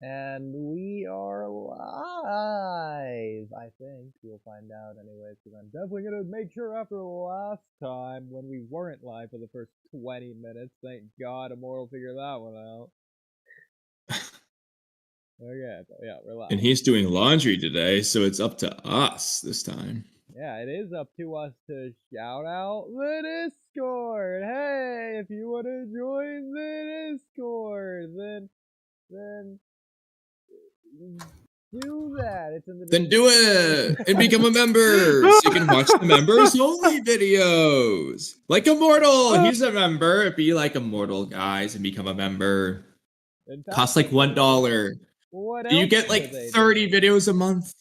And we are live, I think. We'll find out anyways, because I'm definitely going to make sure after last time when we weren't live for the first 20 minutes. Thank God Immortal figured that one out. Okay, but yeah, we're live. And he's doing laundry today, so it's up to us this time. Yeah, it is up to us to shout out the Discord. Hey, if you want to join the Discord, then do that. It's in the Then do it and become a member so you can watch the members only videos. Like Immortal, he's a member. Be like Immortal, guys, and become a member. Costs like $1. What Do you else get like 30 videos a month?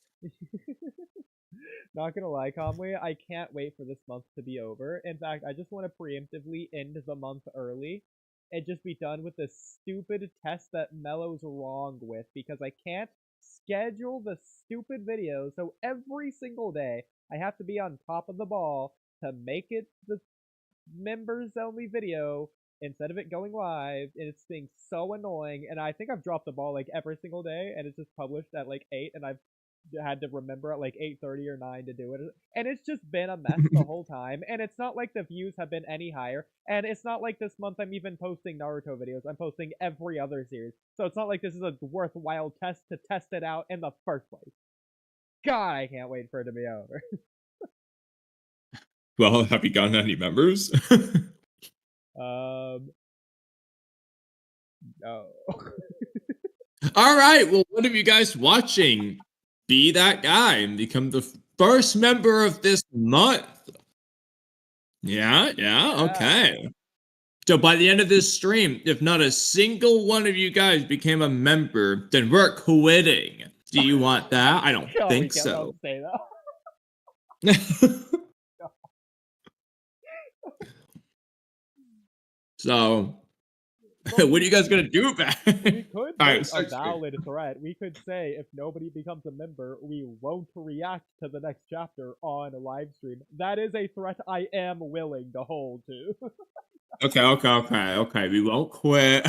Not gonna lie, Kamui, I can't wait for this month to be over. In fact, I just want to preemptively end the month early and just be done with this stupid test that Mello's wrong with, because I can't schedule the stupid video, so every single day I have to be on top of the ball to make it the members only video instead of it going live, and it's being so annoying. And I think I've dropped the ball like every single day, and it's just published at like 8, and I've had to remember at like 8:30 or 9 to do it, and it's just been a mess the whole time. And it's not like the views have been any higher, and it's not like this month I'm even posting Naruto videos. I'm posting every other series, so it's not like this is a worthwhile test to test it out in the first place. God, I can't wait for it to be over. Well, have you gotten any members? No. All right, well, what are you guys watching? Be that guy and become the first member of this month. Yeah, okay. So by the end of this stream, if not a single one of you guys became a member, then we're quitting. Do you want that? I don't think so. Don't say that. So, what are you guys gonna do about it? We could make a valid threat. We could say if nobody becomes a member, we won't react to the next chapter on a live stream. That is a threat I am willing to hold to. Okay. We won't quit.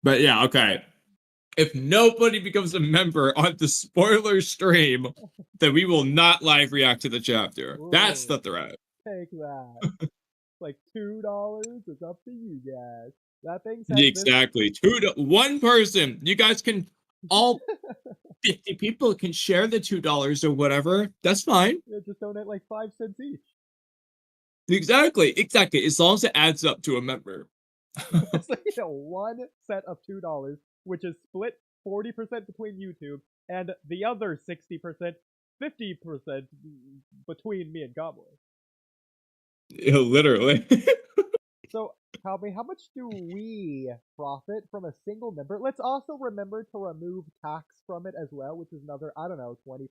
But yeah, okay. If nobody becomes a member on the spoiler stream, then we will not live react to the chapter. Ooh, that's the threat. Take that. Like $2. It's up to you guys. That thing says exactly. One person. You guys can all 50 people can share the $2 or whatever. That's fine. Yeah, just donate like 5 cents each. Exactly. As long as it adds up to a member. It's like one set of $2, which is split 40% between YouTube, and the other 60%, 50% between me and Kamui. Yeah, literally. So, Kamui, how much do we profit from a single member? Let's also remember to remove tax from it as well, which is another, I don't know, 20%.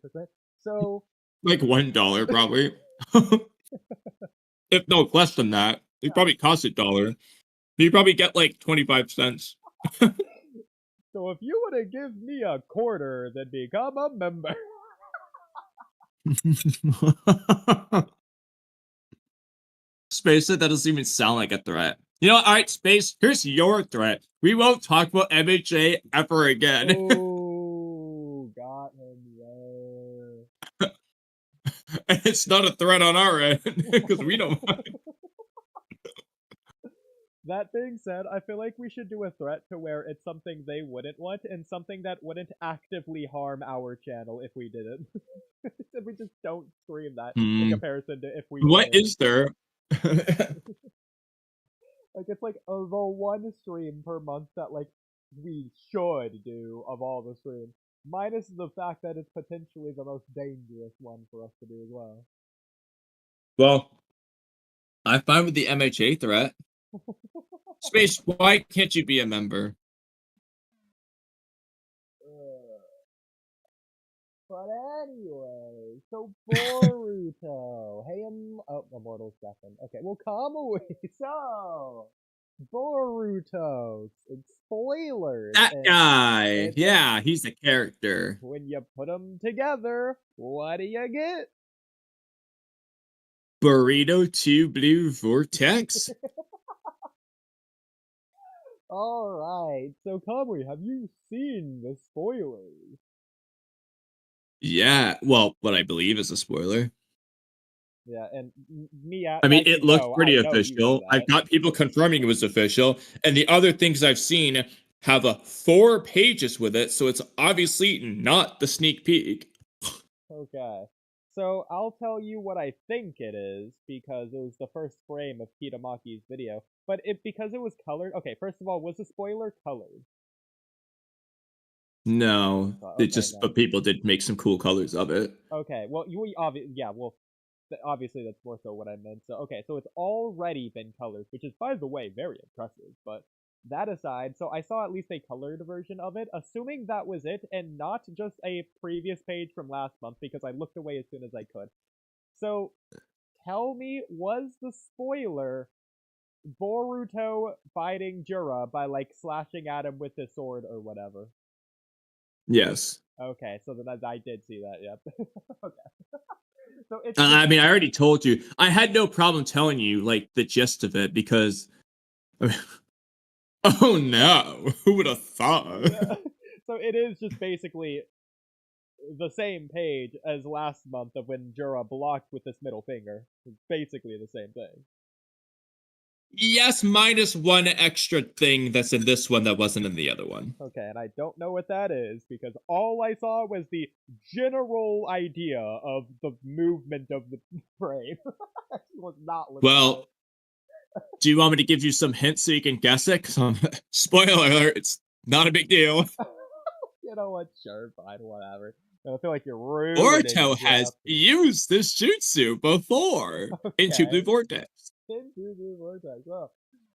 So, like $1 probably. If no, less than that. It probably costs $1. You probably get like 25 cents. So if you want to give me a quarter, then become a member. Space, that doesn't even sound like a threat. You know, all right, Space, here's your threat. We won't talk about MHA ever again. Oh, got him there. And it's not a threat on our end, because we don't mind. That being said, I feel like we should do a threat to where it's something they wouldn't want and something that wouldn't actively harm our channel if we did it. If we just don't scream that in comparison to if we What is there? Like, it's like the one stream per month that, like, we should do of all the streams. Minus the fact that it's potentially the most dangerous one for us to do as well. Well, I'm fine with the MHA threat. Space, why can't you be a member? But anyway, so Boruto. Hey, Immortal's second. Okay, well, Kamui. So, Boruto. It's spoilers. That guy. Yeah, he's the character. When you put them together, what do you get? Burrito 2 Blue Vortex. Alright, so Kamui, have you seen the spoilers? Yeah, well, what I believe is a spoiler. Yeah, and me, I mean, as you it looked know, I pretty know you knew official. I've that. got people confirming it was official, and the other things I've seen have 4 pages with it, so it's obviously not the sneak peek. Okay. So I'll tell you what I think it is because it was the first frame of Kitamaki's video. But because it was colored. Okay, first of all, was the spoiler colored? No, it Okay, just, no. but people did make some cool colors of it. Okay, well, yeah, well, obviously that's more so what I meant. So okay, so it's already been colored, which is by the way very impressive. But that aside, so I saw at least a colored version of it, assuming that was it and not just a previous page from last month because I looked away as soon as I could. So tell me, was the spoiler Boruto fighting Jura by like slashing at him with his sword or whatever? Yes. Okay, so then I did see that. Yep. Okay. So it's I mean, I already told you. I had no problem telling you, like, the gist of it because. Oh no, who would have thought? yeah. So it is just basically the same page as last month of when Jura blocked with this middle finger. It's basically the same thing. Yes, minus one extra thing that's in this one that wasn't in the other one. Okay, and I don't know what that is because all I saw was the general idea of the movement of the frame. Was not looking Well, do you want me to give you some hints so you can guess it? Spoiler alert, it's not a big deal. You know what? Sure, fine, whatever. I feel like you're ruining Boruto has Jeff. used this jutsu before in Two Blue Vortex. Into the vortex. Well,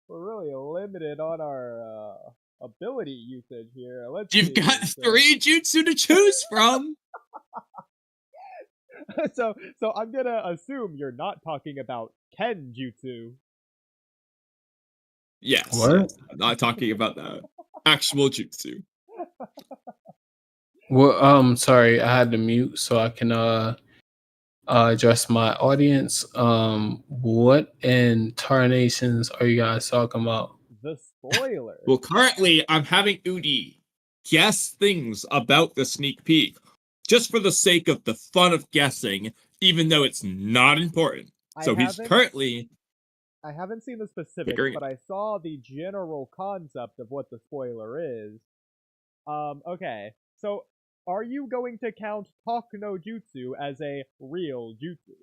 we're really limited on our ability usage here. Let's You've see. got 3 jutsu to choose from. So I'm gonna assume you're not talking about Kenjutsu. Yes, What? yes. I'm not talking about that. Actual jutsu. Well, sorry, I had to mute so I can address my audience. What incarnations are you guys talking about? The spoiler. Well, currently, I'm having Oodie guess things about the sneak peek, just for the sake of the fun of guessing, even though it's not important. So he's currently I haven't seen the specifics, figuring but it. I saw the general concept of what the spoiler is. Okay. So are you going to count Talk no Jutsu as a real jutsu?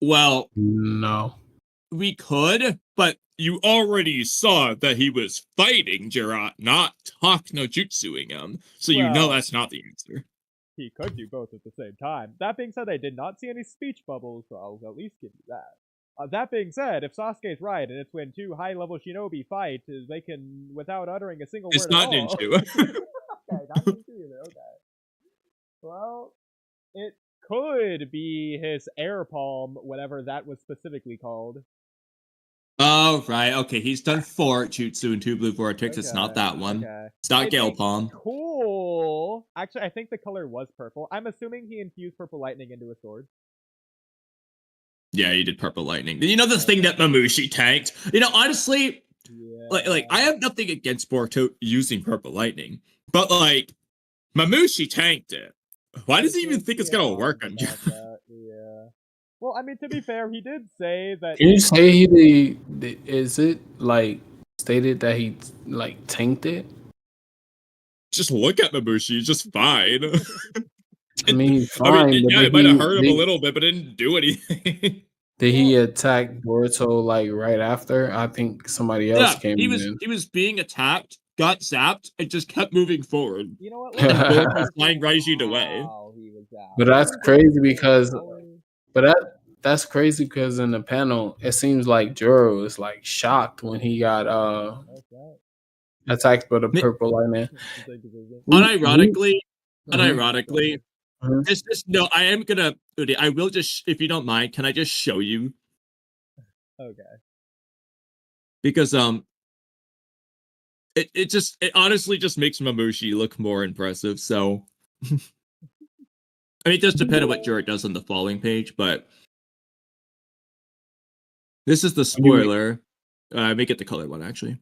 Well, No. we could, but you already saw that he was fighting Jura, not talk no jutsuing him. So you know Well, that's not the answer. he could do both at the same time. That being said, I did not see any speech bubbles, so I'll at least give you that. That being said, if Sasuke's right, and it's when 2 high-level shinobi fight, they can, without uttering a single It's word not at all. Ninju. Okay, not ninja either, okay. Well, it could be his air palm, whatever that was specifically called. Oh, right. Okay, he's done 4 jutsu in 2 Blue Vortex. It's not that one. Okay. It's not It's Gale Palm. cool. Actually, I think the color was purple. I'm assuming he infused purple lightning into a sword. Yeah, he did Purple Lightning. You know the thing that Mamushi tanked? You know, honestly, Yeah. like I have nothing against Boruto using Purple Lightning, but like Mamushi tanked it. Why does he even think it's gonna work on Jura? Yeah. Well, I mean, to be fair, he did say that. Can you say is it like stated that he like tanked it? Just look at Mamushi, he's just fine. I mean, I mean, fine, but yeah, it might have hurt him a little bit, but it didn't do anything. did he attack Boruto like right after? I think somebody else came in. He was being attacked, got zapped, and just kept moving forward. You know what? And Boruto was flying Raijin away. But that's crazy because that's crazy because in the panel it seems like Juro was like shocked when he got attacked by the purple lightning. Unironically, Mhm. this no, I am gonna. I will just, if you don't mind, can I just show you? Okay. Because it honestly just makes Mamushi look more impressive. So, I mean, it does depend on what Jura does on the following page, but this is the spoiler. Let me get the colored one actually.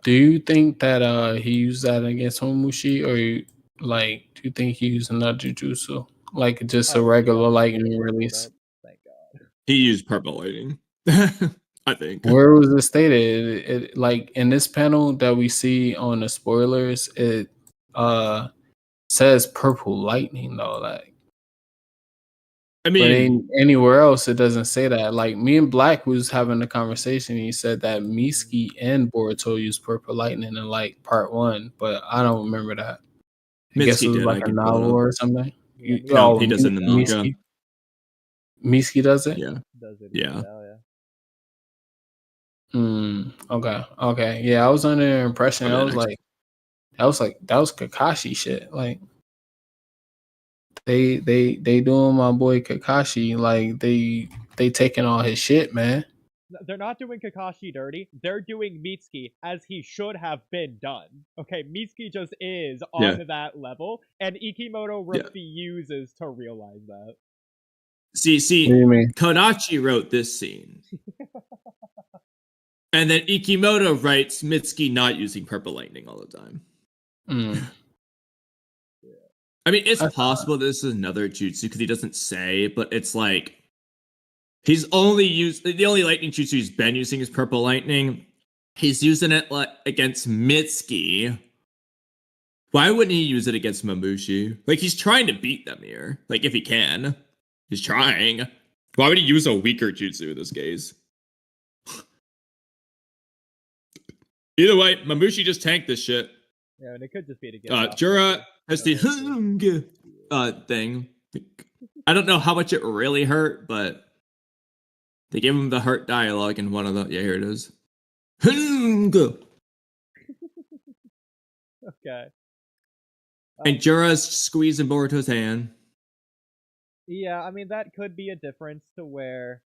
Do you think that he used that against Homushi, or do you think he used another jutsu, like just a regular lightning release? Thank God. He used purple lightning. I think. Where was it stated? It like in this panel that we see on the spoilers, it says purple lightning though. Like, I but mean, anywhere else it doesn't say that. Like me and Black was having a conversation. He said that Mitsuki and Boruto used purple lightning in like part 1, but I don't remember that. I guess it Mitsuki was did. like I a can pull it novel up. or something. No, he does it in the manga. Mitsuki does it? Yeah. Does it? Yeah. Okay. Yeah, I was under the impression Okay, that was Kakashi shit. Like they doing my boy Kakashi, like they taking all his shit, man. They're not doing Kakashi dirty. They're doing Mitsuki as he should have been done. Okay, Mitsuki just is on that level, and Ikimoto refuses to realize that. See, What do you mean? Kodachi wrote this scene. And then Ikimoto writes Mitsuki not using purple lightning all the time. I mean, it's possible this is another jutsu because he doesn't say, but it's like he's only used the only lightning jutsu he's been using is purple lightning. He's using it against Mitsuki. Why wouldn't he use it against Mamushi? Like, he's trying to beat them here. Like, if he can. He's trying. Why would he use a weaker jutsu in this case? Either way, Mamushi just tanked this shit. Yeah, and it could just be to get Jura has the thing. I don't know how much it really hurt, but they gave him the hurt dialogue in one of the... Yeah, here it is. Okay. And Jura's squeezing Boruto's hand. Yeah, I mean, that could be a difference to where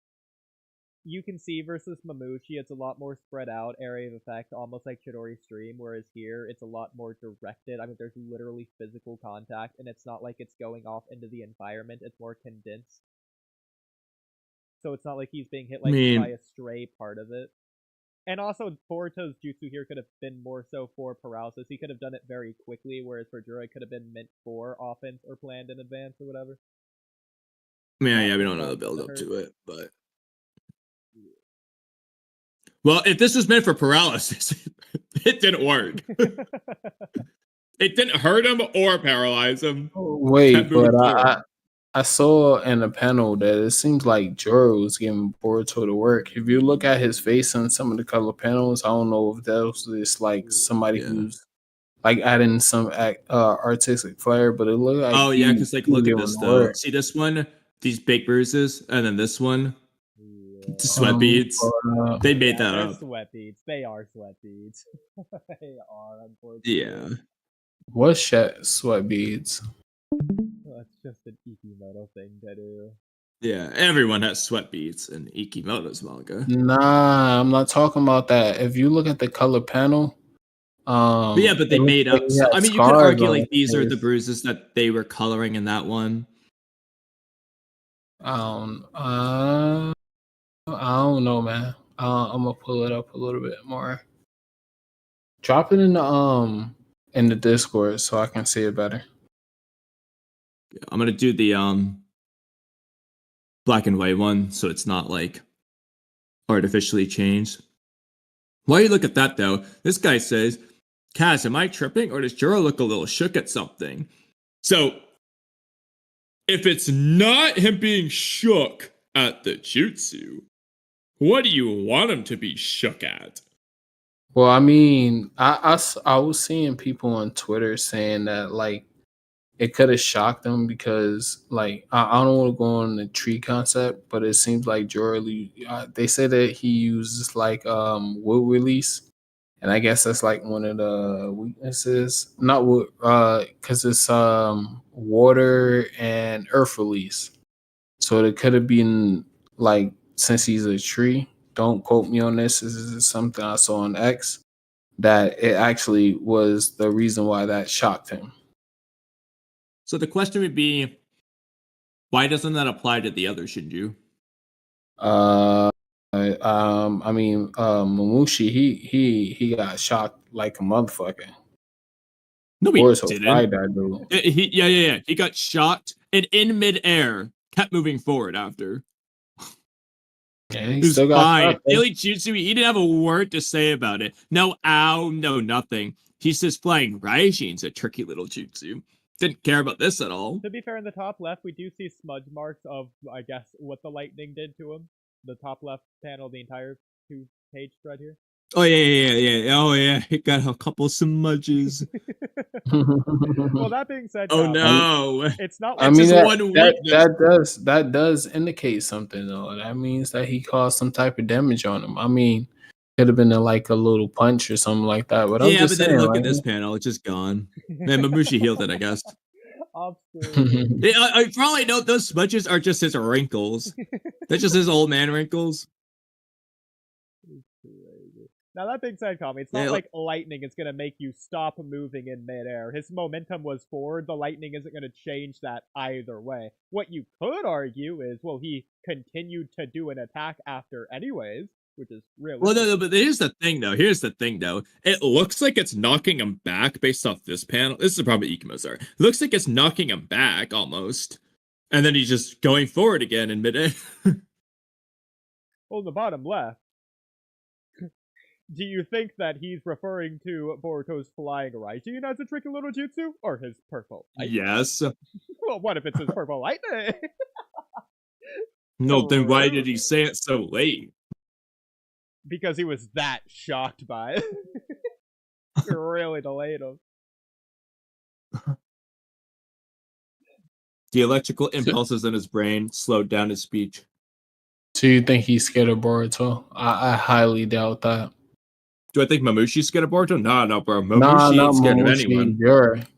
you can see versus Mamushi, it's a lot more spread out area of effect, almost like Chidori's stream, whereas here, it's a lot more directed. I mean, there's literally physical contact, and it's not like it's going off into the environment, it's more condensed. So it's not like he's being hit like by a stray part of it. And also, Boruto's jutsu here could have been more so for paralysis. He could have done it very quickly, whereas for Jura, it could have been meant for offense or planned in advance or whatever. Yeah, we don't know the build up to it, but... Well, if this was meant for paralysis, it didn't work. It didn't hurt him or paralyze him. Wait, but I saw in the panel that it seems like Jura was giving Boruto to work. If you look at his face on some of the color panels, I don't know if that was just like somebody who's like adding some artistic flair, but it looked like because like look at this though. See this one, these big bruises, and then this one, the sweat beads. They made that up. Sweat beads. They are sweat beads. They are, unfortunately. Yeah. What's sweat beads? That's just an Ikimoto thing to do. Yeah, everyone has sweat beads in Ikimoto's manga. Nah, I'm not talking about that. If you look at the color panel, but they made up. I mean, you could argue like these are the bruises that they were coloring in that one. I don't know, man. I'm gonna pull it up a little bit more. Drop it in the Discord so I can see it better. Yeah, I'm gonna do the black and white one so it's not like artificially changed. While you look at that though, this guy says, Kaz, am I tripping or does Jura look a little shook at something? So if it's not him being shook at the jutsu, what do you want him to be shook at? Well, I mean, I was seeing people on Twitter saying that like it could have shocked them because like I don't want to go on the tree concept, but it seems like Jura, they say that he uses like wood release, and I guess that's like one of the weaknesses. Not wood, because it's water and earth release. So it could have been like since he's a tree. Don't quote me on this. This is something I saw on X that it actually was the reason why that shocked him. So the question would be, why doesn't that apply to the other Shinju? I I mean, Mamushi, he got shocked like a motherfucker. No, he Boruto didn't. fried that dude. Yeah. He got shocked and in midair kept moving forward after. Yeah, he It was still got fine. shocked. Daily Jutsu, he didn't have a word to say about it. No ow, no nothing. He's just playing Raijin's a tricky little jutsu. Didn't care about this at all. To be fair, in the top left, we do see smudge marks of, I guess, what the lightning did to him. The top left panel, the entire 2-page spread here. Oh yeah. Oh yeah, he got a couple smudges. Well, that being said, Oh Kawaki, no, it's not I like mean just that, one that that does indicate something though. That means that he caused some type of damage on him. I mean, could have been like a little punch or something like that. But I'm Yeah, just but then saying, look at like, this panel; it's just gone. Man, Mamushi healed it, I guess. obscene. For all I know, those smudges are just his wrinkles. They're just his old man wrinkles. Now, that being said, Kami, it's not like lightning is going to make you stop moving in midair. His momentum was forward. The lightning isn't going to change that either way. What you could argue is, well, he continued to do an attack after anyways, which is really... Well, no, but here's the thing, though. It looks like it's knocking him back based off this panel. This is probably Ikumo's art. It looks like it's knocking him back, almost. And then he's just going forward again in midair. Well, in the bottom left, do you think that he's referring to Boruto's flying Raijin as a tricky little jutsu? Or his purple lightning? Yes. Well, what if it's his purple lightning? No, then why did he say it so late? Because he was that shocked by it. It really delayed him. The electrical impulses in his brain slowed down his speech. so you think he's scared of Boruto? I highly doubt that. Do I think Mamushi's scared of Boruto? No, bro. Nah, Mamushi not ain't scared of Mamushi. anyone.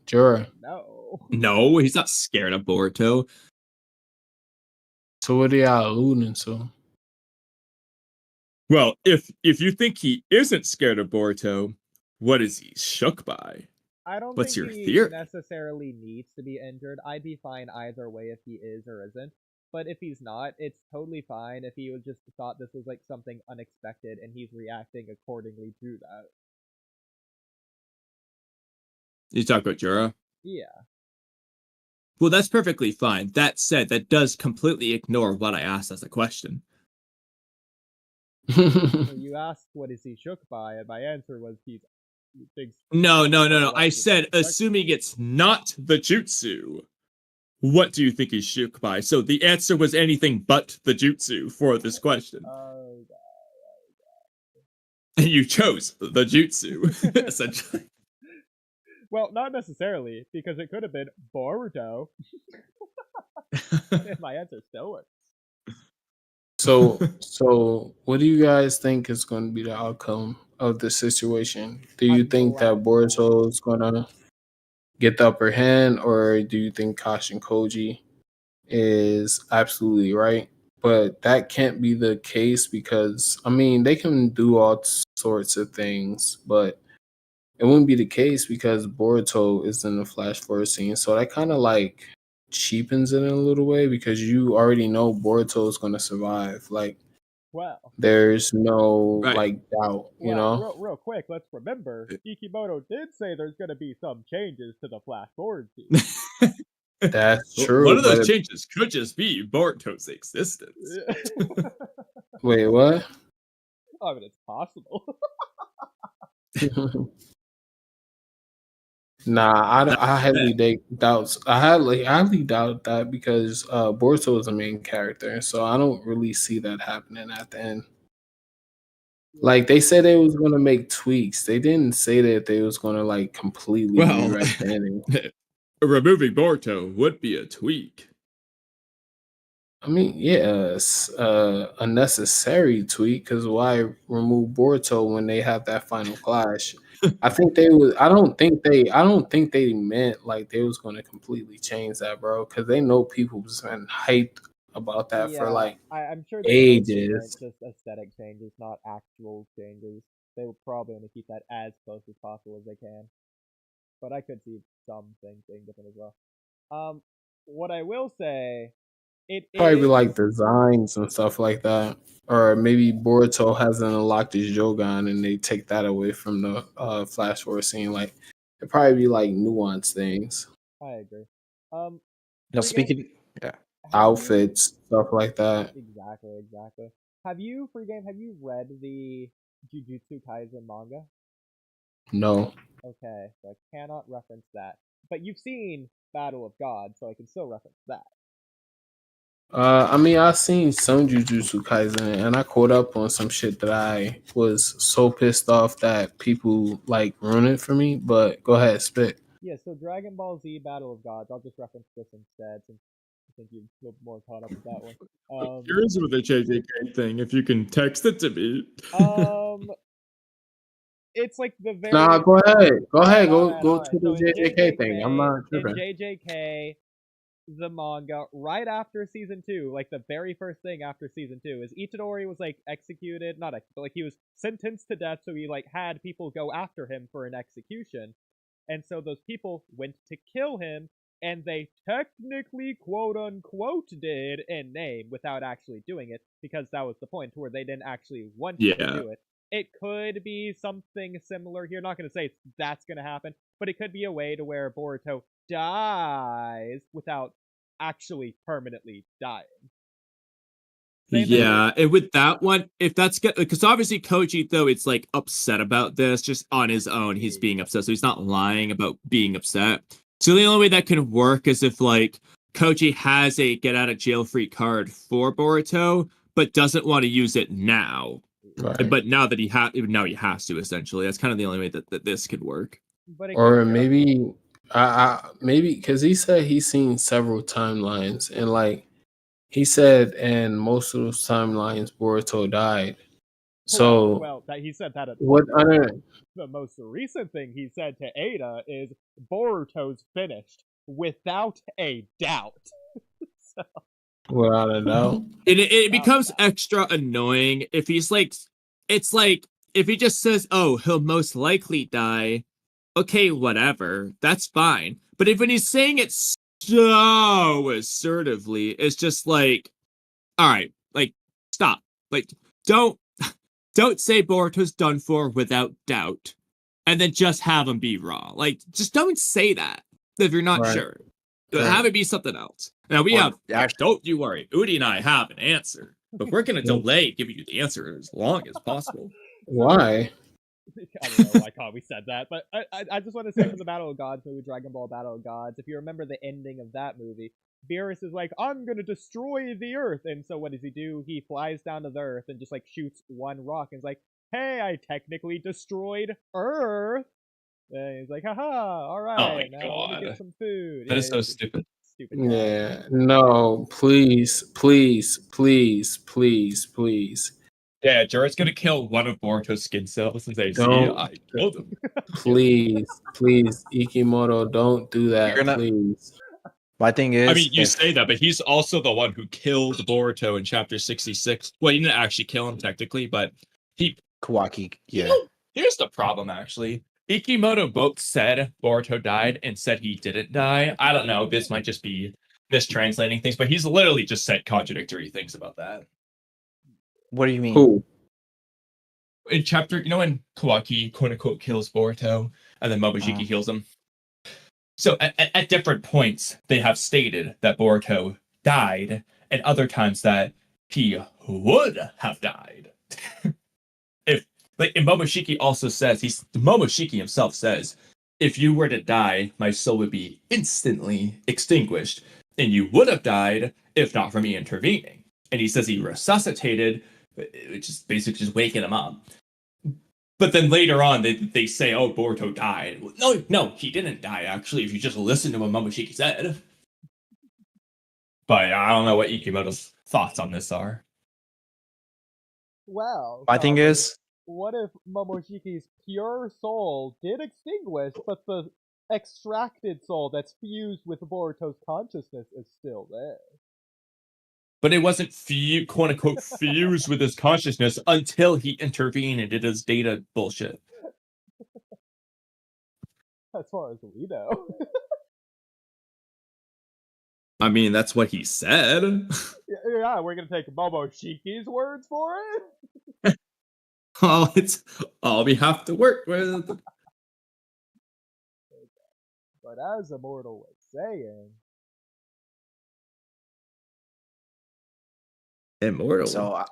Jura. No. No, he's not scared of Boruto. So what are y'all alluding to? Well, if you think he isn't scared of Boruto, what is he shook by? I don't What's think your he theory? necessarily needs to be injured. I'd be fine either way if he is or isn't. But if he's not, it's totally fine if he was just thought this was like something unexpected and he's reacting accordingly to that. You talk about Jura? Yeah. Well, that's perfectly fine. That said, that does completely ignore what I asked as a question. So you asked what is he shook by, and my answer was he thinks... No. I said, assuming it's not the jutsu, what do you think he's shook by? So the answer was anything but the jutsu for this question. Oh, God. And you chose the jutsu, essentially. Well, not necessarily, because it could have been Boruto. And my answer still works. So what do you guys think is going to be the outcome of the situation? Do you think that Boruto is going to get the upper hand, or do you think Kashin Koji is absolutely right? But that can't be the case because, I mean, they can do all sorts of things, but it wouldn't be the case because Boruto is in the flash forward scene. So that kind of like cheapens it in a little way because you already know Boruto is going to survive. Like, well, there's no like doubt, you know. Real quick, let's remember Ikimoto did say there's going to be some changes to the flash forward scene. That's true. One of those changes could just be Boruto's existence. Wait, what? I mean, it's possible. Nah, I highly doubt. I highly doubt that because Boruto is a main character, so I don't really see that happening at the end. Like they said, they was gonna make tweaks. They didn't say that they was gonna like completely rewrite the ending. Removing Boruto would be a tweak. I mean, yes, a necessary tweak because why remove Boruto when they have that final clash? I think they would. I don't think they meant like they was going to completely change that, bro. Because they know people was been hyped about that for like I'm sure ages. Meant just aesthetic changes, not actual changes. They will probably want to keep that as close as possible as they can. But I could see some things being different as well. What I will say It Probably is like designs and stuff like that. Or maybe Boruto hasn't unlocked his Jougan and they take that away from the flash forward scene. Like it probably be like nuanced things, I agree. Now, Free game, speaking, yeah, have you outfits, stuff like that. exactly. Have you free game? Have you read the Jujutsu Kaisen manga? No. Okay, so I cannot reference that. But you've seen Battle of Gods, so I can still reference that. I mean, I seen some Jujutsu Kaisen, and I caught up on some shit that I was so pissed off that people like ruined it for me. But go ahead, spit. Yeah, so Dragon Ball Z Battle of Gods. I'll just reference this instead, since I think you're a little more caught up with that one. Here's with the JJK thing. If you can text it to me. It's like the very Nah, go ahead. Go ahead. Go alright. to So the JJK thing. I'm not tripping. in JJK, the manga right after season 2, like the very first thing after season 2, is Itadori was like executed, not executed, but like he was sentenced to death, so he like had people go after him for an execution. And so those people went to kill him, and they technically, quote unquote, did in name without actually doing it, because that was the point, where they didn't actually want to Yeah. do it. It could be something similar here. Not going to say that's going to happen, but it could be a way to where Boruto dies without actually permanently dying. Same thing Yeah, and with that one, if that's good, because obviously Koji, though, it's like upset about this just on his own. He's being upset, so he's not lying about being upset. So the only way that can work is if like Koji has a get out of jail free card for Boruto, but doesn't want to use it now. Right. But now that he has to, essentially. That's kind of the only way that this could work. But it Or could be maybe, maybe because he said he's seen several timelines, and like he said, in most of those timelines, Boruto died. So well, that he said that at what? the most recent thing he said to Ada is Boruto's finished without a doubt. So, Without a doubt. It becomes extra annoying if he's like, it's like if he just says, "Oh, he'll most likely die." Okay, whatever, that's fine. But if when he's saying it so assertively, it's just like, all right, like stop, like don't say Boruto's done for without doubt, and then just have him be wrong. Like, just don't say that if you're not Right. sure. Right. Have it be something else. Now we Or have. actually- Don't you worry, Oodie and I have an answer, but we're gonna delay giving you the answer as long as possible. Why? I don't know why we said that, but I just want to say, for the Battle of Gods movie, Dragon Ball Battle of Gods, if you remember the ending of that movie, Beerus is like, I'm gonna destroy the Earth, and so what does he do? He flies down to the Earth and just like shoots one rock and is like, hey, I technically destroyed Earth. And he's like, haha, alright, Oh my now let me get God. some food. That is so it's stupid. Stupid guy. Yeah. No. Please. Please. Please. Please. Please. Yeah, Jura's gonna kill one of Boruto's skin cells and say, "See, Don't. I killed him." Please. Please. Ikimoto, don't do that. You're gonna- Please. My thing is, I mean, you say that, but he's also the one who killed Boruto in chapter 66. Well, he didn't actually kill him technically, but he. Kawaki, You yeah. know, here's the problem, actually. Ikimoto both said Boruto died and said he didn't die. I don't know. This might just be mistranslating things, but he's literally just said contradictory things about that. What do you mean? Who? In chapter, you know, when Kawaki, quote unquote, kills Boruto and then Momoshiki heals him? So at different points, they have stated that Boruto died, and other times that he would have died. If like, and Momoshiki also says Momoshiki himself says, if you were to die, my soul would be instantly extinguished, and you would have died if not for me intervening. And he says he resuscitated, which is basically just waking him up. But then later on, they say, oh, Boruto died. No, he didn't die, actually, if you just listen to what Momoshiki said. But I don't know what Ikimoto's thoughts on this are. Well, My thing is, what if Momoshiki's pure soul did extinguish, but the extracted soul that's fused with Boruto's consciousness is still there? But it wasn't quote unquote fused with his consciousness until he intervened and did his data bullshit. As far as we know. I mean, that's what he said. Yeah, we're gonna take Momoshiki's words for it. Oh, it's all we have to work with. But as Immortal was saying, Immortal. So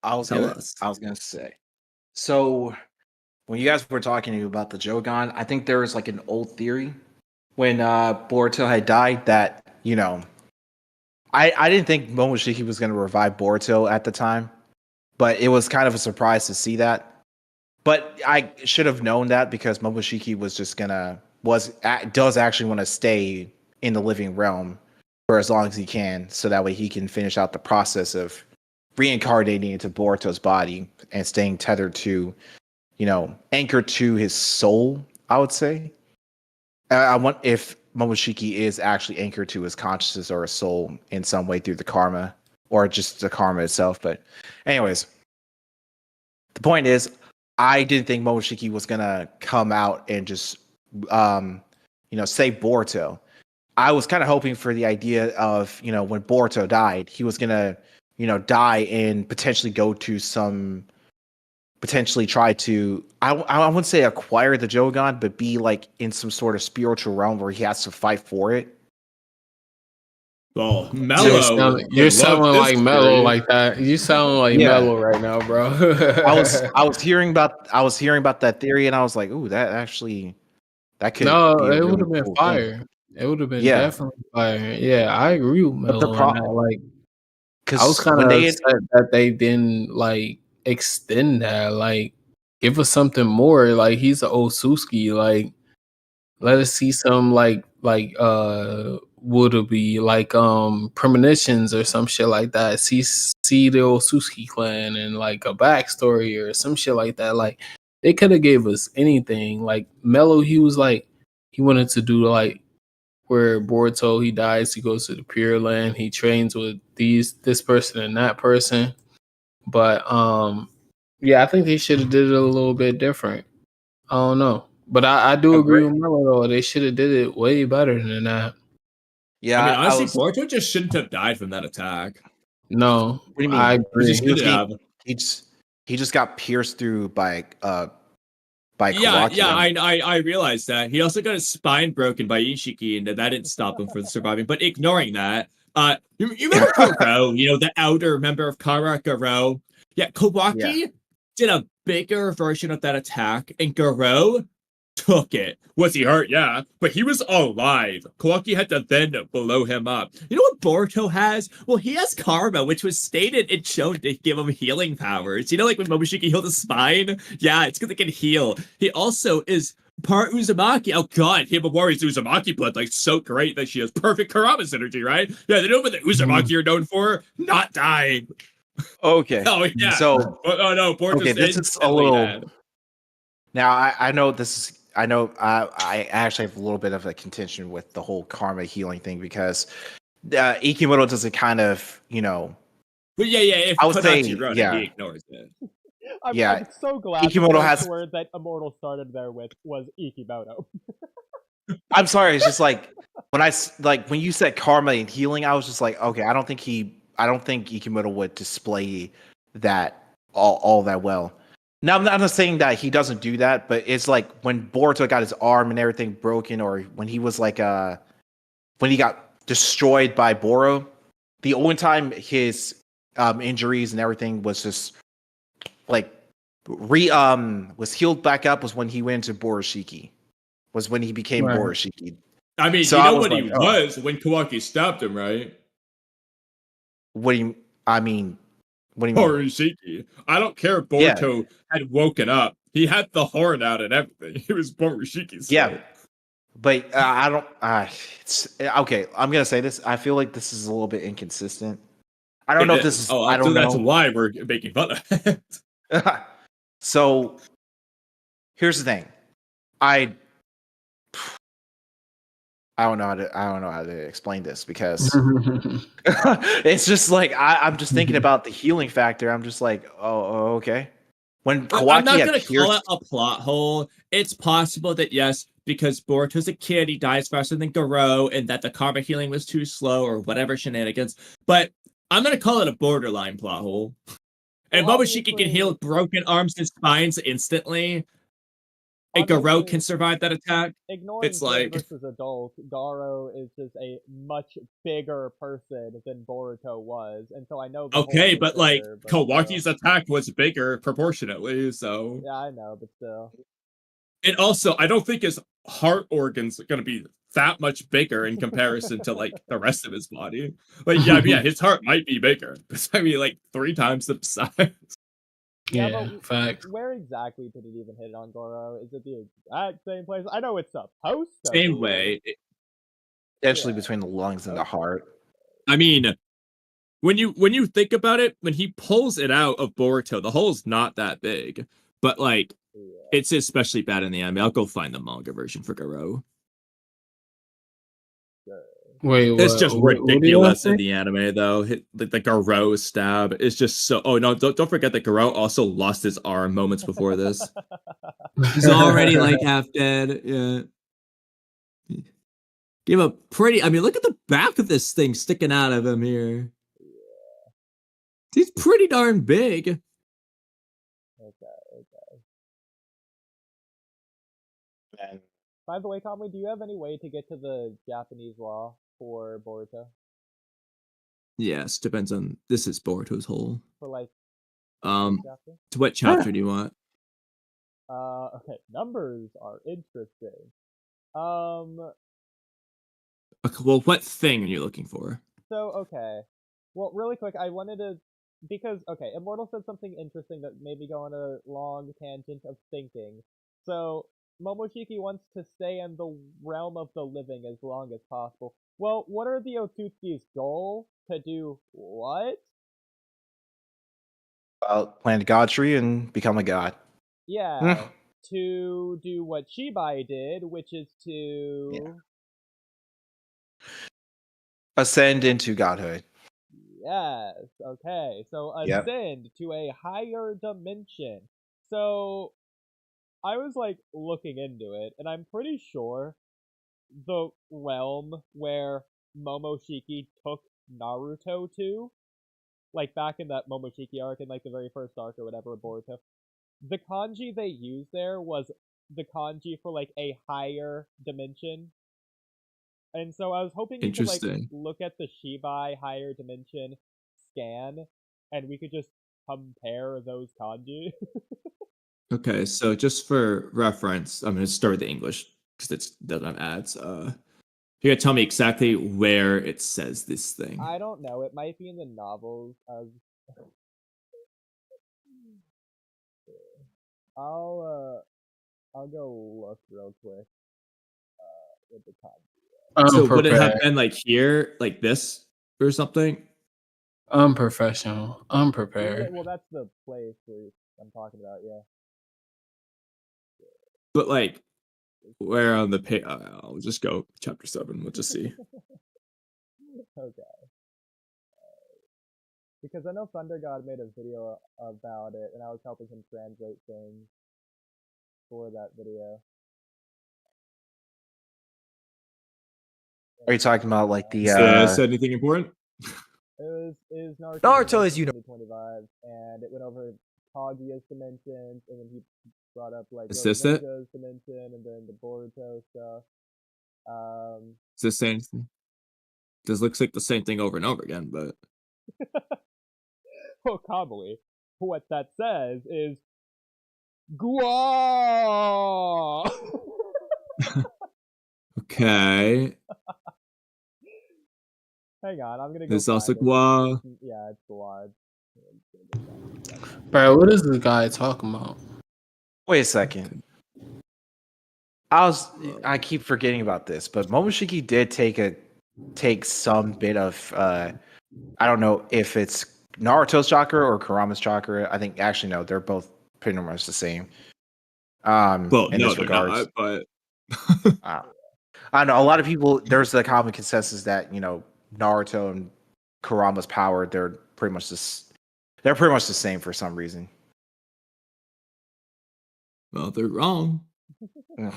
I was Tell gonna us. say. So when you guys were talking about the Jougan, I think there was like an old theory when Boruto had died that, you know, I didn't think Momoshiki was gonna revive Boruto at the time, but it was kind of a surprise to see that. But I should have known that because Momoshiki was just does actually want to stay in the living realm for as long as he can, so that way he can finish out the process of reincarnating into Boruto's body and staying tethered to, you know, anchored to his soul. I would say. I want if Momoshiki is actually anchored to his consciousness or his soul in some way through the karma or just the karma itself. But, anyways, the point is, I didn't think Momoshiki was gonna come out and just, save Boruto. I was kind of hoping for the idea of, you know, when Boruto died, he was gonna, die and potentially go to potentially try to, I wouldn't say acquire the Jougan, but be like in some sort of spiritual realm where he has to fight for it. Well, Mello. You're sounding like Mello like that. You sound like Mello right now, bro. I was hearing about that theory, and I was like, ooh, that could No, be a it really would have been cool fire. thing. It would have been Yeah. definitely fire. Yeah, I agree with But Mello on that. Like, I was because kind of when they upset that they didn't like extend that. Like, give us something more. Like, he's an Otsutsuki. Like, let us see some would it be like premonitions or some shit like that. See the Otsutsuki clan and like a backstory or some shit like that. Like, they could have gave us anything. Like Mello, he was like he wanted to do like where Boruto he dies, he goes to the Pure Land, he trains with this person and that person. But yeah, I think they should have did it a little bit different. I don't know. But I do agree with Mello though. They should have did it way better than that. Yeah, I mean, honestly, Boruto just shouldn't have died from that attack. No, what do you mean? I agree. He just got pierced through by Yeah, Kawaki. I realized that. He also got his spine broken by Ishiki, and that didn't stop him from surviving. But ignoring that, you remember Garo, the outer member of Kara, Garo? Yeah, Kawaki did a bigger version of that attack, and Garo took it. Was he hurt? Yeah, but he was alive. Kawaki had to then blow him up. You know what Boruto has? Well, he has karma, which was stated and shown to give him healing powers. You know, like when Momoshiki healed his spine? Yeah, it's because it can heal. He also is part Uzumaki. Oh god, him and Warrior's Uzumaki blood, like so great that she has perfect Kurama synergy, right? Yeah, they know what the Uzumaki are known for? Not dying. Okay. Oh yeah. So no, Boruto's okay, this is a little. bad. Now I know this is. I know I actually have a little bit of a contention with the whole karma healing thing because Ikimoto doesn't kind of, But yeah, if I would say, Kodachi wrote yeah. it, he ignores it. I'm so glad Ikimoto the has- first word that Immortal started there with was Ikimoto. I'm sorry, it's just like when you said karma and healing, I was just like, okay, I don't think Ikimoto would display that all that well. Now, I'm not saying that he doesn't do that, but it's like when Boruto got his arm and everything broken, or when he was like when he got destroyed by Boro, the only time his injuries and everything was just like was healed back up was when he went into Boroshiki. Was when he became Boroshiki. I mean, So you know was what like, he was when Kawaki stopped him, right? What do you mean? Boroshiki. I don't care if Boruto had woken up. He had the horn out and everything. He was Boroshiki's. Yeah. But I don't. It's okay. I'm gonna say this. I feel like this is a little bit inconsistent. I don't know if this is. I don't know. That's why we're making fun of it. So here's the thing. I don't know how to explain this because it's just like I'm just thinking about the healing factor. I'm just like, oh okay. when I'm Kawaki not had gonna pierced. call it a plot hole. It's possible that yes, because Boruto's a kid, he dies faster than Garo, and that the karma healing was too slow, or whatever shenanigans. But I'm gonna call it a borderline plot hole. And Well, Momoshiki can heal broken arms and spines instantly, and Garo obviously, can survive that attack. ignoring It's kid like, versus adult, Garo is just a much bigger person than Boruto was, and so I know the okay, hold is but like bigger, but Kawaki's still. attack was bigger proportionately, so. Yeah, I know, but still. And also, I don't think his heart organs are going to be that much bigger in comparison to like the rest of his body. Like, yeah, his heart might be bigger, but I mean, like 3 times the size. Yeah, Yeah, but facts. where exactly did it even hit on Goro? Is it the exact same place? I know it's supposed to Same be. way. Potentially Yeah. between the lungs and the heart. I mean, when you think about it, when he pulls it out of Boruto, the hole's not that big, but like Yeah. it's especially bad in the anime. I'll go find the manga version for Garo. Sure. Wait, It's just what do you want ridiculous to in say? the anime, though. The Garo stab is just so. Oh no! Don't forget that Garo also lost his arm moments before this. He's already like half dead. Yeah. Give a pretty. I mean, look at the back of this thing sticking out of him here. He's pretty darn big. Okay. And By the way, Kamui, do you have any way to get to the Japanese law for Boruto? Yes, depends on. This is Boruto's hole. For like chapter? To what chapter do you want? Okay, numbers are interesting. Well, what thing are you looking for? So, okay. Well, really quick, I wanted to, because, okay, Immortal said something interesting that made me go on a long tangent of thinking. So, Momoshiki wants to stay in the realm of the living as long as possible. Well, what are the Otsutsuki's goal? To do what? plant a god tree and become a god. Yeah, to do what Shibai did, which is to... Yeah. Ascend into godhood. Yes, okay. So Yep. ascend to a higher dimension. So I was like looking into it, and I'm pretty sure the realm where Momoshiki took Naruto to, like back in that Momoshiki arc in like the very first arc or whatever of Boruto, the kanji they used there was the kanji for like a higher dimension. And so I was hoping you could like Interesting. look at the Shibai higher dimension scan, and we could just compare those kanji. Okay, so just for reference, I'm going to start with the English because it doesn't have ads. You gotta tell me exactly where it says this thing. I don't know. It might be in the novels. I'll go look real quick. With the kanji. So would it have been like here, like this, or something? Unprofessional. Unprepared. Yeah, well, that's the place where I'm talking about. Yeah. But like, where on the page? I'll just go chapter 7. We'll just see. Okay. Because I know Thunder God made a video about it, and I was helping him translate things for that video. Are you talking about like the Said anything important? It was Naruto. Naruto, as you know, 2025, and it went over Kaguya's dimensions, and then he brought up like Is this it? Ninja's dimension, and then the Boruto stuff. Is this anything? This looks like the same thing over and over again, but Oh, Kamui. What that says is Gua. okay. Hang on, I'm gonna go. There's also find it. Gua. Yeah, it's Gua. Bro, what is this guy talking about? Wait a second. I keep forgetting about this, but Momoshiki did take some bit of I don't know if it's Naruto's chakra or Kurama's chakra. I think actually no, they're both pretty much the same. Well, in no, this they're regards. not, but I know a lot of people. There's the common consensus that Naruto and Kurama's power they're pretty much the same for some reason. Well, they're wrong. But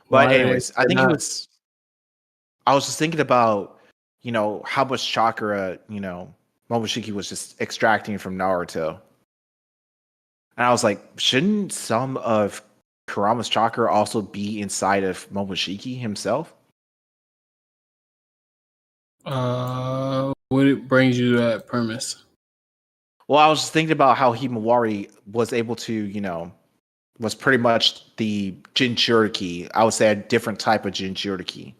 Why anyways, I they're think not? I was just thinking about, how much chakra, Momoshiki was just extracting from Naruto. And I was like, shouldn't some of Kurama's chakra also be inside of Momoshiki himself? What brings you to that premise? Well, I was just thinking about how Himawari was able to, was pretty much the Jinchuriki. I would say a different type of Jinchuriki.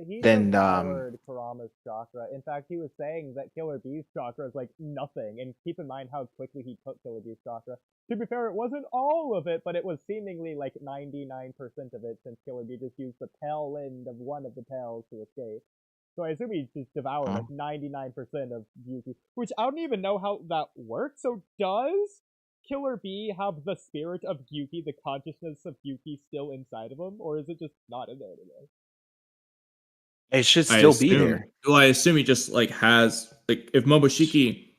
He Then, devoured Kurama's chakra. In fact, he was saying that Killer Bee's chakra is like nothing. And keep in mind how quickly he took Killer Bee's chakra. To be fair, it wasn't all of it, but it was seemingly like 99% of it, since Killer Bee just used the tail end of one of the tails to escape. So I assume he just devoured like 99% of Yuki, which I don't even know how that works. So does Killer Bee have the spirit of Yuki, the consciousness of Yuki still inside of him, or is it just not in there anymore? it should still be there. Well, I assume he just like has like if Momoshiki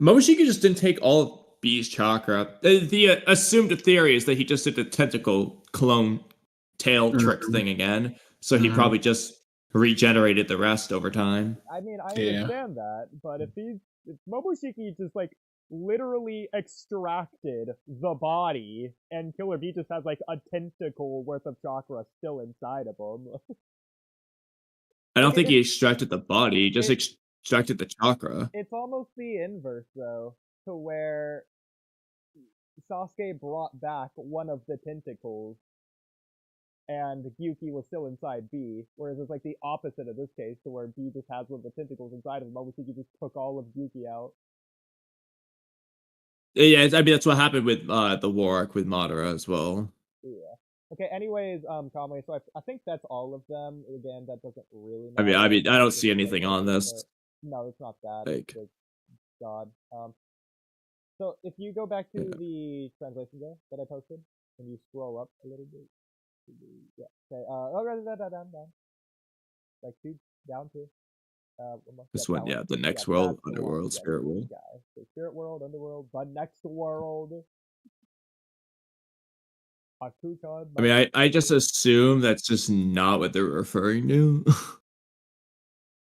just didn't take all of B's chakra. The assumed theory is that he just did the tentacle clone tail trick thing again. So he probably just regenerated the rest over time. I mean, I understand that, but if Momoshiki just like literally extracted the body, and Killer Bee just has like a tentacle worth of chakra still inside of him. I don't think he extracted the body, he just extracted the chakra. It's almost the inverse, though, to where Sasuke brought back one of the tentacles, and Yuki was still inside B, whereas it's like the opposite of this case, to where B just has one of the tentacles inside of him, Momoshiki just took all of Yuki out. Yeah, I mean that's what happened with the war arc with Madara as well. Yeah. Okay, anyways, Kamui, so I think that's all of them. Again, that doesn't really matter. I mean, I don't see anything on this. No, it's not that. Like, God. So if you go back to the translation there that I posted, and you scroll up a little bit, yeah. Okay. Down. Like down to. This one, yeah, the next world, underworld, spirit world. So spirit world, underworld, the next world. I mean, I just assume that's just not what they're referring to.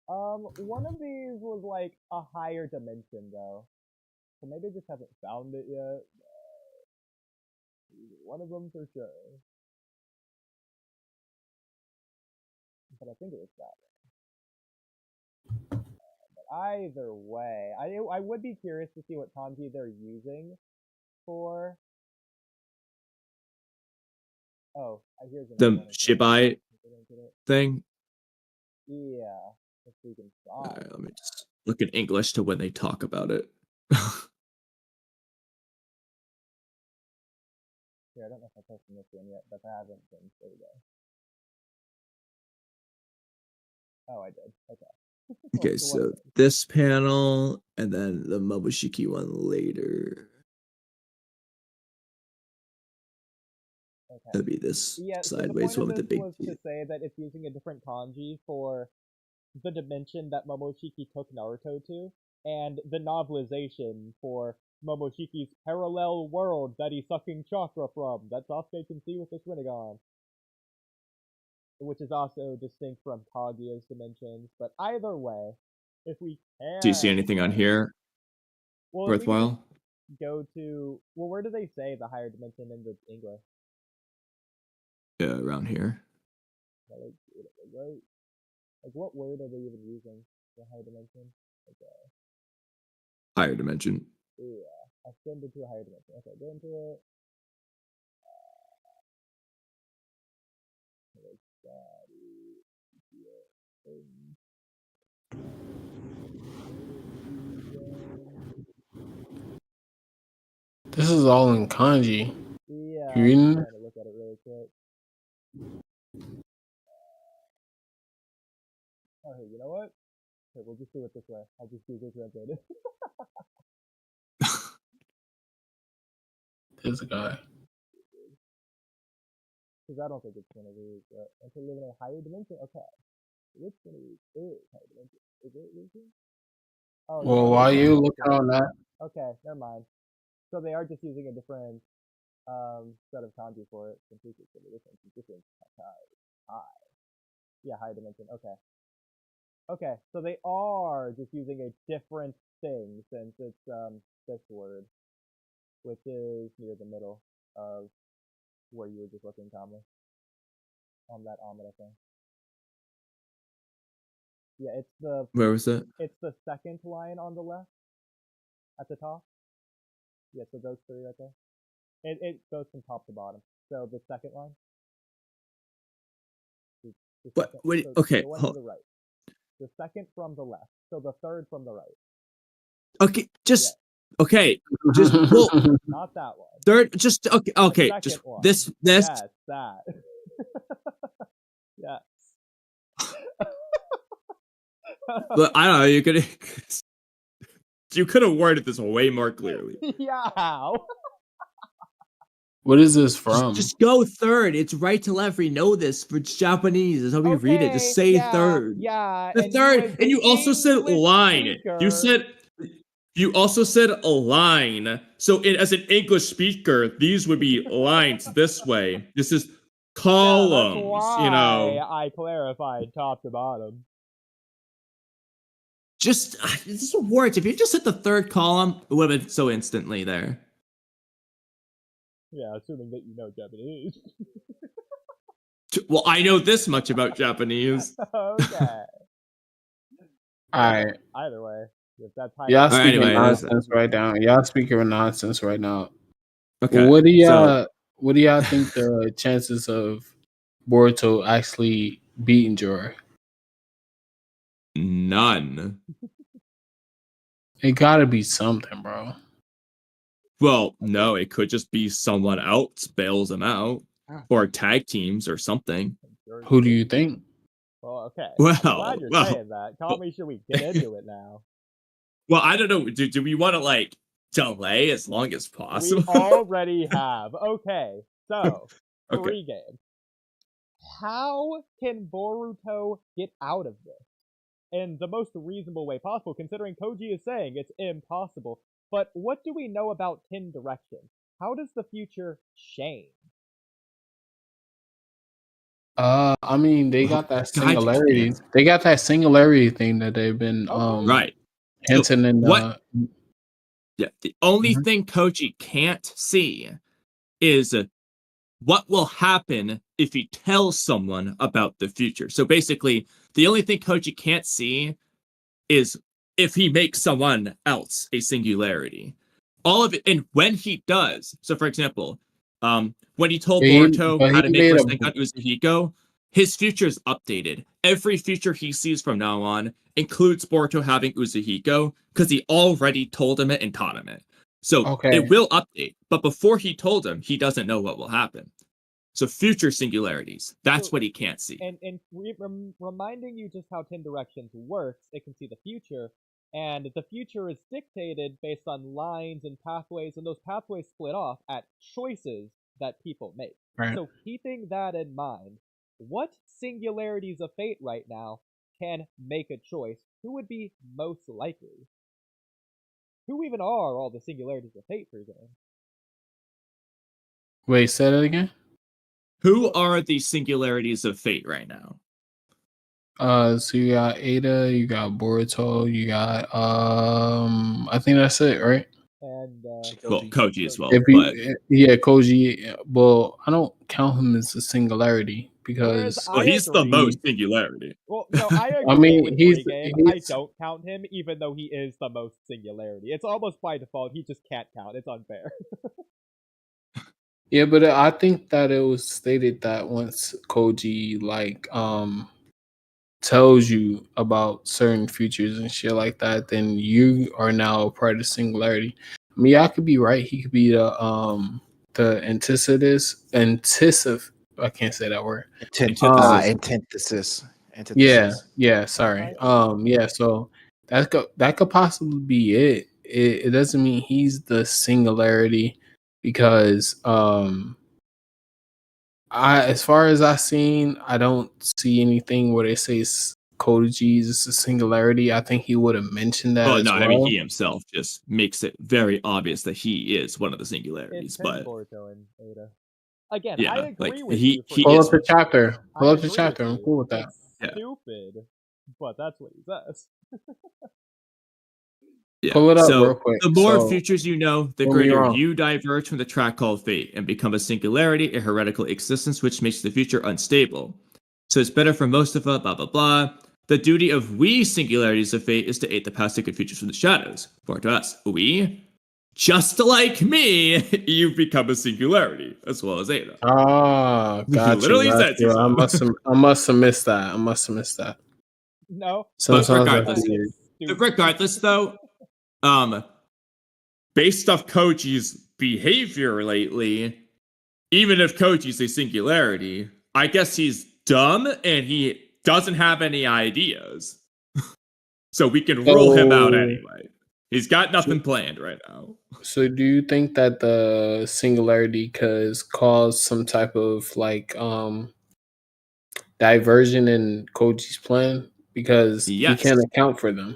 One of these was like a higher dimension, though. So maybe I just haven't found it yet. One of them for sure. But I think it was that. But either way, I would be curious to see what kanji they're using for. Oh, here's the Shibai thing. Yeah, if we can find. Right, let me just look in English to when they talk about it. Here, I don't know if I posted this one yet, but if I haven't, then there we go. Oh, I did. Okay. Okay, so this panel, and then the Momoshiki one later. Okay. That'd be this sideways one with the big was to say that it's using a different kanji for the dimension that Momoshiki took Naruto to, and the novelization for Momoshiki's parallel world that he's sucking chakra from, that Sasuke can see with this Rinnegan. Which is also distinct from Kaguya's dimensions, but either way, if we can... Do you see anything on here worthwhile? Go to... Well, where do they say the higher dimension in the English? Yeah, around here. Like, what word are they even using for higher dimension? Okay. Higher dimension. Yeah, I skimmed into a higher dimension. Okay, go into it. This is all in kanji. Yeah, you reading? I'm trying to look at it really quick. Oh, hey, you know what? Okay, we'll just do it this way. I'll just Google Translate it. There's a guy. Because I don't think it's going to be. Until living in a higher dimension? Okay. Which one is higher dimension? Is it reaching? Oh, well, why are you looking on that? Okay, never mind. So they are just using a different set of kanji for it. Yeah, high dimension. Okay. Okay, so they are just using a different thing since it's this word, which is near the middle of where you were just looking, Kamui, on that omega thing. Yeah, Where was it? it's the second line on the left at the top. Yeah, so those three right there. It goes from top to bottom. So the second line. What? Wait, so okay. The one to the right. The second from the left. So the third from the right. Okay, just okay. Just well, Not that one. third. Just okay. Okay, The just second one. this. Yes, that. Yes. But I don't know. You could have worded this way more clearly. Yeah. How? What is this from? Just go third. It's right to left. We know this for Japanese. That's how we read it. Just say third. Yeah. The third, and you also said English line. speaker. You also said a line. So as an English speaker, these would be lines this way. This is columns. Yeah, that's why you know. I clarified top to bottom. Just this is words. If you just hit the third column, it would have been so instantly there. Yeah, assuming that you know Japanese. Well, I know this much about Japanese. Okay. Alright. Either way, if that's how Y'all Alright, speaking anyway, nonsense right now. Y'all speaking nonsense right now. Okay. What do y'all think the chances of Boruto actually beating Jura? None. It gotta be something, bro. Well, no, it could just be someone else bails him out, or tag teams or something. Who do you think? Well, okay. Well, I'm glad you're saying that. Tell me, should we get into it now? Well, I don't know. Do we want to like delay as long as possible? We already have. Okay, so Okay. pregame. How can Boruto get out of this? In the most reasonable way possible, considering Koji is saying it's impossible. But what do we know about 10 directions? How does the future change? I mean, they got that singularity. They got that singularity thing that they've been Right. hinting in. Yeah. The only thing Koji can't see is what will happen if he tells someone about the future. So basically, the only thing Koji can't see is if he makes someone else a singularity. All of it, and when he does, so for example, when he told Boruto how to make Rasengan Uzuhiko, his future is updated. Every future he sees from now on includes Boruto having Uzuhiko, because he already told him it and taught him it. So it will update, but before he told him, he doesn't know what will happen. So future singularities, that's what he can't see. And reminding you just how 10 directions works, it can see the future, and the future is dictated based on lines and pathways, and those pathways split off at choices that people make. Right. So keeping that in mind, what singularities of fate right now can make a choice? Who would be most likely? Who even are all the singularities of fate for example? Wait, say that again? Who are the singularities of fate right now? So you got Ada, you got Boruto, you got I think that's it, right? And well, Koji as well. Koji. Well, I don't count him as a singularity because he's the most singularity. Well, no, I agree. I mean, with he's I don't count him, even though he is the most singularity. It's almost by default. He just can't count. It's unfair. Yeah, but I think that it was stated that once Koji tells you about certain features and shit like that, then you are now a part of singularity. I mean, I could be right. He could be the antithesis. I can't say that word. Antithesis. Yeah. Sorry. Yeah. So that could possibly be it. It doesn't mean he's the singularity because as far as I've seen, I don't see anything where they say Koji's singularity, I think he would have mentioned that. Oh no, well. I mean he himself just makes it very obvious that he is one of the singularities. It's but Boruto and Ada. Again, yeah, I agree like with he you. he Pull is. up the chapter. Pull I up the agree chapter. with I'm you. cool with that. It's Yeah. stupid, but that's what he says. Yeah. Pull it up so real quick. the more So, futures you know, the prove me greater wrong. you diverge from the track called fate and become a singularity, a heretical existence, which makes the future unstable. So it's better for most of us, blah, blah, blah. The duty of we singularities of fate is to aid the past and good futures from the shadows. For to us, we, just like me, you become a singularity, as well as Ada. Ah, He got literally you. says he's I a- must have missed that. I must have missed that. No, But Sounds like regardless, weird. regardless though, based off Koji's behavior lately, even if Koji's a singularity, I guess he's dumb and he doesn't have any ideas. So we can rule him out anyway. He's got nothing planned right now. So do you think that the singularity could cause some type of like diversion in Koji's plan? Because he Yes. can't account for them.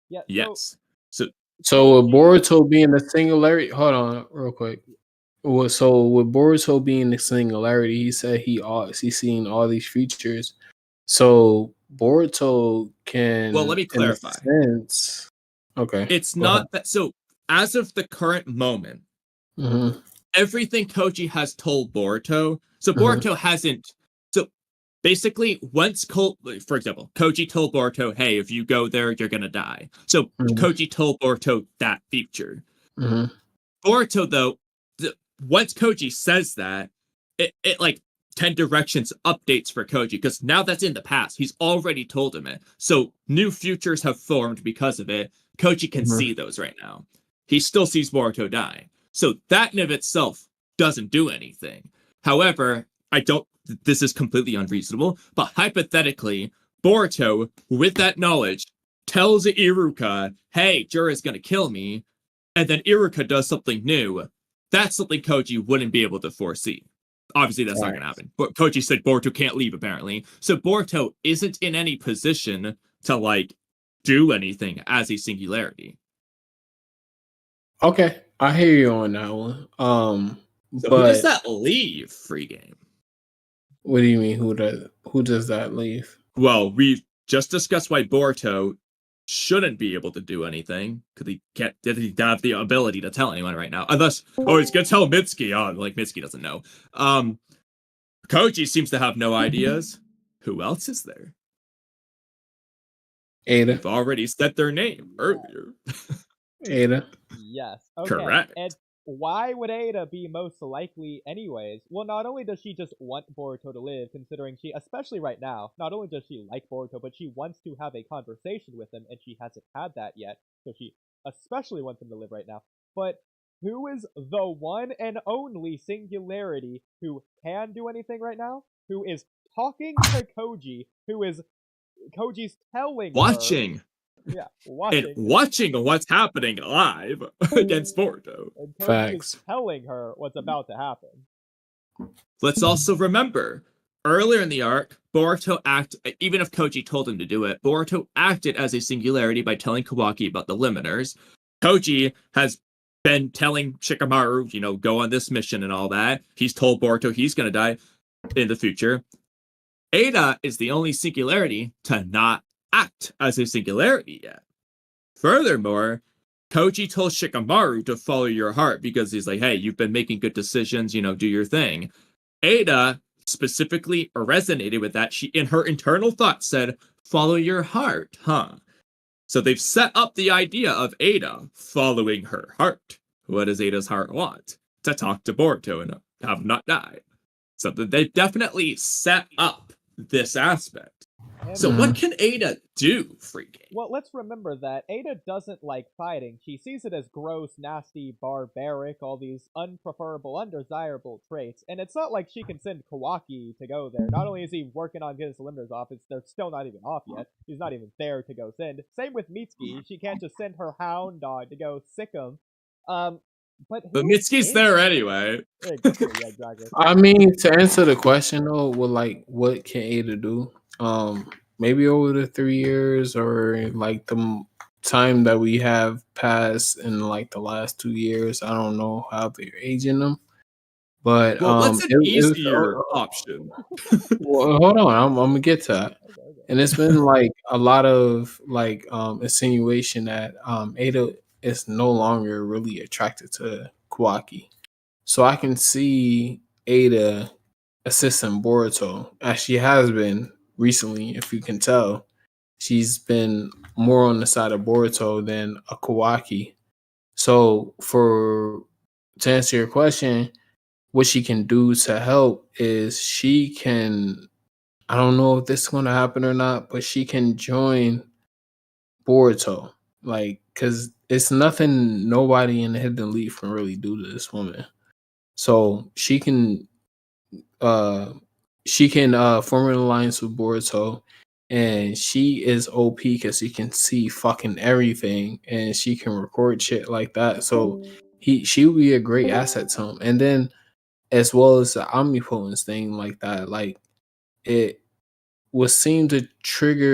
Yeah. Yes. So So with Boruto being the singularity, hold on real quick. So with Boruto being the singularity, he said he's seen all these features. So Boruto can. well, let me clarify. In a sense, okay. It's go not ahead. that. So as of the current moment, Mhm. everything Koji has told Boruto. So Mhm. Boruto hasn't. So basically, once for example, Koji told Boruto, "Hey, if you go there, you're gonna die." So Mhm. Koji told Boruto that feature. Mhm. Boruto, though, once Koji says that, it like 10 directions updates for Koji because now that's in the past. He's already told him it. So new futures have formed because of it. Koji can Mhm. see those right now. He still sees Boruto die. So that in of itself doesn't do anything. However, this is completely unreasonable, but hypothetically, Boruto, with that knowledge, tells Iruka, hey, Jura's gonna kill me, and then Iruka does something new. That's something Koji wouldn't be able to foresee. Obviously, that's not going to happen. But Koji said Boruto can't leave, apparently. So Boruto isn't in any position to, like, do anything as a singularity. Okay, I hear you on that one. So but who does that leave, free game? What do you mean? Who does that leave? Well, we just discussed why Boruto shouldn't be able to do anything because he doesn't have the ability to tell anyone right now, unless he's gonna tell Mitsuki. Like Mitsuki doesn't know. Koji seems to have no ideas. Who else is there? Ada. We've already said their name earlier. Ada. Yes. Okay. Correct. And why would Ada be most likely anyways? Well, not only does she just want Boruto to live, considering she, especially right now, not only does she like Boruto, but she wants to have a conversation with him, and she hasn't had that yet, so she especially wants him to live right now. But who is the one and only singularity who can do anything right now? Who is talking to Koji, who is Koji's telling Watching. her, yeah, watching. And watching what's happening live against Boruto. And Koji Facts. is telling her what's about to happen. Let's also remember, earlier in the arc, Boruto even if Koji told him to do it, Boruto acted as a singularity by telling Kawaki about the limiters. Koji has been telling Shikamaru, go on this mission and all that. He's told Boruto he's going to die in the future. Ada is the only singularity to not act as a singularity yet. Furthermore, Koji told Shikamaru to follow your heart because he's like, hey, you've been making good decisions, do your thing. Ada specifically resonated with that. She, in her internal thoughts, said, follow your heart, huh? So they've set up the idea of Ada following her heart. What does Ada's heart want? To talk to Boruto and have him not die. So they've definitely set up this aspect. So what can Ada do, freaking? Well, let's remember that Ada doesn't like fighting. She sees it as gross, nasty, barbaric, all these unpreferable, undesirable traits. And it's not like she can send Kawaki to go there. Not only is he working on getting his limiters off, they're still not even off yet. He's not even there to go send. Same with Mitsuki. She can't just send her hound dog to go sick him. But Mitsuki's there anyway. Exactly. I mean, to answer the question though, what can Ada do? maybe over the 3 years or like the time that we have passed in like the last 2 years. I don't know how they're aging them, but Well, what's an it was. easier option? Well, hold on, I'm gonna get to that. Okay. And it's been like a lot of like insinuation that Ada is no longer really attracted to Kawaki. So I can see Ada assisting Boruto as she has been recently, if you can tell. She's been more on the side of Boruto than a Kawaki. So to answer your question, what she can do to help is she can, I don't know if this is gonna happen or not, but she can join Boruto. Like, cause it's nothing nobody in the Hidden Leaf can really do to this woman. So uh she can form an alliance with Boruto, and she is OP because she can see fucking everything and she can record shit like that. So she would be a great asset to him. And then as well as the omnipotence thing like that, like it would seem to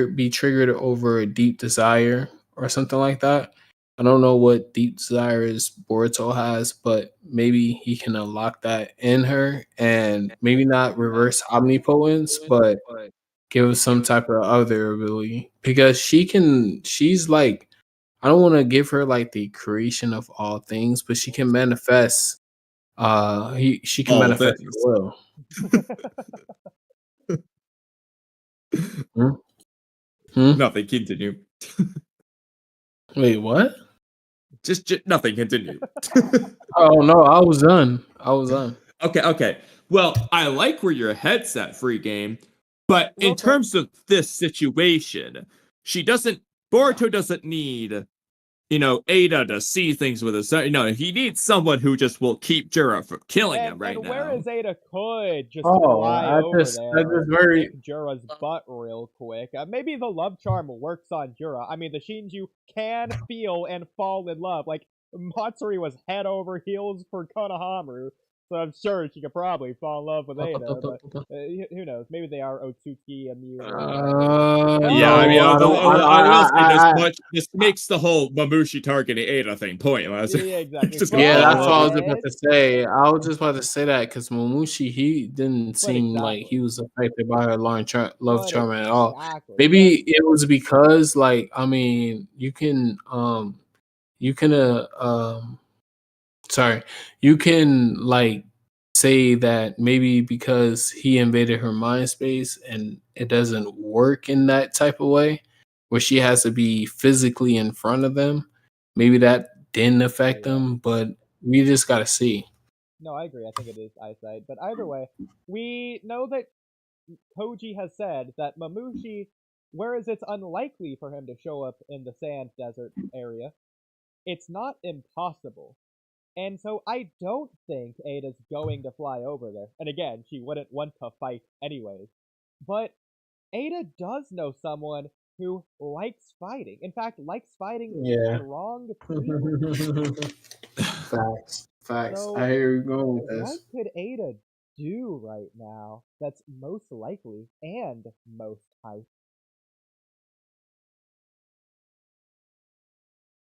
be triggered over a deep desire or something like that. I don't know what deep desires Boruto has, but maybe he can unlock that in her and maybe not reverse omnipotence, but give us some type of other ability. Because she's like, I don't want to give her like the creation of all things, but she can manifest she can All manifest things. the will. Hmm? Hmm? Nothing. Continue. Wait, what? Just nothing. Continue. Oh no, I was done. Okay. Well, I like where your head's at, free game. But in Okay. terms of this situation, Boruto doesn't need, Ada to see things with us. He needs someone who just will keep Jura from killing him right and now. whereas Ada could just Oh, fly I over just there very and kick Jura's butt real quick. Maybe the love charm works on Jura. I mean, the Shinju can feel and fall in love. Like, Matsuri was head over heels for Konohamaru, so I'm sure she could probably fall in love with Ada, but who knows? Maybe they are Otsutsuki immune. Yeah, I mean, no, I will say this I, much. This makes the whole Mamushi targeting Ada thing pointless. Yeah, exactly. Just yeah, fall in that's what I love was about to say. I was just about to say that because Momushi, he didn't seem like exactly. he was affected by her love charm at all. Exactly. Maybe it was because, like, I mean, sorry, you can like say that maybe because he invaded her mind space and it doesn't work in that type of way where she has to be physically in front of them. Maybe that didn't affect them, but we just gotta see. No, I agree. I think it is eyesight. But either way, we know that Koji has said that Mamushi, whereas it's unlikely for him to show up in the sand desert area, it's not impossible. And so I don't think Ada's going to fly over there. And again, she wouldn't want to fight anyways. But Ada does know someone who likes fighting. In fact, likes fighting strong people. Facts. So, I hear you going with what this. could Ada do right now that's most likely and most hype?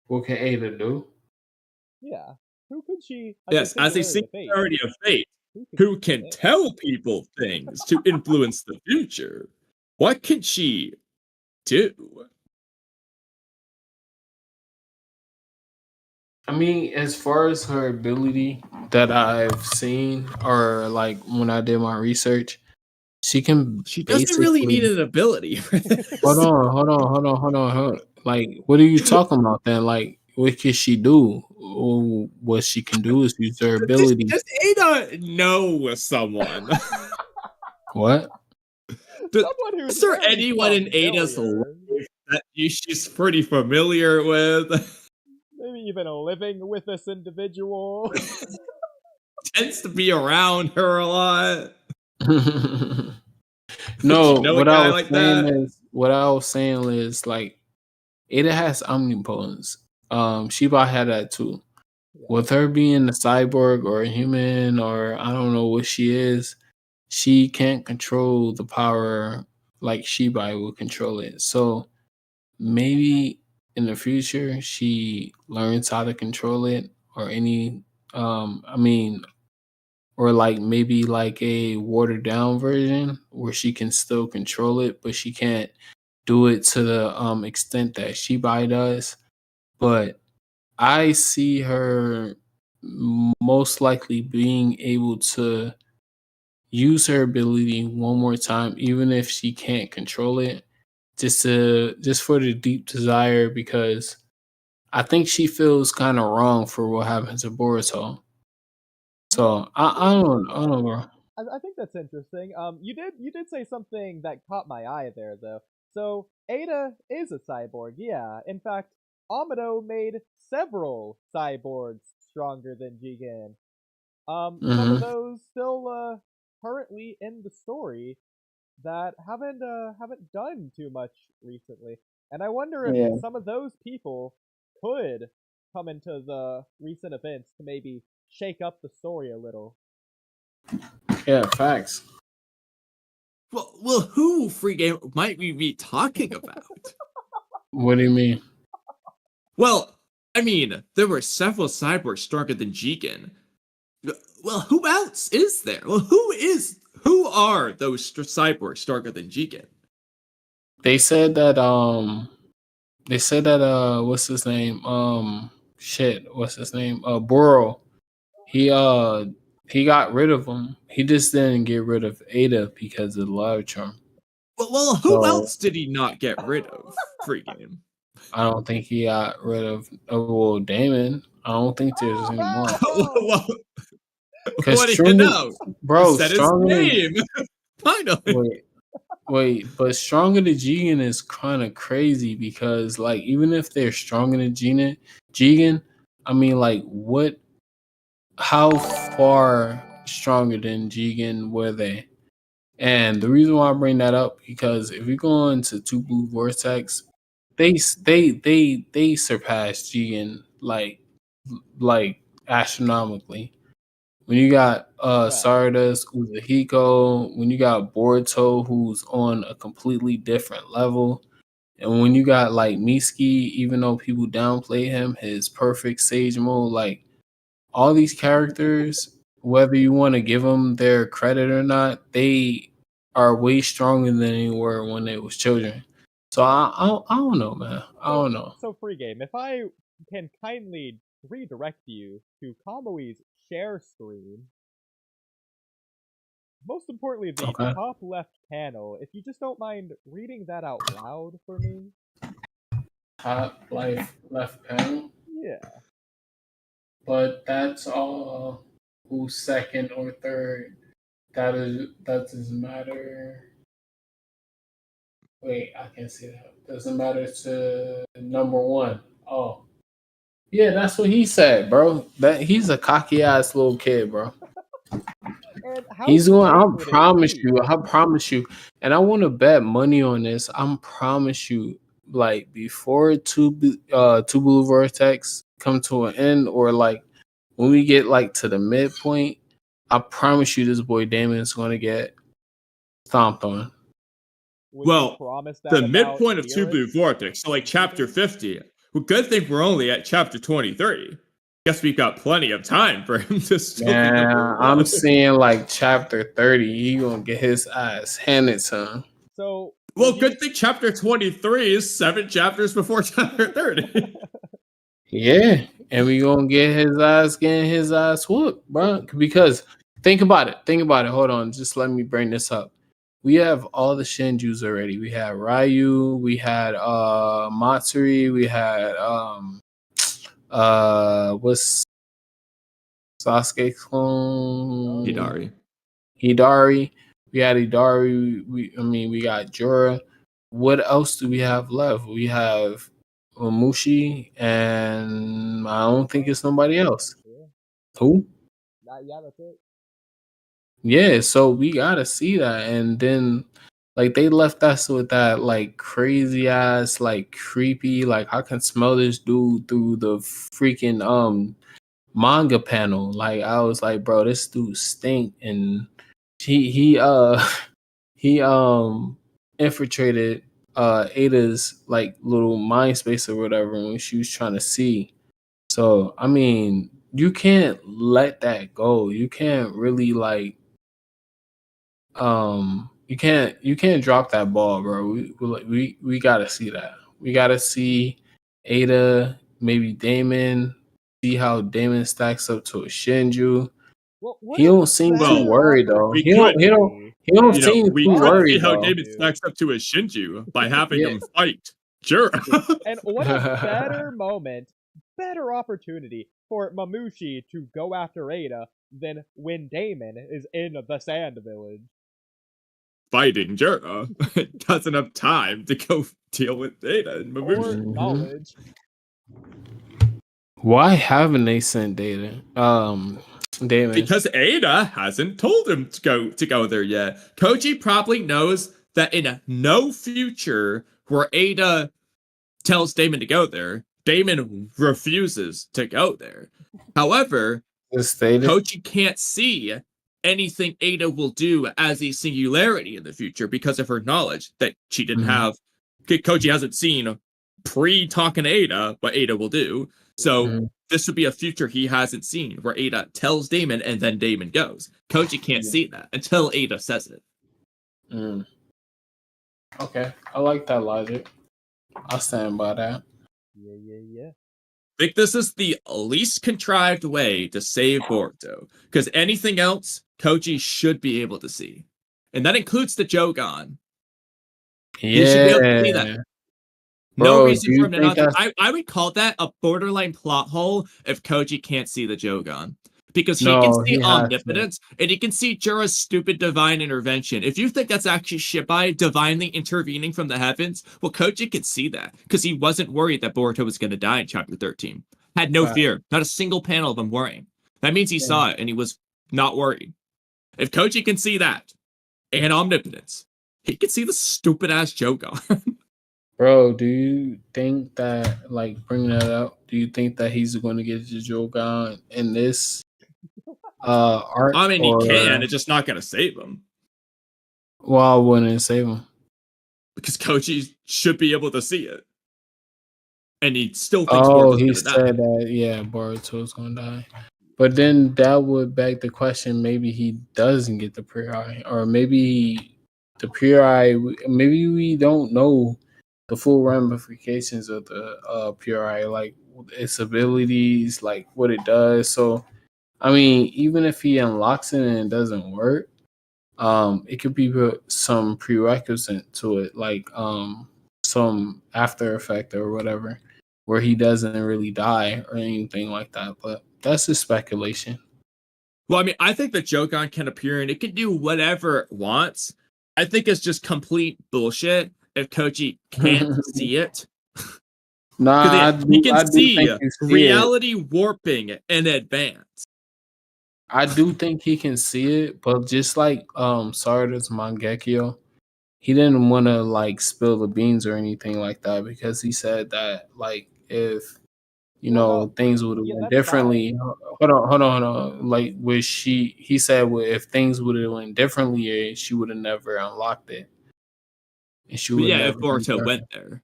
What can Ada do? Yeah. Who could she, Yes, as a singularity of fate, who can tell people things to influence the future. What can she do? I mean, as far as her ability that I've seen, or like when I did my research, she can. She doesn't really need an ability for this. Hold on. Like, what are you talking about then? Like, what can she do? What she can do is use her ability. Does Ada know someone? What? Is there anyone in Ada's life that she's pretty familiar with? Maybe even living with this individual. Tends to be around her a lot. No, what I was saying is like Ada has omnipotence. Sheba had that too. With her being a cyborg or a human or I don't know what she is, she can't control the power like Shibai will control it. So maybe in the future she learns how to control it, or any I mean, or like maybe like a watered down version where she can still control it, but she can't do it to the extent that Shibai does. But I see her most likely being able to use her ability one more time, even if she can't control it, just for the deep desire, because I think she feels kind of wrong for what happened to Boruto. So I don't know. I think that's interesting. You did say something that caught my eye there, though. So Ada is a cyborg, yeah. In fact, Amado made several cyborgs stronger than Jigen. Some of Mm-hmm. those still currently in the story that haven't done too much recently. And I wonder if Yeah, some of those people could come into the recent events to maybe shake up the story a little. yeah, facts. Well, who free game might we be talking about? What do you mean? Well, I mean, there were several cyborgs stronger than Jigen. Well, who else is there? Well, who are those cyborgs stronger than Jigen? They said that what's his name? What's his name? Boro. He he got rid of him. He just didn't get rid of Ada because of the love charm. Well, who So else did he not get rid of? Free game. I don't think he got rid of Damon. I don't think there's any more. Well, Because what do you stronger, know? He bro, said his stronger than name. Finally. but stronger than Jigen is kind of crazy, because like even if they're stronger than Jigen, I mean, like what? How far stronger than Jigen were they? And the reason why I bring that up, because if you go into Two Blue Vortex, they surpassed Jigen like astronomically. When you got Right. Stardust, Uzuhiko, when you got Boruto, who's on a completely different level, and when you got like Miski, even though people downplay him, his perfect Sage mode, like all these characters, whether you want to give them their credit or not, they are way stronger than they were when they was children. So I don't know, man. I don't know. So free game. If I can kindly redirect you to Kamui's share screen, most importantly the Okay. top left panel, if you just don't mind reading that out loud for me. Top left panel. Yeah. But that's all who's second or third. That doesn't matter. Wait, I can't see that. Doesn't matter to number one. Oh. Yeah, that's what he said, bro. That he's a cocky ass little kid, bro. And how He's going. sick would it be? I promise you, and I want to bet money on this. I promise you, like before Two Blue Vortex come to an end, or like when we get like to the midpoint, I promise you, this boy Damon is going to get stomped on. Would you Well, promise that the about midpoint of Two Blue Beerus? Vortex, so like chapter 50. Well, good thing we're only at chapter 23. Guess we've got plenty of time for him to still be number Yeah, one. I'm seeing like chapter 30. He gonna get his ass handed to him. So Well, would you good thing chapter 23 is 7 chapters before chapter 30. Yeah, and we gonna getting his ass whooped, bro. Because think about it. Hold on, just let me bring this up. We have all the Shinjus already. We had Ryu, we had Matsuri, we had what's Sasuke clone? Hidari. Hidari. We had Hidari. We got Jura. What else do we have left? We have Mushi, and I don't think it's nobody else. Yeah. Who? Yeah, that's it. Yeah, so we gotta see that, and then like they left us with that like crazy ass, like creepy, like I can smell this dude through the freaking manga panel. Like I was like, bro, this dude stink, and he he infiltrated Ada's like little mind space or whatever when she was trying to see. So I mean, you can't let that go. You can't really like you can't drop that ball, bro. We gotta see that. We gotta see Ada, maybe Damon, see how Damon stacks up to a Shinju. What He a don't seem too better worried though. We He don't could- he don't opportunity he don't than seem we too could see worried how though. David stacks up to a Shinju by having Yeah. him fight Jura. And what a better moment, better opportunity for Mamushi to go after Ada than when Damon is in the Sand Village. Fighting Jura doesn't have time to go deal with Data and Or Mamushi. Mhm. knowledge. Why haven't they sent Damon? Because Ada hasn't told him to go there yet. Koji probably knows that in no future where Ada tells Damon to go there, Damon refuses to go there. However, Just stated. Koji can't see anything Ada will do as a singularity in the future because of her knowledge that she didn't Mhm. have. Koji hasn't seen pre-talking Ada what Ada will do. So Mhm. this would be a future he hasn't seen where Ada tells Damon and then Damon goes. Koji can't Yeah. see that until Ada says it. Mm. Okay, I like that logic. I'll stand by that. Yeah. I think this is the least contrived way to save Boruto, because anything else Koji should be able to see. And that includes the Jougan. He should be able to see that. Yeah. No Bro, reason do for you him to think not. that's I would call that a borderline plot hole if Koji can't see the Jougan. Because he can no? see He has to. omnipotence and he can see Jura's stupid divine intervention. If you think that's actually Shibai divinely intervening from the heavens, well, Koji can see that because he wasn't worried that Boruto was going to die in chapter 13. Had no Fact. fear, not a single panel of him worrying. That means he Yeah. saw it and he was not worried. If Koji can see that and omnipotence, he can see the stupid ass Jougan. Bro, do you think that, like, bringing that up, do you think that he's going to get the Jougan in this arc? I mean, he or, can, it's just not going to save him. Well, I wouldn't save him. Because Koji should be able to see it. And he still thinks Oh, Boruto's he going to die. said that, yeah, Boruto's going to die. But then that would beg the question, maybe he doesn't get the pre-eye. Or maybe the pre-eye, maybe we don't know the full ramifications of the PRI, like its abilities, like what it does. So, I mean, even if he unlocks it and it doesn't work, it could be some prerequisite to it, like some after effect or whatever, where he doesn't really die or anything like that. But that's just speculation. Well, I mean, I think the Jougan can appear and it can do whatever it wants. I think it's just complete bullshit if Koji can't see it. Nah, He can I do see think you see it. reality warping in advance. I do think he can see it, but just like Sarda's Mangekyo, he didn't want to like spill the beans or anything like that because he said that like if things would have went that's differently. Hold on. Like he said if things would have went differently, she would have never unlocked it. And she But would yeah, if never Boruto went there.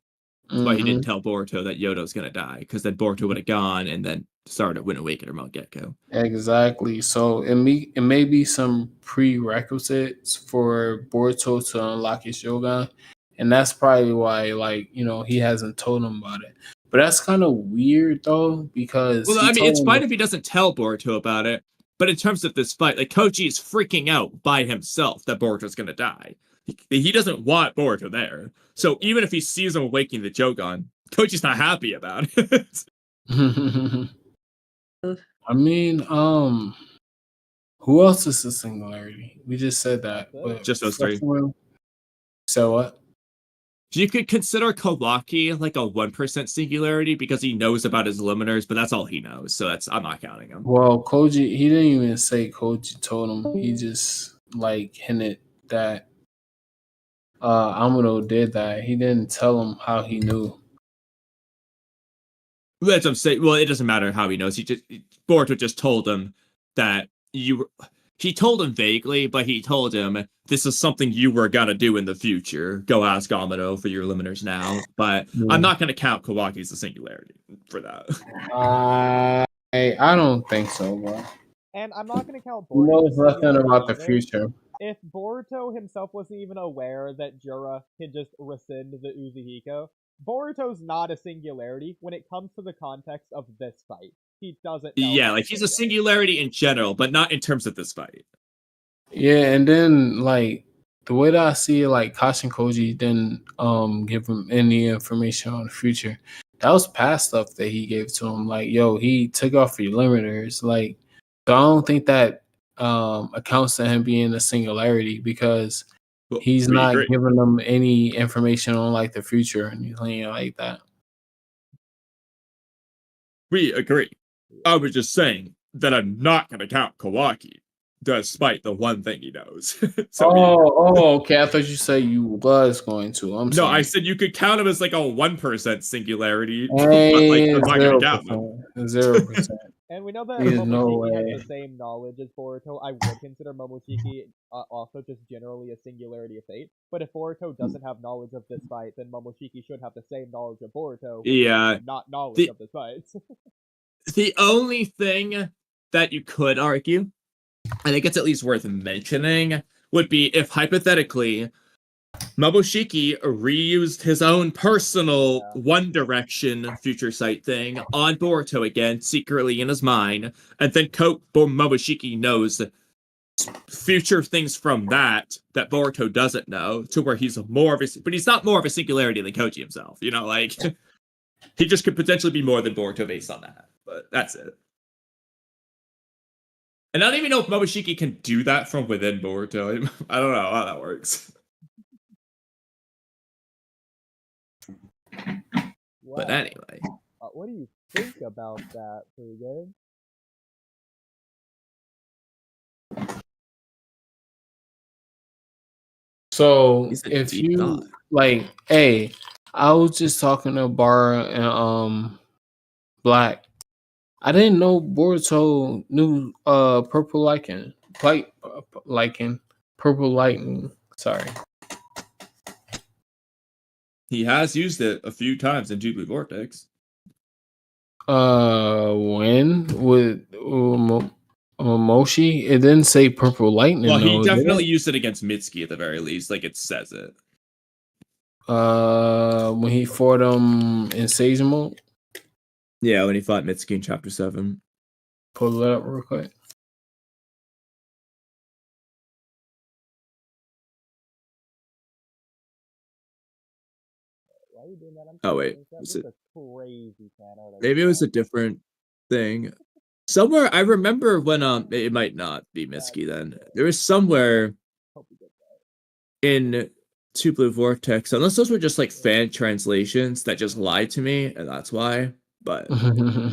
That's why he didn't tell Boruto that Yodo's gonna die, because then Boruto would have gone and then Sarda wouldn't awaken her Mount Gecko. Exactly. So it may be some prerequisites for Boruto to unlock his Jougan, and that's probably why he hasn't told him about it. But that's kind of weird though, because well, I mean, it's fine if he doesn't tell Boruto about it, but in terms of this fight, like Koji is freaking out by himself that Boruto's gonna die. He doesn't want Boruto there. So even if he sees him awakening the Jougan, Koji's not happy about it. I mean, who else is a singularity? We just said that. But just those three. So what? You could consider Kawaki like a 1% singularity because he knows about his limiters, but that's all he knows. So I'm not counting him. Well, Koji, he didn't even say Koji told him. He just like hinted that Amuro did that. He didn't tell him how he knew. That's what I'm saying. Well, it doesn't matter how he knows. Boruto just told him that he told him vaguely, but he told him this is something you were gonna do in the future. Go ask Amado for your limiters now. But I'm not gonna count Kawaki as a singularity for that. I don't think so, bro. And I'm not gonna count He Boruto. knows nothing about the either. future. If Boruto himself wasn't even aware that Jura can just rescind the Uzihiko, Boruto's not a singularity when it comes to the context of this fight. He doesn't know. Yeah, like he's a singularity in general, but not in terms of this fight. Yeah, and then like the way that I see it, like Kashin Koji didn't give him any information on the future. That was past stuff that he gave to him. Like, yo, he took off your limiters. Like, so I don't think that accounts to him being a singularity because he's not giving them any information on like the future or anything like that. We agree. I was just saying that I'm not going to count Kawaki, despite the one thing he knows. Okay. I thought you said you was going to. I'm sorry. I said you could count him as like a 1% singularity, but like I'm not going to count him. 0%. And we know that There's Momoshiki no has way. the same knowledge as Boruto. I would consider Momoshiki also just generally a singularity of fate. But if Boruto doesn't have knowledge of this fight, then Momoshiki should have the same knowledge of Boruto. Yeah. Not knowledge of this fight. The only thing that you could argue, I think it's at least worth mentioning, would be if hypothetically Momoshiki reused his own personal One Direction future sight thing on Boruto again, secretly in his mind, and then Momoshiki knows future things from that Boruto doesn't know, to where he's more of a, but he's not more of a singularity than Koji himself, you know, like he just could potentially be more than Boruto based on that, but that's it. And I don't even know if Momoshiki can do that from within Boruto. I don't know how that works. Wow. But anyway. What do you think about that, Jougan? So if you like, hey, I was just talking to Bar and Black. I didn't know Boruto knew purple lichen, purple lightning. Sorry. He has used it a few times in Ghibli Vortex. When with Moshi? It didn't say purple lightning. Well, he definitely used it against Mitsuki at the very least, like it says it. When he fought him in Sage mode. Yeah, when he fought Mitsuki in Chapter 7. Pull it up real quick. Why are you doing that? Oh wait, crazy fan art. Maybe it was a different thing. Somewhere I remember when it might not be Mitsuki then. There was somewhere in Two Blue Vortex, unless those were just like fan translations that just lied to me, and that's why. But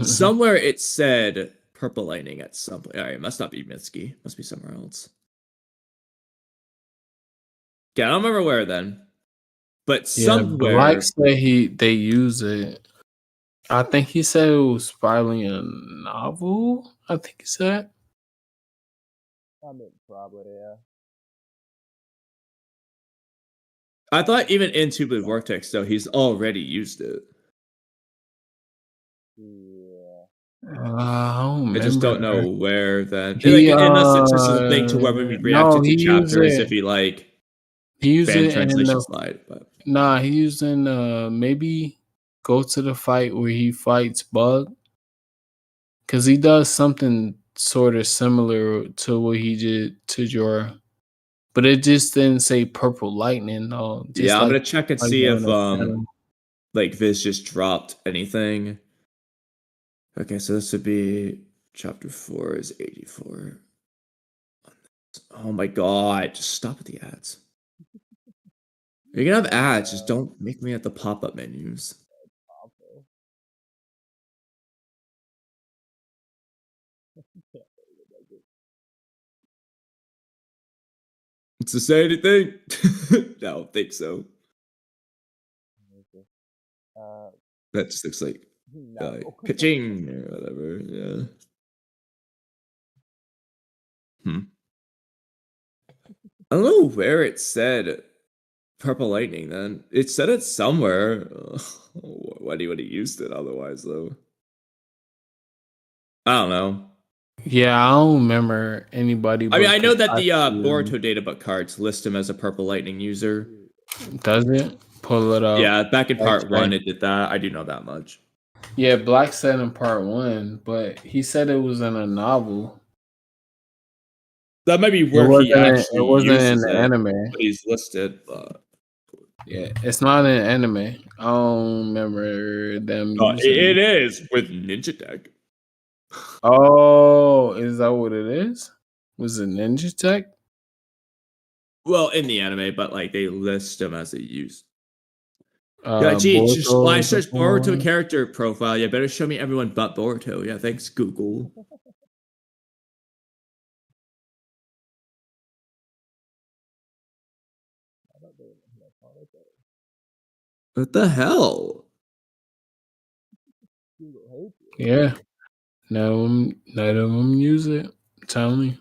somewhere it said purple lightning at some point. Alright, it must not be Mitsuki. Must be somewhere else. Yeah, I don't remember where then. But somewhere Black said they use it. I think he said it was probably a novel. I think he said. I mean, probably, yeah. I thought even in Two Blue Vortex, though, he's already used it. I just don't know where then. Unless it's just a thing to where when we reacted to chapters, if he like he used fan it translation in slide. But nah, he used in maybe go to the fight where he fights Bug, because he does something sort of similar to what he did to Jura, but it just didn't say purple lightning. No, just yeah, I'm gonna check and see if like Viz just dropped anything. Okay, so this would be chapter 4 is 84. Oh my god, just stop with the ads. You're gonna have ads, just don't make me at the pop-up menus. To say anything? No, I don't think so. That just looks like pitching or whatever. Yeah. I don't know where it said Purple Lightning then. It said it somewhere. Why do you would have used it otherwise though? I don't know. Yeah, I don't remember anybody. I mean, I know that the Kawaki. Boruto databook cards list him as a Purple Lightning user. Does it? Pull it up. Yeah, back in part Okay. 1 it did that. I do know that much. Yeah, Black said in part 1, but he said it was in a novel. That might be It where he wasn't, actually it wasn't in uses the it. anime. But he's listed. But... Yeah, it's not in anime. I don't remember them using it is with Ninja Tech. Oh, is that what it is? Was it Ninja Tech? Well, in the anime, but like they list him as a use. Yeah, gee, when I search Boruto character profile, you better show me everyone but Boruto. Yeah, thanks, Google. What the hell? Yeah. None of them use it. I'm telling you.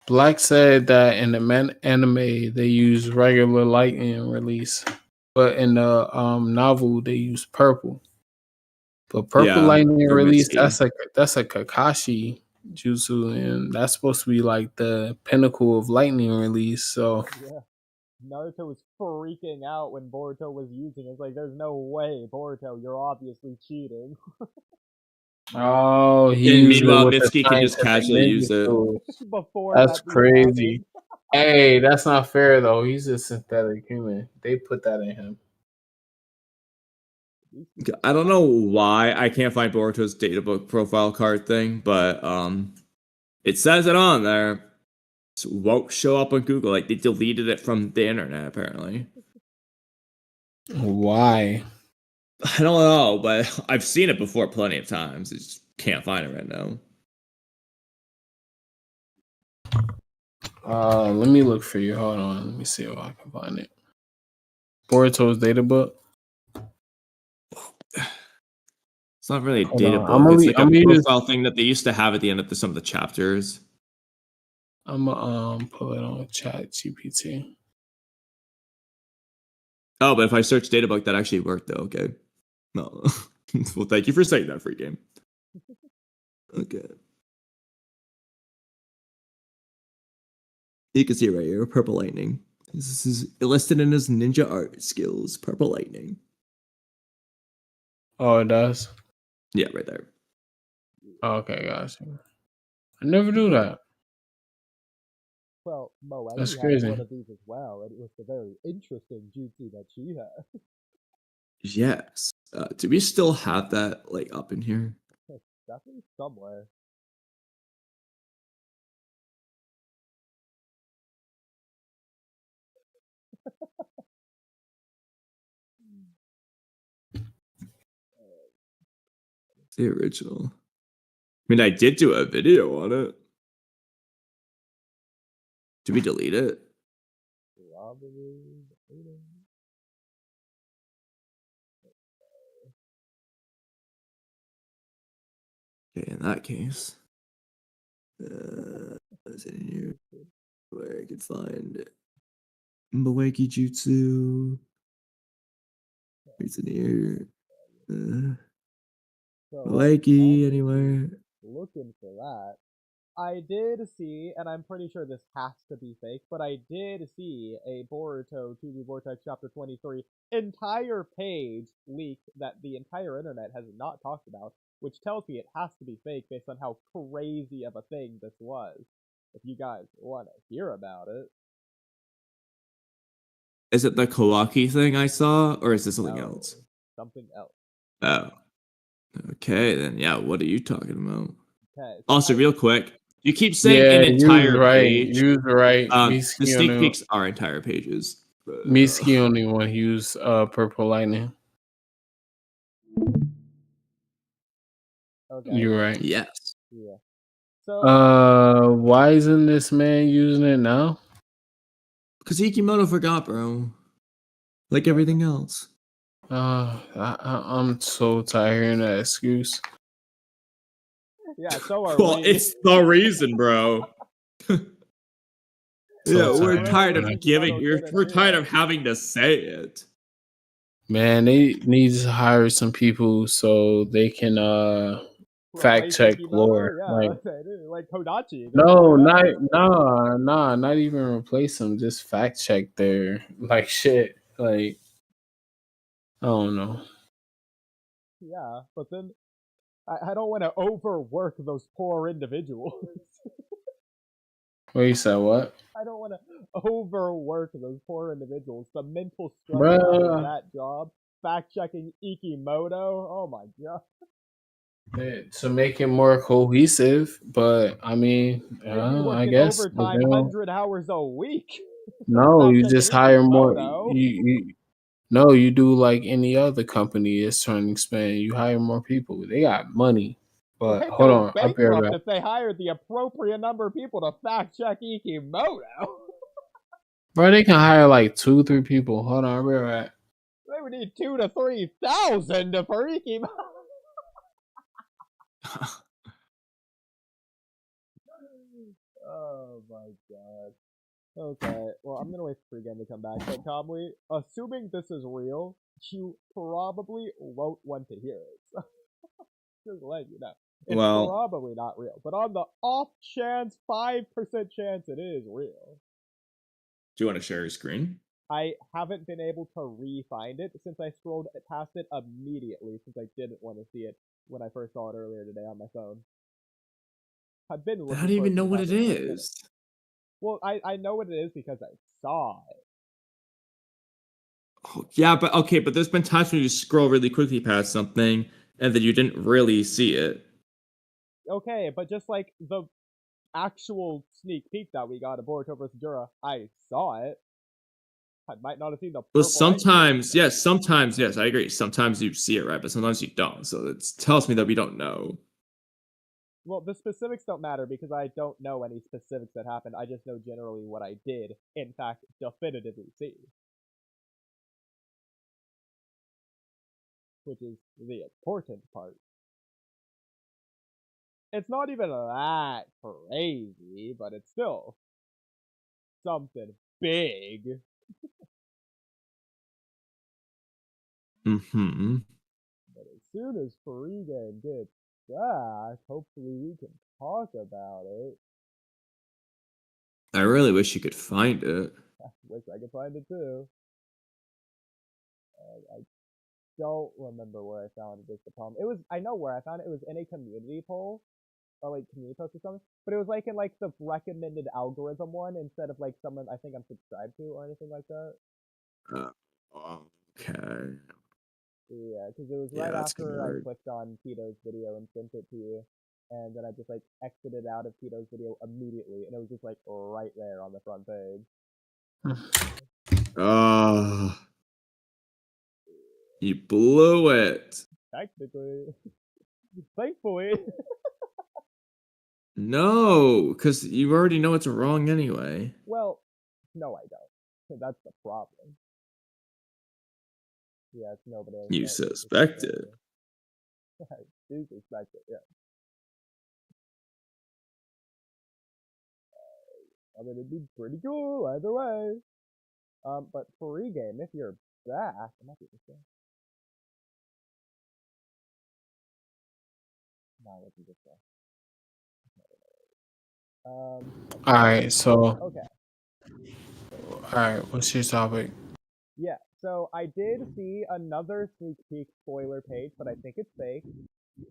Black said that in the anime they use regular lightning release, but in the novel they use purple. But purple lightning release, that's a Kakashi jutsu, and that's supposed to be like the pinnacle of lightning release. So yeah, Naruto was freaking out when Boruto was using it. It's like, there's no way, Boruto, you're obviously cheating. oh, and meanwhile, Mitsuki can just casually use it. Before that's that crazy. Hey, that's not fair though. He's a synthetic human. They put that in him. I don't know why I can't find Boruto's databook profile card thing, but it says it on there. It won't show up on Google. Like they deleted it from the internet, apparently. Why? I don't know, but I've seen it before plenty of times. I just can't find it right now. Let me look for you. Hold on. Let me see if I can find it. Boruto's databook. It's not really a databook. It's like a profile thing that they used to have at the end of some of the chapters. I'm gonna pull it on Chat GPT. Oh, but if I search databook, that actually worked though. Okay. No. Well, thank you for saying that, free game. Okay. You can see it right here, Purple Lightning. This is listed in his ninja art skills, Purple Lightning. Oh, it does? Yeah, right there. Oh, okay, gotcha. I never do that. Well, that's crazy. had one of these as well, and it was a very interesting jutsu that she had. Yes. Do we still have that like up in here? It's definitely somewhere. The original. I mean, I did do a video on it. Did we delete it? Okay, in that case, is it in here? Where I could find Mawaki Jutsu. It's in here. Mawaki anywhere. Looking for that. I did see, and I'm pretty sure this has to be fake, but I did see a Boruto TBV Vortex Chapter 23 entire page leak that the entire internet has not talked about, which tells me it has to be fake based on how crazy of a thing this was. If you guys want to hear about it. Is it the Kawaki thing I saw, or is this something else? Something else. Oh. Okay, then yeah, what are you talking about? Okay. So also, real quick, you keep saying an entire page. Use right. The sneak peeks are entire pages. Misky only one use Purple Lightning. Okay. You're right. Yes. Yeah. So why isn't this man using it now? Because Ikimoto forgot, bro. Like everything else. I'm so tired of hearing that excuse. Yeah, so are well, we. it's the reason, bro. Yeah, So we're tired Rengoku of Kishimoto giving. didn't We're do tired it. of having to say it. Man, they need to hire some people so they can fact Replace check Ikimoto? lore. Yeah, Like, they do. Like Kodachi. They no, do that. not even replace them. Just fact check their like shit. Like, I don't know. Yeah, but then I don't want to overwork those poor individuals. Wait, you said what? I don't want to overwork those poor individuals. The mental stress of having Bruh. that job, fact checking Ikimoto. Oh my god. To make it more cohesive, but I mean, They'd be I working guess overtime, 100 hours a week. no, Fact you checking just hire more. Ikimoto. No, you do like any other company is trying to expand. You hire more people. They got money. But They'd hold go on, I'll be right bankrupt back. if they hired the appropriate number of people to fact check Ikimoto. Bro, they can hire like 2-3 people. Hold on, I'll be right back. They would need 2,000 to 3,000 for Ikimoto. Oh my god. Okay, well, I'm gonna wait for Freegan to come back. But Kamui, assuming this is real, you probably won't want to hear it. Just letting you know. It's Well, probably not real. But on the off chance, 5% chance it is real. do you want to share your screen? I haven't been able to re-find it since I scrolled past it immediately since I didn't want to see it when I first saw it earlier today on my phone. I've been looking I don't for even know since what I've it been looking at is. Well, I know what it is because I saw it. Oh, yeah, but okay, but there's been times when you scroll really quickly past something and then you didn't really see it. Okay, but just like the actual sneak peek that we got of Boruto vs. Jura, I saw it. I might not have seen the But purple ice cream. sometimes, yes, I agree. Sometimes you see it right, but sometimes you don't. So it tells me that we don't know. Well, the specifics don't matter because I don't know any specifics that happened. I just know generally what I did, in fact, definitively see. Which is the important part. It's not even that crazy, but it's still something big. Mm-hmm. But as soon as Freegan gets back, hopefully we can talk about it. I really wish you could find it. I wish I could find it too. I don't remember where I found it is the problem. It was, I know where I found it. It was in a community poll, or like community post or something. But it was like in like the recommended algorithm one instead of like someone I think I'm subscribed to or anything like that. Okay. Yeah, because it was Yeah, right that's gonna after I hurt. clicked on Tito's video and sent it to you. And then I just like exited out of Tito's video immediately, and it was just like right there on the front page. Oh, you blew it. Technically. Thankfully. No, because you already know it's wrong anyway. Well, no, I don't. That's the problem. Yes, nobody else. You suspect it. I do suspect it, yeah. I mean, it'd be pretty cool either way. But free game, if you're back, I might be able to no, let me just go. Alright, so Okay. alright, what's your topic? Yeah, so I did see another sneak peek spoiler page, but I think it's fake.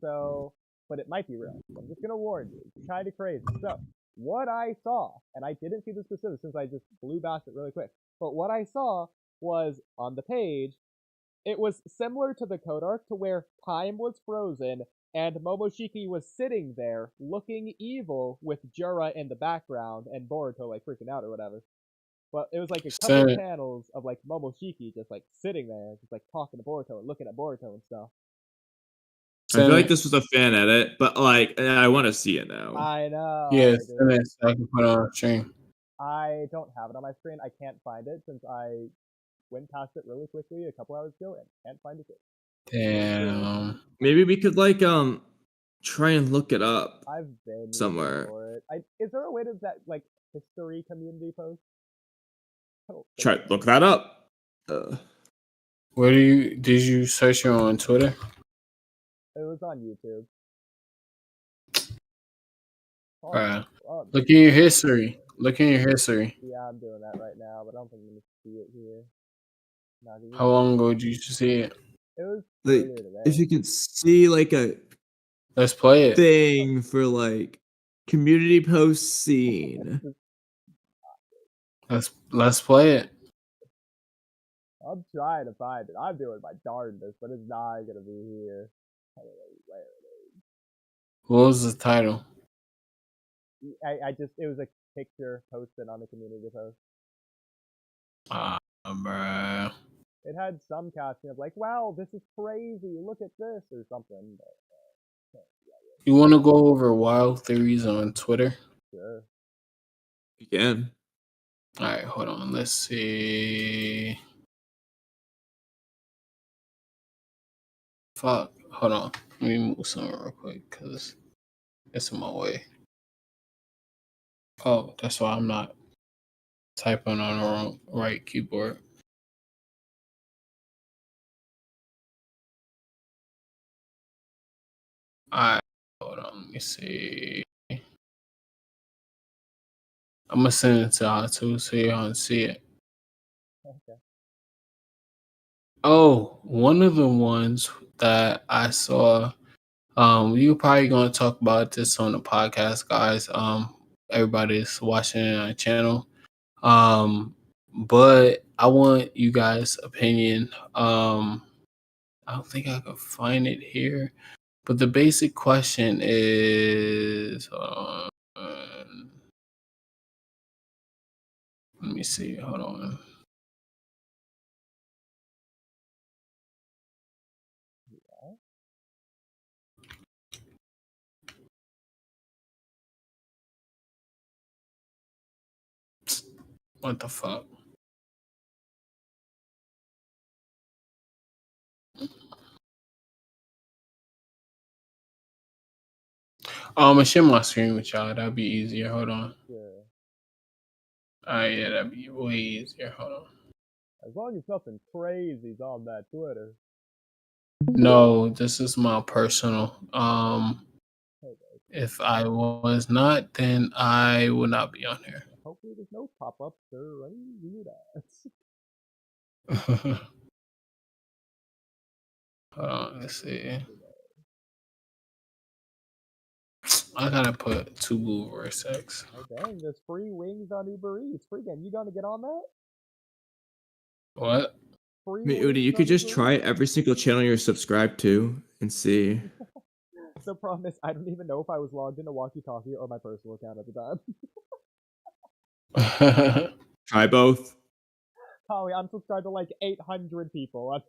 So, but it might be real. So I'm just gonna warn you. It's kind of crazy. So, what I saw, and I didn't see the specifics since I just blew past it really quick, but what I saw was on the page, it was similar to the code arc to where time was frozen and Momoshiki was sitting there looking evil with Jura in the background and Boruto like freaking out or whatever. But it was like a couple panels of like Momoshiki just like sitting there, just like talking to Boruto and looking at Boruto and stuff. I feel like this was a fan edit, but like I want to see it now. I know. Yes, and then I can put it on stream. I don't have it on my screen. I can't find it since I went past it really quickly a couple hours ago and can't find it. Damn. Maybe we could like try and look it up. I've been somewhere. for it. Is there a way to that like history community post. Try look that up. Where did you search it on Twitter? It was on YouTube. Look in your history. Look in your history. Yeah, I'm doing that right now, but I don't think I'm gonna see it here. How long ago did you see it? It was like earlier today. if you can see like a Let's play it. thing for like community post scene. Let's play it. I'm trying to find it. I'm doing my darndest, but it's not gonna be here. I don't know where it is. What was the title? It was a picture posted on the community post. Bruh. It had some caption of like, wow, this is crazy, look at this, or something. But, you want to go over wild theories on Twitter? Sure. Again. All right, hold on. Let's see. Fuck. Hold on. Let me move something real quick because it's in my way. Oh, that's why I'm not typing on the right keyboard. Alright, hold on. Let me see. I'm gonna send it to y'all too so y'all can see it. Okay. Oh, one of the ones that I saw. You're probably gonna talk about this on the podcast, guys. Everybody's watching our channel. But I want you guys' opinion. I don't think I can find it here. But the basic question is, let me see. Hold on. What the fuck? I'm gonna share my screen with y'all. That'd be easier. Hold on. Yeah. Alright, yeah, that'd be way easier. Hold on. As long as nothing crazy's on that Twitter. No, this is my personal. If I was not, then I would not be on here. Hopefully there's no pop-ups or any weird ads. Hold on, let's see. I gotta put two blue vortex. Oh dang, there's free wings on Uber Eats. Freaking, you gonna get on that? What? Free I mean, Oodie, you wings could on just Uber try Eats? every single channel you're subscribed to and see. The problem is, I don't even know if I was logged into Walky Talky or my personal account at the time. Try both. Holly, I'm subscribed to like 800 people.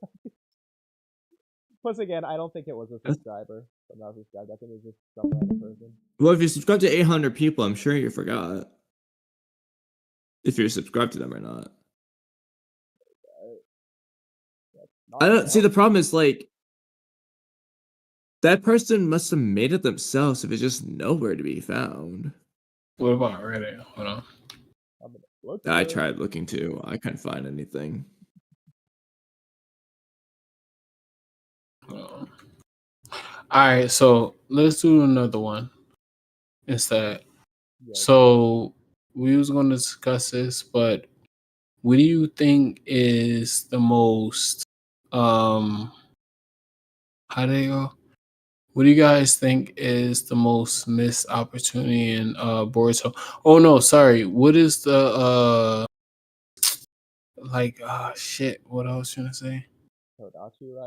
Plus, again, I don't think it was a subscriber. I'm not subscribed. I think it was just some random person. Well, if you subscribe to 800 people, I'm sure you forgot if you're subscribed to them or not. I don't see. The problem is like that person must have made it themselves if it's just nowhere to be found. What about Reddit? Hold on. I tried looking too. I couldn't find anything. All right, so let's do another one instead. So we was going to discuss this, but what do you think is the most how do you go? What do you guys think is the most missed opportunity in Boruto? Oh no, sorry. What is the shit? What I was trying to say?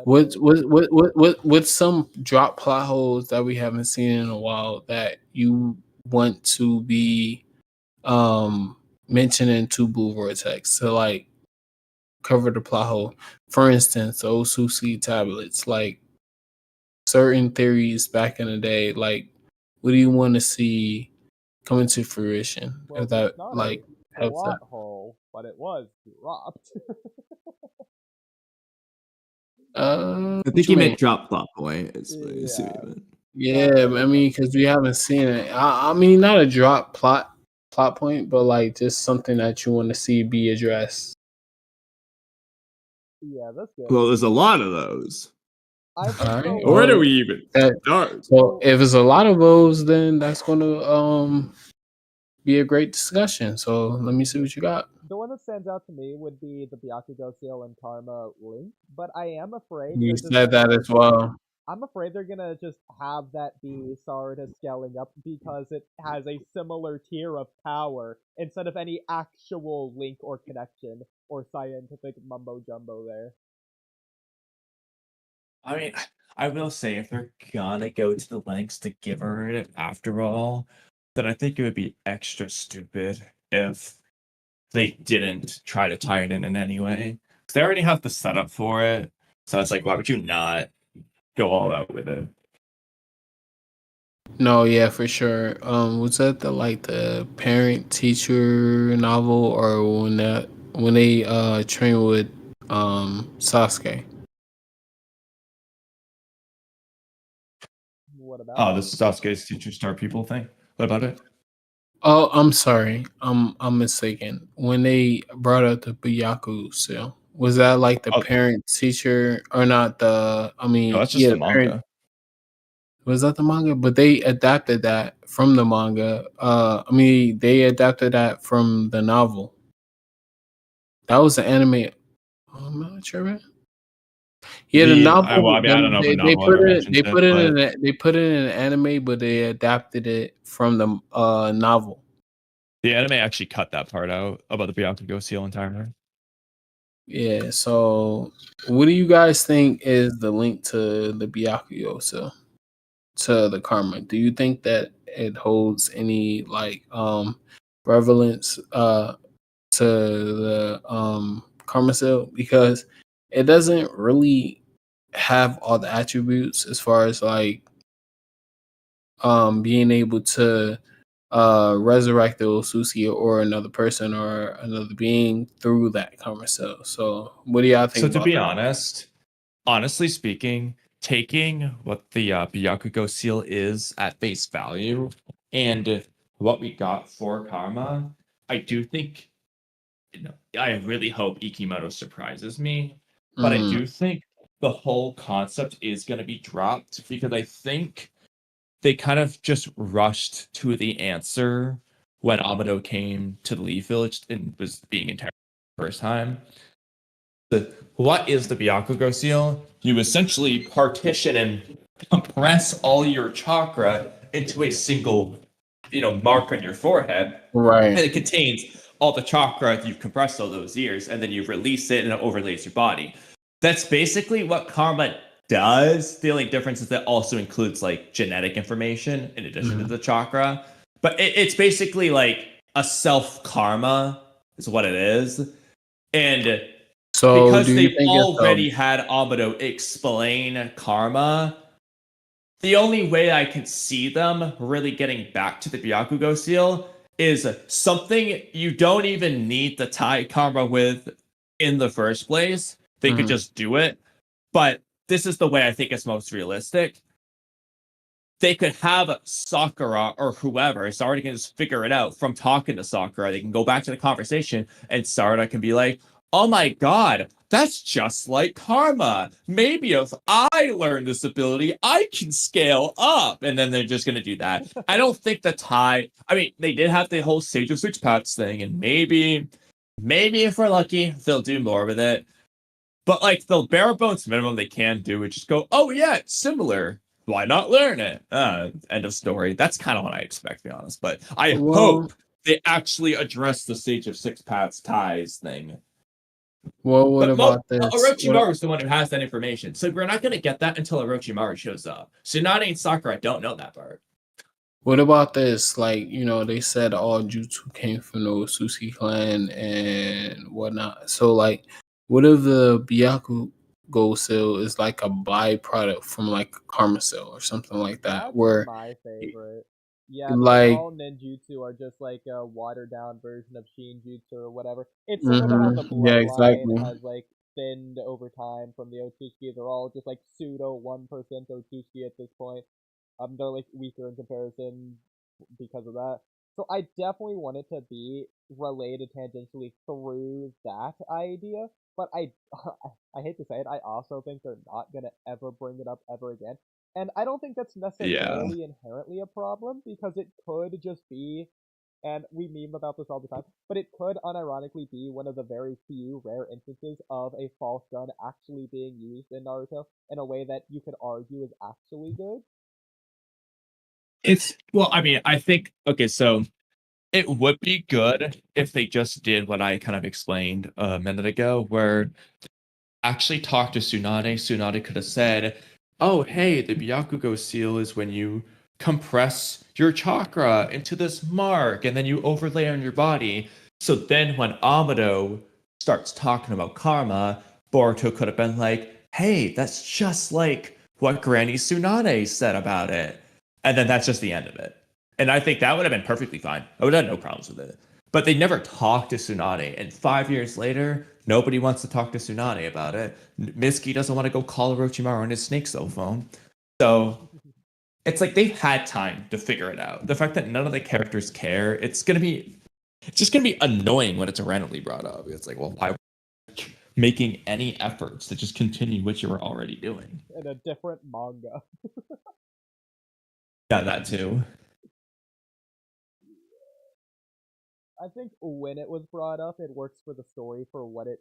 What's some drop plot holes that we haven't seen in a while that you want to be mentioned in Two Blue Vortex to like cover the plot hole? For instance, the Otsutsuki tablets, like certain theories back in the day, like what do you want to see come into fruition? Well, if that not like a helps plot that. hole, but it was dropped. I think he meant drop plot point. Yeah, I mean, because we haven't seen it. I mean, not a drop plot plot point, but like just something that you want to see be addressed. Yeah, that's good. Well, there's a lot of those. I think Alright, so. well, Where do we even start? So if it's a lot of those, then that's going to be a great discussion. So let me see what you got. The one that stands out to me would be the Byakugo seal and Karma link, but I am afraid You they're just said that as well. I'm afraid they're gonna just have that be Sarada scaling up because it has a similar tier of power instead of any actual link or connection or scientific mumbo jumbo there. I mean, I will say if they're gonna go to the lengths to give her it after all, then I think it would be extra stupid if they didn't try to tie it in any way. Because they already have the setup for it, so it's like, why would you not go all out with it? No, yeah, for sure. Was that the parent teacher novel, or when they train with Sasuke? What about Oh, it? this is Sasuke's teacher star people thing. What about it? Oh, I'm sorry. I'm mistaken. When they brought up the Byakugo seal, was that like the Oh. parent teacher or not? No, that's just the manga. Was that the manga? But they adapted that from the manga. They adapted that from the novel. That was the anime. I'm not sure, man. Yeah, the novel. I don't know if a novel ever mentions They it, put it but they put it in an anime, but they adapted it from the novel. the anime actually cut that part out about the Byakugo seal entirely. Yeah. So, what do you guys think is the link to the Byakugo seal to the karma? Do you think that it holds any relevance to the karma seal, because it doesn't really have all the attributes as far as being able to resurrect the Otsutsuki or another person or another being through that karma cell. So what do y'all think So to about be that? honest, honestly speaking, taking what the Byakugo seal is at face value and what we got for Karma, I do think, I really hope Ikimoto surprises me, but I do think the whole concept is going to be dropped because I think they kind of just rushed to the answer when Amado came to the Leaf Village and was being interrogated the first time. What is the Byakugo seal? You essentially partition and compress all your chakra into a single, mark on your forehead, and Right. it contains all the chakra you've compressed all those years, and then you release it and it overlays your body. That's basically what karma does. The only difference is that it also includes like genetic information in addition to the chakra. But it's basically like a self karma is what it is. And So because do you they've think already had Amado explain karma, the only way I can see them really getting back to the Byakugo seal is something you don't even need to tie karma with in the first place. They could just do it. But this is the way I think it's most realistic. They could have Sakura or whoever. Sarada can just figure it out from talking to Sakura. They can go back to the conversation, and Sarada can be like, "Oh my god, that's just like karma. Maybe if I learn this ability, I can scale up." And then they're just going to do that. I don't think the tie. I mean, they did have the whole Sage of Six Paths thing, and maybe if we're lucky, they'll do more with it. But like the bare bones minimum they can do is just go, "Oh yeah, it's similar. Why not learn it?" End of story. That's kind of what I expect, to be honest. But I hope they actually address the Sage of Six Paths ties thing. Well, what about this? Orochimaru is the one who has that information, so we're not going to get that until Orochimaru shows up. Tsunade and Sakura don't know that part. What about this? They said all jutsu came from the Otsutsuki clan and whatnot. So, what if the Byakugo seal is like a byproduct from like a karma seal or something like that? That's Where, my favorite. Yeah, because like, all ninjutsu are just like a watered down version of Shinjutsu or whatever. It's similar to how the yeah, bloodline exactly. has like thinned over time from the Otsutsuki. They're all just like pseudo 1% Otsutsuki at this point. They're like weaker in comparison because of that. So I definitely want it to be related tangentially through that idea, but I I hate to say it, I also think they're not gonna ever bring it up ever again. And I don't think that's Yeah. necessarily inherently a problem because it could just be, and we meme about this all the time, but it could unironically be one of the very few rare instances of a false gun actually being used in Naruto in a way that you could argue is actually good. It's well, I mean, I think okay, so it would be good if they just did what I kind of explained a minute ago, where actually talked to Tsunade. Tsunade could have said, "Oh, hey, the Byakugo seal is when you compress your chakra into this mark, and then you overlay on your body." So then, when Amado starts talking about karma, Boruto could have been like, "Hey, that's just like what Granny Tsunade said about it," and then that's just the end of it. And I think that would have been perfectly fine. I would have had no problems with it. But they never talked to Tsunade. And 5 years later, nobody wants to talk to Tsunade about it. Mitsuki doesn't want to go call Orochimaru on his snake cell phone. So it's like they've had time to figure it out. The fact that none of the characters care, it's just gonna be annoying when it's randomly brought up. It's like, well, why making any efforts to just continue what you were already doing? In a different manga. Yeah, that too. I think when it was brought up, it works for the story for what it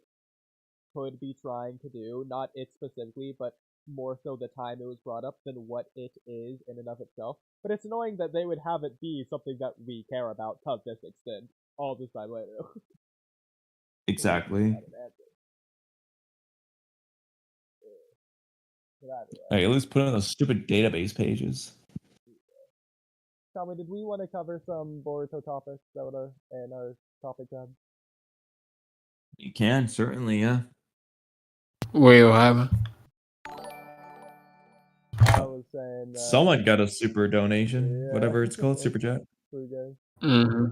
could be trying to do. Not it specifically, but more so the time it was brought up than what it is in and of itself. But it's annoying that they would have it be something that we care about to this extent all this time later. Exactly. But anyway, Hey, at least put in those stupid database pages. tell me, did we want to cover some Boruto topics that were in our topic tab? You can, certainly, yeah. Wait, what happened? I was saying Someone got a super donation, yeah. whatever it's called, super chat. Pretty good. Mm-hmm.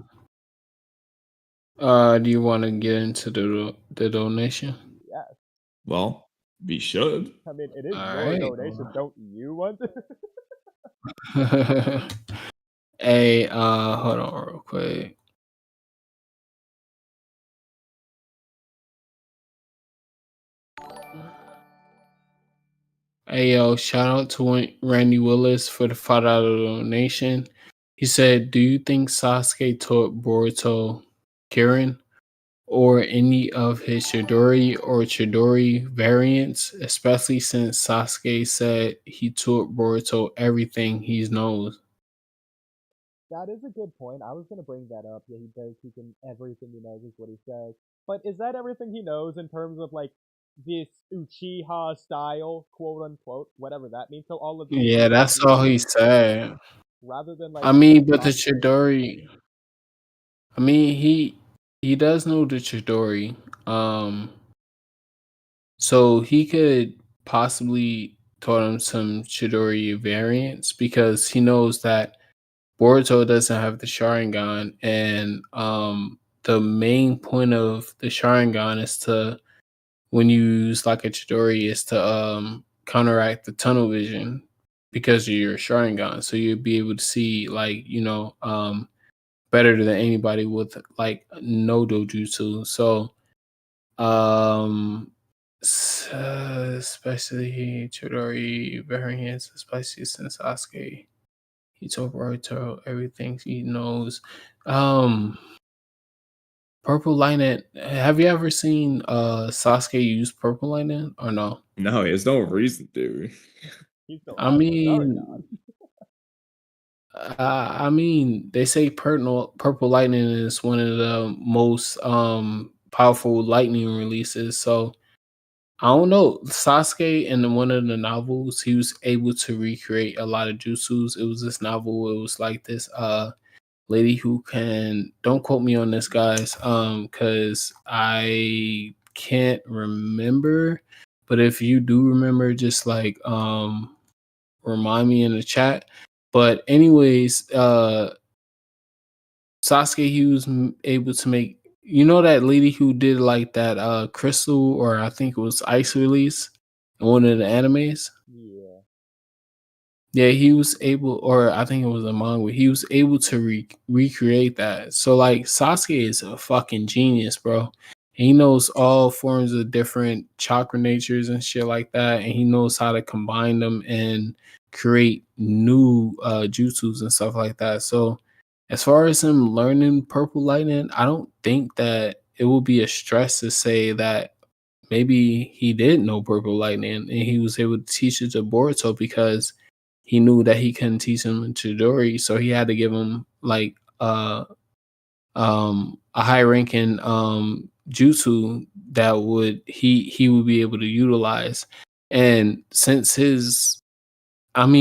Do you want to get into the donation? Yes. Well, we should. I mean, it is All your right. donation. Don't you want to? Hey, hold on real quick. Hey, yo, shout out to Randy Willis for the $5 donation. He said, do you think Sasuke taught Boruto Kirin or any of his Chidori or Chidori variants, especially since Sasuke said he taught Boruto everything he knows? That is a good point. I was gonna bring that up. Yeah, he does. He can everything he knows is what he says. But is that everything he knows in terms of like this Uchiha style, quote unquote, whatever that means? So all of the Yeah, that's all he said. rather than like I mean, but the Sasuke. Chidori, I mean, he does know the Chidori. So he could possibly taught him some Chidori variants because he knows that Boruto doesn't have the Sharingan, and the main point of the Sharingan is to, when you use like a Chidori, is to counteract the tunnel vision because of your Sharingan. So you'll be able to see like, better than anybody with like no dojutsu. So especially Chidori variants, especially since Sasuke, he told Boruto everything he knows. Purple Lightning. Have you ever seen Sasuke use Purple Lightning or no? No, there's no reason to. He still I has the mean, Sharingan. they say Purple Lightning is one of the most powerful lightning releases. So I don't know. Sasuke in one of the novels, he was able to recreate a lot of jutsus. It was this novel. It was like this lady who can, don't quote me on this, guys, because I can't remember. But if you do remember, just like remind me in the chat. But anyways, Sasuke, he was able to make, that lady who did like that crystal, or I think it was ice release in one of the animes. Yeah. Yeah, he was able, or I think it was a manga. He was able to recreate that. So like Sasuke is a fucking genius, bro. He knows all forms of different chakra natures and shit like that, and he knows how to combine them and create new jutsus and stuff like that. So as far as him learning purple lightning, I don't think that it will be a stress to say that maybe he did know purple lightning and he was able to teach it to Boruto because he knew that he couldn't teach him in Chidori, so he had to give him like a high ranking jutsu that he would be able to utilize. And since I'm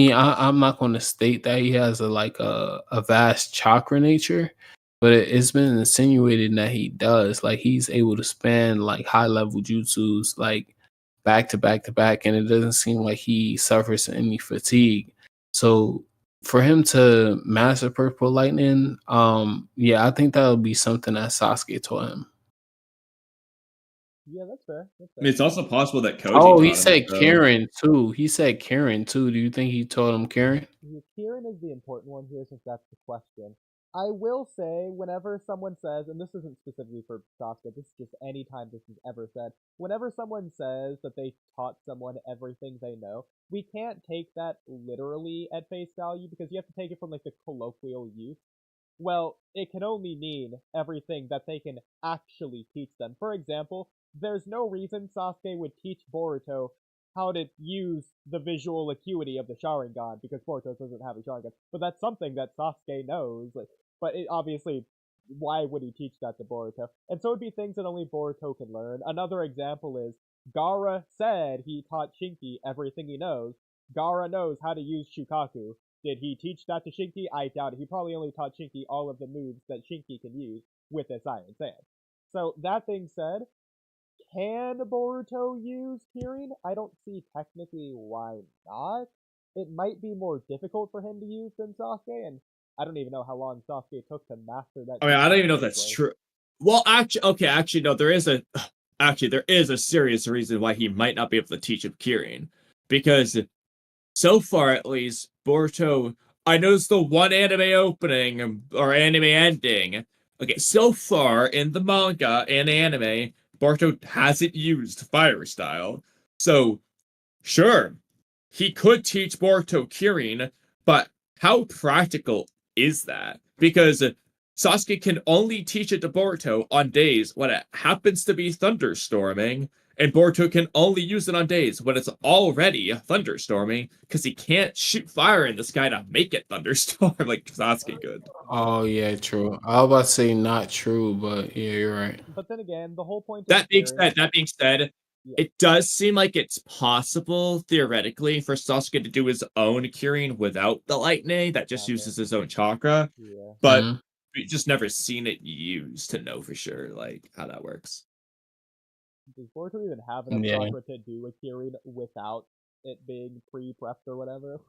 not going to state that he has a vast chakra nature, but it's been insinuated that he does. Like he's able to span like high level jutsus like back to back to back, and it doesn't seem like he suffers any fatigue. So for him to master purple lightning, yeah, I think that would be something that Sasuke taught him. Yeah, that's fair. That's I fair. mean, it's also possible that Koji Oh, taught he him said it, though. Karen too. He said Karen too. Do you think he taught him Karen? Kieran is the important one here since that's the question. I will say, whenever someone says, and this isn't specifically for Sasuke, this is just any time this is ever said, whenever someone says that they taught someone everything they know, we can't take that literally at face value because you have to take it from like the colloquial use. Well, it can only mean everything that they can actually teach them. For example, there's no reason Sasuke would teach Boruto how to use the visual acuity of the Sharingan because Boruto doesn't have a Sharingan. But that's something that Sasuke knows. Like, but obviously, why would he teach that to Boruto? And so it'd be things that only Boruto can learn. Another example is Gaara said he taught Shinki everything he knows. Gaara knows how to use Shukaku. Did he teach that to Shinki? I doubt it. He probably only taught Shinki all of the moves that Shinki can use with his Iron Sand. So that being said, can Boruto use Kirin? I don't see technically why not. It might be more difficult for him to use than Sasuke, and I don't even know how long Sasuke took to master that. I mean, I don't even know if that's true. Well, actually, no. There is a serious reason why he might not be able to teach him Kirin, because so far at least, Boruto. I noticed the one anime opening or anime ending. Okay, so far in the manga and anime, Boruto hasn't used fire style. So, sure, he could teach Boruto Kirin, but how practical is that? Because Sasuke can only teach it to Boruto on days when it happens to be thunderstorming, and Boruto can only use it on days when it's already thunderstorming, because he can't shoot fire in the sky to make it thunderstorm like Sasuke could. Oh yeah, true. I was about to say not true, but yeah, you're right. But then again, the whole point of That being Kirin, said, it does seem like it's possible, theoretically, for Sasuke to do his own Kirin without the lightning that just uses his own chakra. Yeah. But we've just never seen it used to know for sure, like, how that works. Does Boruto even have enough chakra to do a Kirin without it being pre-prepped or whatever?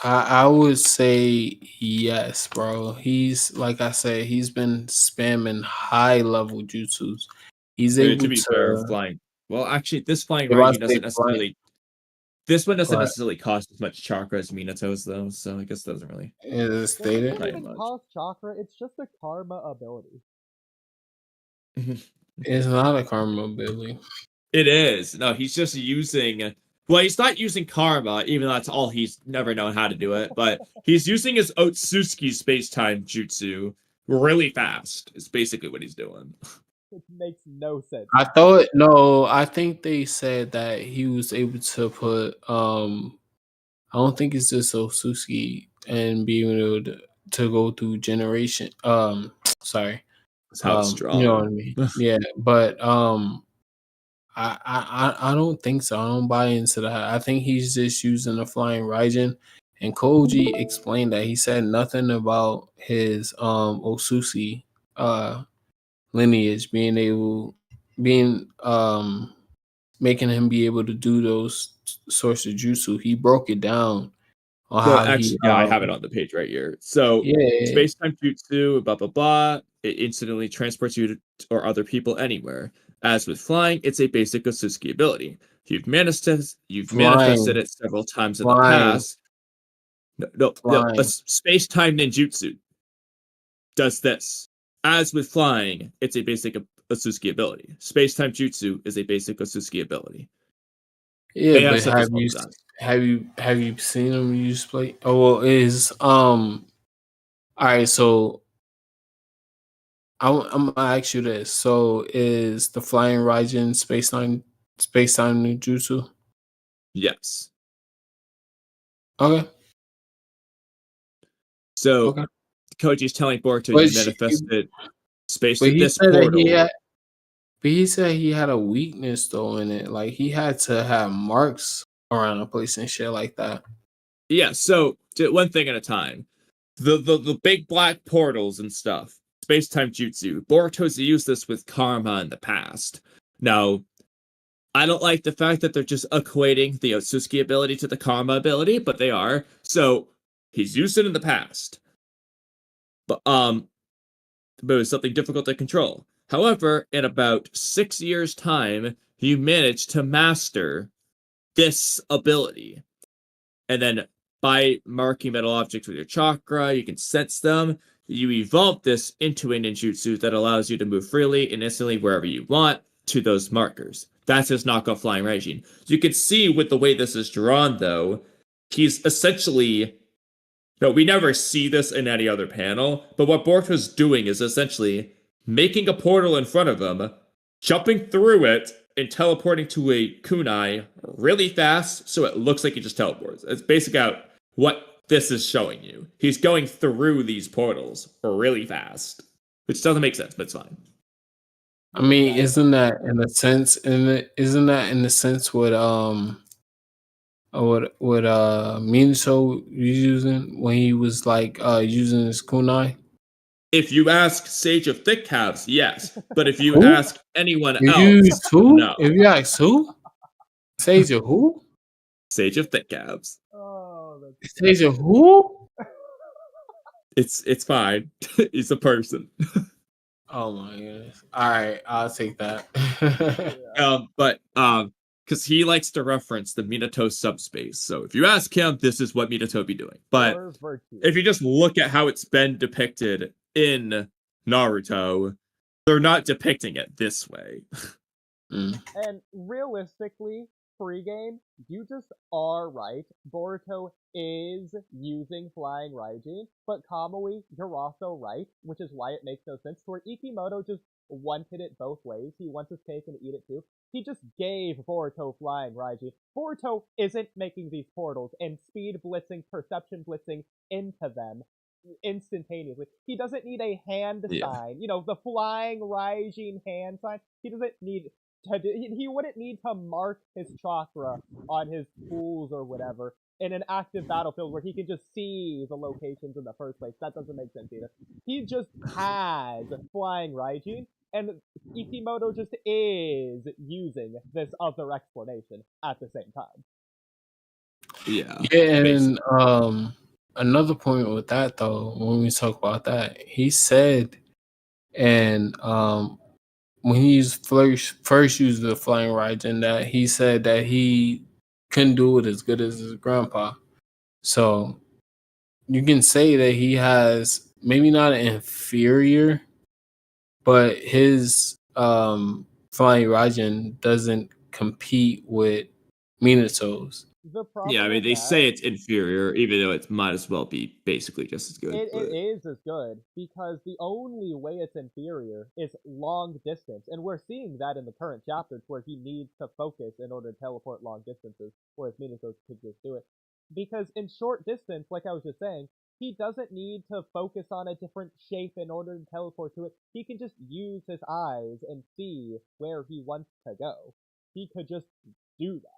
I would say yes, bro. He's like I said, he's been spamming high level jutsus. He's able to be fair, flying. Well, actually, this flying Raijin doesn't necessarily. This one doesn't necessarily cost as much chakra as Minato's, though, so I guess it doesn't really. It is stated. It doesn't even cost chakra. It's just a karma ability. It's not a karma ability. It is. No, he's just using. Well, he's not using karma, even though that's all he's never known how to do it. But he's using his Otsutsuki space-time jutsu really fast. Is basically what he's doing. It makes no sense. I think they said that he was able to put I don't think it's just Otsutsuki and being able to go through generation sorry. That's how strong. You know what I mean? Yeah, but I don't think so. I don't buy into that. I think he's just using the flying Raijin. And Koji explained that he said nothing about his Otsutsuki lineage making him be able to do those sorts of jutsu. He broke it down on well, how actually, I have it on the page right here. So, space-time jutsu, blah, blah, blah. It instantly transports you to or other people anywhere. As with flying, it's a basic Otsutsuki ability. You've manifested it several times in the past. No. Flying. Space-time ninjutsu does this. As with flying, it's a basic Otsutsuki ability. Space-time jutsu is a basic Otsutsuki ability. Yeah, They have but set this one design. have you seen him use play? Oh well, is all right. So I'm gonna ask you this. So is the flying Raijin space-time ninjutsu? Yes. Okay. So Okay. Koji's telling Boruto But you manifested space but through he this said that portal. he said he had a weakness though in it. Like he had to have marks around the place and shit like that. Yeah, so one thing at a time. The big black portals and stuff. Space-time jutsu. Boruto's used this with karma in the past. Now, I don't like the fact that they're just equating the Otsutsuki ability to the karma ability, but they are. So he's used it in the past. But it was something difficult to control. However, in about 6 years' time, you manage to master this ability. And then by marking metal objects with your chakra, you can sense them. You evolve this into a ninjutsu that allows you to move freely and instantly wherever you want to those markers. That's his knockoff flying Raijin. You can see with the way this is drawn, though, he's essentially. No, we never see this in any other panel, but what Boruto's doing is essentially making a portal in front of him, jumping through it, and teleporting to a kunai really fast so it looks like he just teleports. It's basically out what this is showing you. He's going through these portals really fast, which doesn't make sense, but it's fine. I mean, isn't that in the sense what Minato using when he was like using his kunai? If you ask Sage of Thick Calves, yes. But if you Who? ask anyone You else, used who? no. If you ask who? Sage of who? Sage of Thick Calves. Oh, that's Sage of who? It's fine. He's a person. Oh my goodness. All right, I'll take that. Because he likes to reference the Minato subspace. So if you ask him, this is what Minato be doing. But if you just look at how it's been depicted in Naruto, they're not depicting it this way. And realistically, pre-game, you just are right. Boruto is using Flying Raijin, but Kamui, you're also right, which is why it makes no sense. Where Ikimoto just wanted it both ways. He wants his cake and eat it too. He just gave Boruto Flying Raijin. Boruto isn't making these portals and speed blitzing, perception blitzing into them instantaneously. He doesn't need a hand sign. You know, the Flying Raijin hand sign. He doesn't need he wouldn't need to mark his chakra on his tools or whatever in an active battlefield where he can just see the locations in the first place. That doesn't make sense either. He just has Flying Raijin, and Ikimoto just is using this other explanation at the same time. Yeah. Yeah, and another point with that though, when we talk about that, he said, and when he first used the Flying Raijin, that he said that he couldn't do it as good as his grandpa. So you can say that he has maybe not an inferior, but his Flying Raijin doesn't compete with Minato's. Yeah, I mean, they say it's inferior, even though it might as well be basically just as good. It is as good, because the only way it's inferior is long distance, and we're seeing that in the current chapters where he needs to focus in order to teleport long distances, whereas Minato could just do it. Because in short distance, like I was just saying, he doesn't need to focus on a different shape in order to teleport to it. He can just use his eyes and see where he wants to go. He could just do that.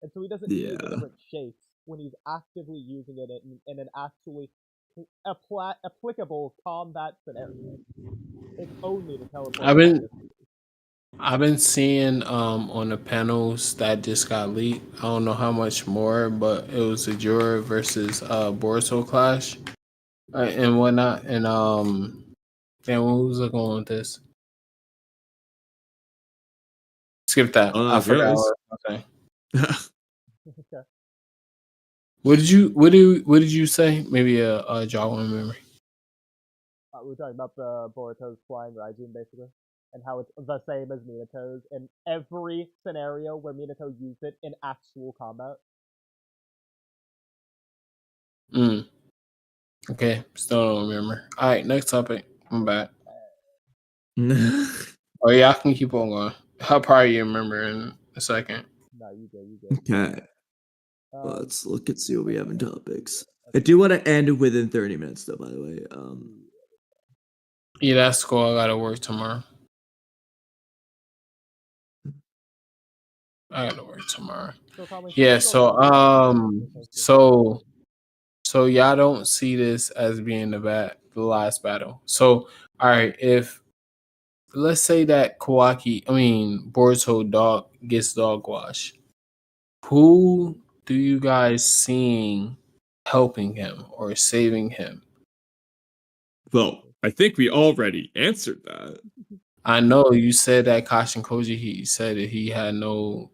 And so he doesn't need the different shapes when he's actively using it in an actually applicable combat scenario. It's only the teleport. I've been seeing on the panels that just got leaked. I don't know how much more, but it was a Jura versus Boruto clash and whatnot. And damn, what was I going with this? Skip that. I forgot. Okay. Okay. What did you say? Maybe a jog on memory. We were talking about the Boruto's flying Raijin, basically, and how it's the same as Minato's in every scenario where Minato used it in actual combat. Okay, still don't remember. All right, next topic. I'm back. Oh yeah, I can keep on going. I'll probably remember in a second. No, you good. Okay. Let's look and see what we have in topics. I do want to end within 30 minutes, though, by the way. Yeah, that's cool. I gotta work tomorrow. Yeah, so y'all don't see this as being the last battle. So all right, if let's say that Boruto gets dog wash, who do you guys seeing helping him or saving him? Well, I think we already answered that. I know you said that Kashin Koji, he said that he had no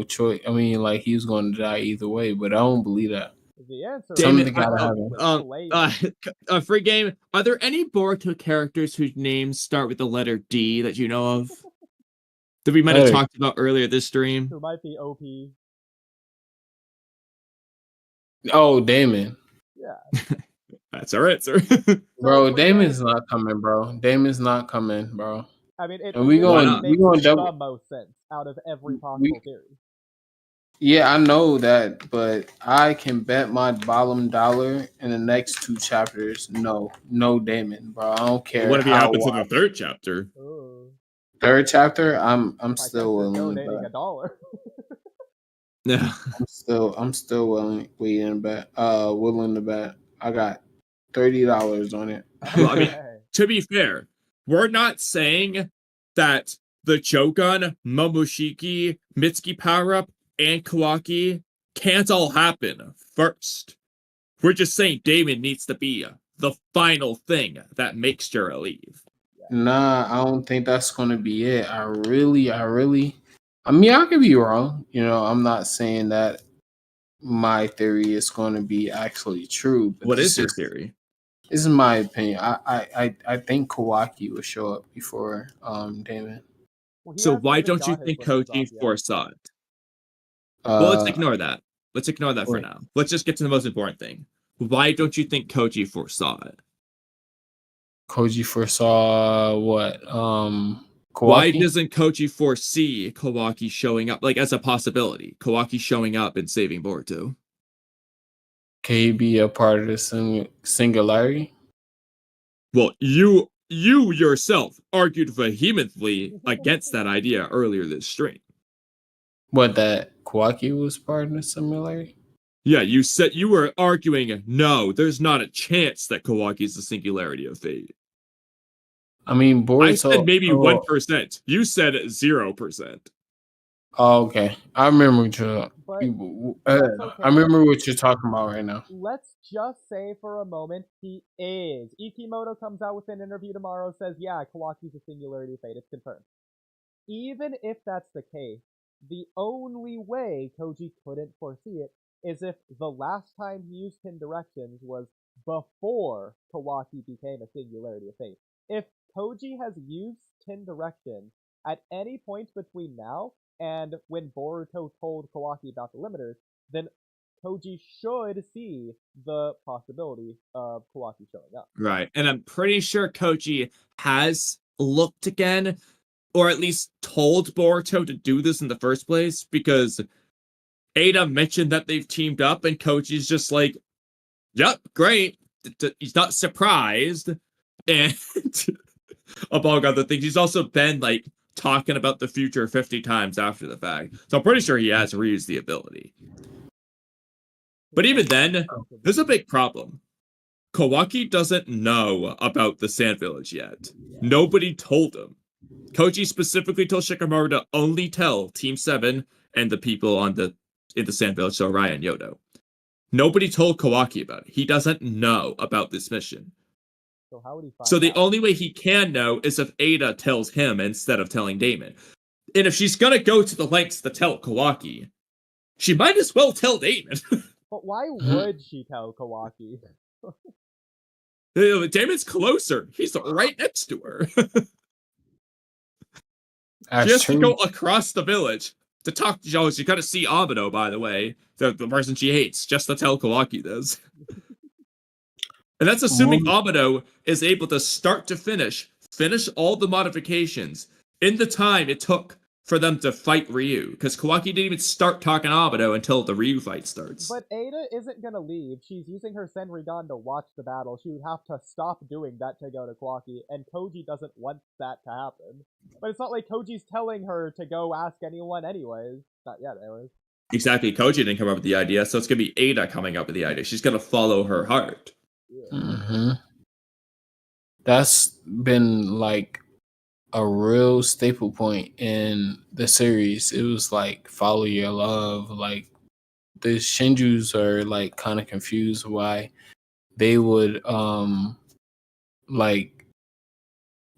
choice. I mean, like he was going to die either way, but I don't believe that. The answer Something gotta happen. Free game. Are there any Boruto characters whose names start with the letter D that you know of? That we might have talked about earlier this stream? There might be OP. Oh, Damon. Yeah. That's our answer. Bro, Damon's not coming, bro. Damon's not coming, bro. I mean, it we going double the most sense out of every possible theory. Yeah, I know that, but I can bet my bottom dollar in the next 2 chapters. No Damon, bro. I don't care. What if he happens in the 3rd chapter? Ooh. 3rd chapter, I'm still willing to bet. $1. Yeah. I'm still willing to bet. I got $30 on it. Well, I mean, to be fair, we're not saying that the Jougan, Momoshiki, Mitsuki power-up, and Kawaki can't all happen first. We're just saying Damon needs to be the final thing that makes Jura leave. Nah, I don't think that's going to be it. I mean, I could be wrong. You know, I'm not saying that my theory is going to be actually true. But what is your theory? This is my opinion. I think Kawaki will show up before Damon. Well, so why don't you think Koji foresaw it? Well, let's ignore that. Let's ignore that for now. Let's just get to the most important thing. Why don't you think Koji foresaw it? Koji foresaw what? Kawaki? Why doesn't Koji foresee Kawaki showing up, like as a possibility? Kawaki showing up and saving Boruto. Can he be a part of the singularity? Well, you yourself argued vehemently against that idea earlier this stream. What, that Kawaki was part of the singularity? Yeah, you said you were arguing, no, there's not a chance that Kawaki is the singularity of fate. I mean, Boruto... I said maybe 1%. You said 0%. Oh, okay. I remember what you're talking about right now. Let's just say for a moment he is. Ikimoto comes out with an interview tomorrow, says, yeah, Kawaki's a singularity of fate. It's confirmed. Even if that's the case, the only way Koji couldn't foresee it is if the last time he used 10 directions was before Kawaki became a singularity of fate. If Koji has used 10 directions at any point between now and when Boruto told Kawaki about the limiters, then Koji should see the possibility of Kawaki showing up. Right, and I'm pretty sure Koji has looked again, or at least told Boruto to do this in the first place, because Ada mentioned that they've teamed up, and Koji's just like, yep, great. He's not surprised. And among other things, he's also been like talking about the future 50 times after the fact. So I'm pretty sure he has reused the ability. But even then, there's a big problem. Kawaki doesn't know about the Sand Village yet. Nobody told him. Koji specifically told Shikamaru to only tell Team 7 and the people in the Sand Village, so Raya and Yodo. Nobody told Kawaki about it. He doesn't know about this mission. So how would he find So the out? only way he can know is if Ada tells him instead of telling Damon. And if she's gonna go to the lengths to tell Kawaki, she might as well tell Damon. But why would she tell Kawaki? Damon's closer. He's right next to her. That's She has true. to go across the village to talk to Joe. She gotta see Amino, by the way, the person she hates, just to tell Kawaki this. And that's assuming Amino is able to start to finish all the modifications in the time it took for them to fight Ryu. Because Kawaki didn't even start talking to Amino until the Ryu fight starts. But Ada isn't gonna leave. She's using her Senrigan to watch the battle. She would have to stop doing that to go to Kawaki, and Koji doesn't want that to happen. But it's not like Koji's telling her to go ask anyone anyways. Not yet, anyways. Exactly. Koji didn't come up with the idea, so it's gonna be Ada coming up with the idea. She's gonna follow her heart. Mm-hmm. That's been like a real staple point in the series. It was like follow your love. Like the Shinjus are like kind of confused why they would like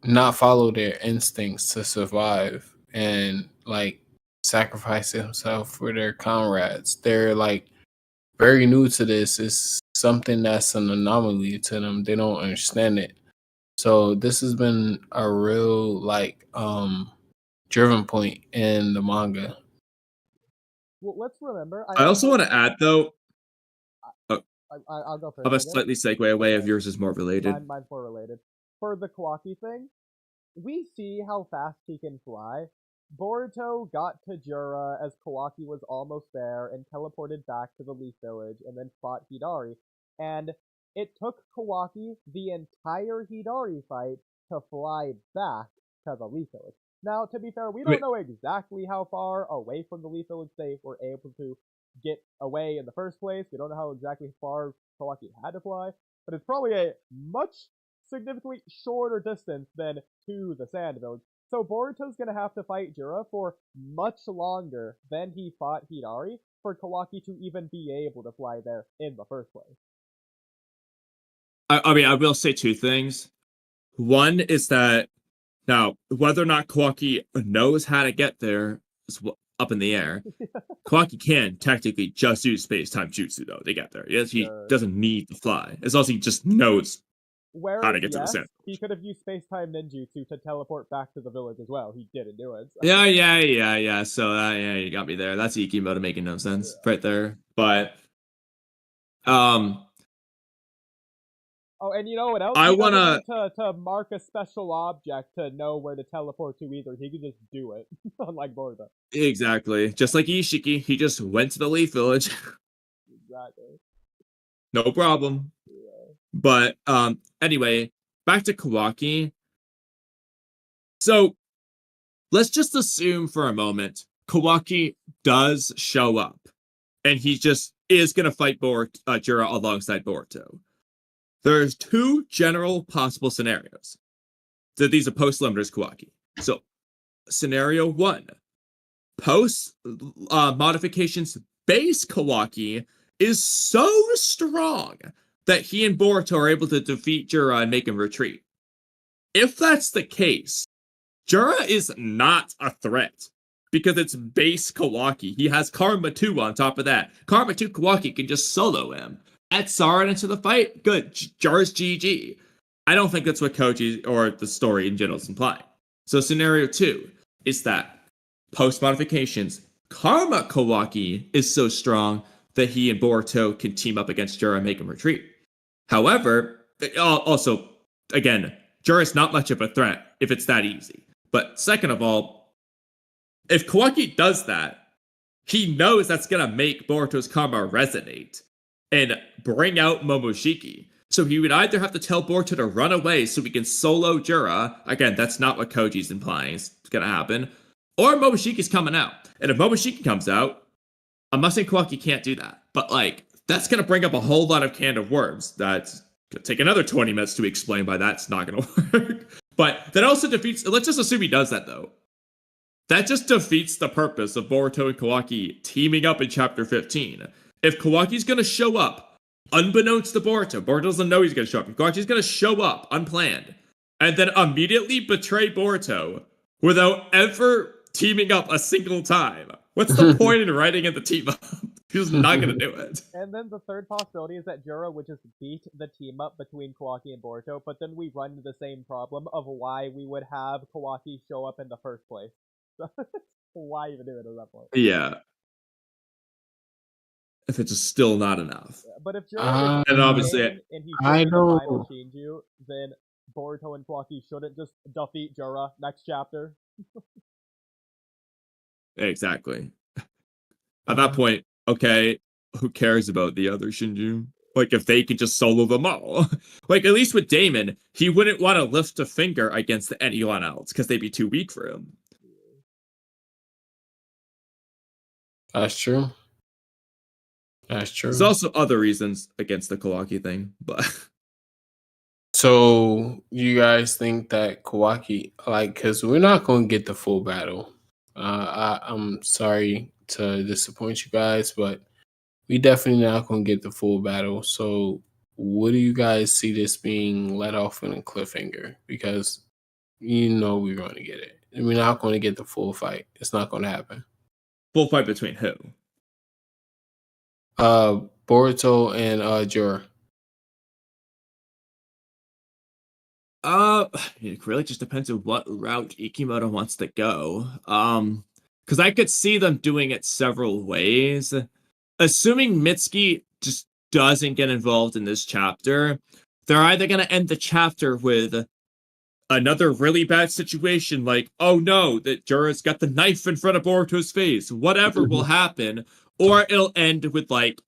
not follow their instincts to survive and like sacrifice themselves for their comrades. They're like very new to this. It's something that's an anomaly to them. They don't understand it. So this has been a real like driven point in the manga. Well, let's remember. I also want to add, though, I'll go first. I'll slightly segue away if yours is more related. Mine's more related. For the Kawaki thing, we see how fast he can fly. Boruto got to Jura as Kawaki was almost there and teleported back to the Leaf Village and then fought Hidari. And it took Kawaki the entire Hidari fight to fly back to the Leaf Village. Now, to be fair, we don't know exactly how far away from the Leaf Village they were able to get away in the first place. We don't know how exactly far Kawaki had to fly, but it's probably a much significantly shorter distance than to the Sand Village. So Boruto's gonna have to fight Jura for much longer than he fought Hidari for Kawaki to even be able to fly there in the first place. I mean, I will say two things. One is that now, whether or not Kawaki knows how to get there is up in the air. Kawaki can technically just use space-time jutsu, though, to get there. Yes, he doesn't need to fly. As long as he just knows how to get to the center. He could have used space-time ninjutsu to teleport back to the village as well. He didn't do it. So. Yeah. So, yeah, you got me there. That's Ikimoto making no sense right there. But, oh, and you know what else? I wanna to mark a special object to know where to teleport to either. He could just do it, unlike Boruto. Exactly. Just like Ishiki, he just went to the Leaf Village. Exactly. No problem. Yeah. But anyway, back to Kawaki. So let's just assume for a moment Kawaki does show up, and he just is gonna fight Jura alongside Boruto. There's two general possible scenarios. So these are post-limiters Kawaki. So, scenario one. Post-modifications base Kawaki is so strong that he and Boruto are able to defeat Jura and make him retreat. If that's the case, Jura is not a threat because it's base Kawaki. He has Karma 2 on top of that. Karma 2 Kawaki can just solo him. Add Saren into the fight, good. Jura's GG. I don't think that's what Koji or the story in general is implying. So scenario 2 is that post-modifications, Karma Kawaki is so strong that he and Boruto can team up against Jura and make him retreat. However, also, again, Jura is not much of a threat if it's that easy. But second of all, if Kawaki does that, he knows that's going to make Boruto's Karma resonate and bring out Momoshiki. So he would either have to tell Boruto to run away so we can solo Jura. Again, that's not what Koji's implying is going to happen. Or Momoshiki's coming out. And if Momoshiki comes out, I'm not saying Kawaki can't do that. But, like, that's going to bring up a whole lot of can of worms. That's going to take another 20 minutes to explain why that's not going to work. But that also defeats... Let's just assume he does that, though. That just defeats the purpose of Boruto and Kawaki teaming up in Chapter 15. If Kawaki's going to show up, unbeknownst to Boruto doesn't know he's going to show up. If Kawaki's going to show up unplanned, and then immediately betray Boruto without ever teaming up a single time, what's the point in writing in the team up? He's not gonna do it. And then the third possibility is that Jura would just beat the team up between Kawaki and Boruto, but then we run into the same problem of why we would have Kawaki show up in the first place. So, why even do it at that point? Yeah. If it's just still not enough. Yeah, but if Jura is and obviously, and he I shows the final don't. Shinju, then Boruto and Kawaki shouldn't just defeat Jura next chapter. exactly. At that point, okay, who cares about the other Shinju? Like, if they could just solo them all. Like, at least with Damon, he wouldn't want to lift a finger against anyone else, because they'd be too weak for him. That's true. That's true. There's also other reasons against the Kawaki thing, but... So, you guys think that Kawaki, like, because we're not going to get the full battle. I'm sorry to disappoint you guys, but we definitely not going to get the full battle. So, what do you guys see this being let off in a cliffhanger? Because you know we're going to get it. And we're not going to get the full fight. It's not going to happen. Full fight between who? Boruto and Jura. It really just depends on what route Ikimoto wants to go. Because I could see them doing it several ways. Assuming Mitsuki just doesn't get involved in this chapter, they're either going to end the chapter with another really bad situation, like, oh no, that Jura's got the knife in front of Boruto's face, whatever will happen, or it'll end with, like,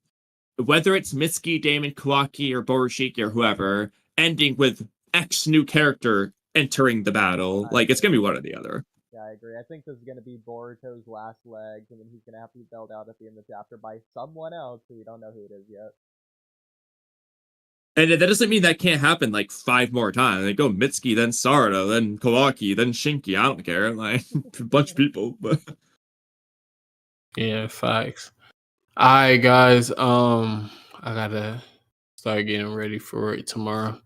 whether it's Mitsuki, Damon, Kawaki, or Borushiki, or whoever, ending with X new character entering the battle. Like, it's gonna be one or the other. Yeah, I agree. I think this is going to be Boruto's last legs, and then he's going to have to be bailed out at the end of the chapter by someone else who we don't know who it is yet. And that doesn't mean that can't happen, like, 5 more times. They go Mitsuki, then Sarada, then Kawaki, then Shinki. I don't care. Like, a bunch of people, but... Yeah, facts. Alright, guys. I gotta start getting ready for it tomorrow.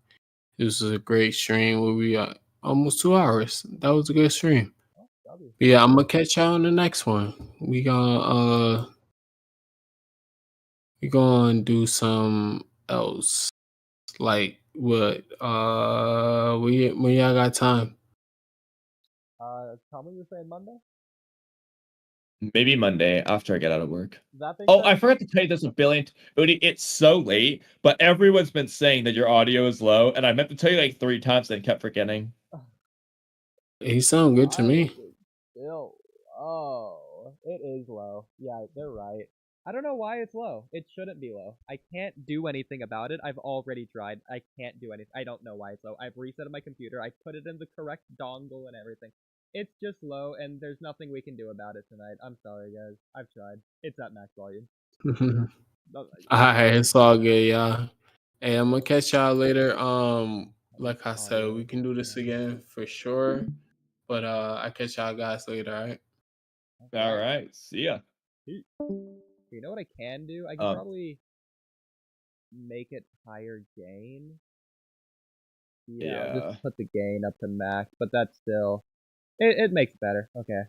This was a great stream. We'll be almost 2 hours. That was a good stream. Yeah, I'm gonna catch y'all on the next one. We gonna do some else. Like what? When y'all got time? Kamui, you saying Monday? Maybe Monday after I get out of work. That Oh, I forgot to tell you this a billion. Oodie, it's so late, but everyone's been saying that your audio is low, and I meant to tell you like 3 times and kept forgetting. He sound good to me. Still, oh, it is low. Yeah, they're right. I don't know why it's low. It shouldn't be low. I can't do anything about it. I've already tried. I can't do anything. I don't know why it's low. I've reset my computer. I put it in the correct dongle and everything. It's just low, and there's nothing we can do about it tonight. I'm sorry, guys. I've tried. It's at max volume. Alright, it's all good, y'all. Hey, I'm gonna catch y'all later. Like I said, we can do this again for sure. But I catch y'all guys later, alright? Alright, see ya. You know what I can do? I can probably make it higher gain. Yeah, I'll just put the gain up to max, but that's still... It makes it better. Okay.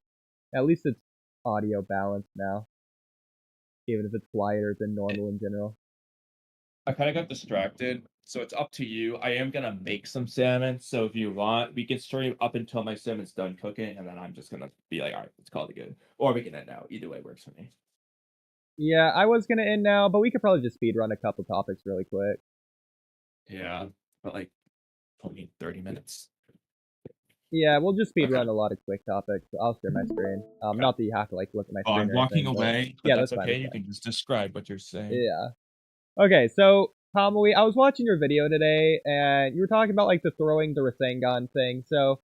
At least it's audio balanced now. Even if it's quieter than normal in general. I kind of got distracted, so it's up to you. I am gonna make some salmon, so if you want, we can stream up until my salmon's done cooking, and then I'm just gonna be like, all right, let's call it good. Or we can end now. Either way works for me. Yeah, I was gonna end now, but we could probably just speedrun a couple topics really quick. Yeah, but like, only 30 minutes. Yeah, we'll just speedrun a lot of quick topics. I'll share my screen. Not that you have to like look at my screen. I'm walking away. Yeah, that's fine, okay. You can just describe what you're saying. Yeah. Okay, so Kamui, I was watching your video today, and you were talking about like the throwing the Rasengan thing. So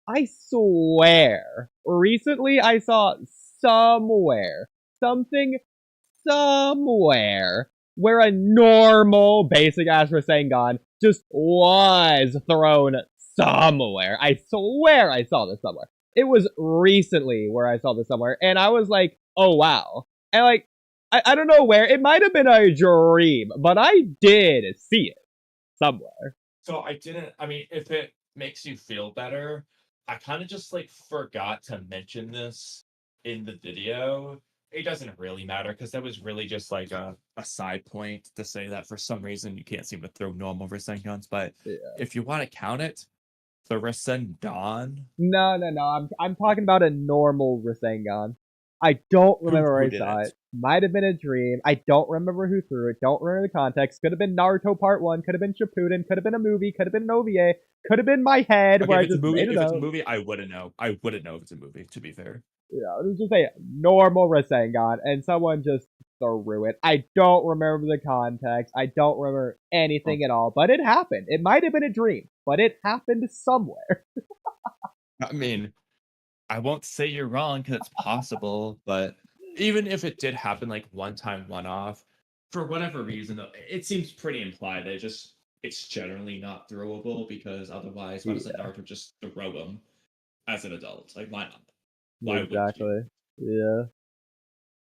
I swear, recently I saw somewhere where a normal basic ass Rasengan just was thrown somewhere. I swear I saw this somewhere. It was recently where I saw this somewhere, and I was like, oh wow. And like, I don't know where. It might have been a dream, but I did see it somewhere. So I didn't, I mean, if it makes you feel better, I kind of just like forgot to mention this in the video. it doesn't really matter because that was really just like a side point to say that for some reason you can't seem to throw normal Rasengans. But Yeah. if you want to count it, the Rasengan. No. I'm talking about a normal Rasengan. I don't remember where I did saw it? it. Might have been a dream. I don't remember who threw it. Don't remember the context. Could have been Naruto Part 1. Could have been Shippuden. Could have been a movie. Could have been an OVA. Could have been my head Okay, where I if it's a just movie, made it if it's a up. movie, I wouldn't know. I wouldn't know if it's a movie. To be fair. Yeah, it was just a normal Rasengan, and someone just threw it. I don't remember the context. I don't remember anything at all, but it happened. It might have been a dream, but it happened somewhere. I mean, I won't say you're wrong because it's possible, but even if it did happen like one time, one off, for whatever reason, it seems pretty implied that it's generally not throwable because otherwise, why doesn't Naruto just throw them as an adult? Like, why not? Why would you? Exactly. Yeah.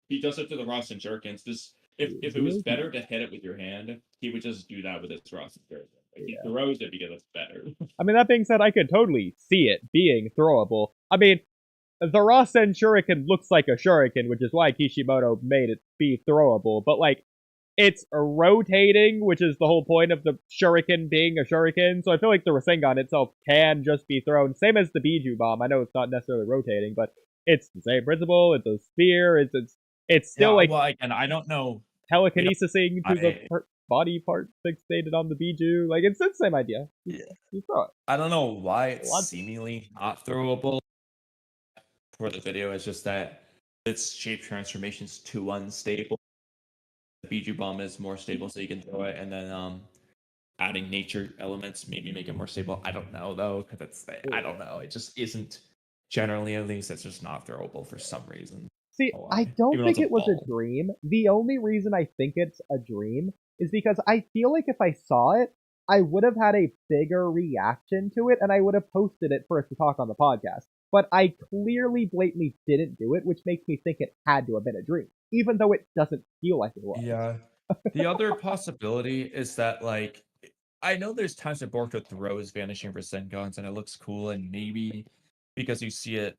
He does it to the Rasen Jerkins. This if it was better to hit it with your hand, he would just do that with his Rasen Jerkins. Like, he throws it because it's better. I mean, that being said, I could totally see it being throwable. I mean, the Rasen Shuriken looks like a Shuriken, which is why Kishimoto made it be throwable, but like, it's rotating, which is the whole point of the Shuriken being a Shuriken, so I feel like the Rasengan itself can just be thrown, same as the Biju Bomb. I know it's not necessarily rotating, but it's the same principle, it's a spear, it's still like well, again, I don't know. telekinesising to the body part fixated on the Biju. Like, it's the same idea. Yeah. You throw it. I don't know why it's seemingly not throwable for the video. It's just that its shape transformation's too unstable. The Biju Bomb is more stable, so you can throw it, and then adding nature elements maybe make it more stable. I don't know though, because I don't know. It just isn't generally, at least. It's just not throwable for some reason. See, I don't think it was a dream. The only reason I think it's a dream is because I feel like if I saw it, I would have had a bigger reaction to it and I would have posted it for us to talk on the podcast. But I clearly blatantly didn't do it, which makes me think it had to have been a dream, even though it doesn't feel like it was. Yeah. The other possibility is that, like, I know there's times that Boruto throws Vanishing Rasengans and it looks cool, and maybe because you see it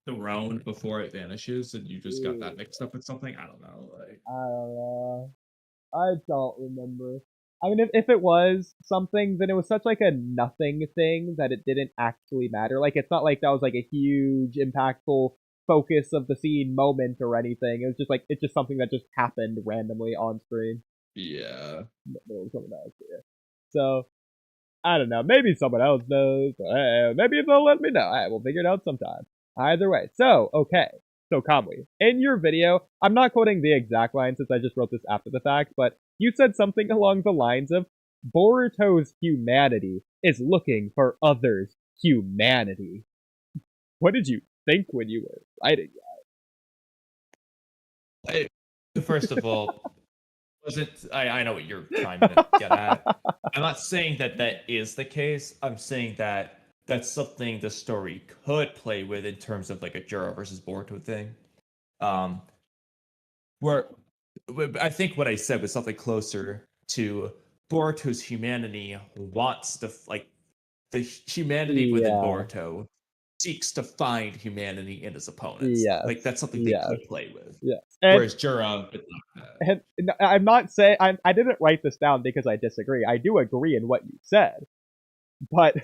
thrown before it vanishes and you just got that mixed up with something. I don't know. Like, I don't know. I don't remember. I mean, if it was something, then it was such like a nothing thing that it didn't actually matter. Like, it's not like that was like a huge, impactful focus of the scene moment or anything. It was just like, it's just something that just happened randomly on screen. yeah. So, I don't know. Maybe someone else knows. Maybe they'll let me know. Alright, we'll figure it out sometime. Either way. So, okay. So, Kamui, in your video, I'm not quoting the exact line since I just wrote this after the fact, but you said something along the lines of, Boruto's humanity is looking for others' humanity. What did you think when you were writing that? First of all, I know what you're trying to get at. I'm not saying that that is the case. I'm saying that that's something the story could play with in terms of like a Jura versus Boruto thing. Where I think what I said was something closer to Boruto's humanity wants to, like, the humanity within Boruto seeks to find humanity in his opponents. Yes. Like, that's something they could play with. Yeah. Whereas Jura, And I'm not saying I didn't write this down because I disagree. I do agree in what you said, but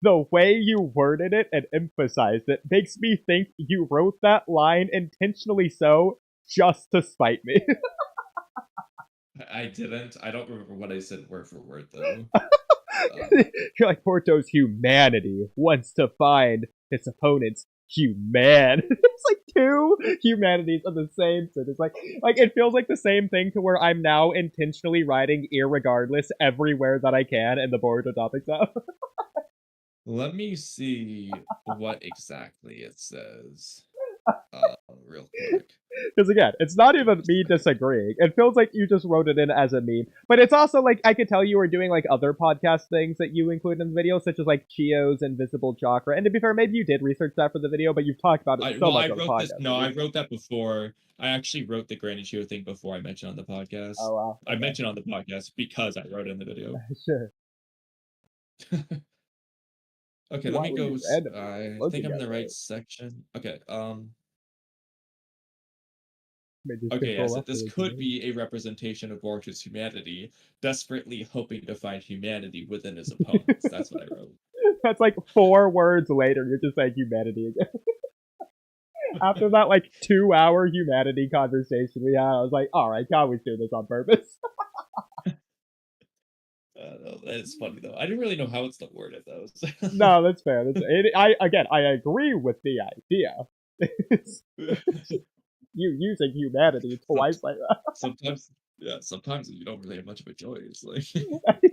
the way you worded it and emphasized it makes me think you wrote that line intentionally so just to spite me. I didn't. I don't remember what I said word for word though. You're like, Porto's humanity wants to find his opponent's human. It's like two humanities of the same sentence. Like it feels like the same thing to where I'm now intentionally writing irregardless everywhere that I can in the Boruto topics app. Let me see what exactly it says. Real quick. Because again, it's not even me disagreeing. It feels like you just wrote it in as a meme. But it's also like, I could tell you were doing like other podcast things that you include in the video, such as like Chio's Invisible Chakra. And to be fair, maybe you did research that for the video, but you've talked about it so much on the podcast. I wrote that before. I actually wrote the Granny Chio thing before I mentioned on the podcast. Oh, wow. Okay. I mentioned on the podcast because I wrote it in the video. Sure. Okay, let me go. I think I'm in the right section. Okay, Okay, I said this could be a representation of Boruto's humanity, desperately hoping to find humanity within his opponents. That's what I wrote. That's like 4 words later, you're just saying humanity again. After that, like, 2-hour humanity conversation we had, I was like, alright, Kamui's doing this on purpose. No, that is funny though. I didn't really know how else to word it though. No, that's fair. I agree with the idea. You using humanity twice like that. Sometimes you don't really have much of a choice. Like, funny.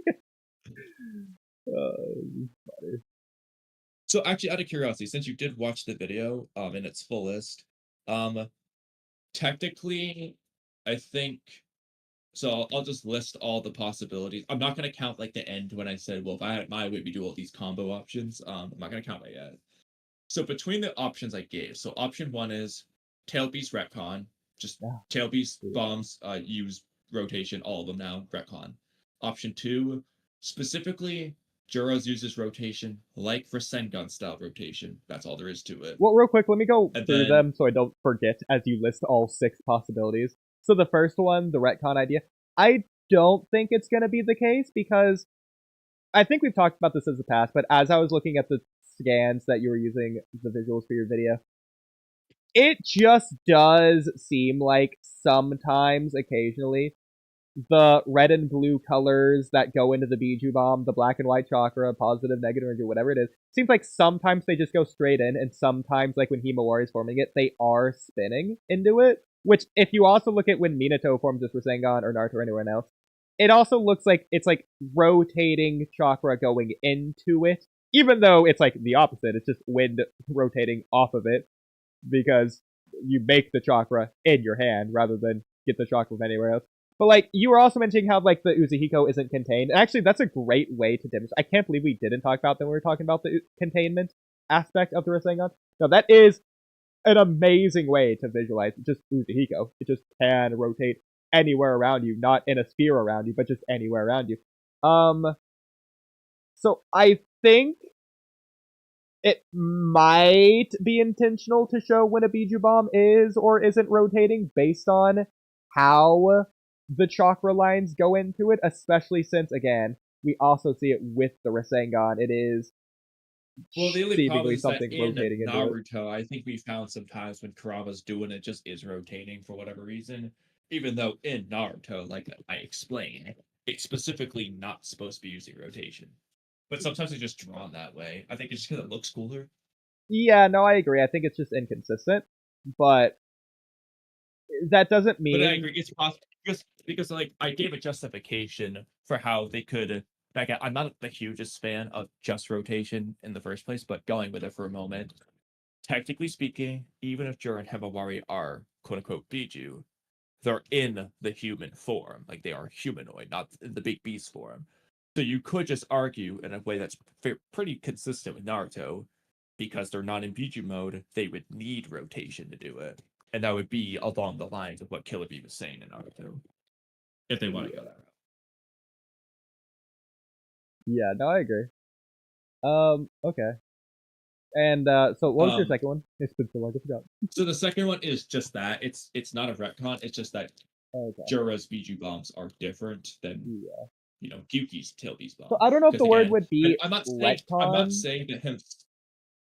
so actually, out of curiosity, since you did watch the video, in its fullest, technically, I think. So I'll just list all the possibilities. I'm not gonna count like the end when I said, well, if I had my way, we do all these combo options. I'm not gonna count that yet. So between the options I gave, so option 1 is Tail Beast retcon, just Tail Beast bombs use rotation, all of them now retcon. Option 2, specifically Jura's uses rotation like Rasengan style rotation. That's all there is to it. Well, real quick, let me go through them so I don't forget as you list all 6 possibilities. So the first one, the retcon idea, I don't think it's going to be the case because I think we've talked about this in the past, but as I was looking at the scans that you were using, the visuals for your video, it just does seem like sometimes, occasionally, the red and blue colors that go into the Biju Bomb, the black and white chakra, positive, negative energy, whatever it is, seems like sometimes they just go straight in, and sometimes, like when Himawari is forming it, they are spinning into it. Which, if you also look at when Minato forms this Rasengan or Naruto or anyone else, it also looks like it's like rotating chakra going into it, even though it's like the opposite. It's just wind rotating off of it because you make the chakra in your hand rather than get the chakra from anywhere else. But like you were also mentioning how like the Uzuhiko isn't contained. And actually, that's a great way to demonstrate. I can't believe we didn't talk about that when we were talking about the containment aspect of the Rasengan. No, that is an amazing way to visualize just Uzuhiko. It just can rotate anywhere around you, not in a sphere around you, but just anywhere around you. So I think it might be intentional to show when a Biju Bomb is or isn't rotating based on how the chakra lines go into it, especially since, again, we also see it with the Rasengan. It is well, the only problem seemingly is that something in rotating into it. Naruto, I think we found sometimes when Kurama's doing it just is rotating for whatever reason. Even though in Naruto, like I explained, it's specifically not supposed to be using rotation. But sometimes it's just drawn that way. I think it's just because it looks cooler. Yeah, no, I agree. I think it's just inconsistent, but that doesn't mean. But I agree. It's possible because like I gave a justification for how they could. Like, I'm not the hugest fan of just rotation in the first place, but going with it for a moment. Technically speaking, even if Jura and Himawari are quote unquote Biju, they're in the human form. Like they are humanoid, not in the big beast form. So you could just argue in a way that's pretty consistent with Naruto, because they're not in Biju mode, they would need rotation to do it. And that would be along the lines of what Killer Bee was saying in Naruto. If they want to go that route. Yeah, no, I agree. Okay. And so what was your second one? It's been so long, I forgot. So the second one is just that. It's not a retcon, it's just that Jura's Biju bombs are different than Gyuki's Tail Beast bomb. So I don't know if the word would be retcon. I'm not saying that him.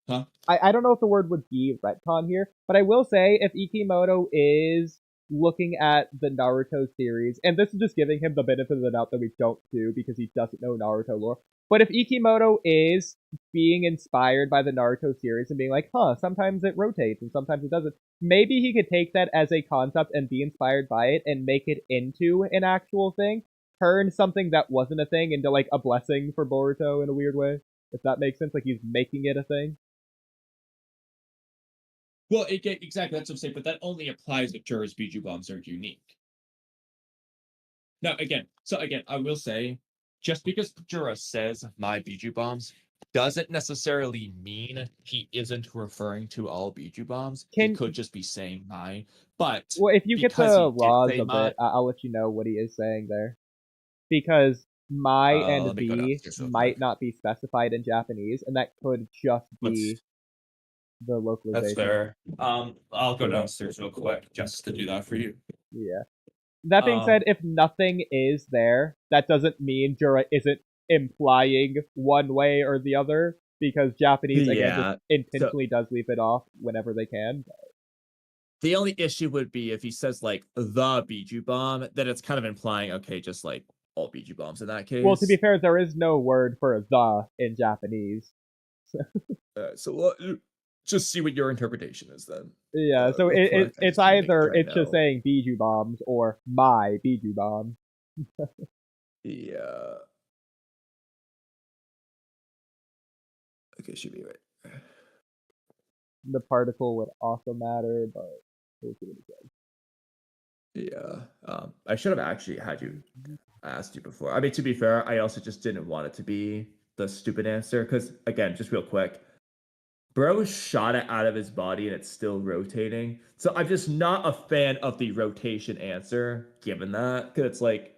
Huh? I don't know if the word would be retcon here, but I will say if Ikimoto is looking at the Naruto series, and this is just giving him the benefit of the doubt that we don't do because he doesn't know Naruto lore, but if Ikimoto is being inspired by the Naruto series and being like, sometimes it rotates and sometimes it doesn't, maybe he could take that as a concept and be inspired by it and make it into an actual thing, turn something that wasn't a thing into like a blessing for Boruto in a weird way, if that makes sense, like he's making it a thing. Well, exactly, that's what I'm saying, but that only applies if Jura's Biju bombs are unique. Now, again, I will say, just because Jura says my Biju bombs doesn't necessarily mean he isn't referring to all Biju bombs. He could just be saying my. But well, if you get the raws a bit, I'll let you know what he is saying there, because my and B might not be specified in Japanese, and that could just be the localization. That's fair. I'll go downstairs real quick just to do that for you. Yeah. That being said, if nothing is there, that doesn't mean Jura isn't implying one way or the other, because Japanese, again, Yeah, just intentionally does leave it off whenever they can. The only issue would be if he says like the Biju bomb, then it's kind of implying, okay, just like all Biju bombs in that case. Well, to be fair, there is no word for the in Japanese. So just see what your interpretation is then. Yeah, so real quick, I it's just wanna make either sure I it's just know. saying Biju bombs or my Biju bomb. Yeah. Okay, should be right. The particle would also matter, but we'll see what it says. Yeah. I should have actually had you asked you before. I mean, to be fair, I also just didn't want it to be the stupid answer because, again, just real quick, bro shot it out of his body and it's still rotating. So I'm just not a fan of the rotation answer, given that, because it's like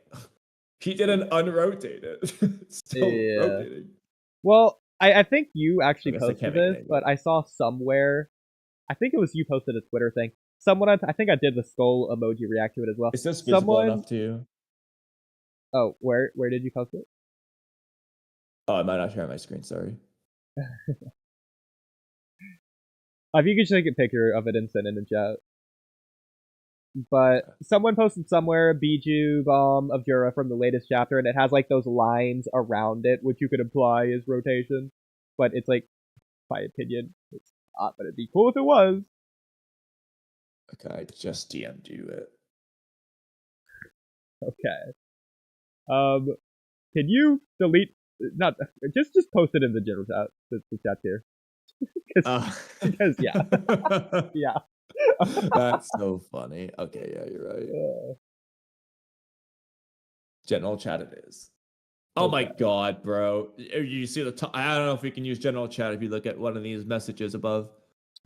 he didn't unrotate it. It's still Yeah. rotating. Well, I think you actually guess I posted can't make this, it but I saw somewhere, I think it was you posted a Twitter thing. Someone, I think I did the skull emoji react to it as well. Is this visible Someone, enough to you? oh, where did you post it? Oh, I might not share my screen, sorry. If you could just take a picture of it and send it in the chat. But someone posted somewhere Biju bomb of Jura from the latest chapter, and it has like those lines around it, which you could imply is rotation. But it's like, my opinion, it's not, but it'd be cool if it was. Okay, I just DM'd you it. Okay. Can you delete? Not just post it in the general chat. The chat here. Because yeah, yeah. That's so funny. Okay, yeah, you're right. General chat it is. Oh my god, bro. You see the top? I don't know if we can use general chat if you look at one of these messages above.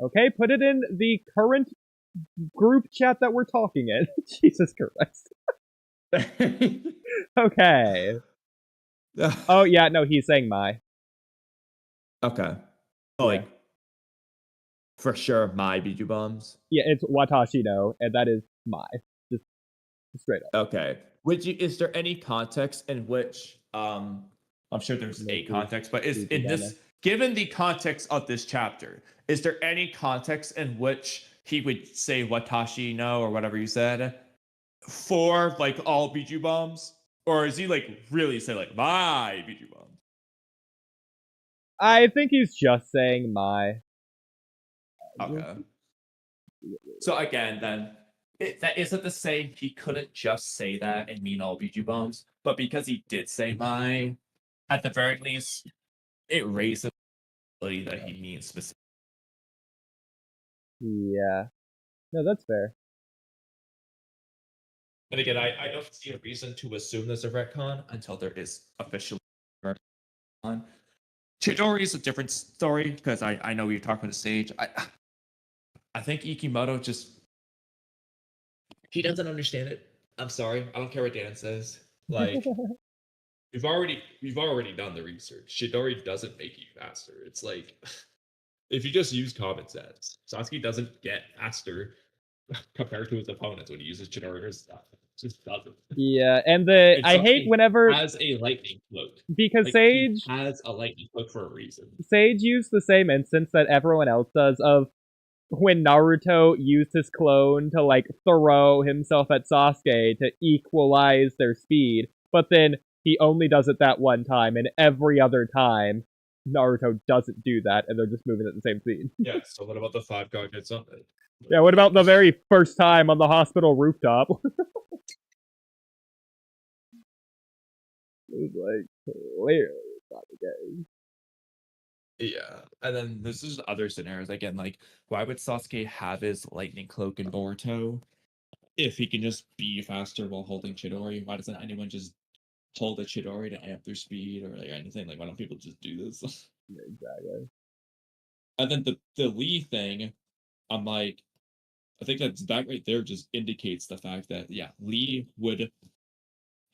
Okay, put it in the current group chat that we're talking in. Jesus Christ. Okay. Oh yeah, no, he's saying my. Okay. Oh, like for sure, my Biju bombs. Yeah, it's Watashi no, and that is my. Just straight up. Okay. Is there any context in which I'm sure there's a context, but is in this, given the context of this chapter, is there any context in which he would say Watashi no or whatever you said for like all Biju bombs? Or is he like really say like my Biju bombs? I think he's just saying my. Okay. So again, then that isn't the same. He couldn't just say that and mean all Biju bombs, but because he did say my, at the very least, it raises the possibility that he means specific. Yeah. No, that's fair. And again, I don't see a reason to assume there's a retcon until there is officially a retcon. Chidori is a different story because I know you're talking to Sage. I think Ikimoto just he doesn't understand it. I'm sorry. I don't care what Dan says. Like we've already done the research. Chidori doesn't make you faster. It's like if you just use common sense, Sasuke doesn't get faster compared to his opponents when he uses Chidori or stuff. It just doesn't. Yeah, and I hate whenever has a lightning cloak because like, Sage has a lightning cloak for a reason. Sage used the same instance that everyone else does of when Naruto used his clone to like throw himself at Sasuke to equalize their speed, but then he only does it that one time, and every other time Naruto doesn't do that, and they're just moving at the same speed. Yeah, so what about the 5 Kage Summit? Yeah, what about the very first time on the hospital rooftop? It was like, clearly it's not the case. Yeah, and then there's just other scenarios. Again, like, why would Sasuke have his lightning cloak in Boruto if he can just be faster while holding Chidori? Why doesn't anyone just hold a Chidori to amp their speed or like anything? Like, why don't people just do this? Yeah, exactly. And then the Lee thing, I'm like, I think that right there just indicates the fact that yeah, Lee would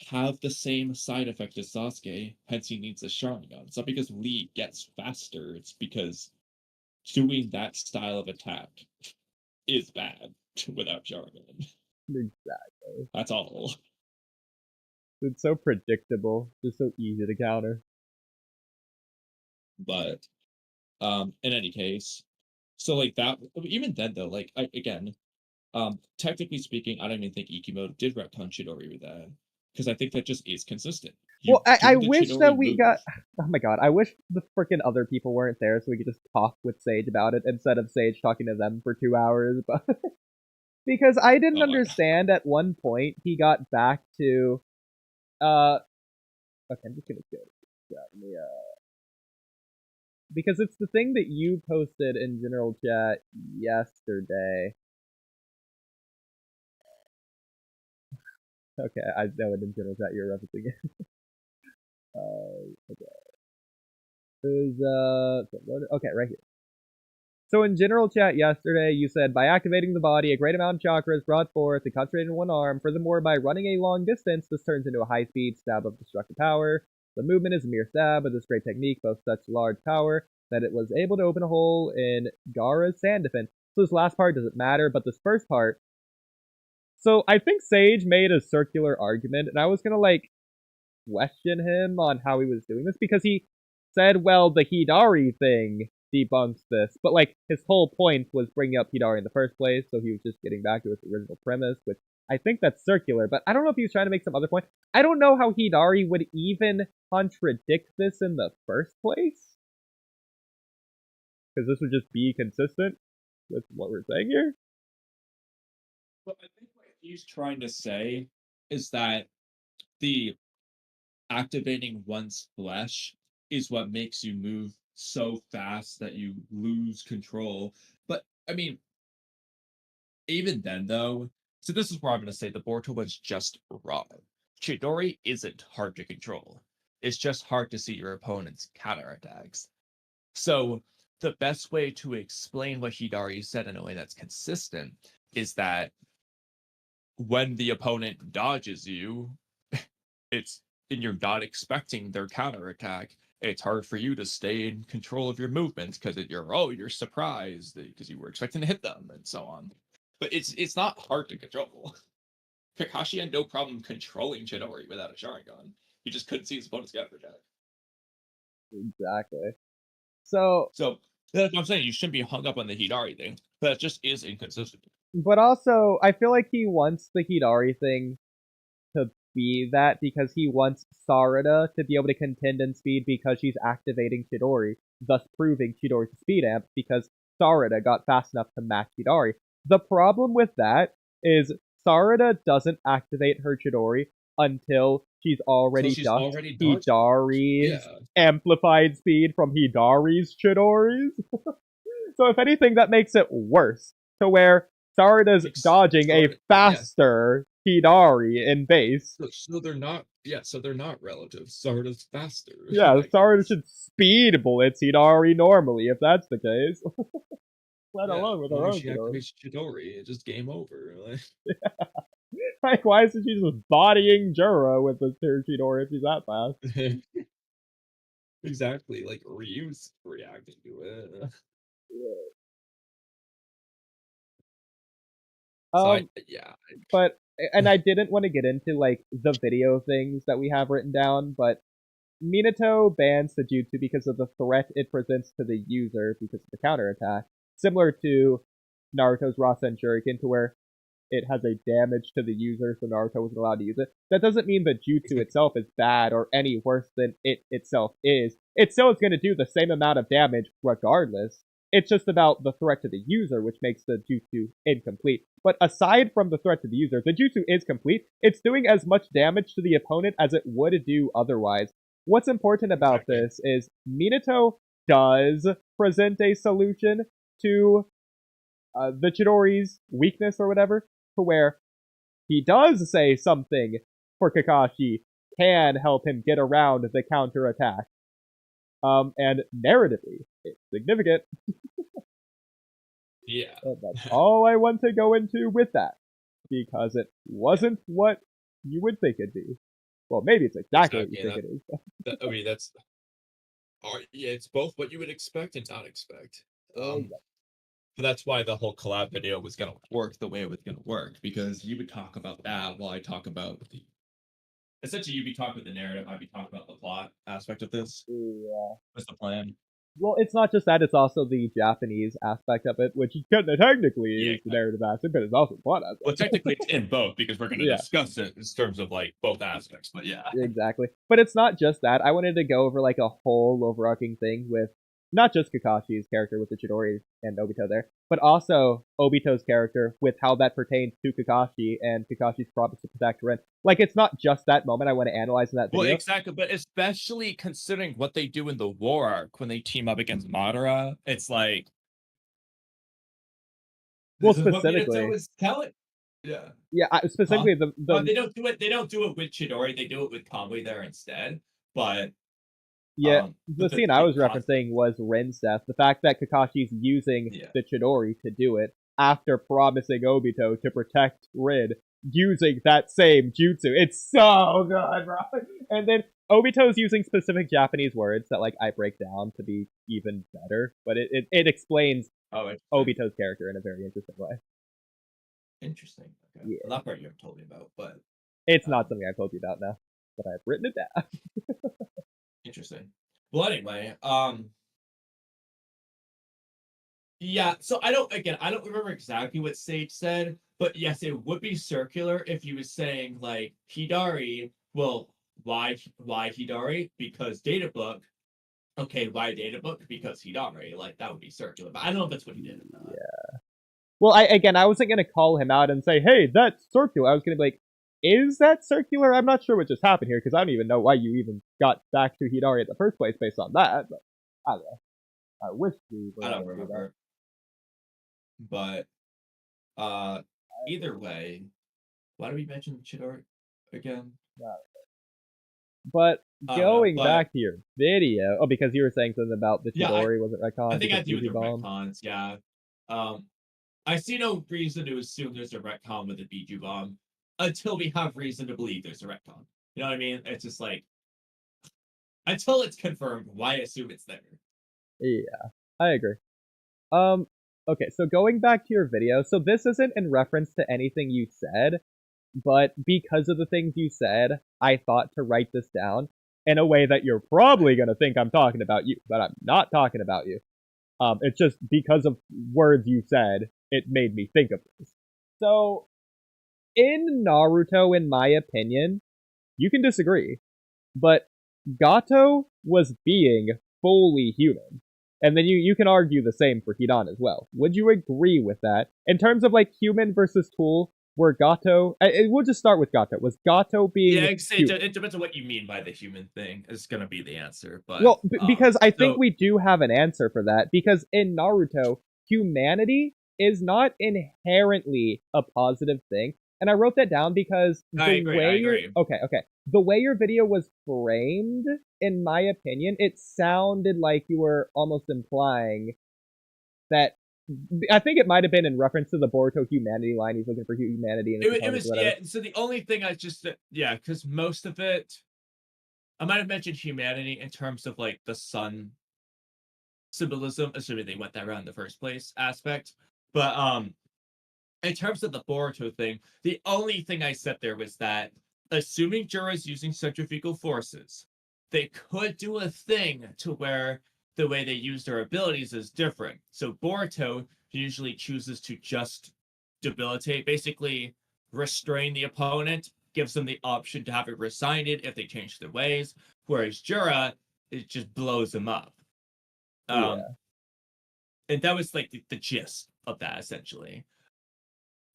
have the same side effect as Sasuke, hence he needs a Sharingan. It's not because Lee gets faster, it's because doing that style of attack is bad without Jargon. Exactly. That's all. It's so predictable, just so easy to counter. But in any case, so like that, even then though, like technically speaking, I don't even think Ikimo did retcon Chidori with that, because I think that just is consistent. Well, I do the wish Chidori that we move. got. Oh my god, I wish the freaking other people weren't there so we could just talk with Sage about it instead of Sage talking to them for 2 hours. But because I didn't Oh, understand at one point he got back to. Okay, I'm just gonna go. Because it's the thing that you posted in general chat yesterday. Okay, I know it in general chat you're referencing it. Okay. Okay, right here. So in general chat yesterday, you said, by activating the body, a great amount of chakra is brought forth and concentrated in one arm. Furthermore, by running a long distance, this turns into a high-speed stab of destructive power. The movement is a mere stab, but this great technique boasts such large power that it was able to open a hole in Gaara's sand defense. So this last part doesn't matter, but this first part... So I think Sage made a circular argument, and I was gonna, like, question him on how he was doing this, because he said, well, the Hidari thing debunks this, but like his whole point was bringing up Hidari in the first place, so he was just getting back to his original premise, which I think that's circular, but I don't know if he was trying to make some other point. I don't know how Hidari would even contradict this in the first place, because this would just be consistent with what we're saying here. But I think what he's trying to say is that the activating one's flesh is what makes you move so fast that you lose control. But I mean, even then though, so this is where I'm going to say the Boruto was just wrong. Chidori isn't hard to control. It's just hard to see your opponent's counterattacks. So the best way to explain what Hidari said in a way that's consistent is that when the opponent dodges you, it's and you're not expecting their counterattack, it's hard for you to stay in control of your movements because you're surprised because you were expecting to hit them and so on. But it's not hard to control. Kakashi had no problem controlling Chidori without a Sharingan. He just couldn't see his opponent's counterattack. Exactly. So that's what I'm saying. You shouldn't be hung up on the Hidari thing. But it just is inconsistent. But also, I feel like he wants the Hidari thing to be that because he wants Sarada to be able to contend in speed because she's activating Chidori, thus proving Chidori's speed amp because Sarada got fast enough to match Hidari. The problem with that is Sarada doesn't activate her Chidori until she's already ducked Hidari's amplified speed from Hidari's Chidori's. So if anything, that makes it worse. To where Sarada's dodging a faster Hidari in base. So they're not relative. Sarada's faster. Yeah, Sarada should speed bullets Hidari normally, if that's the case. Let alone with her own she activates Chidori, it's just game over. Like, why isn't she just bodying Jura with this Chidori if she's that fast? Exactly, like Ryu's reacting to it. But and I didn't want to get into like the video things that we have written down, but Minato bans the jutsu because of the threat it presents to the user because of the counterattack, similar to Naruto's Rasen Shuriken, to where it has a damage to the user, so Naruto wasn't allowed to use it. That doesn't mean the jutsu itself is bad or any worse than it itself is. It still is going to do the same amount of damage regardless. It's just about the threat to the user, which makes the jutsu incomplete. But aside from the threat to the user, the jutsu is complete. It's doing as much damage to the opponent as it would do otherwise. What's important about this is Minato does present a solution to the Chidori's weakness or whatever, to where he does say something for Kakashi can help him get around the counterattack. And narratively, it's significant. Yeah. And that's all I want to go into with that. Because it wasn't what you would think it'd be. Well, maybe it's exactly what you think it is. I mean, it's both what you would expect and not expect. But that's why the whole collab video was gonna work the way it was gonna work, because you would talk about that while I talk about the essentially you'd be talking about the narrative, I'd be talking about the plot aspect of this. Yeah. What's the plan? Well, it's not just that; it's also the Japanese aspect of it, which technically Yeah, is the narrative aspect, but it's also the plot aspect. Well, technically it's in both because we're gonna Yeah. discuss it in terms of like both aspects. But yeah. Exactly. But it's not just that. I wanted to go over like a whole overarching thing with not just Kakashi's character with the Chidori and Obito there, but also Obito's character with how that pertains to Kakashi and Kakashi's promise to protect Rin. Like, it's not just that moment I want to analyze in that video. Well, exactly, but especially considering what they do in the war arc when they team up against Madara, it's like Well, this is what specifically, Minato is telling. Yeah. specifically the They don't do it. They don't do it with Chidori. They do it with Kamui there instead. But yeah, the but scene I was referencing was Rin's death. The fact that Kakashi's using the Chidori to do it after promising Obito to protect Rin using that same jutsu. It's so good, bro. And then Obito's using specific Japanese words that like I break down to be even better, but it explains Obito's character in a very interesting way. Interesting. Okay. Yeah. Well, that part you haven't told me about, but it's not something I've told you about now, but I've written it down. Interesting. Well, anyway, yeah. So I don't remember exactly what Sage said, but yes, it would be circular if you was saying like Hidari. Well, why Hidari? Because data book. Okay, why data book? Because Hidari. Like that would be circular, but I don't know if that's what he did. Yeah. Well, I wasn't gonna call him out and say, "Hey, that's circular." I was gonna be like, "Is that circular?" I'm not sure what just happened here because I don't even know why you even got back to Hidari in the first place based on that. But I don't know. I wish we were. I don't remember. But either way, why do we mention Chidori again? But going back to your video, because you were saying something about the Chidori wasn't retcon. I think I do with the retcons. Yeah. I see no reason to assume there's a retcon with a Biju bomb until we have reason to believe there's a retcon. You know what I mean? It's just like until it's confirmed, why assume it's there? Yeah, I agree. Okay, so going back to your video, so this isn't in reference to anything you said, but because of the things you said, I thought to write this down in a way that you're probably gonna think I'm talking about you, but I'm not talking about you. It's just because of words you said, it made me think of this. So, in Naruto, in my opinion, you can disagree, but Gato was being fully human. And then you can argue the same for Hidan as well. Would you agree with that? In terms of like human versus tool, where Gato, we'll just start with Gato. Was Gato being? Yeah, it depends on what you mean by the human thing. It's gonna be the answer, but well, because I think we do have an answer for that. Because in Naruto, humanity is not inherently a positive thing, and I wrote that down because I agree. The way your video was framed, in my opinion, it sounded like you were almost implying that. I think it might have been in reference to the Boruto humanity line. He's looking for humanity. And it was yeah. So the only thing I just because most of it, I might have mentioned humanity in terms of like the sun symbolism, assuming they went that route in the first place aspect. But in terms of the Boruto thing, the only thing I said there was that assuming Jura is using centrifugal forces, they could do a thing to where the way they use their abilities is different. So Boruto usually chooses to just debilitate, basically restrain the opponent, gives them the option to have it resigned if they change their ways, whereas Jura, it just blows them up. And that was like the gist of that, essentially.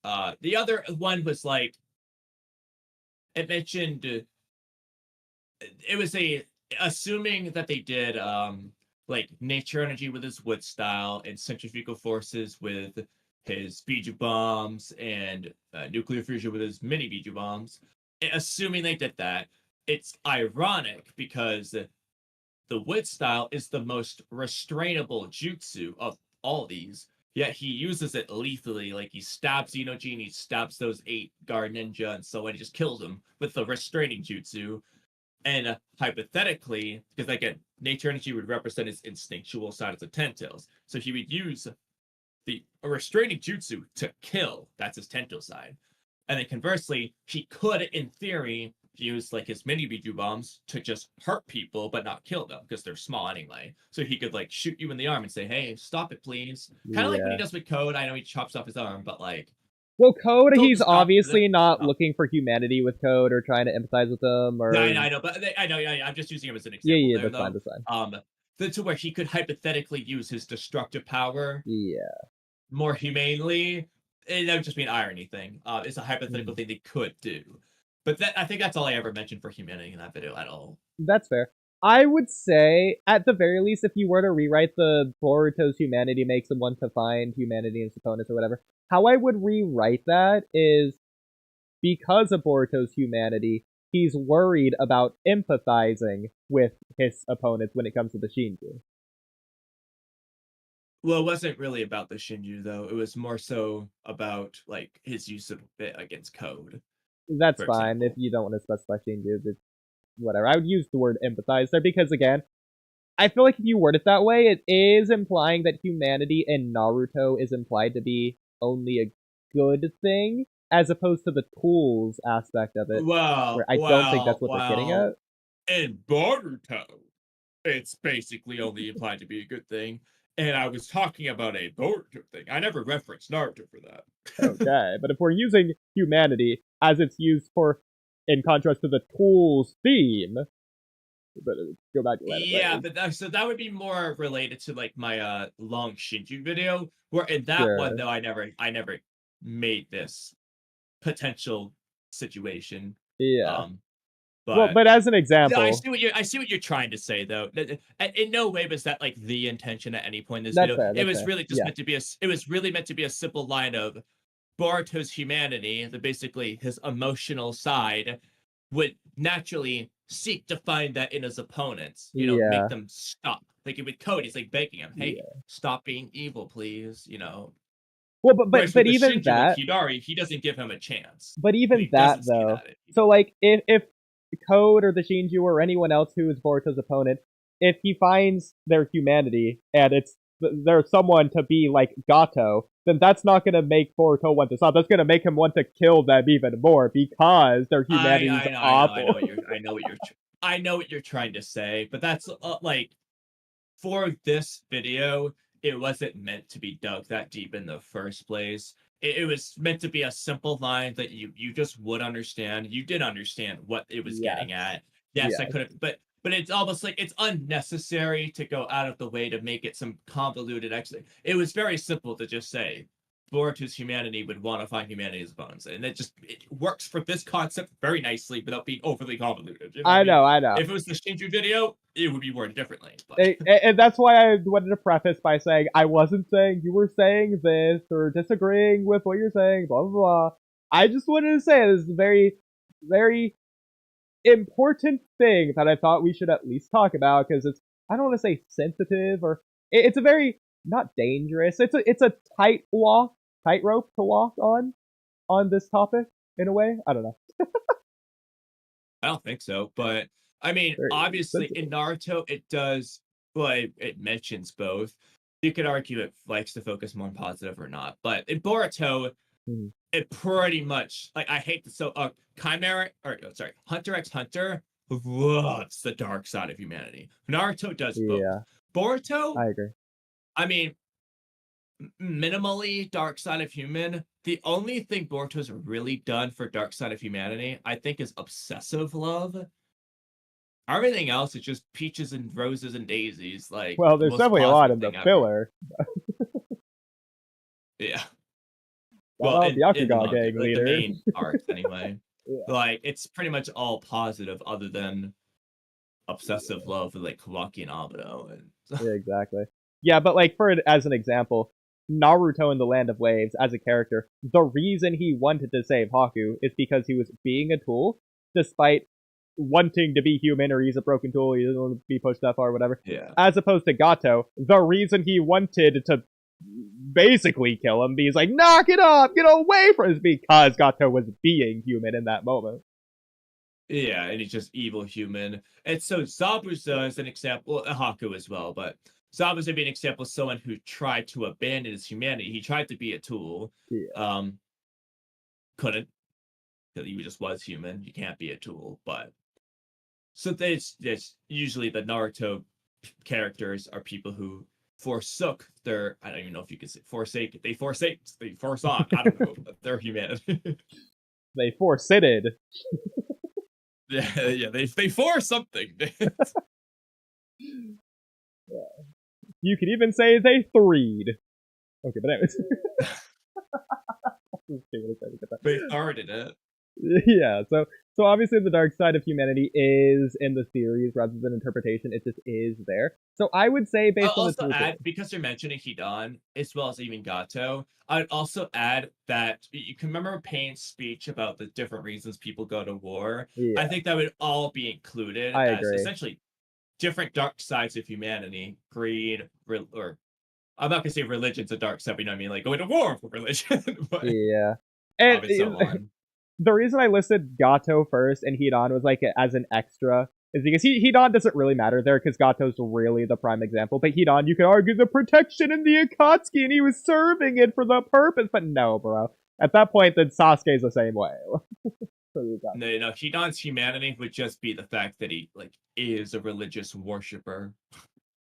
The other one was like, it mentioned, it was assuming that they did like nature energy with his wood style and centrifugal forces with his Biju bombs and nuclear fusion with his mini Biju bombs. Assuming they did that, it's ironic because the wood style is the most restrainable jutsu of all these, yet he uses it lethally. Like he stabs Inoji and he stabs those 8 guard ninja and so on, he just kills them with the restraining jutsu. And hypothetically, because again, nature energy would represent his instinctual side of the Ten-Tails. So he would use the restraining jutsu to kill. That's his Tento side. And then conversely, he could, in theory, use like his mini Biju bombs to just hurt people but not kill them because they're small anyway. So he could like shoot you in the arm and say, "Hey, stop it, please." Kind of like when he does with Code. I know he chops off his arm, but like. Well, Code, Don't he's stop obviously not no. looking for humanity with Code or trying to empathize with them. Or I know, but I know. I'm just using him as an example. yeah, there, that's fine, that's fine. To where he could hypothetically use his destructive power Yeah. more humanely. And that would just be an irony thing. It's a hypothetical thing they could do. But I think that's all I ever mentioned for humanity in that video at all. That's fair. I would say, at the very least, if you were to rewrite the Boruto's humanity makes him want to find humanity in his opponents or whatever, how I would rewrite that is, because of Boruto's humanity, he's worried about empathizing with his opponents when it comes to the Shinju. Well, it wasn't really about the Shinju, though. It was more so about, like, his use of it against Code. That's fine. If you don't want to specify Shinju, it's whatever. I would use the word empathize there because, again, I feel like if you word it that way, it is implying that humanity in Naruto is implied to be only a good thing, as opposed to the tools aspect of it. Well, I don't think that's what they're getting at. In Boruto, it's basically only implied to be a good thing. And I was talking about a Boruto thing. I never referenced Naruto for that. Okay, but if we're using humanity as it's used for, in contrast to the tools theme, but go back to that. Yeah, but so that would be more related to like my long Shinju video, where in that one though I never made this potential situation. Yeah. But as an example, I see what you're trying to say, though. In no way was that like the intention at any point in this video. It was really just meant to be it was really meant to be a simple line of Boruto's humanity, that basically his emotional side, would naturally seek to find that in his opponents. You know, make them stop. Like with Cody, he's like begging him, "Hey, stop being evil, please." You know. Well, but even Shinju, that, like Hidari, he doesn't give him a chance. But even that though, so like if Code or the Shinju or anyone else who is Boruto's opponent, if he finds their humanity and there's someone to be like Gato, then that's not going to make Boruto want to stop. That's going to make him want to kill them even more because their humanity is awful. I know what you're trying to say, but that's like for this video, it wasn't meant to be dug that deep in the first place. It was meant to be a simple line that you just would understand. You did understand what it was getting at. Yes, I could have, but it's almost like it's unnecessary to go out of the way to make it some convoluted It was very simple to just say Boruto's humanity would want to find humanity's opponents, and it works for this concept very nicely without being overly convoluted. You know I know. If it was the Shinju video, it would be worded differently. And that's why I wanted to preface by saying I wasn't saying you were saying this or disagreeing with what you're saying, blah, blah, blah. I just wanted to say this is a very, very important thing that I thought we should at least talk about because it's, I don't want to say sensitive or it's a very, not dangerous. It's a tightrope to walk on this topic in a way. I don't know. I don't think so, but I mean, obviously in Naruto, it does, well, it mentions both. You could argue it likes to focus more on positive or not, but in Boruto, it pretty much, like, I hate this, so, Hunter x Hunter loves the dark side of humanity. Naruto does both. Boruto, I agree. I mean, minimally dark side of human. The only thing Boruto's really done for dark side of humanity, I think, is obsessive love. Everything else is just peaches and roses and daisies. Like, well, there's definitely a lot in the filler. Yeah. Well, Byakugo gang leader. The main arcs, anyway. Like, it's pretty much all positive, other than obsessive love with like Kawaki and Obito. Yeah, exactly. Yeah, but like as an example, Naruto in the Land of Waves as a character, the reason he wanted to save Haku is because he was being a tool, despite wanting to be human, or he's a broken tool, he doesn't want to be pushed that far or whatever. Yeah. As opposed to Gato, the reason he wanted to basically kill him, he's like, knock it off, get away from us, because Gato was being human in that moment. Yeah, and he's just evil human. And so Zabuza is an example, Haku as well, but Zabuza being an example of someone who tried to abandon his humanity. He tried to be a tool. Yeah. Couldn't, because he just was human. You can't be a tool, but so there's usually the Naruto characters are people who forsook their, I don't even know if you could say they force on, I don't know, their humanity. They force-itted. Yeah, they force something. Yeah. You could even say they threed. Okay, but anyways. They started it. Yeah, so obviously the dark side of humanity is in the series rather than interpretation. It just is there. So I would say based I'll on the also add, because you're mentioning Hidan as well as even Gato, I'd also add that you can remember Payne's speech about the different reasons people go to war. Yeah, I think that would all be included I as agree. essentially different dark sides of humanity, greed, or I'm not gonna say religion's a dark side, but you know what I mean, like going to war for religion. But Yeah. And obviously so on. the reason I listed Gato first and Hidan was like as an extra is because Hidan doesn't really matter there because Gato's really the prime example. But Hidan, you could argue the protection in the Akatsuki and he was serving it for the purpose. But no, bro. At that point, then Sasuke's the same way. No, Hidan's humanity would just be the fact that he like is a religious worshiper.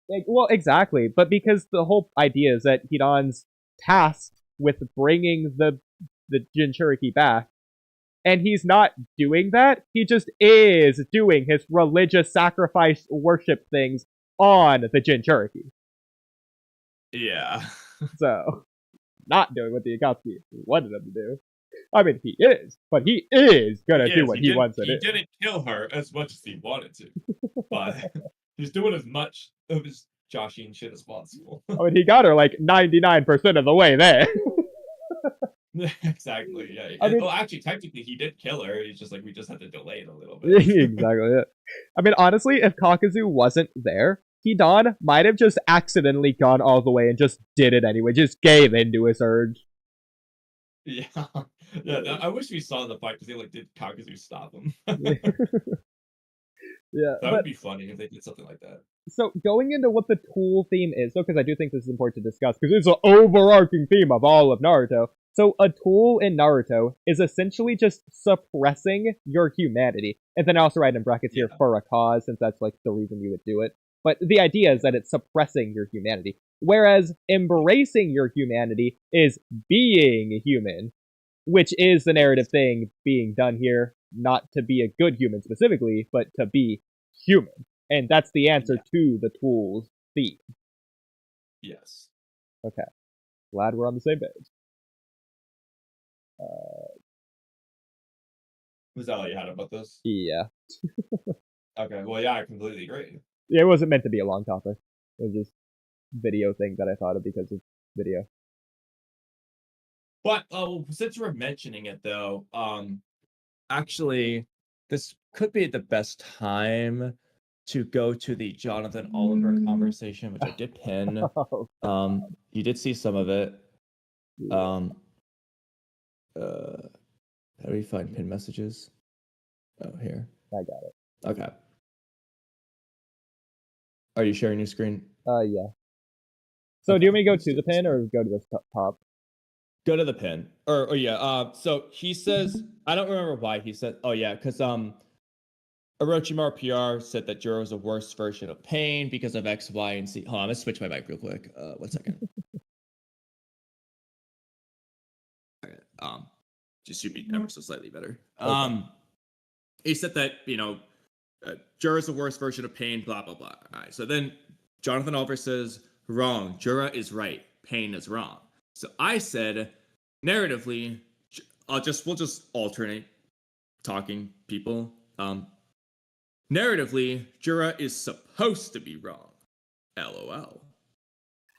Like, well, exactly. But because the whole idea is that Hidan's tasked with bringing the Jinchuriki back, and he's not doing that. He just is doing his religious sacrifice worship things on the Jinchuriki. Yeah. So, not doing what the Akatsuki wanted him to do. I mean, he is, but he is gonna do what he wants to do. He didn't kill her as much as he wanted to, but he's doing as much of his Joshin shit as possible. I mean, he got her like 99% of the way there. Exactly. Yeah. I mean, well, actually, technically, he did kill her. It's just like we just had to delay it a little bit. Exactly. Yeah. I mean, honestly, if Kakuzu wasn't there, Hidan might have just accidentally gone all the way and just did it anyway. Just gave into his urge. Yeah. Yeah. I wish we saw the fight because they like did Kakuzu stop him. Yeah. That would be funny if they did something like that. So going into what the tool theme is, though, because I do think this is important to discuss, because it's an overarching theme of all of Naruto. So a tool in Naruto is essentially just suppressing your humanity. And then I also write in brackets here for a cause, since that's like the reason you would do it. But the idea is that it's suppressing your humanity. Whereas embracing your humanity is being human, which is the narrative thing being done here, not to be a good human specifically, but to be human. And that's the answer to the tools theme. Yes. Okay. Glad we're on the same page. Was that all you had about this? Yeah. Okay. Well, yeah, I completely agree. Yeah, it wasn't meant to be a long topic. It was just video thing that I thought of because of video. But since we're mentioning it, though, actually, this could be the best time to go to the Jonathan Oliver conversation, which I did pin. You did see some of it. How do we find pin messages? Oh, here. I got it. Okay. Are you sharing your screen? Yeah. So do you want me to go to the pin or go to the top? Go to the pin. Or yeah. So he says, I don't remember why he said. Oh yeah, because Orochimaru PR said that Jura was a worse version of Pain because of X, Y, and Z. Hold on, let's switch my mic real quick. 1 second. Okay. Just should be ever so slightly better. Okay. He said that Jura is the worst version of Pain. Blah blah blah. All right. So then Jonathan Oliver says, wrong. Jura is right. Pain is wrong. So I said, narratively, we'll just alternate talking people. Narratively, Jura is supposed to be wrong. LOL.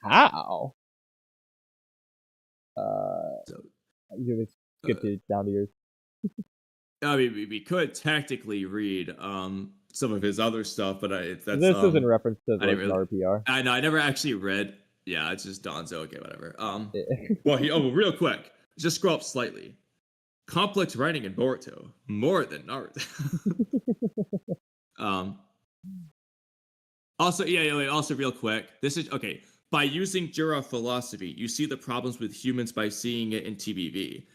How? You skip it down to yours. I mean, we could technically read some of his other stuff, but this is in reference to the RPR. I know, I never actually read. Yeah, it's just Donzo. Okay, whatever. Well, real quick, just scroll up slightly. complex writing in Boruto more than Naruto. Also, wait, also real quick, this is okay. By using Jura philosophy, you see the problems with humans by seeing it in TBV.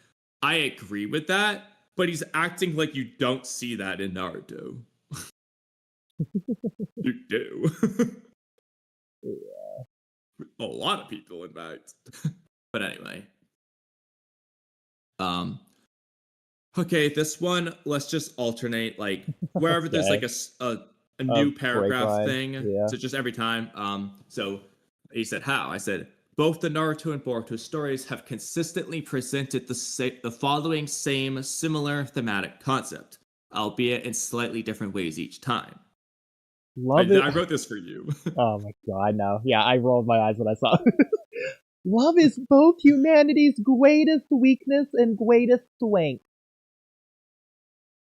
I agree with that, but he's acting like you don't see that in Naruto. You do. Yeah. A lot of people, in fact. But anyway. Okay, this one, let's just alternate, like, wherever there's like a new paragraph line. thing. Yeah. So just every time. So he said, how? I said, both the Naruto and Boruto stories have consistently presented the following similar thematic concept, albeit in slightly different ways each time. Love it. I wrote this for you. Oh my god, no. Yeah, I rolled my eyes when I saw it. Love is both humanity's greatest weakness and greatest strength.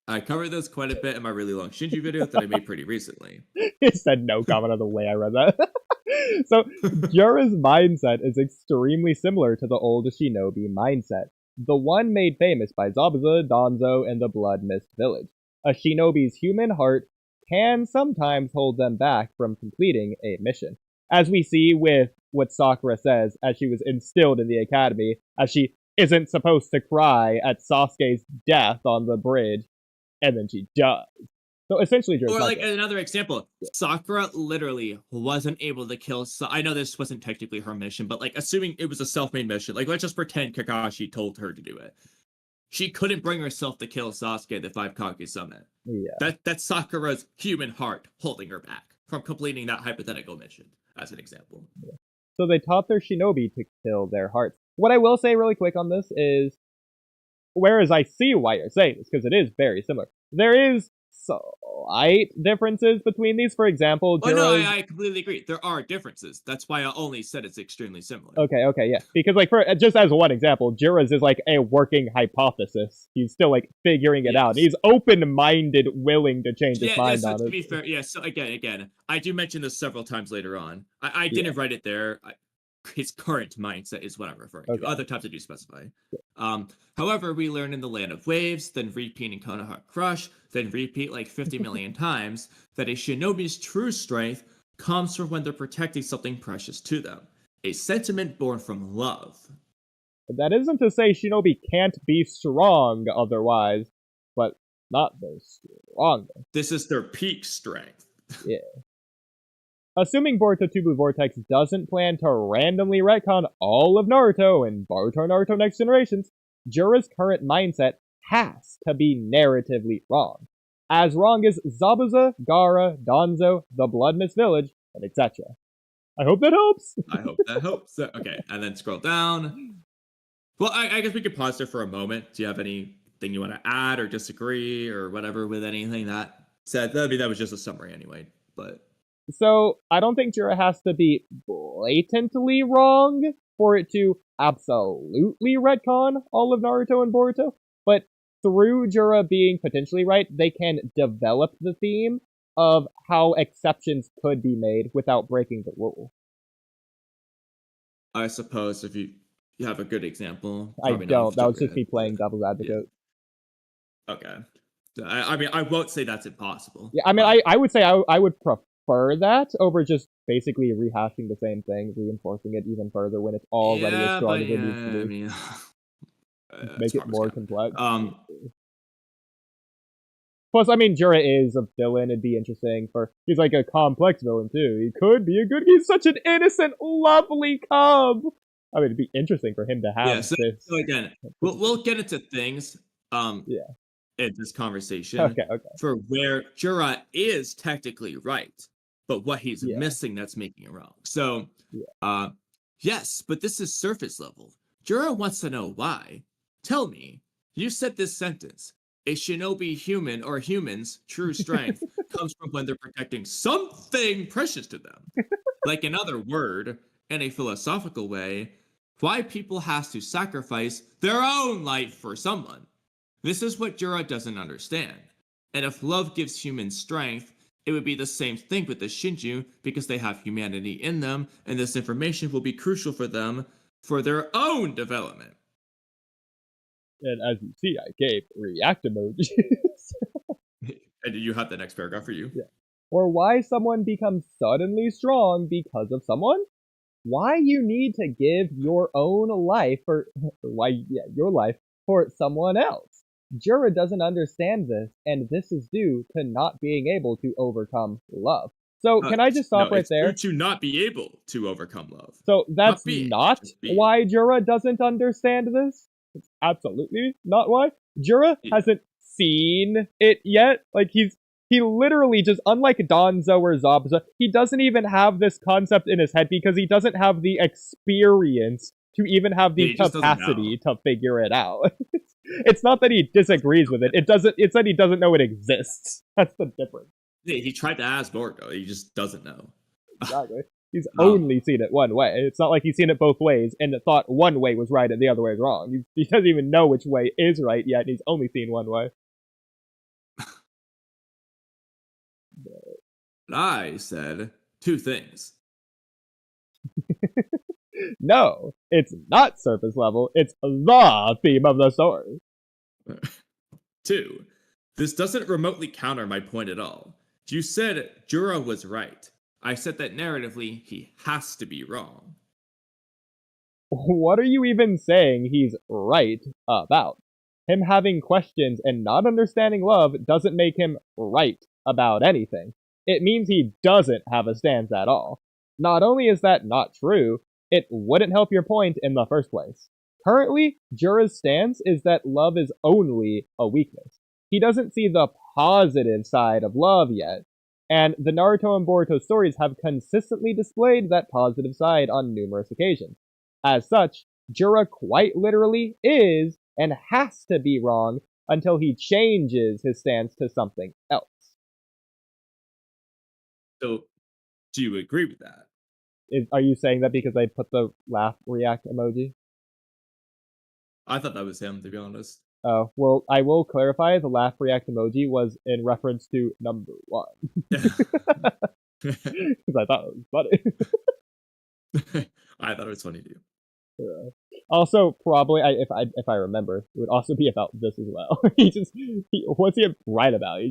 I covered this quite a bit in my really long Shinju video that I made pretty recently. It said no comment on the way I read that. So, Jura's mindset is extremely similar to the old shinobi mindset, the one made famous by Zabuza, Danzo, and the Blood Mist Village. A shinobi's human heart can sometimes hold them back from completing a mission. As we see with what Sakura says as she was instilled in the academy, as she isn't supposed to cry at Sasuke's death on the bridge, and then she does. So essentially, or like another example, Sakura literally wasn't able to kill. I know this wasn't technically her mission, but like assuming it was a self-made mission, like let's just pretend Kakashi told her to do it. She couldn't bring herself to kill Sasuke at the 5 Kage Summit. Yeah, that's Sakura's human heart holding her back from completing that hypothetical mission, as an example. Yeah. So they taught their shinobi to kill their hearts. What I will say really quick on this is, whereas I see why you're saying this, because it is very similar, there is slight differences between these. For example, I completely agree. There are differences. That's why I only said it's extremely similar. Okay, yeah. Because, like, for just as one example, Jura's is, like, a working hypothesis. He's still, like, figuring it out. He's open-minded, willing to change his mind on it. To be fair, so again, I do mention this several times later on. I didn't write it there. His current mindset is what I'm referring to. Other times I do specify. However, we learn in the Land of Waves, then repeat in Konoha Crush, then repeat like 50 million times, that a shinobi's true strength comes from when they're protecting something precious to them. A sentiment born from love. But that isn't to say shinobi can't be strong otherwise, but not the strongest. This is their peak strength. Yeah. Assuming Boruto TBV Vortex doesn't plan to randomly retcon all of Naruto in Boruto Naruto Next Generations, Jura's current mindset has to be narratively wrong. As wrong as Zabuza, Gaara, Danzo, the Blood Mist Village, and etc. I hope that helps! I hope that helps. Okay, and then scroll down. Well, I guess we could pause there for a moment. Do you have anything you want to add or disagree or whatever with anything that said? I mean, that was just a summary anyway, but... So, I don't think Jura has to be blatantly wrong for it to absolutely retcon all of Naruto and Boruto, but through Jura being potentially right, they can develop the theme of how exceptions could be made without breaking the rule. I suppose if you have a good example. I don't. That was just me playing devil's advocate. Yeah. Okay. I mean, I won't say that's impossible. Yeah, I mean, I would say I would prefer that over just basically rehashing the same thing, reinforcing it even further when it's already as strong as it needs to be. I mean, make it more complex. Plus, I mean, Jura is a villain. It'd be interesting he's like a complex villain too. He could be he's such an innocent, lovely cub. I mean, it'd be interesting for him to have this. So again, we'll get into things. In this conversation. Okay. For where Jura is technically right, but what he's missing that's making it wrong. So, yes, but this is surface level. Jura wants to know why. Tell me, you said this sentence. A shinobi human or humans' true strength comes from when they're protecting something precious to them. Like another word, in a philosophical way, why people has to sacrifice their own life for someone. This is what Jura doesn't understand. And if love gives humans strength, it would be the same thing with the Shinju because they have humanity in them, and this information will be crucial for them for their own development. And as you see, I gave react emojis. And you have the next paragraph for you. Yeah. Or why someone becomes suddenly strong because of someone? Why you need to give your own life your life for someone else? Jura doesn't understand this, and this is due to not being able to overcome love. So can I just stop right there? To not be able to overcome love. So that's Not not why Jura doesn't understand this? It's absolutely not why. Jura hasn't seen it yet. Like, he literally just, unlike Danzo or Zabza, he doesn't even have this concept in his head because he doesn't have the experience to even have the capacity to figure it out. It's not that he disagrees with it. It's that he doesn't know it exists. That's the difference. Yeah, he tried to ask Boruto. He just doesn't know. Exactly. He's only seen it one way. It's not like he's seen it both ways and thought one way was right and the other way is wrong. He doesn't even know which way is right yet, and he's only seen one way. But I said two things. No, it's not surface level. It's the theme of the story. 2. This doesn't remotely counter my point at all. You said Jura was right. I said that narratively, he has to be wrong. What are you even saying he's right about? Him having questions and not understanding love doesn't make him right about anything. It means he doesn't have a stance at all. Not only is that not true, it wouldn't help your point in the first place. Currently, Jura's stance is that love is only a weakness. He doesn't see the positive side of love yet, and the Naruto and Boruto stories have consistently displayed that positive side on numerous occasions. As such, Jura quite literally is and has to be wrong until he changes his stance to something else. So, do you agree with that? Are you saying that because I put the laugh react emoji? I thought that was him, to be honest. Oh, well, I will clarify the laugh react emoji was in reference to number 1. Because I thought it was funny. I thought it was funny too. Also, probably, if I remember, it would also be about this as well. What's he right about?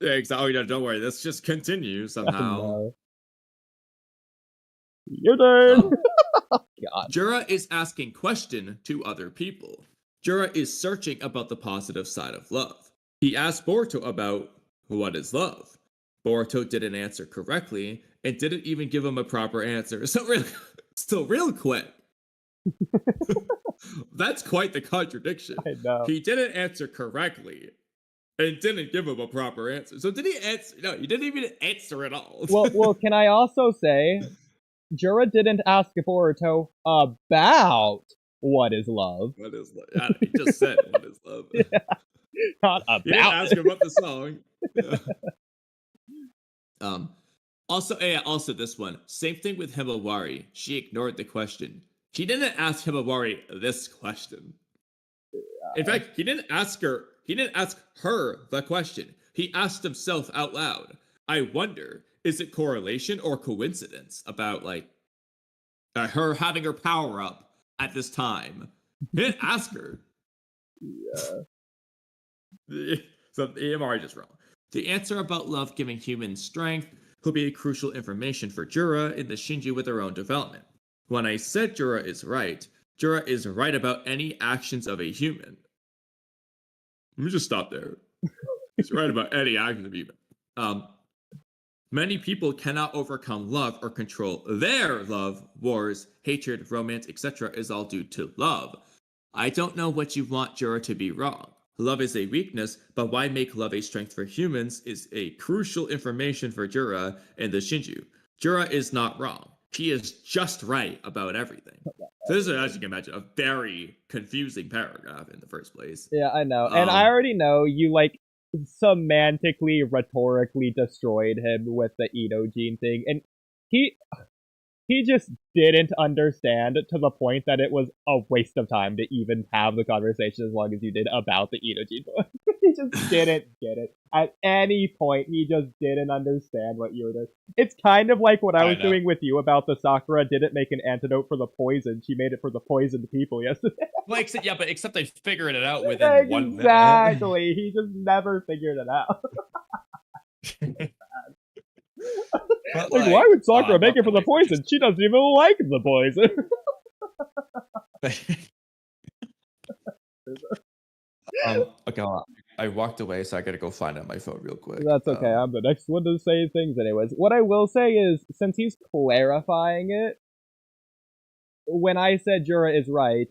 Yeah, exactly. Don't worry. Let's just continue somehow. No. Your turn! God. Jura is asking question to other people. Jura is searching about the positive side of love. He asked Boruto about what is love. Boruto didn't answer correctly and didn't even give him a proper answer. So real quick. That's quite the contradiction. I know. He didn't answer correctly and didn't give him a proper answer. So did he answer? No, he didn't even answer at all. Well, can I also say, Jura didn't ask Boruto about what is love. What is love? Yeah, he just said what is love. Yeah. Not about. He didn't ask him about the song. Yeah. Also this one. Same thing with Himawari. She ignored the question. She didn't ask Himawari this question. In fact, he didn't ask her the question. He asked himself out loud. I wonder, is it correlation or coincidence about, like, her having her power up at this time? He didn't ask her. Yeah. So Himawari just wrong. The answer about love giving humans strength will be crucial information for Jura in the Shinju with their own development. When I said Jura is right about any actions of a human. Let me just stop there. He's right about any actions of a human. Many people cannot overcome love or control their love. Wars, hatred, romance, etc. is all due to love. I don't know what you want Jura to be wrong. Love is a weakness, but why make love a strength for humans is a crucial information for Jura and the Shinju. Jura is not wrong. He is just right about everything. So this is, as you can imagine, a very confusing paragraph in the first place. Yeah, I know. And I already know you, like, semantically, rhetorically destroyed him with the Ito gene thing. And he just didn't understand to the point that it was a waste of time to even have the conversation as long as you did about the Ito gene. He just didn't get it. At any point, he just didn't understand what you were doing. It's kind of like what I was doing with you about the Sakura didn't make an antidote for the poison. She made it for the poisoned people yesterday. Well, except they figured it out within 1 minute. Exactly. He just never figured it out. Like, why would Sakura make it for the poison? She doesn't even like the poison. Okay, I walked away, so I gotta go find it on my phone real quick. That's okay. I'm the next one to say things anyways. What I will say is, since he's clarifying it, when I said Jura is right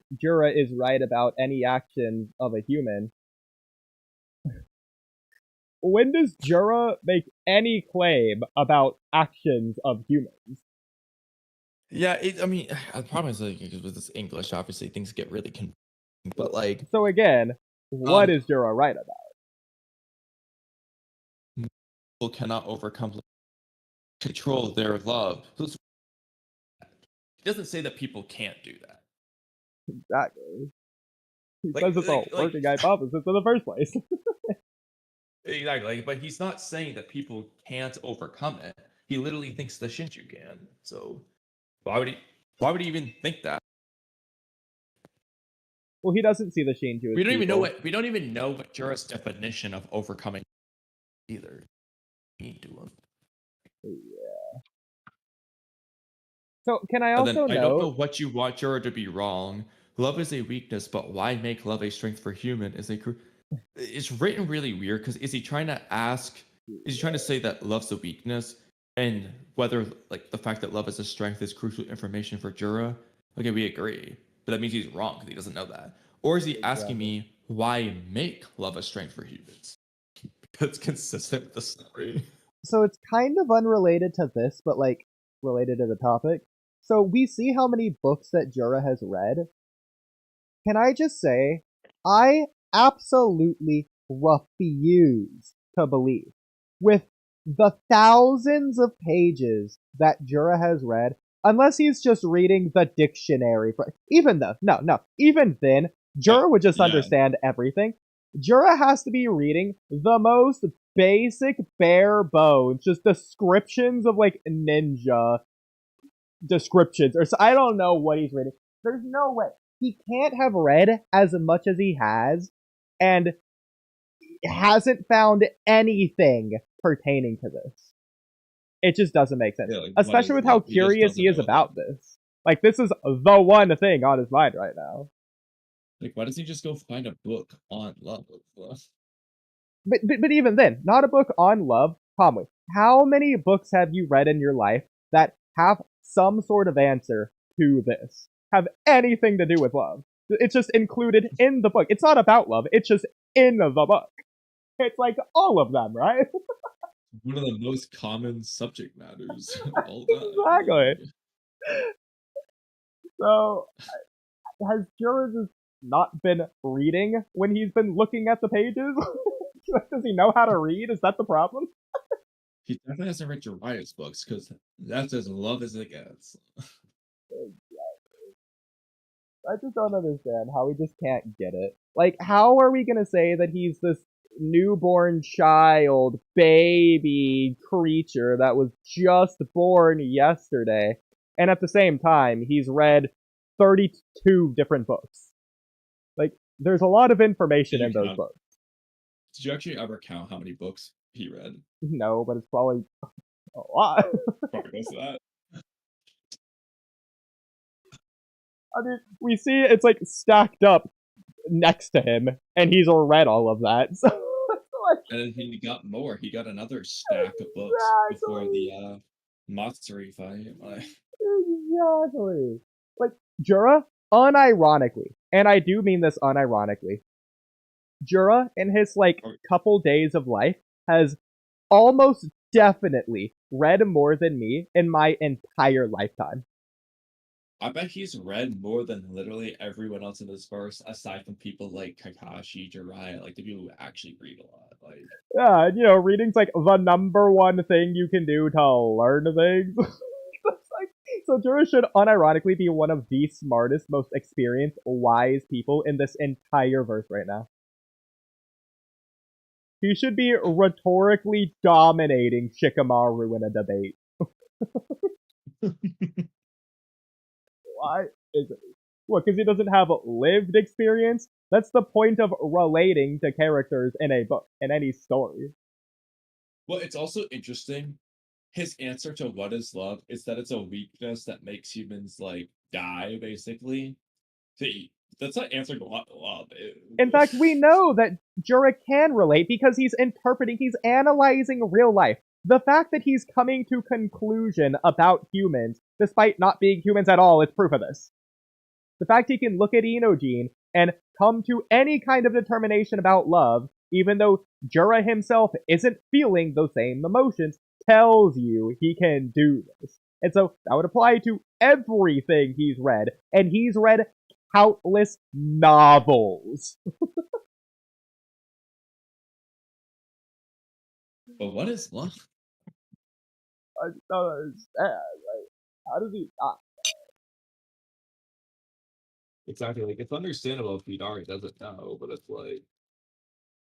about any action of a human. When does Jura make any claim about actions of humans? Yeah, I mean, the problem is like with this English, obviously things get really confusing. But like, so again, what is Jura right about? People cannot overcome control their love. He doesn't say that people can't do that. Exactly. He says it's a working hypothesis in the first place. Exactly, but he's not saying that people can't overcome it. He literally thinks the Shinju can. So why would he even think that? Well, he doesn't see the Shinju as we don't even know what Jura's definition of overcoming either. Mean to him. Yeah. So can I also know? I don't know what you want Jura to be wrong. Love is a weakness, but why make love a strength for human? It's written really weird because is he trying to say that love's a weakness and whether like the fact that love is a strength is crucial information for Jura? Okay, we agree, but that means he's wrong because he doesn't know that. Or is he asking me why make love a strength for humans? That's consistent with the story. So it's kind of unrelated to this, but like related to the topic. So we see how many books that Jura has read. Can I just say, I absolutely refuse to believe, with the thousands of pages that Jura has read, unless he's just reading the dictionary. Even then, Jura would just understand everything. Jura has to be reading the most basic, bare bones, just descriptions of like ninja descriptions, or so, I don't know what he's reading. There's no way. He can't have read as much as he has, and hasn't found anything pertaining to this. It just doesn't make sense. Yeah, especially with how curious he is about this. Like, this is the one thing on his mind right now. Like, why doesn't he just go find a book on love? But even then, not a book on love. Kamui, how many books have you read in your life that have some sort of answer to this? Have anything to do with love? It's just included in the book. It's not about love. It's just in the book. It's like all of them, right? One of the most common subject matters. Exactly. So, has Jura just not been reading when he's been looking at the pages? Does he know how to read? Is that the problem? He definitely hasn't read Jiraiya's books, because that's as love as it gets. I just don't understand how we just can't get it. Like, how are we gonna say that he's this newborn child, baby creature that was just born yesterday, and at the same time, he's read 32 different books? Like, there's a lot of information in those books. Did you actually ever count how many books he read? No, but it's probably a lot. Probably close to that. I mean, we see it's like stacked up next to him, and he's read all of that. So, like, and then he got more. He got another stack of books before the Matsuri fight. Exactly. Like, Jura, unironically, and I do mean this unironically, Jura, in his like couple days of life, has almost definitely read more than me in my entire lifetime. I bet he's read more than literally everyone else in this verse, aside from people like Kakashi, Jiraiya, like the people who actually read a lot. Like, yeah, you know, reading's like the number one thing you can do to learn things. So Jura should unironically be one of the smartest, most experienced, wise people in this entire verse right now. He should be rhetorically dominating Shikamaru in a debate. Why is it? What, because he doesn't have lived experience? That's the point of relating to characters in a book, in any story. Well, it's also interesting. His answer to what is love is that it's a weakness that makes humans like die, basically. That's not answering what love is. In fact, we know that Jura can relate because he's analyzing real life. The fact that he's coming to conclusion about humans, despite not being humans at all, is proof of this. The fact he can look at Inojin and come to any kind of determination about love, even though Jura himself isn't feeling those same emotions, tells you he can do this. And so that would apply to everything he's read, and he's read countless novels. But what is love? I don't understand. Like, how does he not? Exactly. Like, it's understandable if Hidari doesn't know, but it's like,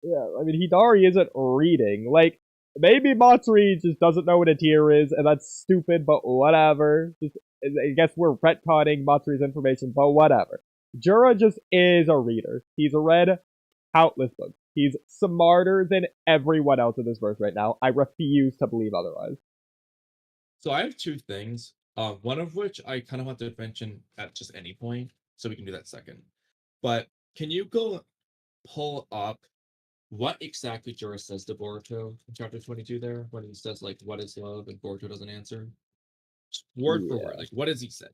Yeah, I mean, Hidari isn't reading. Like, maybe Matsuri just doesn't know what a tear is, and that's stupid, but whatever. I guess we're retconning Matsuri's information, but whatever. Jura just is a reader. He's read countless books. He's smarter than everyone else in this verse right now. I refuse to believe otherwise. so I have two things. One of which I kind of want to mention at just any point, so we can do that second. But can you go pull up what exactly Jura says to Boruto in chapter 22 there, when he says, like, what is love, and Boruto doesn't answer? Just word for word, like, what does he say?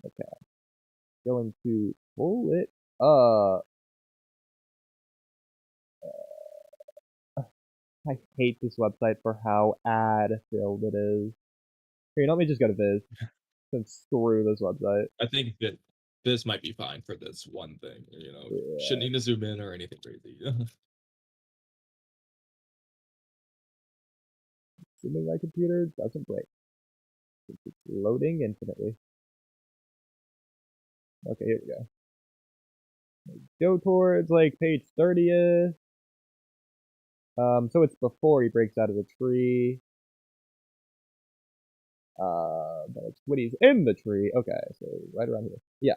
Okay. Going to pull it up. I hate this website for how ad-filled it is. Here, let me just go to Viz. And screw this website. I think that this might be fine for this one thing, you know. Yeah. Shouldn't need to zoom in or anything crazy. Assuming my computer doesn't break. It's loading infinitely. Okay, here we go. Go towards, like, page 30th. So it's before he breaks out of the tree. But it's when he's in the tree. Okay, so right around here. Yeah.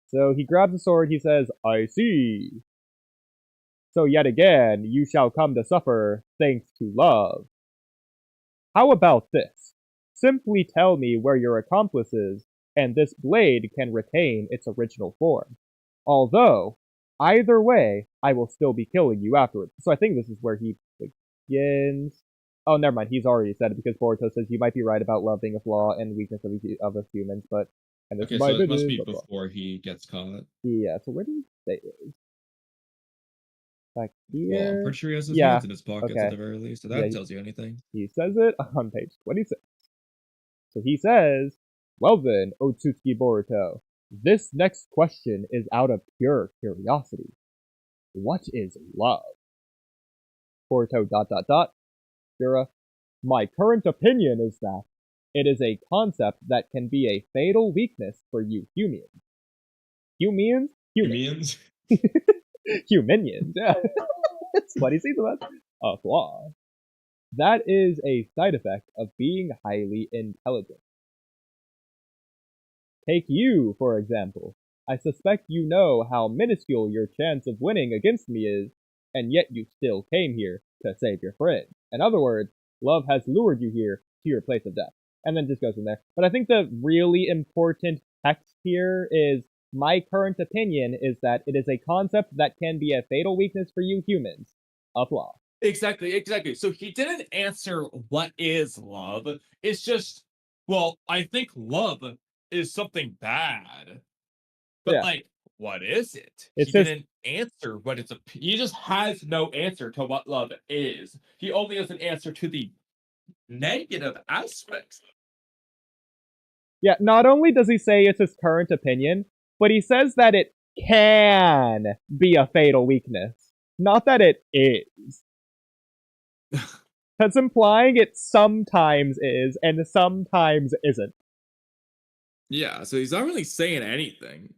So he grabs the sword, he says, I see. So yet again, you shall come to suffer, thanks to love. How about this? Simply tell me where your accomplice is, and this blade can retain its original form. Although, either way, I will still be killing you afterwards. So I think this is where he begins. Oh, never mind. He's already said it because Boruto says you might be right about love being a flaw and weakness of us humans, but and this Okay, is my so it opinion, must be blah, blah. before he gets caught. Yeah. So where do you say it is? Back here. Well, I'm pretty sure he has his Yeah, hands in his pockets okay. at the very least, so that Yeah, tells you anything. He says it on page 26. So he says, well then, Otsutsuki Boruto, this next question is out of pure curiosity. What is love? Boruto ... Jura, my current opinion is that it is a concept that can be a fatal weakness for you humans. Humans? Humans? Humanians, yeah. It's what he sees about a flaw. That is a side effect of being highly intelligent. Take you, for example. I suspect you know how minuscule your chance of winning against me is, and yet you still came here to save your friend. In other words, love has lured you here to your place of death. And then just goes in there. But I think the really important text here is, my current opinion is that it is a concept that can be a fatal weakness for you humans. A flaw. Exactly. So he didn't answer what is love. It's just, well, I think love is something bad. But Yeah. like, what is it? It's He just- didn't answer what it's. He just has no answer to what love is. He only has an answer to the negative aspects. Yeah, not only does he say it's his current opinion, but he says that it can be a fatal weakness. Not that it is. That's implying it sometimes is and sometimes isn't. Yeah, so he's not really saying anything.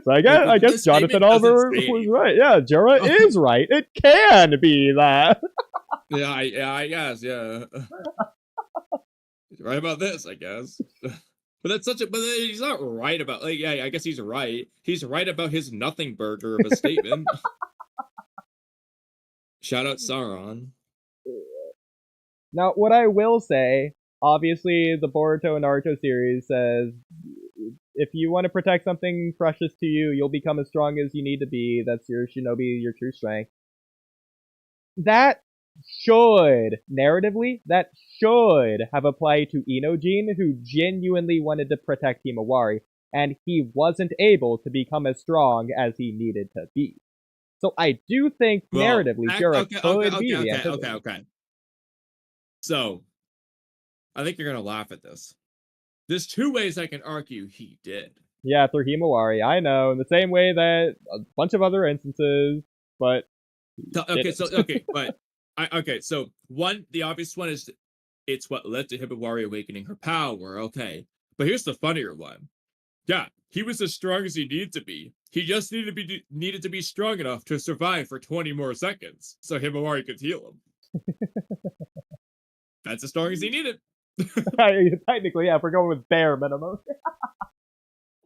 So I guess This Jonathan statement doesn't Oliver say was anything. right. Yeah, Jura is right. It can be that. Yeah, I guess, yeah. He's right about this, I guess. But that's such a. But he's not right about. Like, yeah, I guess he's right. He's right about his nothing burger of a statement. Shout out Sauron. Now, what I will say, obviously, the Boruto and Naruto series says if you want to protect something precious to you, you'll become as strong as you need to be. That's your shinobi, your true strength. That should, narratively, that should have applied to Inojin, who genuinely wanted to protect Himawari, and he wasn't able to become as strong as he needed to be. So I do think, Well, narratively, Jura could be the answer. okay. So, I think you're gonna laugh at this. There's two ways I can argue he did. Yeah, through Himawari, I know, in the same way that a bunch of other instances, but So one, the obvious one is it's what led to Himawari awakening her power. Okay, but here's the funnier one. Yeah, he was as strong as he needed to be. He just needed to be strong enough to survive for 20 more seconds, so Himawari could heal him. That's as strong as he needed. Technically, yeah, if we're going with bare minimum.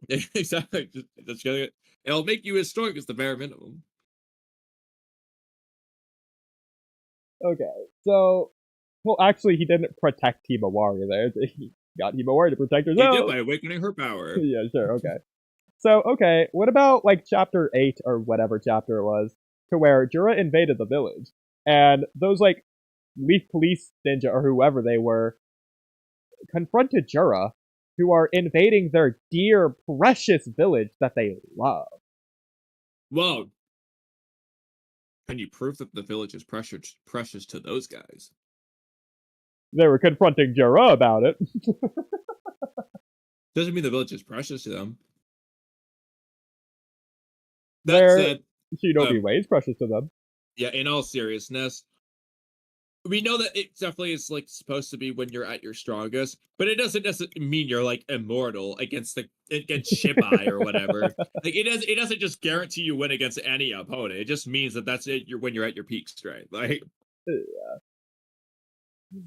Exactly. Just it'll make you as strong as the bare minimum. Okay, so, well, actually, he didn't protect Himawari there. He got Himawari to protect herself. He did by awakening her power. Yeah, sure, okay. So, okay, what about, like, chapter 8, or whatever chapter it was, to where Jura invaded the village, and those, like, Leaf Police Ninja, or whoever they were, confronted Jura, who are invading their dear, precious village that they love. Well, can you prove that the village is precious to those guys? They were confronting Jura about it. Doesn't mean the village is precious to them. Their That said, shinobi ways precious to them. yeah, in all seriousness, we know that it definitely is like supposed to be when you're at your strongest, but it doesn't necessarily mean you're like immortal against Shibai or whatever. Like it doesn't just guarantee you win against any opponent. It just means that that's it. When you're at your peak strength. Like, yeah,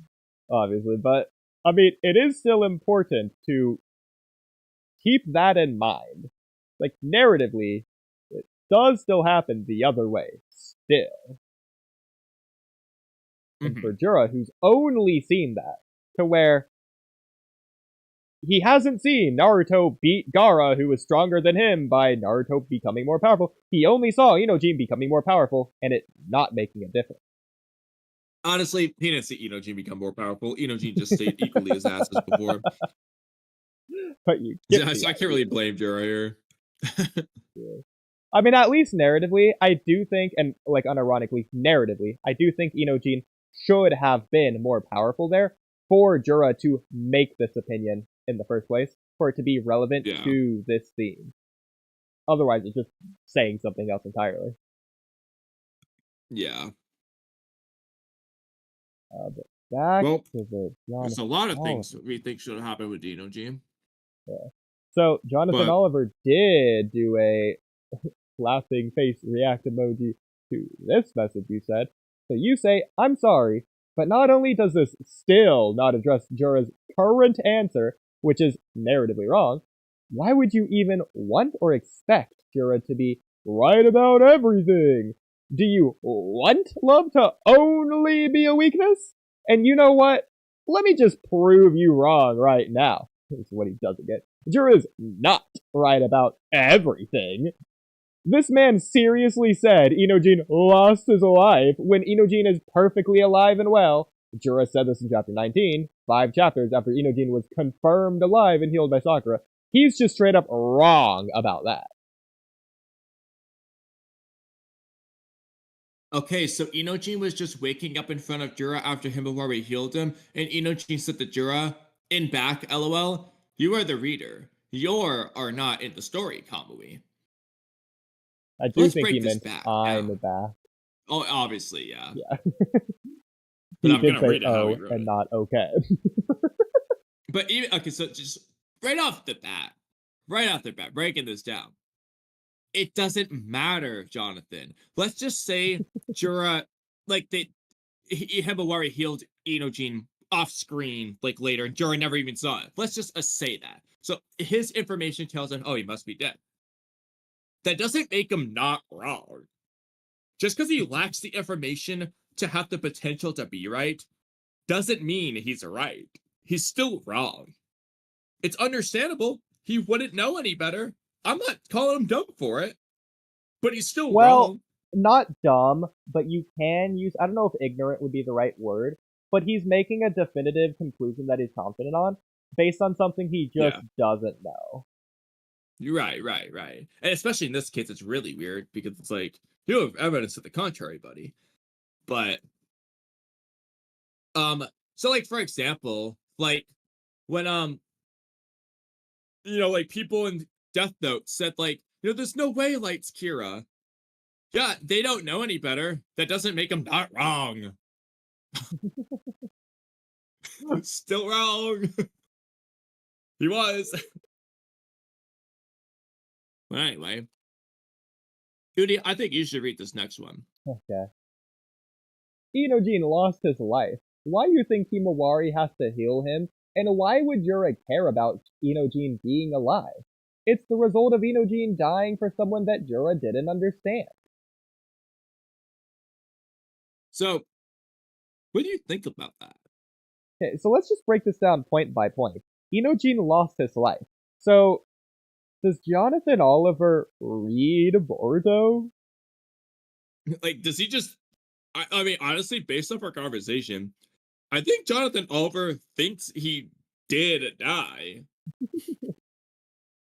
obviously, but I mean, it is still important to keep that in mind. Like narratively, it does still happen the other way still. And for Jura, who's only seen that, to where he hasn't seen Naruto beat Gaara, who was stronger than him, by Naruto becoming more powerful. He only saw Inojin becoming more powerful, and it not making a difference. Honestly, he didn't see Inojin become more powerful. Inojin just stayed equally as ass as before. But you So I can't really blame Jura here. Yeah. I mean, at least narratively, I do think, and like unironically, narratively, I do think Inojin should have been more powerful there for Jura to make this opinion in the first place, for it to be relevant to this theme. Otherwise, it's just saying something else entirely. Yeah. But back well, to the there's a lot of things we think should have happened with Inojin. Yeah. So Jonathan Oliver did do a laughing face react emoji to this message you said. So you say, I'm sorry, but not only does this still not address Jura's current answer, which is narratively wrong, why would you even want or expect Jura to be right about everything? Do you want love to only be a weakness? And you know what? Let me just prove you wrong right now. That's what he doesn't get. Jura's not right about everything. This man seriously said Inojin lost his life when Inojin is perfectly alive and well. Jura said this in chapter 19, 5 chapters after Inojin was confirmed alive and healed by Sakura. He's just straight up wrong about that. Okay, so Inojin was just waking up in front of Jura after Himawari healed him, and Inojin said to Jura, in back, LOL, you are the reader. You are not in the story, Kamui. I do think he meant I'm back. Oh, obviously, yeah. Yeah. But he did say oh and not okay. But even, okay, so just right off the bat, breaking this down. it doesn't matter, Jonathan. Let's just say Jura, like, Himawari healed Inojin off screen, like, later, and Jura never even saw it. Let's just say that. So his information tells him, oh, he must be dead. That doesn't make him not wrong. Just because he lacks the information to have the potential to be right, doesn't mean he's right. He's still wrong. It's understandable. He wouldn't know any better. I'm not calling him dumb for it, but he's still wrong. Not dumb, but you can use, I don't know if ignorant would be the right word, but he's making a definitive conclusion that he's confident on based on something he just doesn't know. Right. And especially in this case, it's really weird because it's like, you have evidence to the contrary, buddy. But, so like, for example, like, when, you know, like, people in Death Note said, like, you know, there's no way Light's Kira. Yeah, they don't know any better. That doesn't make them not wrong. Still wrong. He was. Well, anyway. Oodie, I think you should read this next one. Okay. Inojin lost his life. Why do you think Himawari has to heal him? And why would Jura care about Inojin being alive? It's the result of Inojin dying for someone that Jura didn't understand. So, what do you think about that? Okay, so let's just break this down point by point. Inojin lost his life. So, does Jonathan Oliver read Boruto? Like, does he just... I mean, honestly, based off our conversation, I think Jonathan Oliver thinks he did die.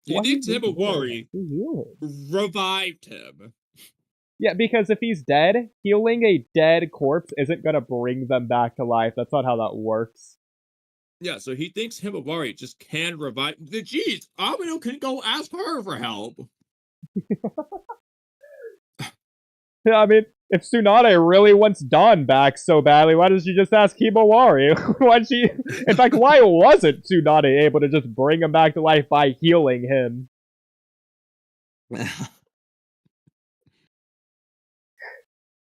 He thinks Himawari revived him. Yeah, because if he's dead, healing a dead corpse isn't gonna bring them back to life. That's not how that works. Yeah, so he thinks Himawari just can revive... Jeez, Amino can go ask her for help. Yeah, I mean, if Tsunade really wants Dawn back so badly, why does she just ask Himawari? In fact, why wasn't Tsunade able to just bring him back to life by healing him?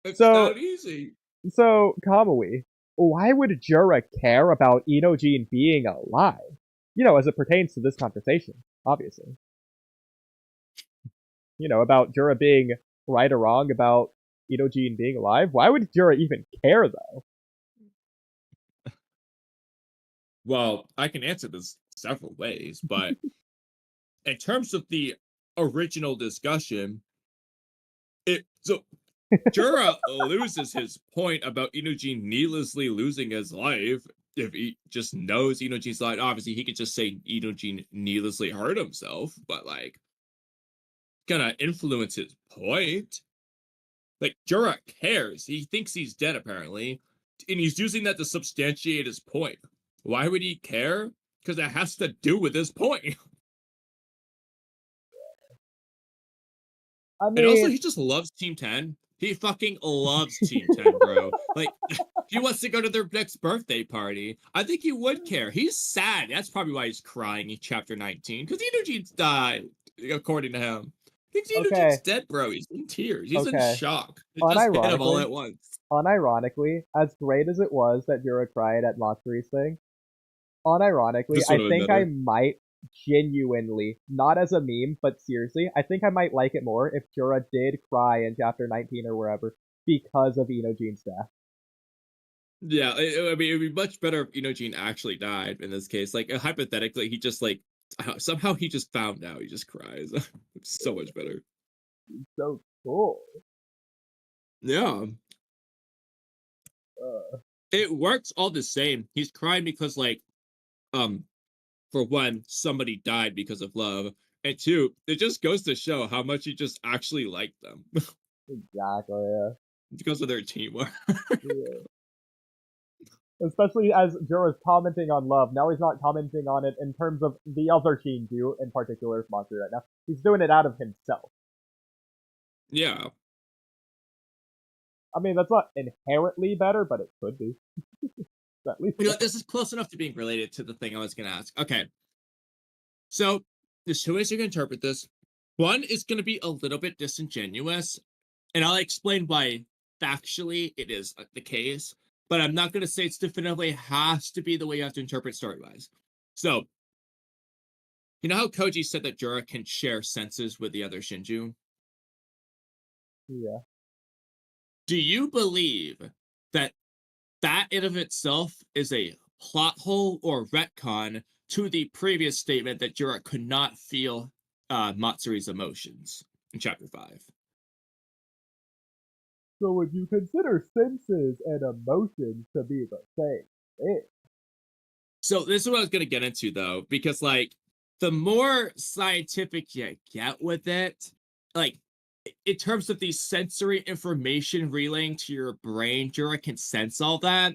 It's not easy. So, Kamui, why would Jura care about Inojin being alive? You know, as it pertains to this conversation, obviously. You know, about Jura being right or wrong about Inojin being alive. Why would Jura even care, though? Well, I can answer this several ways, but in terms of the original discussion, Jura loses his point about Inojin needlessly losing his life if he just knows Inojin's life. Obviously, he could just say Inojin needlessly hurt himself, but, like, gonna influence his point. Like, Jura cares. He thinks he's dead, apparently, and he's using that to substantiate his point. Why would he care? Because it has to do with his point. I mean, and also, he just loves Team 10. He fucking loves Team 10, bro. Like, he wants to go to their next birthday party. I think he would care. He's sad. That's probably why he's crying in chapter 19. Because Inojin's died, according to him. He thinks Inojin's dead, bro. He's in tears. He's in shock. It just hit him all at once. Unironically, as great as it was that Jura cried at Matsuri's thing, unironically, I think I might genuinely, not as a meme, but seriously, I think I might like it more if Jura did cry in chapter 19 or wherever because of Inojin's death. Yeah, I mean, it would be much better if Inojin actually died in this case. Like, hypothetically, he just, like, somehow he just found out. He just cries. It's so much better. So cool. Yeah. It works all the same. He's crying because, like, for one, somebody died because of love, and two, it just goes to show how much he just actually liked them. Exactly, yeah. Because of their teamwork. Yeah. Especially as Jura's commenting on love. Now he's not commenting on it in terms of the other Shinju, in particular, Matsuri right now. He's doing it out of himself. Yeah. I mean, that's not inherently better, but it could be. At least you know, this is close enough to being related to the thing I was going to ask. Okay. So, there's two ways you can interpret this. One is going to be a little bit disingenuous, and I'll explain why factually it is the case, but I'm not going to say it's definitively has to be the way you have to interpret story-wise. So, you know how Koji said that Jura can share senses with the other Shinju? Yeah. Do you believe that that in of itself is a plot hole or retcon to the previous statement that Jura could not feel Matsuri's emotions in chapter 5? So would you consider senses and emotions to be the same thing? So this is what I was going to get into, though, because, like, the more scientific you get with it, like, in terms of the sensory information relaying to your brain, Jura can sense all that.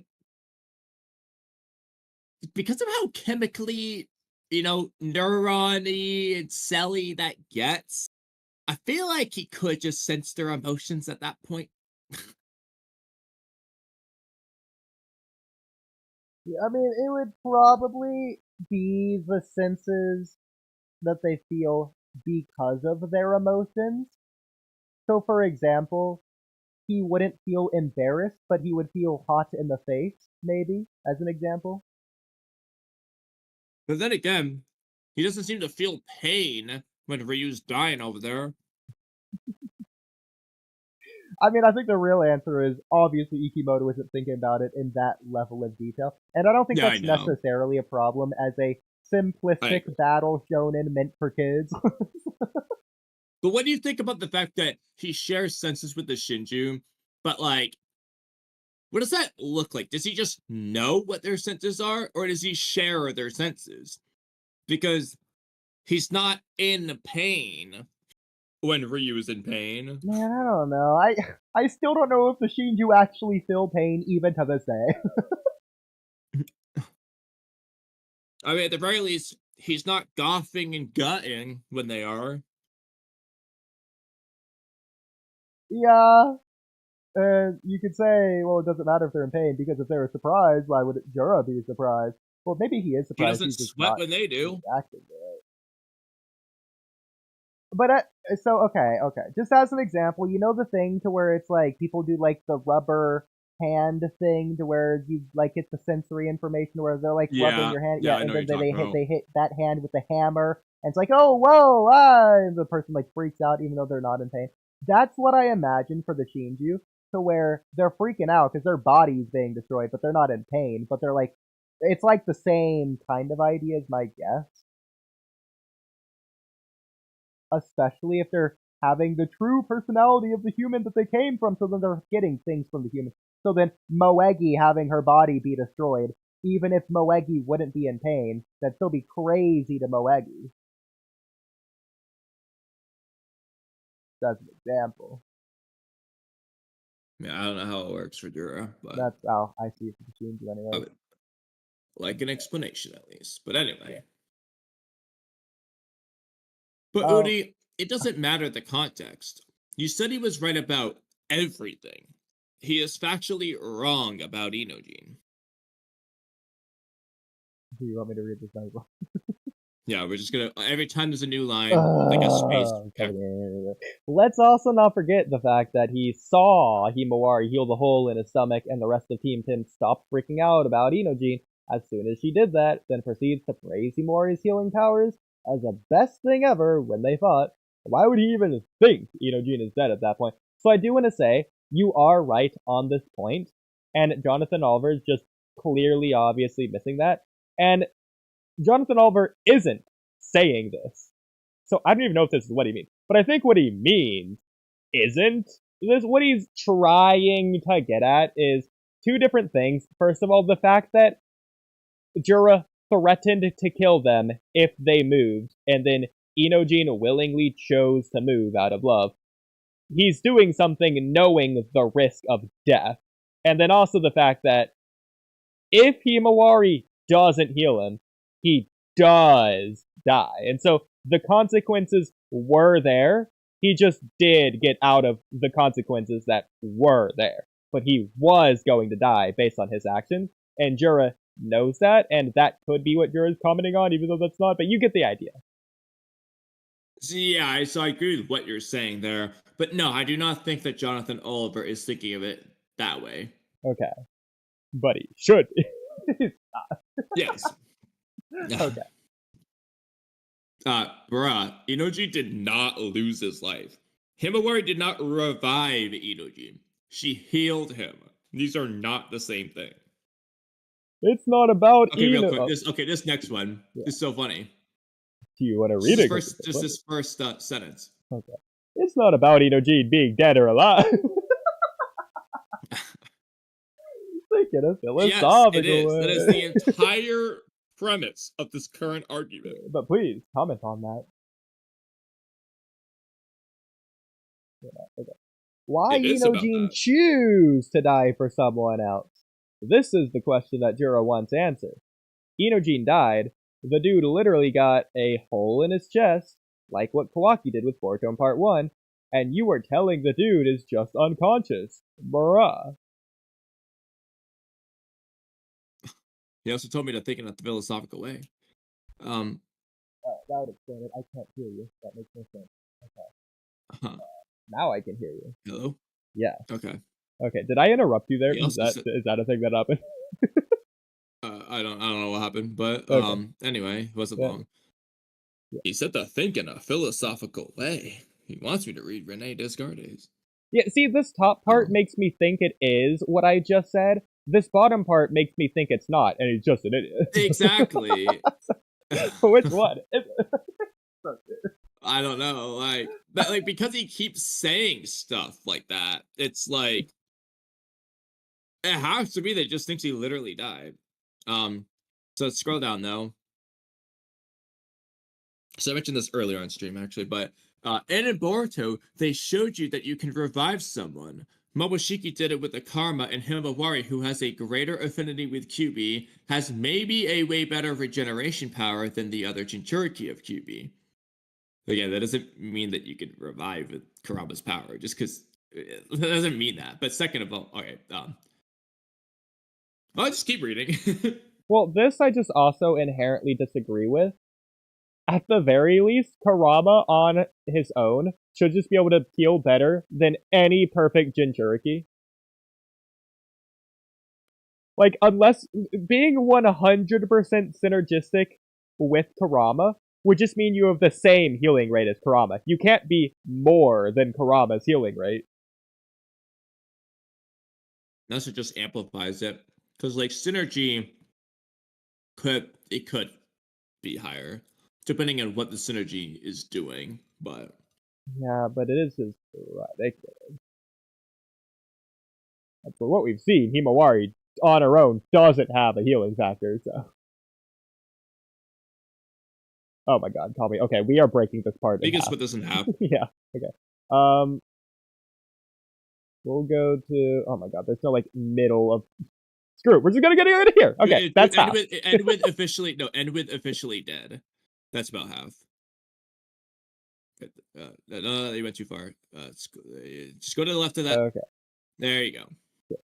Because of how chemically, neuron-y and cell-y that gets, I feel like he could just sense their emotions at that point. Yeah, I mean, it would probably be the senses that they feel because of their emotions. So, for example, he wouldn't feel embarrassed, but he would feel hot in the face, maybe, as an example. But then again, he doesn't seem to feel pain when Ryu's dying over there. I mean, I think the real answer is obviously Ikimoto isn't thinking about it in that level of detail. And I don't think that's necessarily a problem as a simplistic battle shonen meant for kids. But what do you think about the fact that he shares senses with the Shinju, but, like, what does that look like? Does he just know what their senses are, or does he share their senses? Because he's not in pain when Ryu is in pain. Man, I don't know. I still don't know if the Shinju actually feel pain even to this day. I mean, at the very least, he's not goffing and gutting when they are. Yeah. You could say, well, it doesn't matter if they're in pain, because if they're surprised, why would Jura be surprised? Well, maybe he is surprised. He doesn't sweat when they do. Acting right. But, okay. Just as an example, you know the thing to where it's like, people do like the rubber hand thing to where you like get the sensory information where they're like rubbing your hand, and then they hit that hand with the hammer, and it's like, oh, whoa, and the person like freaks out even though they're not in pain. That's what I imagine for the Shinju, to where they're freaking out because their body's being destroyed, but they're not in pain, but they're like, it's like the same kind of idea as my guess. Especially if they're having the true personality of the human that they came from, so then they're getting things from the human. So then Moegi having her body be destroyed, even if Moegi wouldn't be in pain, that'd still be crazy to Moegi. As an example. Yeah, I don't know how it works for Jura, but that's how I see it for the Shinju anyway. Like an explanation at least. But anyway. Yeah. But Oodie, it doesn't matter the context. You said he was right about everything. He is factually wrong about Inojin. Do you want me to read this Bible? Yeah, we're just gonna, every time there's a new line, like a space. Let's also not forget the fact that he saw Himawari heal the hole in his stomach, and the rest of Team Tim stopped freaking out about Inojin as soon as she did that, then proceeds to praise Himawari's healing powers as the best thing ever when they fought. Why would he even think Inojin is dead at that point? So I do want to say, you are right on this point, and Jonathan Oliver's just clearly, obviously missing that. And Jonathan Oliver isn't saying this. So I don't even know if this is what he means. But I think what he means isn't. What he's trying to get at is two different things. First of all, the fact that Jura threatened to kill them if they moved, and then Inojin willingly chose to move out of love. He's doing something knowing the risk of death. And then also the fact that if Himawari doesn't heal him, he does die. And so the consequences were there. He just did get out of the consequences that were there. But he was going to die based on his actions. And Jura knows that, and that could be what Jura's commenting on, even though that's not. But you get the idea. So I agree with what you're saying there, but no, I do not think that Jonathan Oliver is thinking of it that way. Okay. But he should. Yes. Okay. Bruh, Inoji did not lose his life. Himawari did not revive Inoji. She healed him. These are not the same thing. It's not about Okay, real Ino. quick. This next one is so funny. Do you want to read it? Just this first sentence. Okay. It's not about Inoji being dead or alive. Like in a philosophical yes, it is. way. That is the entire premise of this current argument. But please comment on that. Yeah, okay. Why Inojin choose to die for someone else? This is the question that Jura wants answered. Inojin died. The dude literally got a hole in his chest, like what Kawaki did with Boruto in Part 1, and you are telling the dude is just unconscious. Bruh. He also told me to think in a philosophical way. That would explain it. I can't hear you. That makes no sense. Okay. Now I can hear you. Hello? Yeah. Okay. Okay. Did I interrupt you there? Is that a thing that happened? I don't know what happened, but Okay. anyway, it wasn't long. Yeah. He said to think in a philosophical way. He wants me to read Rene Descartes. Yeah, see, this top part makes me think it is what I just said. This bottom part makes me think it's not, and he's just an idiot. Exactly. Which one? I don't know, like because he keeps saying stuff like that, it's like it has to be that he just thinks he literally died. So scroll down though. So I mentioned this earlier on stream actually, but in Boruto, they showed you that you can revive someone. Momoshiki did it with the Karma, and Himawari, who has a greater affinity with QB, has maybe a way better regeneration power than the other Jinchuriki of QB. Again, that doesn't mean that you can revive with Kurama's power, just because it doesn't mean that. But second of all, okay, I'll just keep reading. Well, this I just also inherently disagree with. At the very least, Kurama on his own should just be able to heal better than any perfect Jinchuriki. Like, unless being 100% synergistic with Kurama would just mean you have the same healing rate as Kurama. You can't be more than Kurama's healing rate. Unless it just amplifies it. Because, like, synergy could be higher, depending on what the synergy is doing, but... Yeah, but it is just ridiculous. And for what we've seen, Himawari, on her own, doesn't have a healing factor, so... Oh my god, call me. Okay, we are breaking this part in half. What doesn't have. Yeah, okay. We'll go to... Oh my god, there's no, like, middle of... Screw it, we're just gonna get it here! Okay, that's half. End with officially dead. That's about half. No, you went too far. Just go to the left of that. Okay. There you go.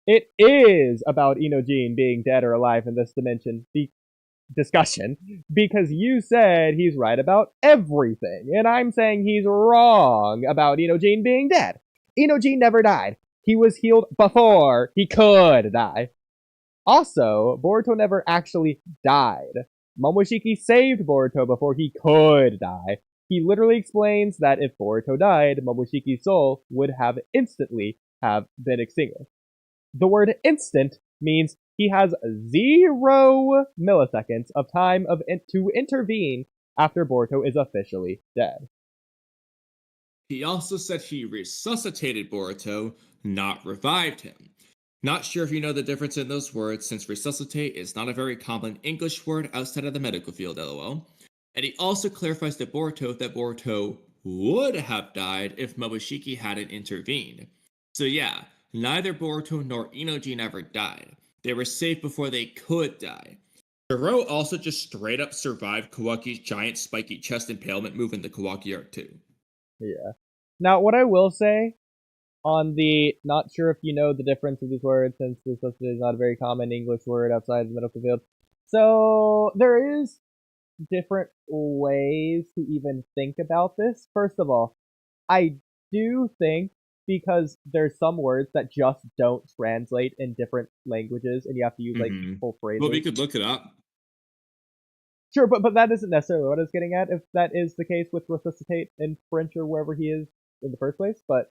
It is about Inojin being dead or alive in this dimension discussion, because you said he's right about everything, and I'm saying he's wrong about Inojin being dead. Inojin never died. He was healed before he could die. Also, Boruto never actually died. Momoshiki saved Boruto before he could die. He literally explains that if Boruto died, Momoshiki's soul would have instantly have been extinguished. The word instant means he has 0 milliseconds of time to intervene after Boruto is officially dead. He also said he resuscitated Boruto, not revived him. Not sure if you know the difference in those words, since resuscitate is not a very common English word outside of the medical field, lol. And he also clarifies to Boruto that Boruto would have died if Momoshiki hadn't intervened. So yeah, neither Boruto nor Inojin ever died. They were safe before they could die. Zoro also just straight up survived Kawaki's giant spiky chest impalement move in the Kawaki arc too. Yeah. Now, what I will say on the not sure if you know the difference of these words, since resuscitate is not a very common English word outside the medical field. So there is different ways to even think about this. First of all, I do think because there's some words that just don't translate in different languages, and you have to use like full phrases. Well, we could look it up. Sure, but that isn't necessarily what I was getting at. If that is the case with resuscitate in French or wherever he is in the first place, but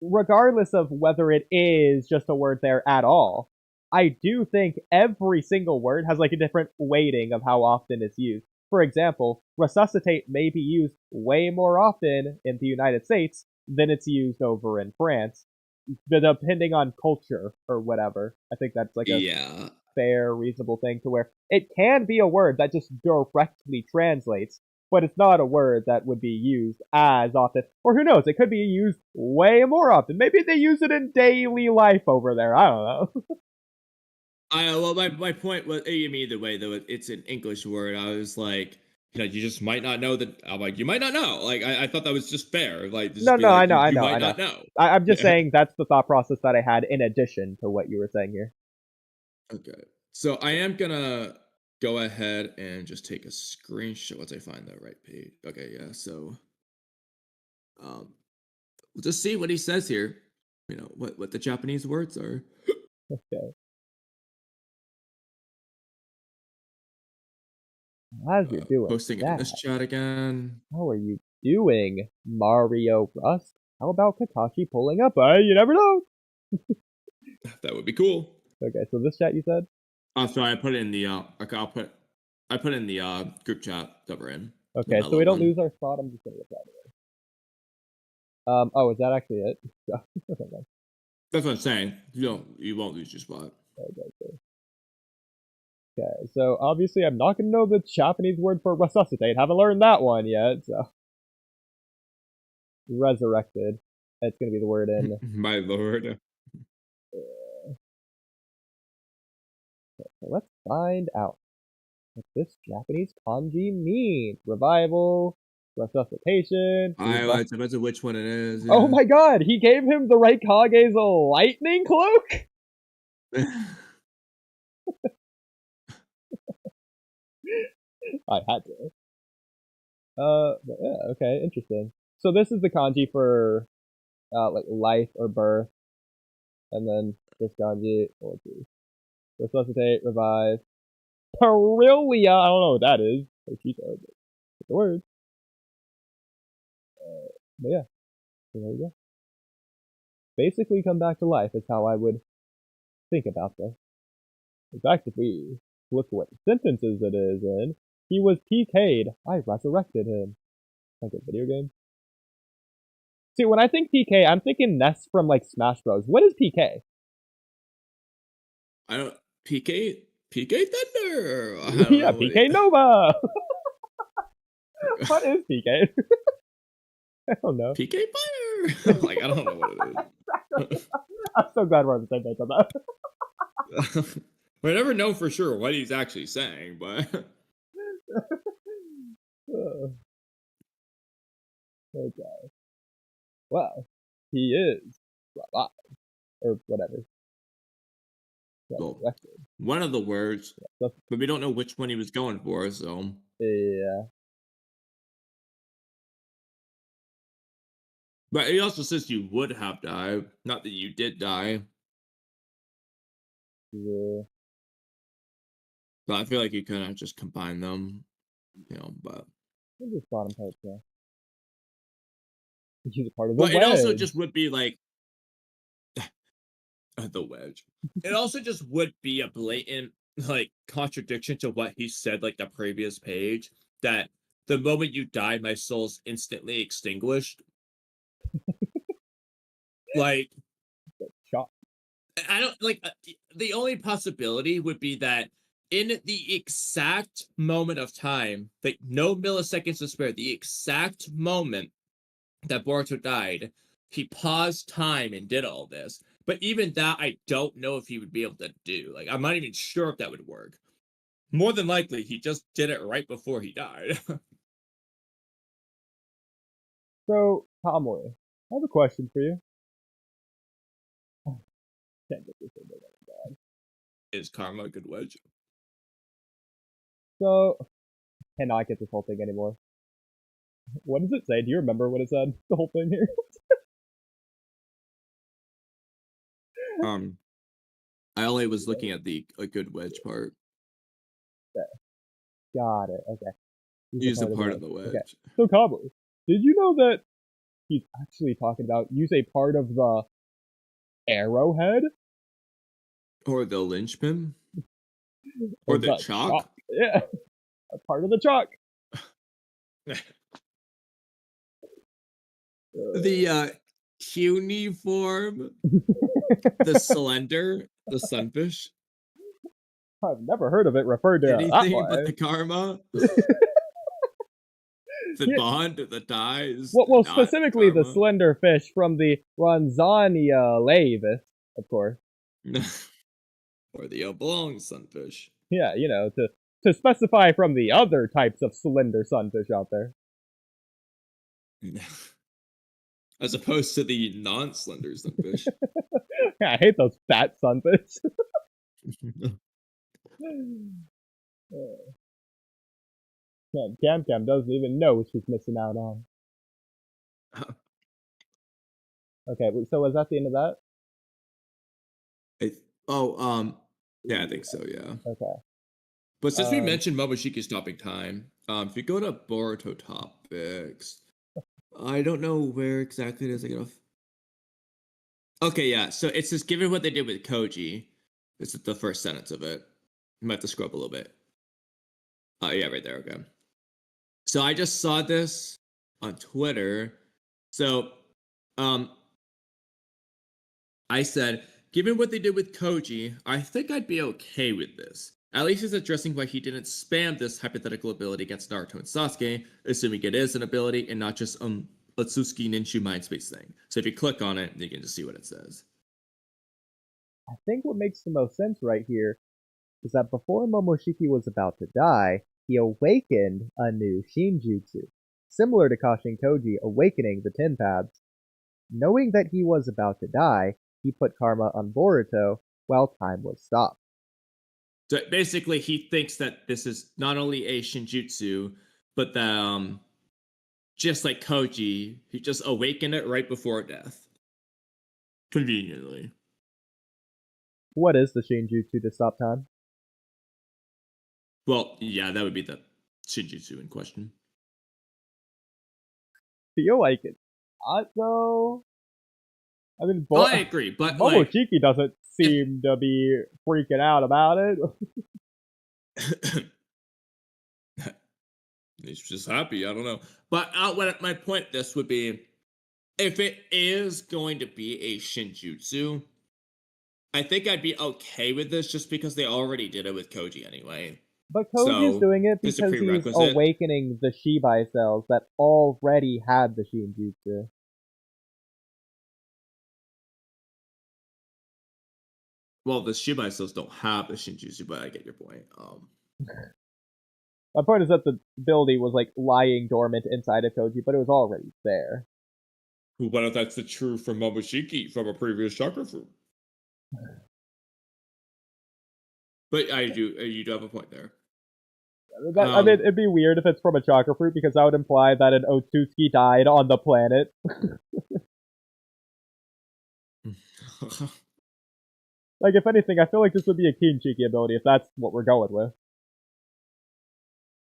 regardless of whether it is just a word there at all, I do think every single word has like a different weighting of how often it's used. For example, resuscitate may be used way more often in the United States than it's used over in France, depending on culture or whatever. I think that's like a fair, reasonable thing to where it can be a word that just directly translates, but it's not a word that would be used as often. Or who knows, it could be used way more often. Maybe they use it in daily life over there. I don't know. Well, my point was, I mean, either way, though, it's an English word. I was like, you just might not know that. I'm like, you might not know. Like, I thought that was just fair. Like, just no, like, I you know. might not know. I'm just saying that's the thought process that I had in addition to what you were saying here. Okay. So I am gonna go ahead and just take a screenshot once I find the right page. Okay, yeah. So, we'll just see what he says here. What the Japanese words are. Okay. As you're doing Posting that, in this chat again. how are you doing, Mario Rust? How about Kakashi pulling up? You never know. That would be cool. Okay, so this chat you said? I'm sorry, I put it in the I put in the group chat that we're in. Okay, so we don't lose our spot. I'm just gonna reply to it. Oh, is that actually it? That's what I'm saying. You won't lose your spot. Okay, so obviously I'm not gonna know the Japanese word for resuscitate. Haven't learned that one yet, so. Resurrected. That's gonna be the word in. My lord. Okay, so let's find out what this Japanese kanji means. Revival, resuscitation. It depends on which one it is. Yeah. Oh my god, he gave him the right Kage's lightning cloak? I had to. But yeah, okay, interesting. So this is the kanji for, like, life or birth. And then this kanji, let's see. Resuscitate, revive. Perilia, I don't know what that is. Like she said, it's the word. But yeah, so there you go. Basically come back to life is how I would think about this. In fact, if we look what sentences it is in, he was PK'd. I resurrected him. Like a video game. See, when I think PK, I'm thinking Ness from like Smash Bros. What is PK? I don't PK Thunder. Yeah, PK Nova. What is PK? I don't know. PK Fire. Like I don't know what it is. I'm so glad we're on the same page on that. We never know for sure what he's actually saying, but okay. Well, he is alive or whatever. Well, one of the words, yeah, but we don't know which one he was going for. So yeah. But he also says you would have died, not that you did die. Yeah. So I feel like you kind of just combine them, but. What is bottom part, yeah. He's a part of the But wedge. It also just would be like the wedge. It also just would be a blatant like contradiction to what he said like the previous page, that the moment you die, my soul's instantly extinguished. Like, shot. I don't like the only possibility would be that in the exact moment of time, like no milliseconds to spare, the exact moment that Boruto died, he paused time and did all this. But even that, I don't know if he would be able to do. Like, I'm not even sure if that would work. More than likely, he just did it right before he died. So, Kamui, I have a question for you. Can't get this in there, God. Is karma a good wedge? So, cannot get this whole thing anymore. What does it say? Do you remember what it said? The whole thing here? I only was looking at the a good wedge part. Got it. Okay. Use a part of the wedge. Okay. So, Kamui, did you know that he's actually talking about use a part of the arrowhead? Or the linchpin? Or the chalk? Yeah. A part of the chalk. The cuneiform, the slender, the sunfish. I've never heard of it referred to Anything that but way. the karma. The Yeah. bond, the ties. Well, not specifically the karma. slender fish from the Ranzania laevis, of course. Or the oblong sunfish. Yeah, you know, to specify from the other types of slender sunfish out there. As opposed to the non-slender sunfish. I hate those fat sunfish. Man, Cam doesn't even know what she's missing out on. Okay, so was that the end of that? Yeah, I think so, yeah. Okay. But since we mentioned Momoshiki's stopping time, if you go to Boruto topics, I don't know where exactly it is. I get off. Okay, yeah. So it's just given what they did with Koji. This is the first sentence of it. You might have to scroll up a little bit. Yeah, right there. Okay. So I just saw this on Twitter. So, I said, given what they did with Koji, I think I'd be okay with this. At least it's addressing why he didn't spam this hypothetical ability against Naruto and Sasuke, assuming it is an ability and not just Otsutsuki Ninshu Mindspace thing. So if you click on it, you can just see what it says. I think what makes the most sense right here is that before Momoshiki was about to die, he awakened a new Shinjutsu, similar to Kashin Koji awakening the Tin Pads. Knowing that he was about to die, he put karma on Boruto while time was stopped. So basically, he thinks that this is not only a Shinjutsu, but that just like Koji, he just awakened it right before death. Conveniently. What is the Shinjutsu to stop time? Well, yeah, that would be the Shinjutsu in question. Feel like it's not though. I mean, I agree, but Momoshiki doesn't seem to be freaking out about it. He's just happy. I don't know. But my point this would be, if it is going to be a Shinjutsu, I think I'd be okay with this just because they already did it with Koji anyway. But Koji's doing it because he's awakening the Shibai cells that already had the Shinjutsu. Well, the Shibai cells don't have the Shinjutsu, but I get your point. My point is that the ability was like lying dormant inside of Koji, but it was already there. What if that's the true from Momoshiki from a previous chakra fruit? But you do have a point there. I mean, it'd be weird if it's from a chakra fruit because that would imply that an Otsutsuki died on the planet. Like, if anything, I feel like this would be a Kinshiki ability if that's what we're going with.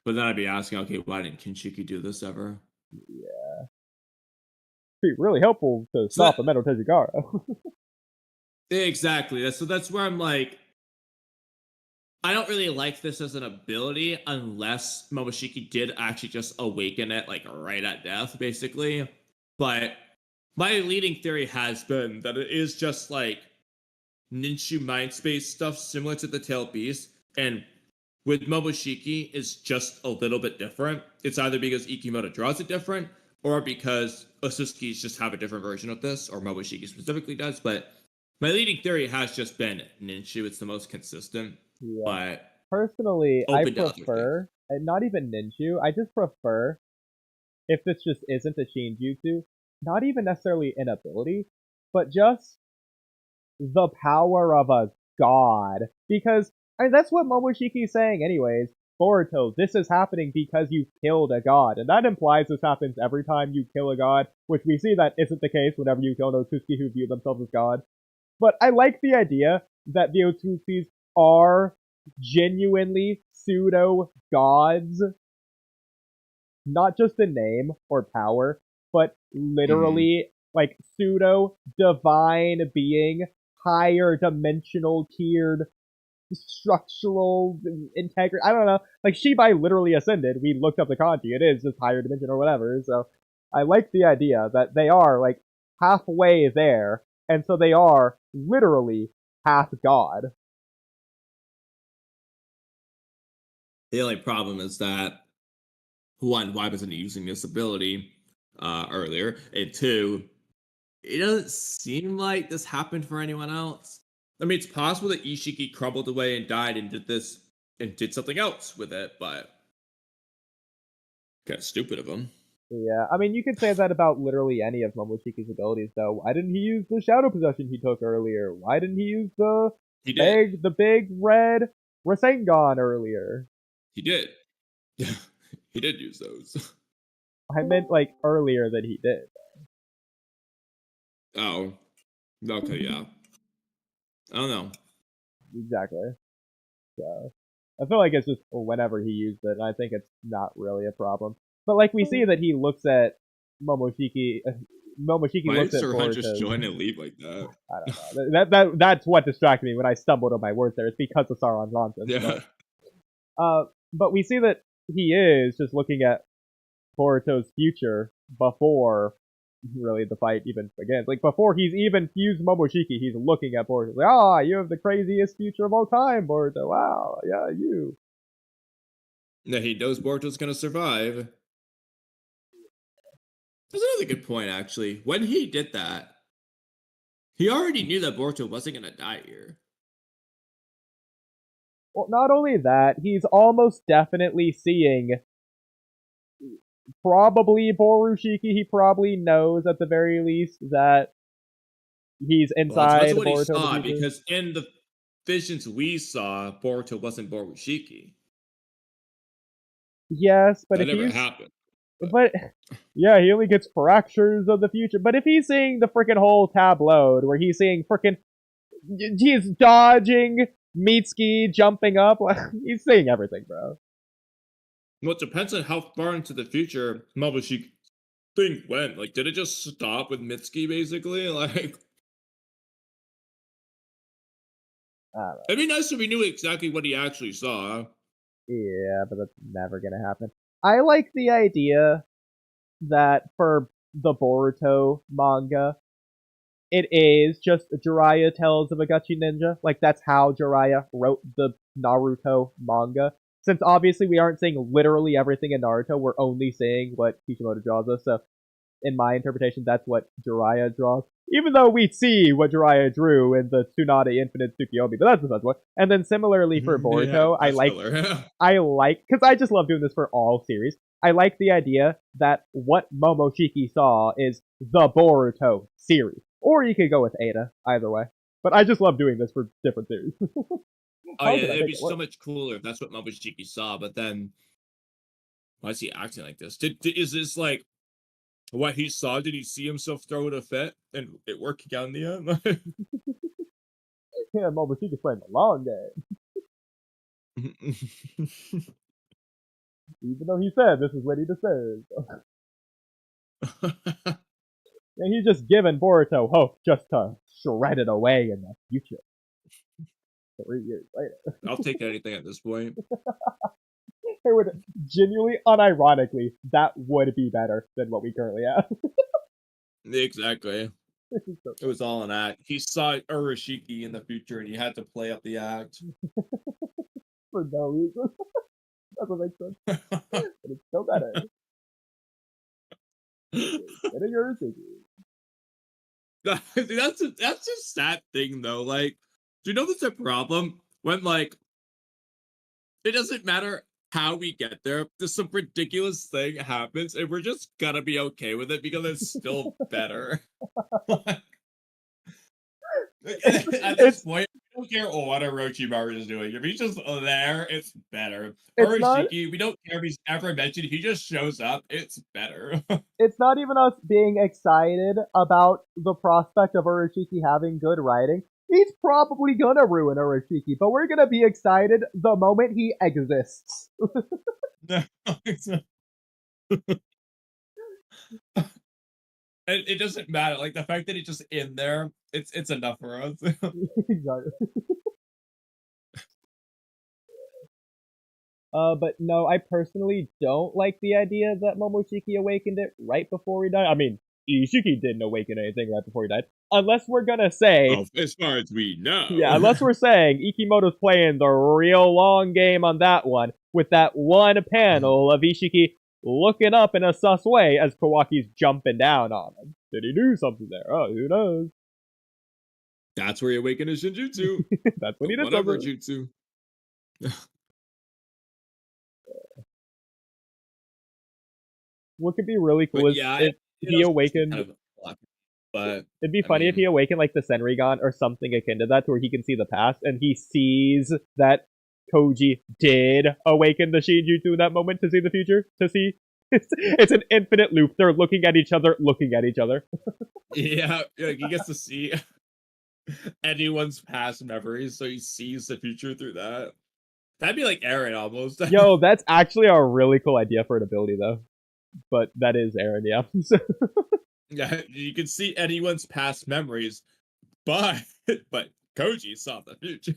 But then I'd be asking, okay, why didn't Kinshiki do this ever? Yeah. It'd be really helpful to stop a Metal Tejigara. Exactly. That's where I'm like, I don't really like this as an ability unless Momoshiki did actually just awaken it, like, right at death, basically. But my leading theory has been that it is just, like, Ninshu Mindspace stuff similar to the Tail Beast, and with Momoshiki is just a little bit different. It's either because Ikimoto draws it different, or because Otsutsuki's just have a different version of this, or Momoshiki specifically does, but my leading theory has just been Ninshu. It's the most consistent. Yeah. But personally, I prefer, and not even Ninshu, I just prefer, if this just isn't a Shinjutsu, not even necessarily an ability, but just the power of a god. Because, I mean, that's what Momoshiki's saying anyways. Boruto, this is happening because you killed a god. And that implies this happens every time you kill a god, which we see that isn't the case whenever you kill an Otsutsuki who view themselves as god. But I like the idea that the Otsutsuki are genuinely pseudo-gods. Not just in name or power, but literally, like, pseudo-divine being, higher dimensional tiered structural integrity. I don't know. Like, Shibai literally ascended. We looked up the kanji. It is just higher dimension or whatever. So I like the idea that they are, like, halfway there. And so they are literally half god. The only problem is that, one, why wasn't he using this ability earlier? And two, it doesn't seem like this happened for anyone else. I mean, it's possible that Ishiki crumbled away and died and did this and did something else with it, but kind of stupid of him. Yeah, I mean, you could say that about literally any of Momoshiki's abilities, though. Why didn't he use the shadow possession he took earlier? Why didn't he use the big red Rasengan earlier? He did. He did use those. I meant, like, earlier than he did. Oh. Okay, yeah. I don't know. Exactly. So, I feel like it's just whenever he used it, and I think it's not really a problem. But, like, we see that he looks at Momoshiki. Momoshiki Why looks did at Sir Hunt Boruto. just join and leave like that? I don't know. That's what distracted me when I stumbled on my words there. It's because of Sauron's nonsense. Yeah. But we see that he is just looking at Boruto's future before really the fight even begins. Like, before he's even fused Momoshiki, he's looking at Boruto. Like, you have the craziest future of all time, Boruto. Wow, yeah, you. Yeah, he knows Boruto's gonna survive. That's another good point, actually. When he did that, he already knew that Boruto wasn't gonna die here. Well, not only that, he's almost definitely seeing probably Borushiki. He probably knows at the very least that he's inside that's what he Boruto. saw, because in the visions we saw, Boruto wasn't Borushiki. Yes, but that if never he's happened. But yeah, he only gets fractures of the future. But if he's seeing the freaking whole tableau, where he's seeing freaking, he's dodging Mitsuki, jumping up, he's seeing everything, bro. Well, it depends on how far into the future Momoshiki thing went. Like, did it just stop with Mitsuki, basically? Like, it'd be nice if we knew exactly what he actually saw. Yeah, but that's never gonna happen. I like the idea that for the Boruto manga, it is just Jiraiya Tales of a Gachi Ninja. Like, that's how Jiraiya wrote the Naruto manga. Since obviously we aren't seeing literally everything in Naruto, we're only seeing what Kishimoto draws us. So, in my interpretation, that's what Jiraiya draws. Even though we see what Jiraiya drew in the Tsunade Infinite Tsukiyomi, but that's besides what. And then similarly for Boruto, Yeah, I like, because I just love doing this for all series. I like the idea that what Momoshiki saw is the Boruto series. Or you could go with Ada, either way. But I just love doing this for different series. Oh yeah, it'd be so much cooler if that's what Momoshiki saw, but then why is he acting like this? Is this like what he saw? Did he see himself throw it a fit and it working out in the end? Yeah, Momoshiki's playing the long game. Even though he said this is what he deserves. And he's just giving Boruto hope just to shred it away in the future. 3 years later. I'll take anything at this point. It would genuinely, unironically, that would be better than what we currently have. Exactly. It was all an act. He saw Urashiki in the future and he had to play up the act. For no reason. That's what makes sense. But it's still better. Getting Urashiki. That's a sad thing though. Like, do you know there's a problem when, like, it doesn't matter how we get there, there's some ridiculous thing happens and we're just gonna be okay with it because it's still better. At this point, don't care what Orochimaru is doing. If he's just there, it's better. It's not- Urashiki, we don't care if he's ever mentioned. If he just shows up, it's better. It's not even us being excited about the prospect of Urashiki having good writing. He's probably gonna ruin Urashiki, but we're gonna be excited the moment he exists. No, it's not. It doesn't matter. Like the fact that he's just in there, it's enough for us. Exactly. But no, I personally don't like the idea that Momoshiki awakened it right before he died. I mean, Ishiki didn't awaken anything right before he died. Unless we're gonna say... Oh, as far as we know. Yeah, unless we're saying Ikimoto's playing the real long game on that one, with that one panel of Ishiki looking up in a sus way as Kawaki's jumping down on him. Did he do something there? Oh, who knows? That's where he awakened his Shinjutsu. That's when he did Whatever something. jutsu. What could be really cool But is yeah, if he awakened... kind of lucky, but It'd be I funny if he mean- awakened like the Senrigan or something akin to that, to where he can see the past and he sees that Koji did awaken the Shinjutsu in that moment to see the future. To see, it's an infinite loop. They're looking at each other, looking at each other. yeah, like he gets to see anyone's past memories, so he sees the future through that. That'd be like Aaron almost. Yo, that's actually a really cool idea for an ability, though. But that is Aaron, yeah. Yeah, you can see anyone's past memories, but Koji saw the future.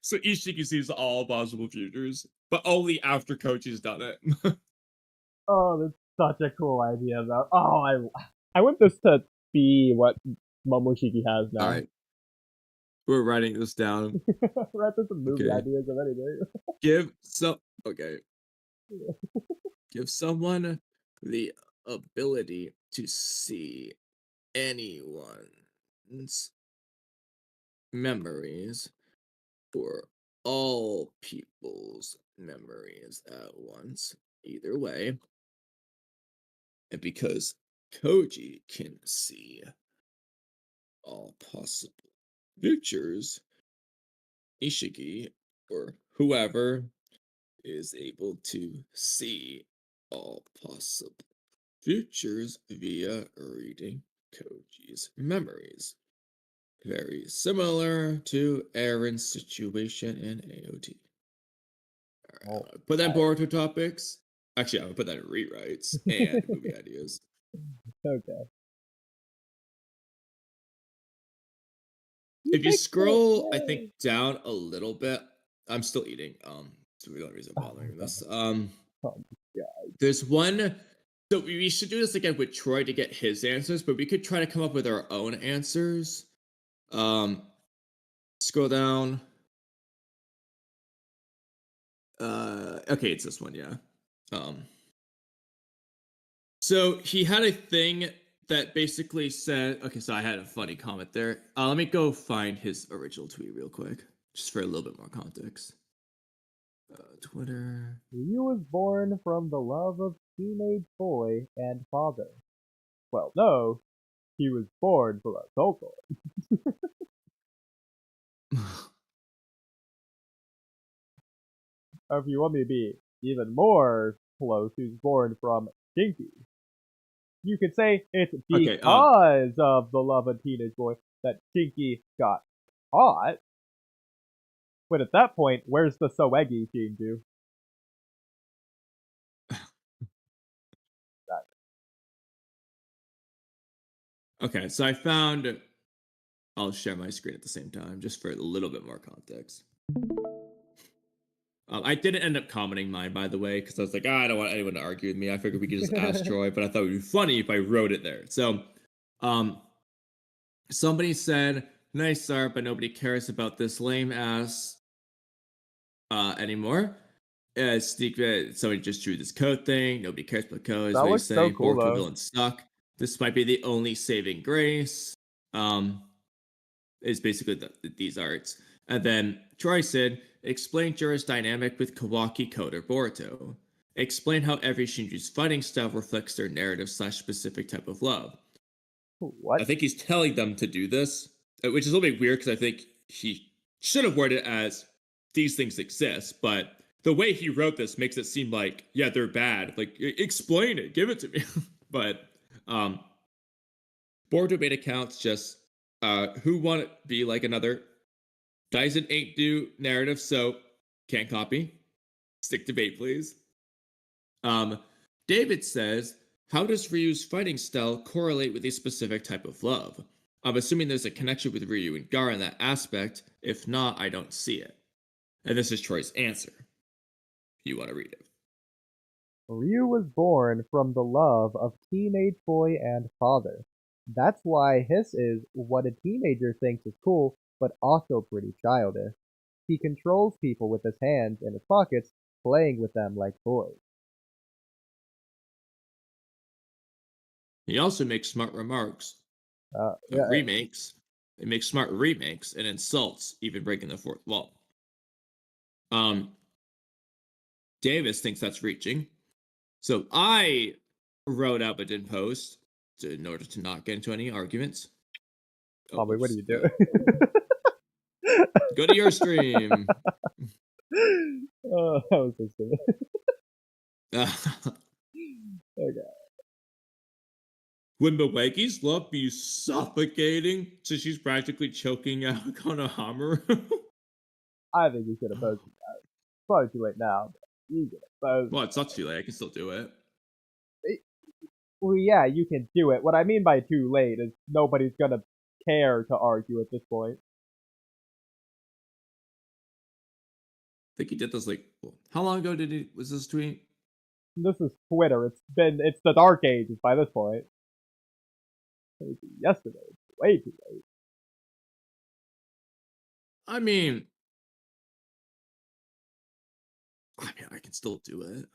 So Ishiki sees all possible futures, but only after Koji's done it. Oh, that's such a cool idea, though. Oh, I want this to be what Momoshiki has now. All right, we're writing this down. We're at some movie Okay. ideas of anything. Give someone the ability to see anyone's memories or all people's memories at once. Either way. And because Koji can see all possible futures, Ishiki or whoever is able to see all possible futures via reading Koji's memories. Very similar to Aaron's situation in AOT. Alright, I'll put that in Boruto topics. Actually, I would put that in rewrites and movie ideas. Okay. If you scroll, I think down a little bit, I'm still eating. It's the only reason I'm bothering this. There's one. So we should do this again with Troy to get his answers, but we could try to come up with our own answers. Scroll down. Okay, it's this one, yeah. So he had a thing that basically said, okay, so I had a funny comment there. Let me go find his original tweet real quick, just for a little bit more context. Twitter. He was born from the love of teenage boy and father. Well, no, he was born from a soul. Or if you want me to be even more close, he was born from Shinky. You could say it's because of the love of teenage boy that Shinky got caught. But at that point, where's the Soegi Shinju? Okay, so I found. I'll share my screen at the same time, just for a little bit more context. I didn't end up commenting mine, by the way, because I was like, I don't want anyone to argue with me. I figured we could just ask Troy, but I thought it would be funny if I wrote it there. So, somebody said, nice art, but nobody cares about this lame ass anymore. Somebody just drew this code thing. Nobody cares about code. That looks so cool, though. Villains suck. This might be the only saving grace. Is basically these arts. And then Troy said, explain Jura's dynamic with Kawaki, Code, or Boruto. Explain how every Shinju's fighting style reflects their narrative / specific type of love. What? I think he's telling them to do this, which is a little bit weird because I think he should have worded it as these things exist, but the way he wrote this makes it seem like, yeah, they're bad. Like, explain it, give it to me. But Boruto made accounts just who want to be like another. Dyson ain't do narrative, so can't copy. Stick to bait, please. David says, how does Ryu's fighting style correlate with a specific type of love? I'm assuming there's a connection with Ryu and Gaara in that aspect. If not, I don't see it. And this is Troy's answer. You want to read it? Ryu was born from the love of teenage boy and father. That's why his is what a teenager thinks is cool, but also pretty childish. He controls people with his hands in his pockets, playing with them like toys. He also makes smart remarks. Yeah, Remakes. It makes smart remakes and insults, even breaking the fourth wall. Davis thinks that's reaching. So I wrote up but didn't post in order to not get into any arguments. Kamui, what are you doing? Go to your stream. Oh, that was so stupid. Okay. When Baweki's love be suffocating, so she's practically choking out Konohamaru. I think you should have posted that. It's probably too late now, but you could have posted. Well, it's not too late. I can still do it. Well, yeah, you can do it. What I mean by too late is nobody's gonna care to argue at this point. I think he did this like, how long ago was this tweet? This is Twitter. It's the dark ages by this point. Yesterday. It's way too late. I mean, I can still do it.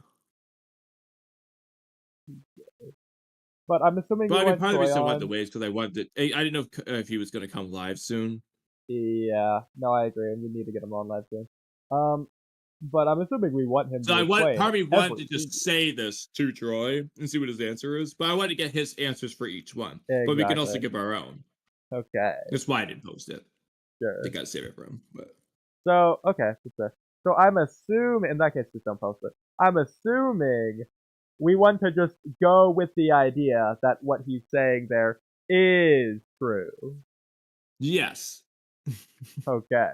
But I'm assuming. But you I mean, part of the reason I wanted on... to wait is because I wanted. I didn't know if he was going to come live soon. Yeah, no, I agree. We need to get him on live soon. But I'm assuming we want him. So to part of me wanted to just say this to Troy and see what his answer is, but I wanted to get his answers for each one. Exactly. But we can also give our own. Okay. That's why I didn't post it. Sure. I think I save it for him. But so okay, that's fair. So I'm assuming, in that case, just don't post it. I'm assuming we want to just go with the idea that what he's saying there is true. yes. Okay.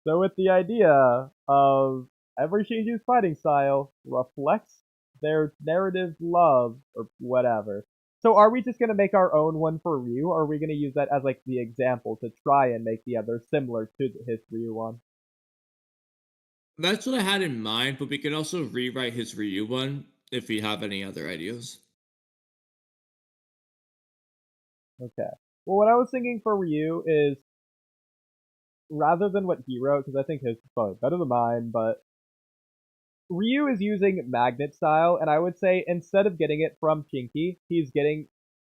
So with the idea of every Shinju's fighting style reflects their narrative love or whatever. So are we just gonna make our own one for Ryu, or are we gonna use that as like the example to try and make the other similar to his Ryu one? That's what I had in mind, but we can also rewrite his Ryu one if we have any other ideas. Okay. Well, what I was thinking for Ryu is, rather than what he wrote, because I think his is probably better than mine, but Ryu is using magnet style, and I would say instead of getting it from Chinky, he's getting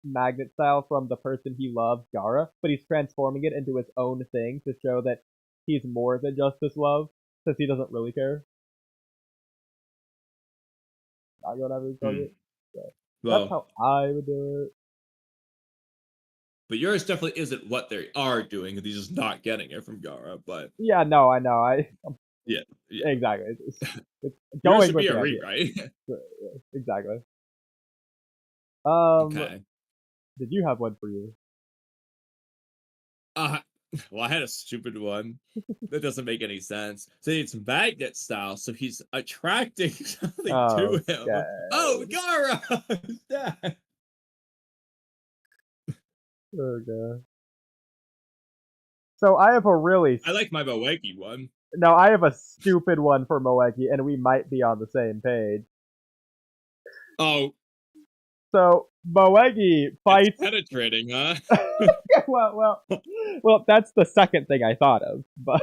magnet style from the person he loves, Gaara, but he's transforming it into his own thing to show that he's more than just his love, since he doesn't really care. Not going after his target. So Well, that's how I would do it. but yours definitely isn't what they are doing. He's just not getting it from Gaara. But Yeah, no, I know. yeah. Exactly. It's Yours going should with be the a idea. rewrite. Exactly. Okay. Did you have one for you? Well, I had a stupid one that doesn't make any sense. So it's magnet style, so he's attracting something to him. Okay. Oh, Gaara! Dad. Okay. So I have a really I like my Moeki one. no, I have a stupid one for Moeki, and we might be on the same page. Oh, So Moeki fights. it's penetrating, huh? well, that's the second thing I thought of. But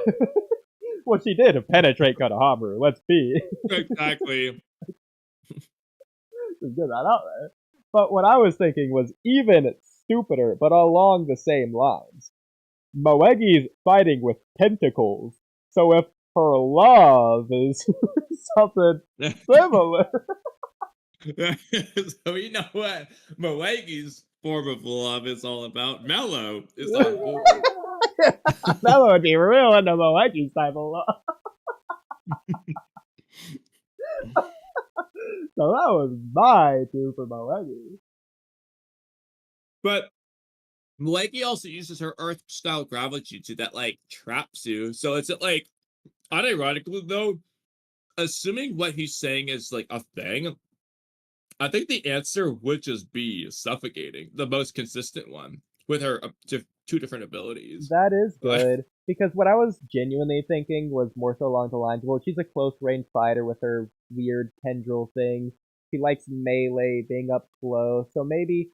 well, she did penetrate Konohamaru. Let's be. Exactly. Just get that out there. But what I was thinking was even stupider, but along the same lines. Moegi's fighting with tentacles, so if her love is something similar. So you know what Moegi's form of love is all about. Mellow is on board. That would be real into Moeki's type of love. So that was my 2 for Moegi. But Moegi also uses her Earth style gravity jutsu that like traps you. So it's like, unironically though, assuming what he's saying is like a thing, I think the answer would just be suffocating, the most consistent one, with her 2 different abilities. That is good. Because what I was genuinely thinking was more so along the lines, well, she's a close range fighter with her weird tendril thing. She likes melee, being up close. So maybe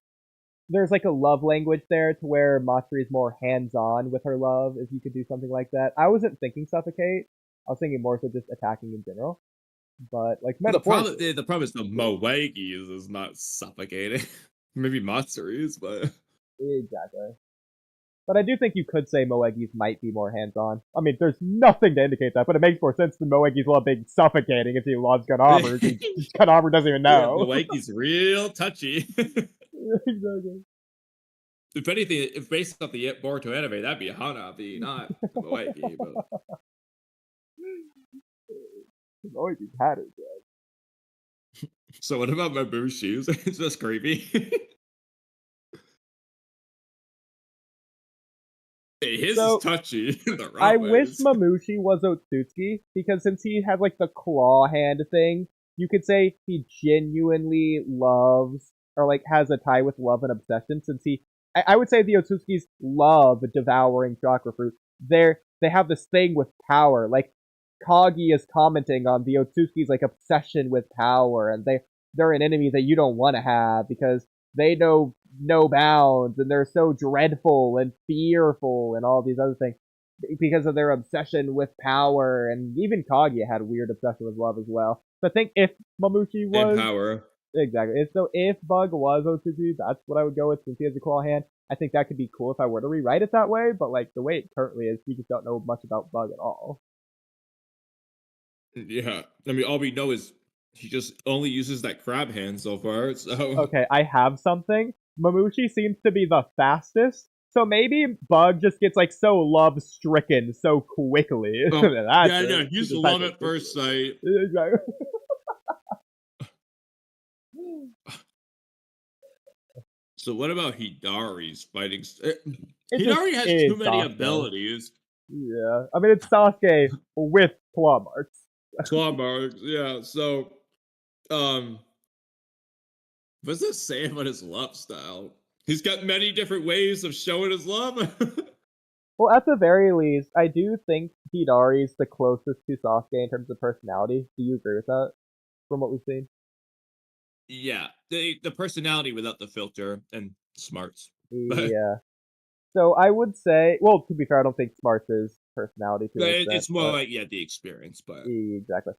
there's like a love language there to where Matsuri is more hands-on with her love, if you could do something like that. I wasn't thinking suffocate. I was thinking more so just attacking in general. But like metaphorically, the problem is the Moegi is not suffocating. Maybe Matsuri's, but exactly. But I do think you could say Moegi's might be more hands-on. I mean, there's nothing to indicate that, but it makes more sense than Moegi's love being suffocating if he loves Kanamu. Kanamu doesn't even know. Yeah, Moegi's real touchy. Exactly. If anything, if based off the Boruto anime, that'd be Hanabi, not Moegi. But Moegi's had it, guys. So what about Mabushi's? It's just creepy. His So, is touchy. I wish Mamushi was Otsutsuki, because since he has like the claw hand thing, you could say he genuinely loves, or like has a tie with love and obsession, since I would say the Otsutsuki's love devouring chakra fruit. They have this thing with power, like Kagi is commenting on the Otsutsuki's like obsession with power, and they're an enemy that you don't want to have because they know no bounds and they're so dreadful and fearful and all these other things because of their obsession with power. And even Kaguya had a weird obsession with love as well. So I think if Mamushi was and power, exactly. So if Bug was Otsutsuki, that's what I would go with since he has a claw hand. I think that could be cool if I were to rewrite it that way. But like the way it currently is, we just don't know much about Bug at all. yeah. I mean, all we know is he just only uses that crab hand so far. So Okay, I have something. Mamushi seems to be the fastest, so maybe Bug just gets like so love stricken so quickly. Yeah, he's love at first sight. So what about Hidari's fighting? Hidari has too many abilities. Yeah, I mean it's Sasuke with claw marks. Claw marks, yeah. So, what does it say about his love style? He's got many different ways of showing his love. Well, at the very least, I do think Hidari's the closest to Sasuke in terms of personality. Do you agree with that? From what we've seen? Yeah, the personality without the filter and smarts. Yeah. So I would say, well, to be fair, I don't think smarts is personality. It's more like the experience, but exactly.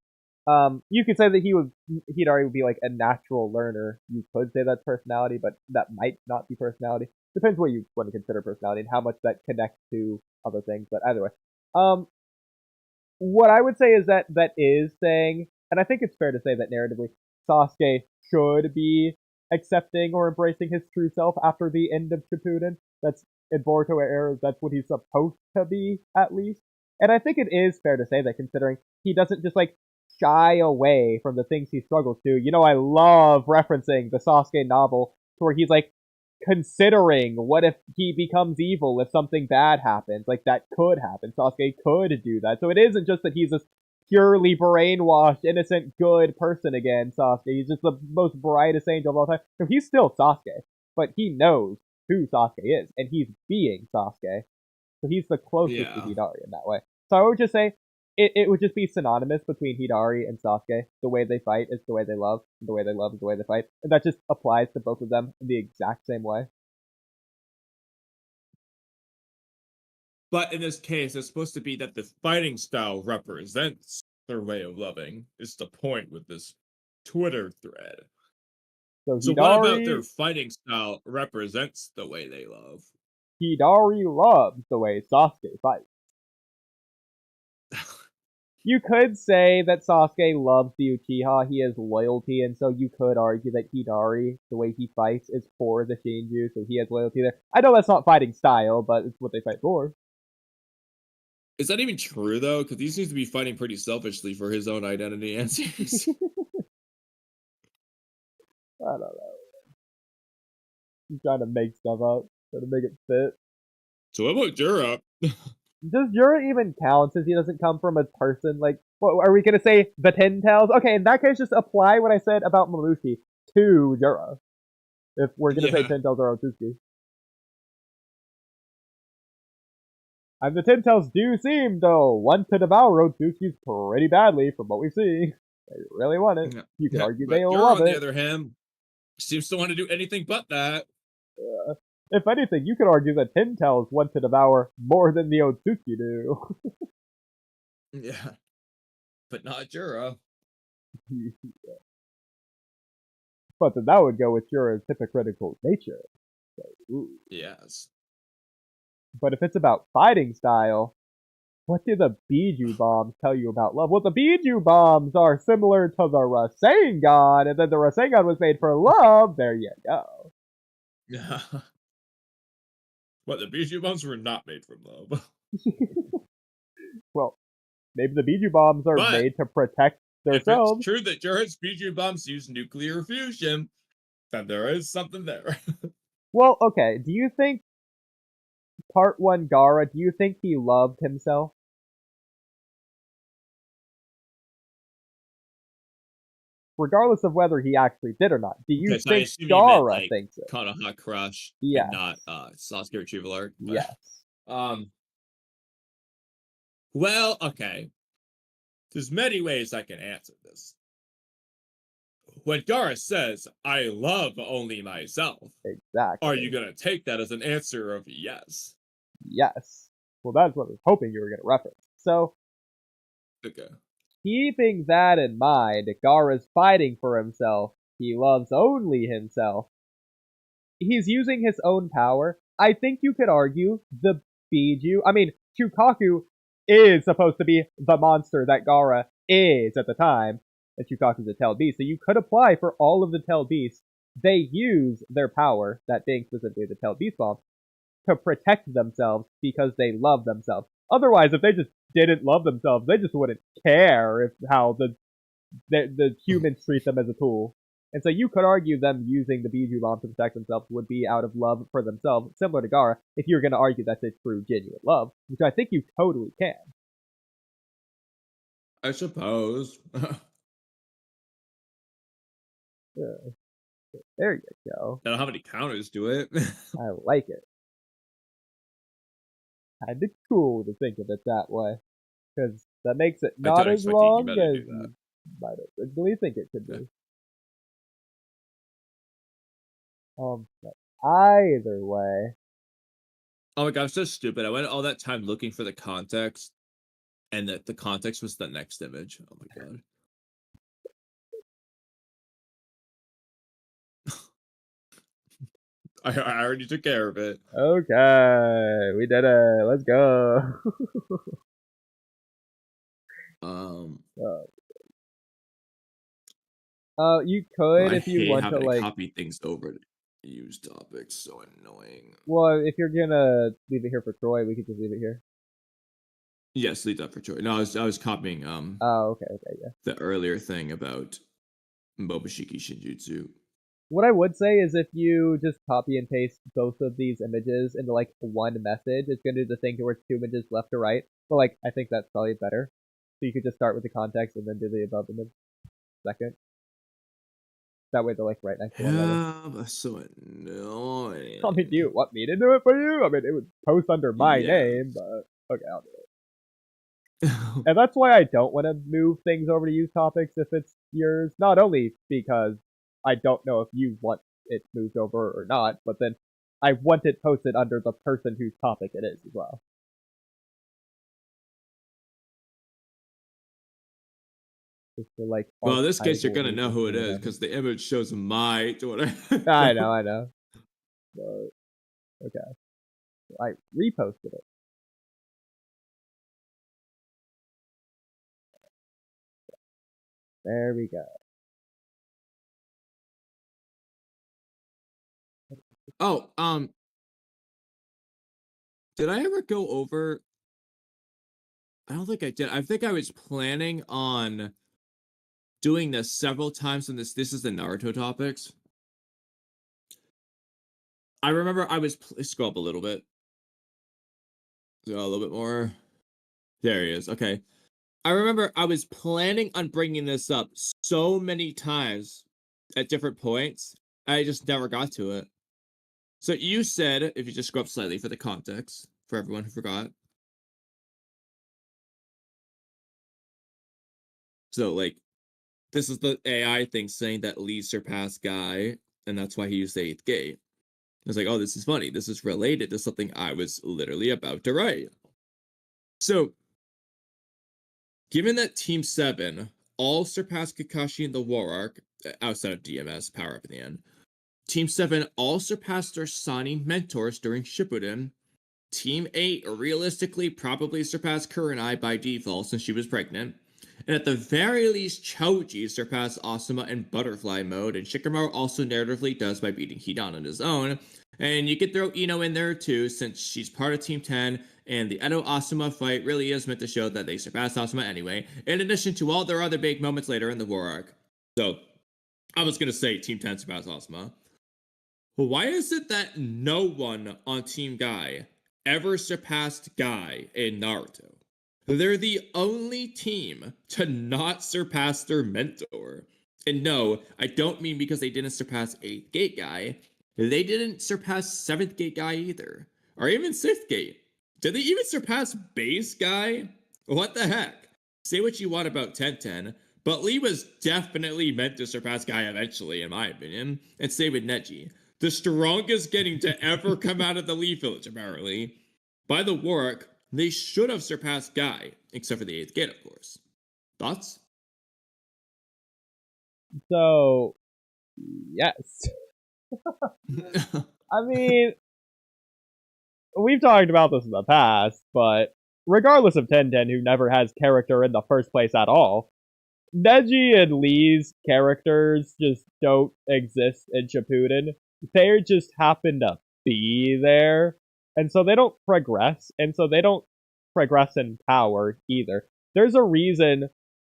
You could say that Hidari would be like a natural learner. You could say that's personality, but that might not be personality. Depends what you want to consider personality and how much that connects to other things. But either way, what I would say is that is saying, and I think it's fair to say that narratively, Sasuke should be accepting or embracing his true self after the end of Shippuden. That's in Boruto era. That's what he's supposed to be, at least. And I think it is fair to say that, considering he doesn't just like shy away from the things he struggles to. You know, I love referencing the Sasuke novel to where he's like considering what if he becomes evil if something bad happens. Like that could happen. Sasuke could do that. So it isn't just that he's this purely brainwashed, innocent, good person again, Sasuke. He's just the most brightest angel of all time. So he's still Sasuke, but he knows who Sasuke is, and he's being Sasuke. So he's the closest to Hidari in that way. So I would just say it would just be synonymous between Hidari and Sasuke. The way they fight is the way they love, and the way they love is the way they fight. And that just applies to both of them in the exact same way. But in this case, it's supposed to be that the fighting style represents their way of loving. Is the point with this Twitter thread. So what about their fighting style represents the way they love? Hidari loves the way Sasuke fights. You could say that Sasuke loves the Uchiha, he has loyalty, and so you could argue that Hidari, the way he fights, is for the Shinju, so he has loyalty there. I know that's not fighting style, but it's what they fight for. Is that even true though? Because he seems to be fighting pretty selfishly for his own identity answers. I don't know. He's trying to make stuff up, trying to make it fit. So what about Jura? Does Jura even count since he doesn't come from a person? Like, what, are we gonna say the Ten Tails? Okay, in that case, just apply what I said about Mamushi to Jura. If we're gonna say Ten Tails or Otsutsuki. And the Ten Tails do seem, though, want to devour Otsutsuki pretty badly from what we see. They really want it. You could argue But they Jura, love on it. the other hand, seems to want to do anything but that. If anything, you could argue that Ten Tails want to devour more than the Otsutsuki do. Yeah. But not Jura. But then that would go with Jura's hypocritical nature. So, ooh. Yes. But if it's about fighting style, what do the Biju bombs tell you about love? Well, the Biju bombs are similar to the Rasengan, and then the Rasengan was made for love. There you go. Yeah. But the Bijou bombs were not made from love. Well, maybe the Biju bombs are But made to protect themselves. If it's true that Jura's Bijou bombs use nuclear fusion, then there is something there. Well, okay. Do you think Part 1 Gaara, do you think he loved himself? Regardless of whether he actually did or not, do you Because I think assume you meant, Gaara like, thinks it? Caught a hot crush, Yes. and not Sasuke retrieval arc. But, Yes. Well, okay. There's many ways I can answer this. When Gaara says, "I love only myself," Exactly. are you gonna take that as an answer of yes? Yes. Well, that's what I was hoping you were going to reference. So, Okay. keeping that in mind, Gaara's fighting for himself. He loves only himself. He's using his own power. I think you could argue the Shukaku is supposed to be the monster that Gaara is at the time, and Shukaku's a Tell Beast. So you could apply for all of the Tell Beasts. They use their power, that being specifically the Tell Beast Bomb, to protect themselves because they love themselves. Otherwise, if they just didn't love themselves, they just wouldn't care if how the humans treat them as a tool. And so you could argue them using the Biju Bomb to protect themselves would be out of love for themselves, similar to Gaara, if you're going to argue that's a true, genuine love, which I think you totally can. I suppose. Yeah. There you go. I don't have any counters to it. I like it. Kinda cool to think of it that way. Because that makes it not don't as expect you long to as do that. you might originally think it could be. Yeah. But either way, Oh my god, I'm so stupid. I went all that time looking for the context, and that the context was the next image. Oh my god. I already took care of it. okay, we did it. Let's go. You could I if you hate want to having like. copy things over to use topics. So annoying. Well, if you're gonna leave it here for Troy, we could just leave it here. Yes, leave that for Troy. No, I was copying Oh, okay, yeah. the earlier thing about Momoshiki Shinjutsu. What I would say is if you just copy and paste both of these images into like one message, it's gonna do the thing where it's 2 images left to right. But like, I think that's probably better. So you could just start with the context and then do the above image second. That way they're like right next to one another. Yeah, that's so annoying. I mean, do you want me to do it for you? I mean, it would post under my Yeah. name, but okay, I'll do it. And that's why I don't want to move things over to use topics if it's yours. Not only because I don't know if you want it moved over or not, but then I want it posted under the person whose topic it is as well. Just for, like, Well, in this case, you're archival gonna know who it reasons or is whatever. because the image shows my Twitter. I know. But, okay. So I reposted it. There we go. Oh, did I ever go over I don't think I did. I think I was planning on doing this several times in this. This is the Naruto topics. I remember I was scroll up a little bit. So a little bit more. There he is. Okay. I remember I was planning on bringing this up so many times at different points. I just never got to it. So you said, if you just scroll up slightly for the context, for everyone who forgot. So, like, this is the AI thing saying that Lee surpassed Guy, and that's why he used the 8th gate. I was like, oh, this is funny. This is related to something I was literally about to write. So, given that Team 7 all surpassed Kakashi in the War Arc, outside of DMS, Power Up in the end, Team 7 all surpassed their signing mentors during Shippuden. Team 8 realistically probably surpassed Kurenai by default since she was pregnant. And at the very least, Choji surpassed Asuma in Butterfly mode, and Shikamaru also narratively does by beating Hidan on his own. And you could throw Ino in there too, since she's part of Team 10, and the Edo Asuma fight really is meant to show that they surpassed Asuma anyway, in addition to all their other big moments later in the War Arc. So, I was gonna say Team 10 surpassed Asuma. Why is it that no one on Team Guy ever surpassed Guy in Naruto? They're the only team to not surpass their mentor. And no, I don't mean because they didn't surpass 8th gate Guy. They didn't surpass 7th gate Guy either. Or even 6th gate. Did they even surpass base Guy? What the heck? Say what you want about 1010, but Lee was definitely meant to surpass Guy eventually, in my opinion. And same with Neji. The strongest getting to ever come out of the Lee village, apparently. By the War Arc, they should have surpassed Guy, except for the 8th gate, of course. Thoughts? So, yes. I mean, we've talked about this in the past, but regardless of Tenten, who never has character in the first place at all, Neji and Lee's characters just don't exist in Shippuden. They just happen to be there, and so they don't progress, and so they don't progress in power either. There's a reason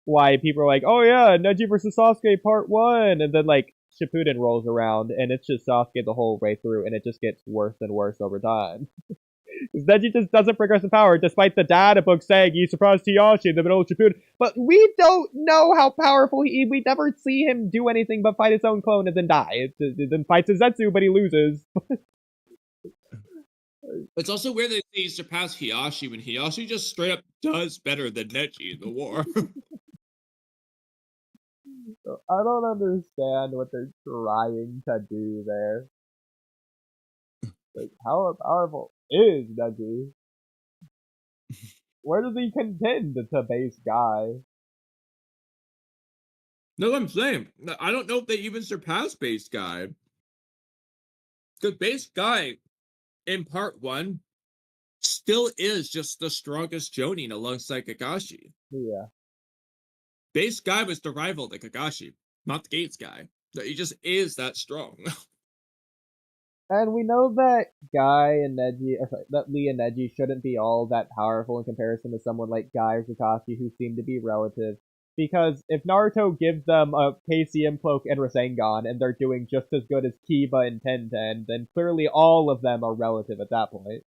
why people are like, oh yeah, Neji versus Sasuke part 1, and then like Shippuden rolls around, and it's just Sasuke the whole way through, and it just gets worse and worse over time. Because Neji just doesn't progress in power, despite the data book saying he surprised Hiyashi in the middle of Shippuden. But we don't know how powerful we never see him do anything but fight his own clone and then die. Then fights a Zetsu, but he loses. It's also weird that they surpassed Hiyashi when Hiyashi just straight up does better than Neji in the war. I don't understand what they're trying to do there. Like, how powerful is Neji? Where does he contend to base Guy? No, I'm saying, I don't know if they even surpassed base Guy. Because base Guy, in part 1, still is just the strongest Jonin alongside Kakashi. Yeah. Base Guy was the rival to Kakashi, not the Gates Guy. He just is that strong. And we know that Guy and Neji, that Lee and Neji shouldn't be all that powerful in comparison to someone like Guy or Kakashi, who seem to be relative. Because if Naruto gives them a KCM cloak and Rasengan, and they're doing just as good as Kiba and Tenten, then clearly all of them are relative at that point.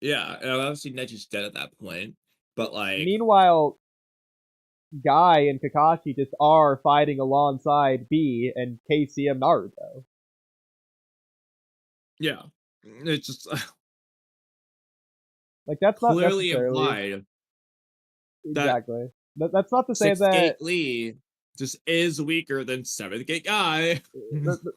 Yeah, and obviously Neji's dead at that point. But like, meanwhile, Guy and Kakashi just are fighting alongside B and KCM Naruto. Yeah, it's just like that's not clearly necessarily implied. Exactly. That's not to say 6th that gate Lee just is weaker than 7th gate Guy.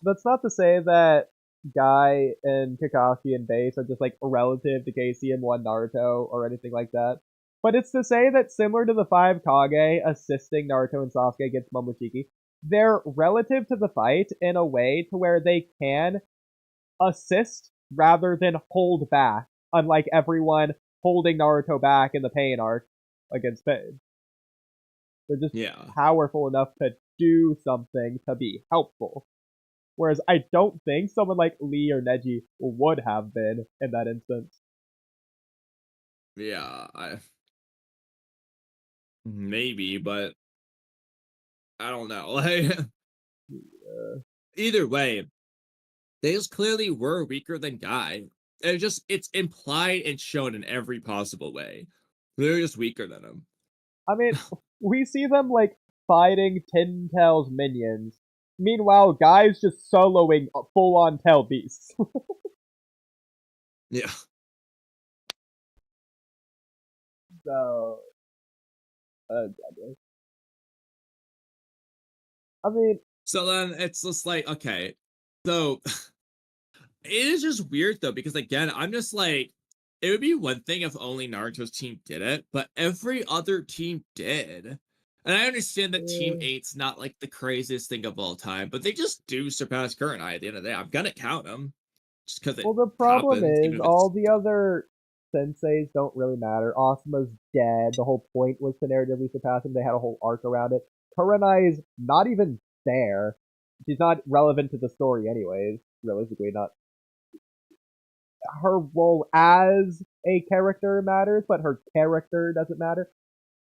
that's not to say that Guy and Kakashi and Base are just like relative to KCM1 Naruto or anything like that. But it's to say that similar to the 5 Kage assisting Naruto and Sasuke against Momoshiki, they're relative to the fight in a way to where they can assist rather than hold back, unlike everyone holding Naruto back in the Pain arc against Pain. They're just powerful enough to do something to be helpful. Whereas I don't think someone like Lee or Neji would have been in that instance. Yeah, maybe, but I don't know. Like, either way, they just clearly were weaker than Guy. It's implied and shown in every possible way. They're just weaker than him. I mean, we see them like fighting Tin Tail's minions. Meanwhile, Guy's just soloing full-on Tail beasts. Yeah. So, I mean, So then it's just like, okay, so it is just weird though, because again, I'm just like, it would be one thing if only Naruto's team did it, but every other team did. And I understand that Team 8's not like the craziest thing of all time, but they just do surpass Kurenai at the end of the day. I'm gonna count them just because it well, the problem happens, is even if all it's the other senseis don't really matter. Asuma's dead. The whole point was to narratively surpass him. They had a whole arc around it. Kurenai's not even there. She's not relevant to the story anyways. Realistically, not. Her role as a character matters, but her character doesn't matter.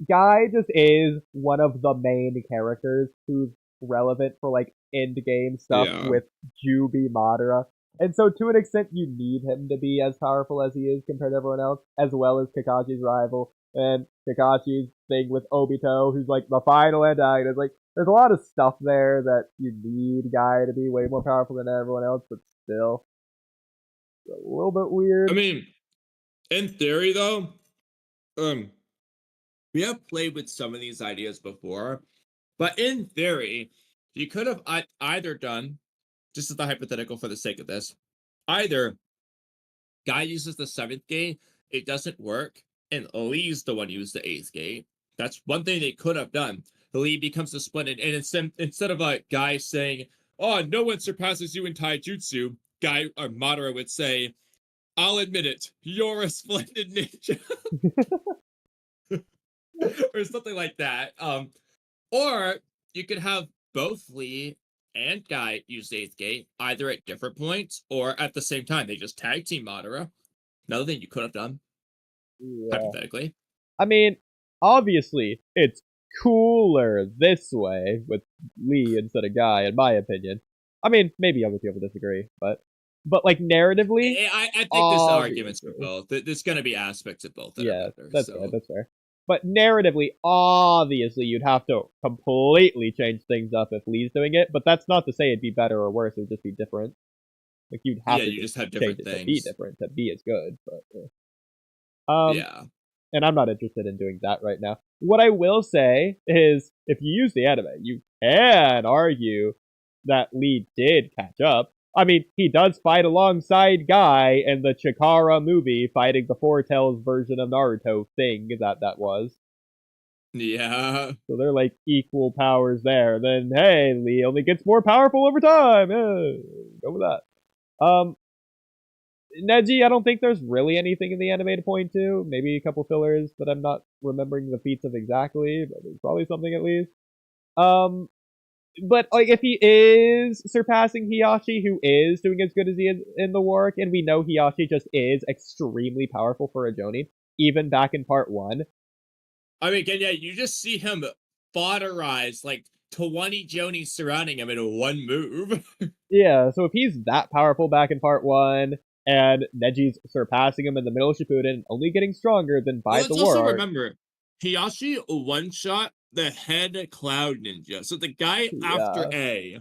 Guy just is one of the main characters who's relevant for like end game stuff Yeah. with Jubi Madara. And so to an extent you need him to be as powerful as he is compared to everyone else, as well as Kakashi's rival and Kakashi's thing with Obito, who's like the final antagonist. Like there's a lot of stuff there that you need Guy to be way more powerful than everyone else, but still it's a little bit weird. I mean, in theory though, we have played with some of these ideas before, but in theory, you could have either done, just as the hypothetical for the sake of this, either Guy uses the 7th gate, it doesn't work, and Lee's the one who used the 8th gate. That's one thing they could have done. The Lee becomes the splendid, and instead of a Guy saying, "Oh, no one surpasses you in taijutsu," Guy or Madara would say, "I'll admit it, you're a splendid ninja," or something like that. Or you could have both Lee and Guy use the 8th gate, either at different points or at the same time. They just tag team Madara. Another thing you could have done, Yeah. hypothetically. I mean, obviously, it's cooler this way with Lee instead of Guy, in my opinion. I mean, maybe other people disagree, but like narratively, I think this argument's for obviously. both. There's going to be aspects of both that Yeah, are better. that's So fair. That's fair. But narratively, obviously, you'd have to completely change things up if Lee's doing it. But that's not to say it'd be better or worse. It would just be different. Like you'd have yeah, to you just have change different it to be things. different to be as good. But Yeah. and I'm not interested in doing that right now. What I will say is, if you use the anime, you can argue that Lee did catch up. I mean, he does fight alongside Guy in the Chakra movie, fighting the Four Tails version of Naruto thing that was. Yeah. So they're like equal powers there. Then, hey, Lee only gets more powerful over time. Go with that. Neji, I don't think there's really anything in the anime to point to. Maybe a couple fillers that I'm not remembering the feats of exactly, but there's probably something at least. But like if he is surpassing Hiyashi, who is doing as good as he is in the work, and we know Hiyashi just is extremely powerful for a Jonin, even back in part 1. I mean, again, yeah, you just see him fodderize like 20 Jonis surrounding him in one move. Yeah, so if he's that powerful back in part 1, and Neji's surpassing him in the middle of Shippuden, only getting stronger than by Let's the war also arc. remember, Hiyashi one-shot the head Cloud Ninja. So the guy after A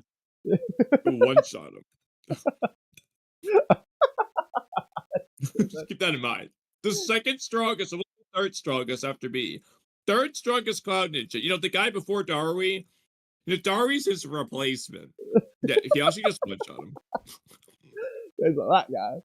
one-shot him. Just keep that in mind. The second strongest, the third strongest after B. Third strongest Cloud Ninja. You know, the guy before Darui, Dari's his replacement. Yeah, Hiyashi just one-shot him. There's that guy.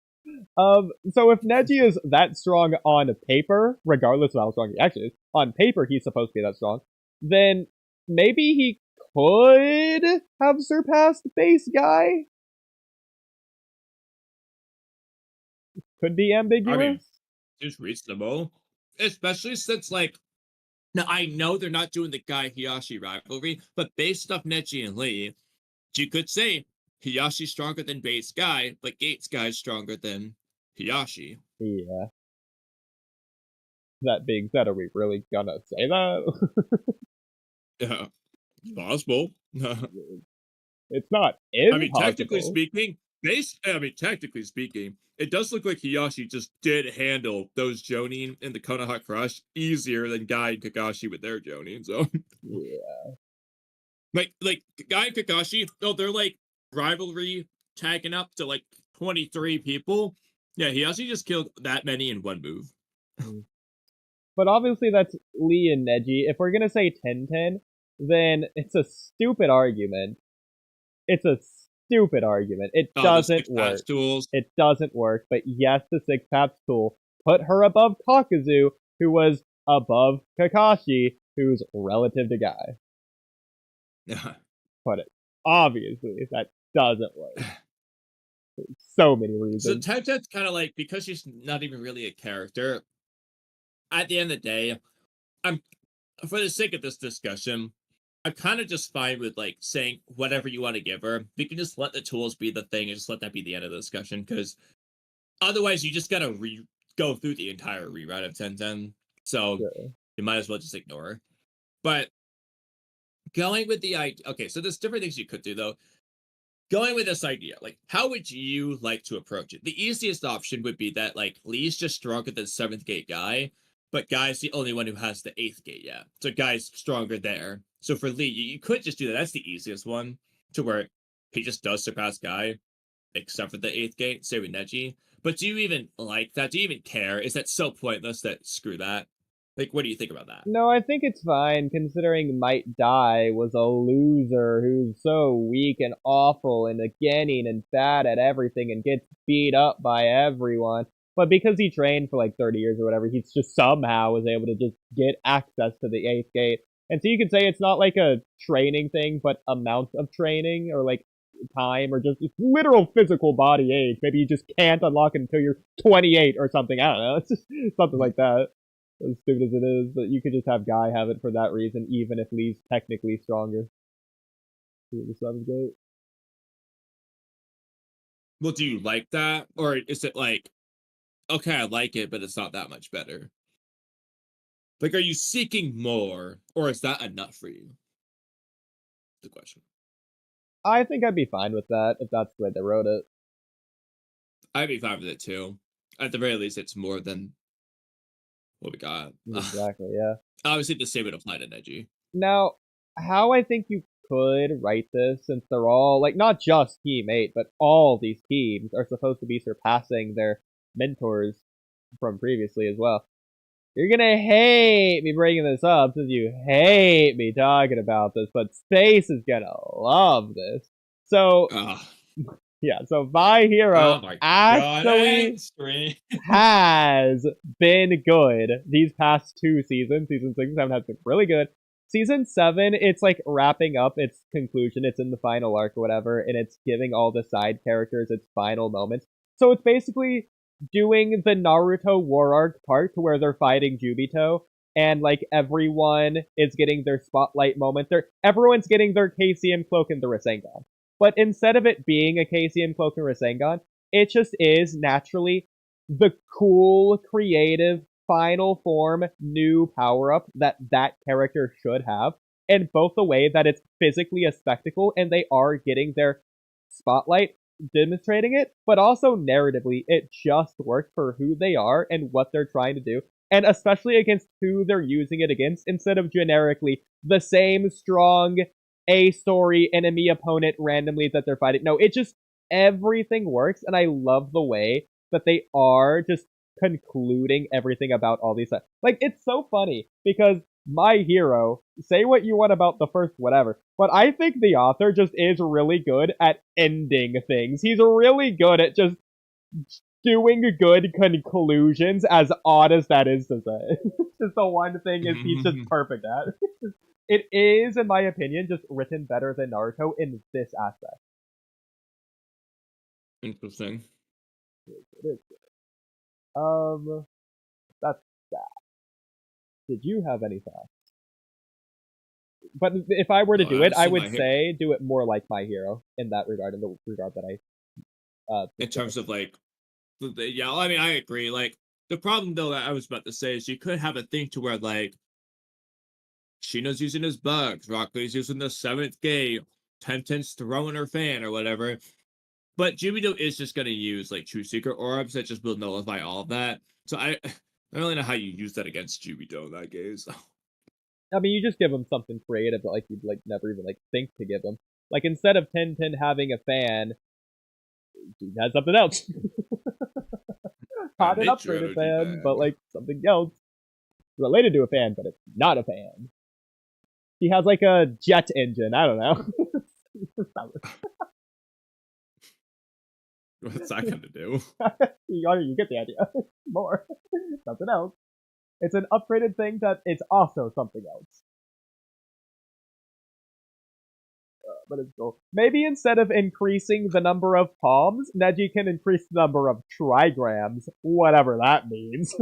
So if Neji is that strong on paper, regardless of how strong he actually is, on paper he's supposed to be that strong, then maybe he could have surpassed base Guy? Could be ambiguous. I mean, it's reasonable. Especially since, like, now I know they're not doing the Guy Hiyashi rivalry, but based off Neji and Lee, you could say Hiyashi's stronger than base Guy, but Gates Guy's stronger than Hiyashi. Yeah. That being said, are we really gonna say that? Yeah, possible. It's not I mean, technically impossible. speaking, technically speaking, it does look like Hiyashi just did handle those Jonin in the Konoha Crush easier than Guy and Kakashi with their Jonin. So, Yeah. like Guy and Kakashi, oh, they're like rivalry tagging up to like 23 people. Yeah, Hiyashi just killed that many in one move. But obviously that's Lee and Neji. If we're gonna say 10-10, then it's a stupid argument. It's a stupid argument. It doesn't work. Tools. It doesn't work. But yes, the six paths tool put her above Kakuzu, who was above Kakashi, who's relative to Guy. Yeah. But obviously that doesn't work. For so many reasons. So Tenten's kind of like, because she's not even really a character, at the end of the day, I'm, for the sake of this discussion, I'm kind of just fine with like saying whatever you want to give her. We can just let the tools be the thing and just let that be the end of the discussion, because otherwise you just gotta go through the entire rewrite of Tenten. So you might as well just ignore her. But going with the idea, okay, so there's different things you could do though. Going with this idea, like, how would you like to approach it? The easiest option would be that like Lee's just stronger than 7th gate Guy, but Guy's the only one who has the 8th gate yet. So Guy's stronger there. So for Lee, you could just do that. That's the easiest one, to where he just does surpass Guy, except for the 8th gate, say with Neji. But do you even like that? Do you even care? Is that so pointless that screw that? Like, what do you think about that? No, I think it's fine, considering Might Dai was a loser who's so weak and awful and beginning and bad at everything and gets beat up by everyone. But because he trained for like 30 years or whatever, he's just somehow was able to just get access to the 8th gate. And so you could say it's not like a training thing, but amount of training or like time or just literal physical body age. Maybe you just can't unlock it until you're 28 or something. I don't know. It's just something like that. As stupid as it is, but you could just have Guy have it for that reason, even if Lee's technically stronger. The 7th gate. Well, do you like that? Or is it like, okay, I like it, but it's not that much better? Like, are you seeking more, or is that enough for you? The question. I think I'd be fine with that, if that's the way they wrote it. I'd be fine with it, too. At the very least, it's more than what we got. Exactly, yeah. Obviously, the same would apply to Neji. Now, how I think you could write this, since they're all, like, not just Team 8, but all these teams are supposed to be surpassing their mentors from previously as well. You're gonna hate me bringing this up, since you hate me talking about this, but Space is gonna love this. So, yeah, so My Hero actually has been good these past 2 seasons. Season 6 and 7 has been really good. Season 7, it's like wrapping up its conclusion. It's in the final arc or whatever, and it's giving all the side characters its final moments. So it's basically doing the Naruto war arc part to where they're fighting Jubito, and like everyone is getting their spotlight moment. Everyone's getting their KCM cloak and the Rasengan. But instead of it being a KCM cloak and Rasengan, it just is naturally the cool, creative, final form, new power-up that that character should have. And both the way that it's physically a spectacle and they are getting their spotlight demonstrating it, but also narratively, it just works for who they are and what they're trying to do. And especially against who they're using it against, instead of generically the same strong A-story enemy opponent randomly that they're fighting. No, it just, everything works, and I love the way that they are just concluding everything about all these stuff. Like, it's so funny, because My Hero, say what you want about the first whatever, but I think the author just is really good at ending things. He's really good at just doing good conclusions, as odd as that is to say. Just the one thing is he's just perfect at. It is, in my opinion, just written better than Naruto in this aspect. Interesting. It is good. That's that. Did you have any thoughts? But if I were to do it, I would say do it more like My Hero in that regard, in the regard that I... in terms of, like, yeah, I mean, I agree. Like, The problem, though, that I was about to say is you could have a thing to where, like, Shino's using his bugs, Rock Lee's using the 7th gate, Tenten's throwing her fan or whatever. But Jubito is just going to use, like, True Secret Orbs that just will nullify all of that. So I don't really know how you use that against Jubito in that case. I mean, you just give him something creative that, like, you'd, like, never even, like, think to give him. Like, instead of Tenten having a fan, he had something else. Not an upgraded fan, but, like, something else related to a fan, but it's not a fan. He has, like, a jet engine. I don't know. What's that going to do? You get the idea. More. Something else. It's an upgraded thing that it's also something else. But it's cool. Maybe instead of increasing the number of palms, Neji can increase the number of trigrams, whatever that means.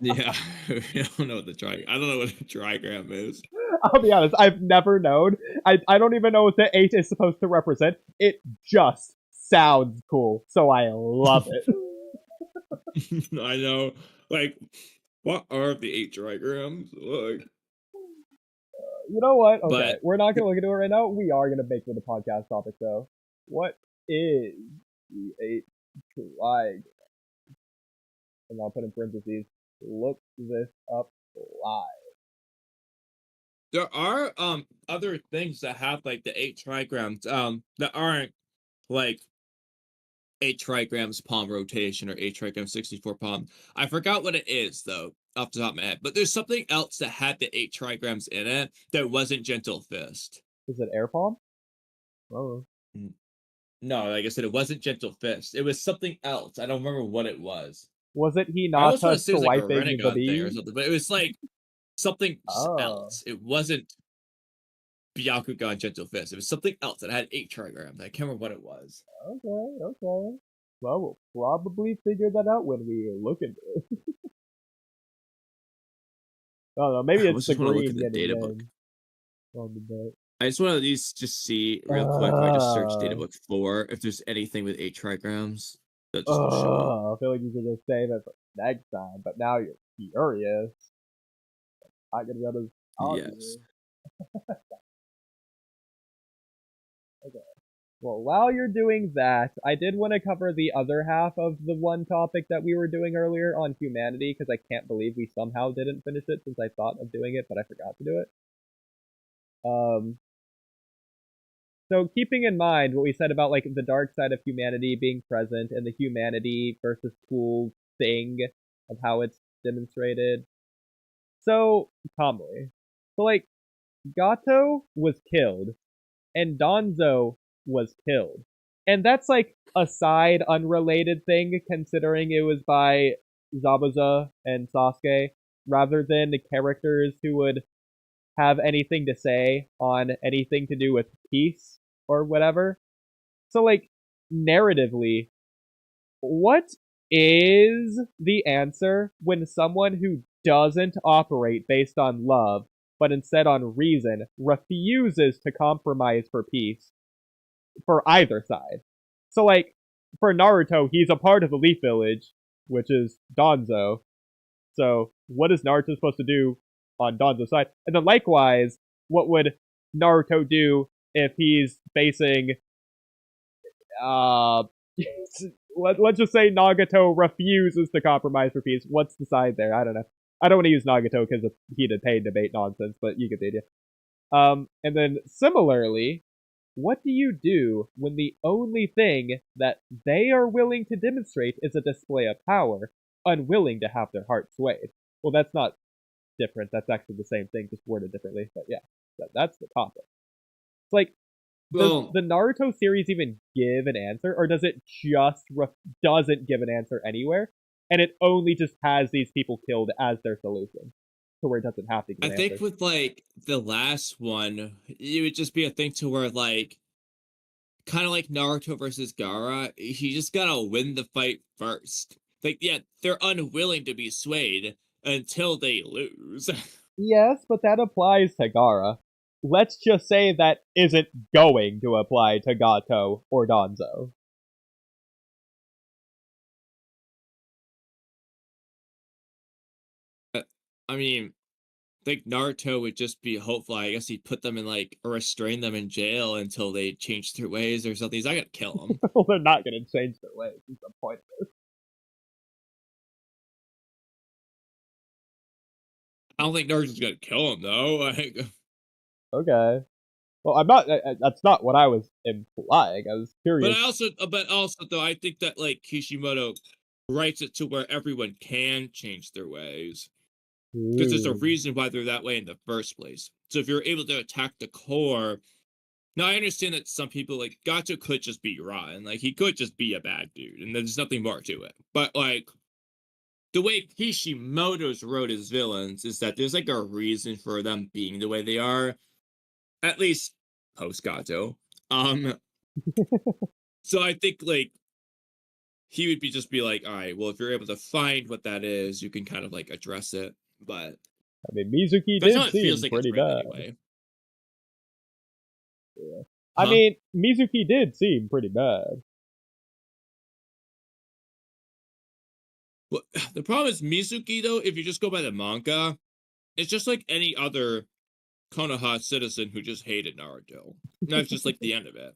Yeah, I don't know what I don't know what a trigram is. I'll be honest, I've never known. I don't even know what the 8 is supposed to represent. It just sounds cool, so I love it. I know. Like, what are the 8 trigrams? Like, you know what? Okay, but, we're not going to look into it right now. We are going to make it a podcast topic, though. What is the 8 trigram? And I'll put in parentheses, look this up live. There are other things that have like the 8 trigrams that aren't like 8 trigrams palm rotation or 8 trigrams 64 palm. I forgot what it is though off the top of my head, but there's something else that had the 8 trigrams in it that wasn't Gentle Fist. Is it air palm? Oh. No, like I said, it wasn't Gentle Fist. It was something else. I don't remember what it was. Was it Hinata swiping like a the Rasengan thing or bee? something, but it was like something else. It wasn't Byakugo and Gentle Fist. It was something else that had 8 trigrams. I can't remember what it was. Okay. Well, we'll probably figure that out when we look into it. I don't know, maybe it's the green data book. On the book. I just want to at least just see real quick. If I just search Databook 4, if there's anything with 8 trigrams. That just will show up. I feel like you could just save it for next time, but now you're furious. I'm not gonna be able to Yes. Okay. Well, while you're doing that, I did want to cover the other half of the one topic that we were doing earlier on humanity, because I can't believe we somehow didn't finish it since I thought of doing it, but I forgot to do it. So keeping in mind what we said about like the dark side of humanity being present and the humanity versus cool thing of how it's demonstrated. So, Kamui. So like, Gato was killed, and Danzo was killed. And that's like a side unrelated thing considering it was by Zabuza and Sasuke, rather than the characters who would have anything to say on anything to do with peace or whatever. So like, narratively, what is the answer when someone who doesn't operate based on love, but instead on reason, refuses to compromise for peace for either side? So like, for Naruto, he's a part of the Leaf Village, which is Danzo. So what is Naruto supposed to do on Danzo's side? And then likewise, what would Naruto do if he's facing let's just say Nagato refuses to compromise for peace. What's the side there? I don't know. I don't want to use Nagato because of heated pain debate nonsense, but you get the idea. And then similarly, what do you do when the only thing that they are willing to demonstrate is a display of power, unwilling to have their heart swayed? Well, that's not different. That's actually the same thing, just worded differently. But yeah, that's the topic. It's like, does the Naruto series even give an answer, or does it just doesn't give an answer anywhere, and it only just has these people killed as their solution, to where it doesn't have to give an answer? I think with like the last one, it would just be a thing to where like, kind of like Naruto versus Gaara, he just gotta win the fight first. Like, yeah, they're unwilling to be swayed until they lose. Yes, but that applies to Gaara. Let's just say that isn't going to apply to Gato or Danzo. I mean, think Naruto would just be hopeful. I guess he'd put them in like or restrain them in jail until they change their ways or something. He's not gonna kill them. Well, they're not going to change their ways. That's the point of this. I don't think Naruto's gonna kill him though. Like, Okay. Well, I'm not. That's not what I was implying. I was curious. but also though, I think that like Kishimoto writes it to where everyone can change their ways because there's a reason why they're that way in the first place. So if you're able to attack the core, now I understand that some people like Gato could just be rotten, like he could just be a bad dude, and there's nothing more to it. But like the way Kishimoto's wrote his villains is that there's like a reason for them being the way they are, at least post Gato. So I think like he would be like, all right, well, if you're able to find what that is, you can kind of like address it. But I mean, Mizuki that's did how it seem feels like pretty it's written bad. anyway. Yeah. Huh? I mean, Mizuki did seem pretty bad. Well, the problem is Mizuki though, if you just go by the manga, it's just like any other Konoha citizen who just hated Naruto. And that's just like the end of it.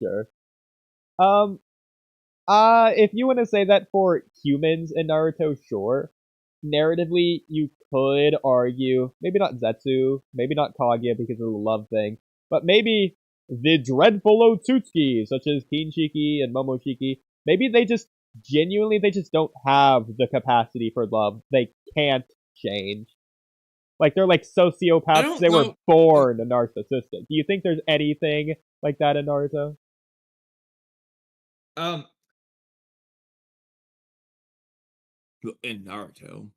Sure. If you want to say that for humans in Naruto, sure. Narratively, you could argue, maybe not Zetsu, maybe not Kaguya because of the love thing, but maybe the dreadful Otsutsuki, such as Kinshiki and Momoshiki, maybe they just don't have the capacity for love. They can't change. Like, they're like sociopaths. They were born narcissistic. Do you think there's anything like that in Naruto? In Naruto,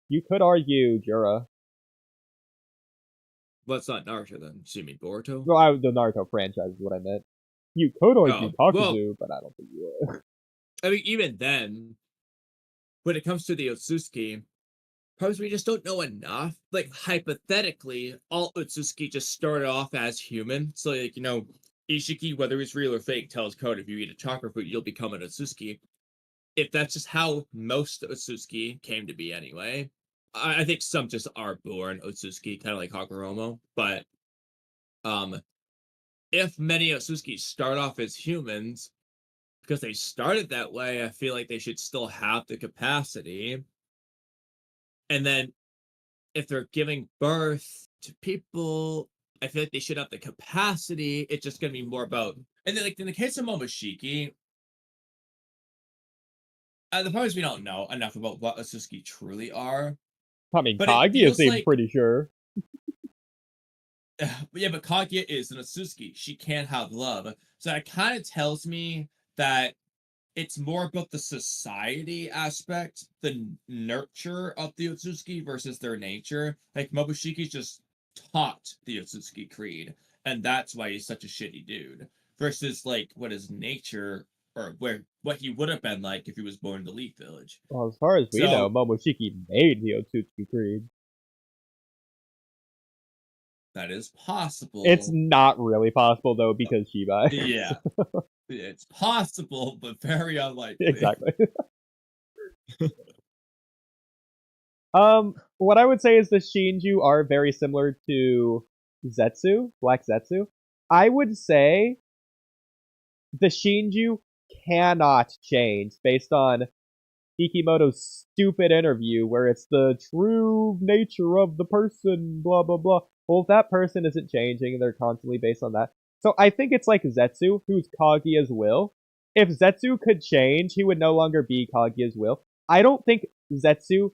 You could argue Jura. well, it's not Naruto then. So you mean Boruto? Well, the Naruto franchise is what I meant. You could argue Oh, Kakuzu, well, but I don't think you would. I mean, even then, when it comes to the Otsutsuki, probably we just don't know enough. Like, hypothetically, all Otsutsuki just started off as human. So, like, you know, Ishiki, whether it's real or fake, tells Code if you eat a chakra fruit, you'll become an Otsutsuki. If that's just how most Otsutsuki came to be anyway, I think some just are born Otsutsuki, kind of like Hakuromo. But if many Otsutsuki start off as humans, because they started that way, I feel like they should still have the capacity. And then if they're giving birth to people, I feel like they should have the capacity. It's just going to be more about, and then like in the case of Momoshiki, the problem is we don't know enough about what Otsutsuki truly are. I mean, But it Kaguya feels seemed like, pretty sure. yeah, but Kaguya is an Otsutsuki. She can't have love. So that kind of tells me that it's more about the society aspect, the nurture of the Otsutsuki versus their nature. Like Mobushiki's just taught the Otsutsuki creed, and that's why he's such a shitty dude. Versus like what his nature or what he would have been like if he was born in the Leaf Village. Well, as far as we know, Momoshiki made the Otsutsuki Creed. That is possible. It's not really possible, though, because Shibai. Yeah. It's possible, but very unlikely. Exactly. What I would say is the Shinju are very similar to Zetsu, Black Zetsu. I would say the Shinju cannot change based on Kikimoto's stupid interview where it's the true nature of the person, blah, blah, blah. Well, if that person isn't changing, they're constantly based on that. So I think it's like Zetsu, who's Kaguya's will. If Zetsu could change, he would no longer be Kaguya's will. I don't think Zetsu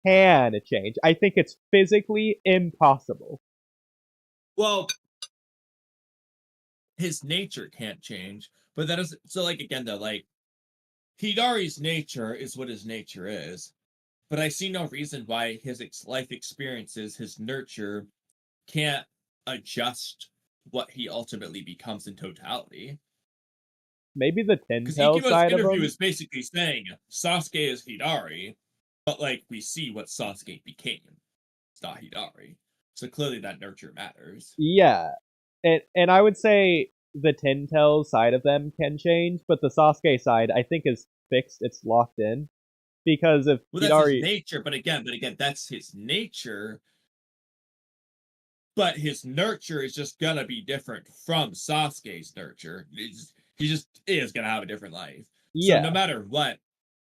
can change. I think it's physically impossible. Well, his nature can't change, but that is so like again though, like Hidari's nature is what his nature is, but I see no reason why his life experiences, his nurture, can't adjust what he ultimately becomes in totality. Maybe the Because Tentell Ikigo's side of interview him is basically saying Sasuke is Hidari, but like we see what Sasuke became. It's not Hidari. So clearly that nurture matters. Yeah. And I would say the Tentell side of them can change, but the Sasuke side I think is fixed, it's locked in. Because if Well, that's Hidari... his nature, but again, that's his nature. But his nurture is just gonna be different from Sasuke's nurture. He just is gonna have a different life. So no matter what,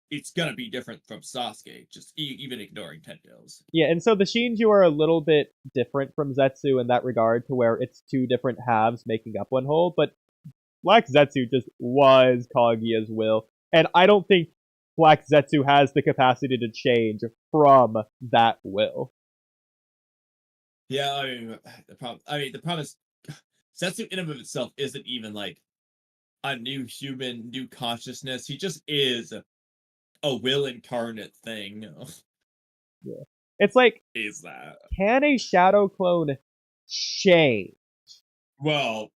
it's gonna be different from Sasuke, just even ignoring Tendo's. Yeah, and so the Shinju are a little bit different from Zetsu in that regard, to where it's two different halves making up one whole, but Black Zetsu just was Kaguya's will, and I don't think Black Zetsu has the capacity to change from that will. Yeah, the problem is Zetsu in and of itself isn't even like a new human, new consciousness. He just is a will incarnate thing. Yeah. It's like, Is that? can a shadow clone change? Well,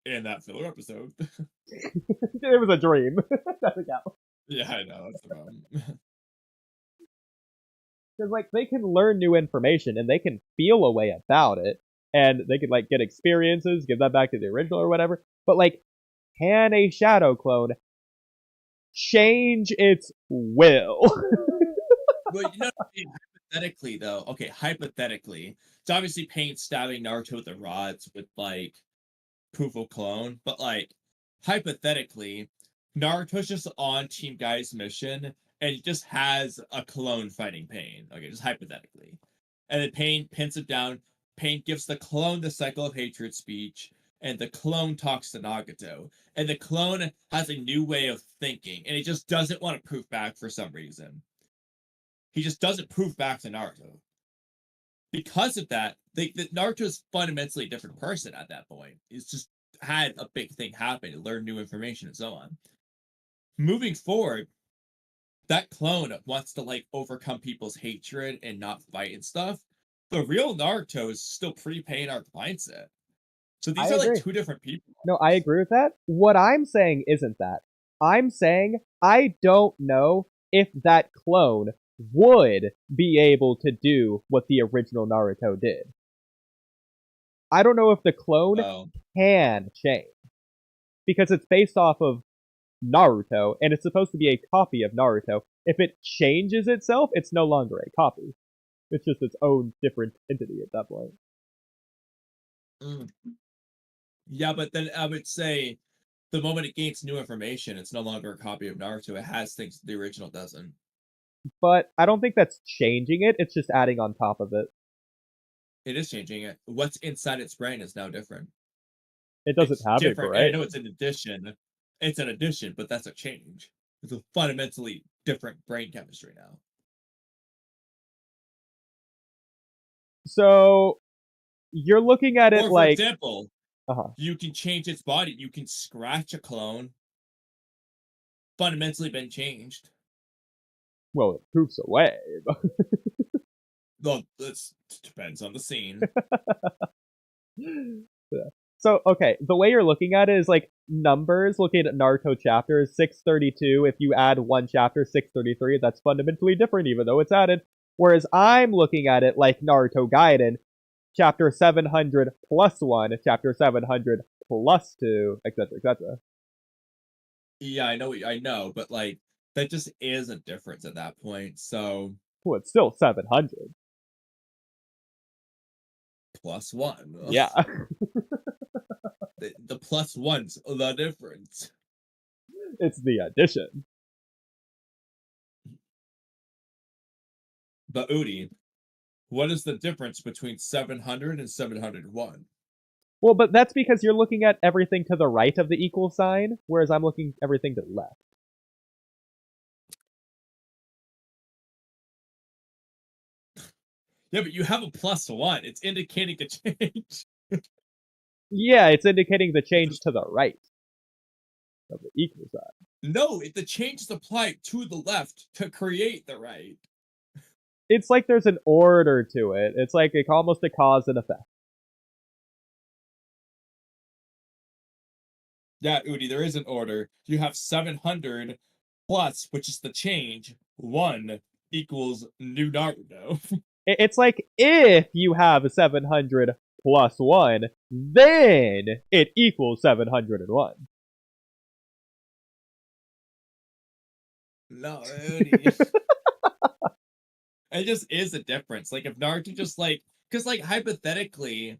in that filler episode. It was a dream. Doesn't count. Yeah, I know, that's the problem. Because, like, they can learn new information, and they can feel a way about it, and they can, like, get experiences, give that back to the original or whatever, but, like, can a shadow clone change its will? Well, hypothetically, though, okay, hypothetically, it's obviously Pain stabbing Naruto with the rods with, like, proof of clone, but, like, hypothetically, Naruto's just on Team Guy's mission, and he just has a clone fighting Pain. Okay, just hypothetically. And then Pain pins it down. Pain gives the clone the cycle of hatred speech, and the clone talks to Nagato. And the clone has a new way of thinking, and he just doesn't want to proof back for some reason. He just doesn't proof back to Naruto. Because of that, Naruto is fundamentally a different person at that point. He's just had a big thing happen, learned new information, and so on. Moving forward, that clone wants to, like, overcome people's hatred and not fight and stuff. The real Naruto is still pre-Pain Arc mindset. So these are like two different people. No, I agree with that. What I'm saying isn't that. I'm saying I don't know if that clone would be able to do what the original Naruto did. I don't know if the clone can change. Because it's based off of Naruto, and it's supposed to be a copy of Naruto. If it changes itself, it's no longer a copy. It's just its own different entity at that point. Yeah, but then I would say the moment it gains new information, it's no longer a copy of Naruto. It has things the original doesn't. But I don't think that's changing it, it's just adding on top of it. It is changing it. What's inside its brain is now different. It doesn't have a brain. I know it's an addition. It's an addition, but that's a change. It's a fundamentally different brain chemistry now. So, you're looking at it like... For example, you can change its body. You can scratch a clone. Fundamentally been changed. Well, it proofs away. Well, it depends on the scene. Yeah. So, okay, the way you're looking at it is like numbers, looking at Naruto chapters, 632, if you add one chapter, 633, that's fundamentally different even though it's added. Whereas I'm looking at it like Naruto Gaiden, chapter 700 plus 1, chapter 700 plus 2, etc., etc. Yeah, I know, but like, that just is a difference at that point, so... Well, it's still 700. Plus 1. Yeah. The plus 1's the difference. It's the addition. But Oodie, what is the difference between 700 and 701? Well, but that's because you're looking at everything to the right of the equal sign, whereas I'm looking everything to the left. Yeah, but you have a plus 1. It's indicating a change. Yeah, it's indicating the change to the right of the equal sign. No, the change is applied to the left to create the right. It's like there's an order to it. It's like almost a cause and effect. Yeah, Oodie, there is an order. You have 700 plus, which is the change, 1 equals new Naruto. It's like if you have a 700 plus 1, then it equals 701. No, Oodie. It just is a difference. Like if Naruto just like, because like hypothetically,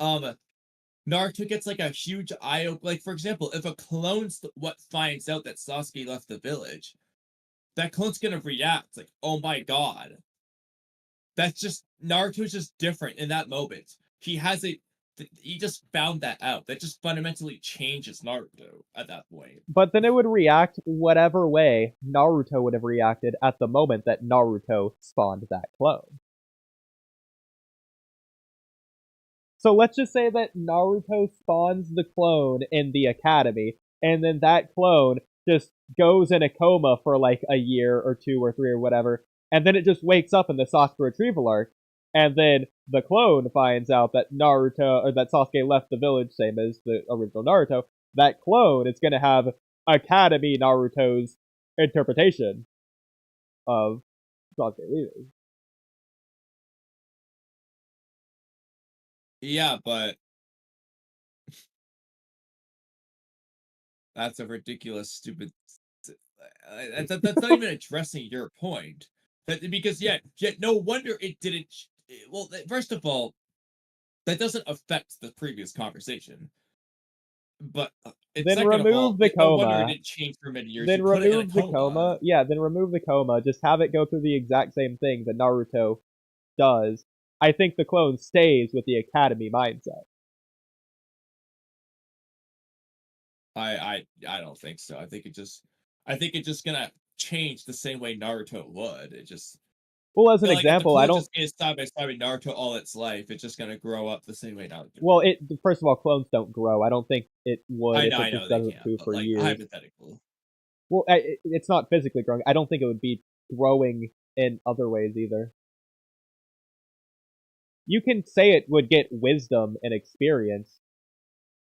Naruto gets like a huge eye open. Like for example, if a clone's what finds out that Sasuke left the village, that clone's gonna react like, "Oh my god!" That's just Naruto's just different in that moment. He just found that out. That just fundamentally changes Naruto at that point. But then it would react whatever way Naruto would have reacted at the moment that Naruto spawned that clone. So let's just say that Naruto spawns the clone in the academy, and then that clone just goes in a coma for like a year or 2 or 3 or whatever, and then it just wakes up in the Sasuke retrieval arc, and then the clone finds out that Naruto, or that Sasuke left the village, same as the original Naruto. That clone is going to have Academy Naruto's interpretation of Sasuke leaving. Yeah, but that's a ridiculous, stupid. That's not even addressing your point. Because yet no wonder it didn't. Well, first of all, that doesn't affect the previous conversation. But Then second of all, remove the no wonder it coma. didn't change for many years. Then You put it in a remove the coma. Yeah, then remove the coma. Just have it go through the exact same thing that Naruto does. I think the clone stays with the Academy mindset. I don't think so. I think it's just gonna change the same way Naruto would. It just Well, as an like if the example, clone I don't. just is side by side with Naruto all its life. It's just gonna grow up the same way Naruto. Well, did. first of all, clones don't grow. I don't think it would if I it know just they doesn't can't, do but for like years. hypothetical. Well, it's not physically growing. I don't think it would be growing in other ways either. You can say it would get wisdom and experience,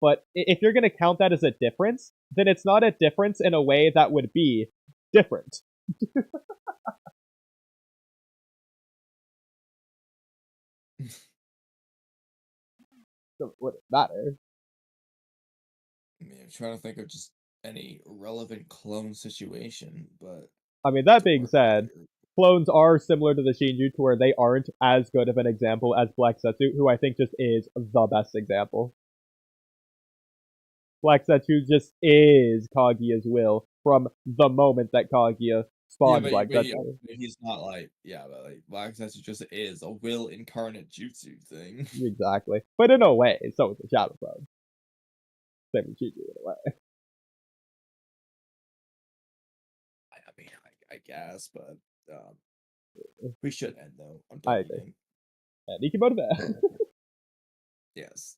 but if you're going to count that as a difference, then it's not a difference in a way that would be different. So would it matter? I mean, I'm trying to think of just any relevant clone situation, but I mean, that being said, clones are similar to the Shinju to where they aren't as good of an example as Black Setsu, who I think just is the best example. Black Setsu just is Kaguya's will from the moment that Kaguya spawned Black Setsu. He's not like but like Black Setsu just is a will incarnate jutsu thing. Exactly. But in a way, so is the Shadow Clone. Same with Shinju in a way. I mean, I guess, but we should end though. I'm I done agree. eating. And Ikimoto there. Yes.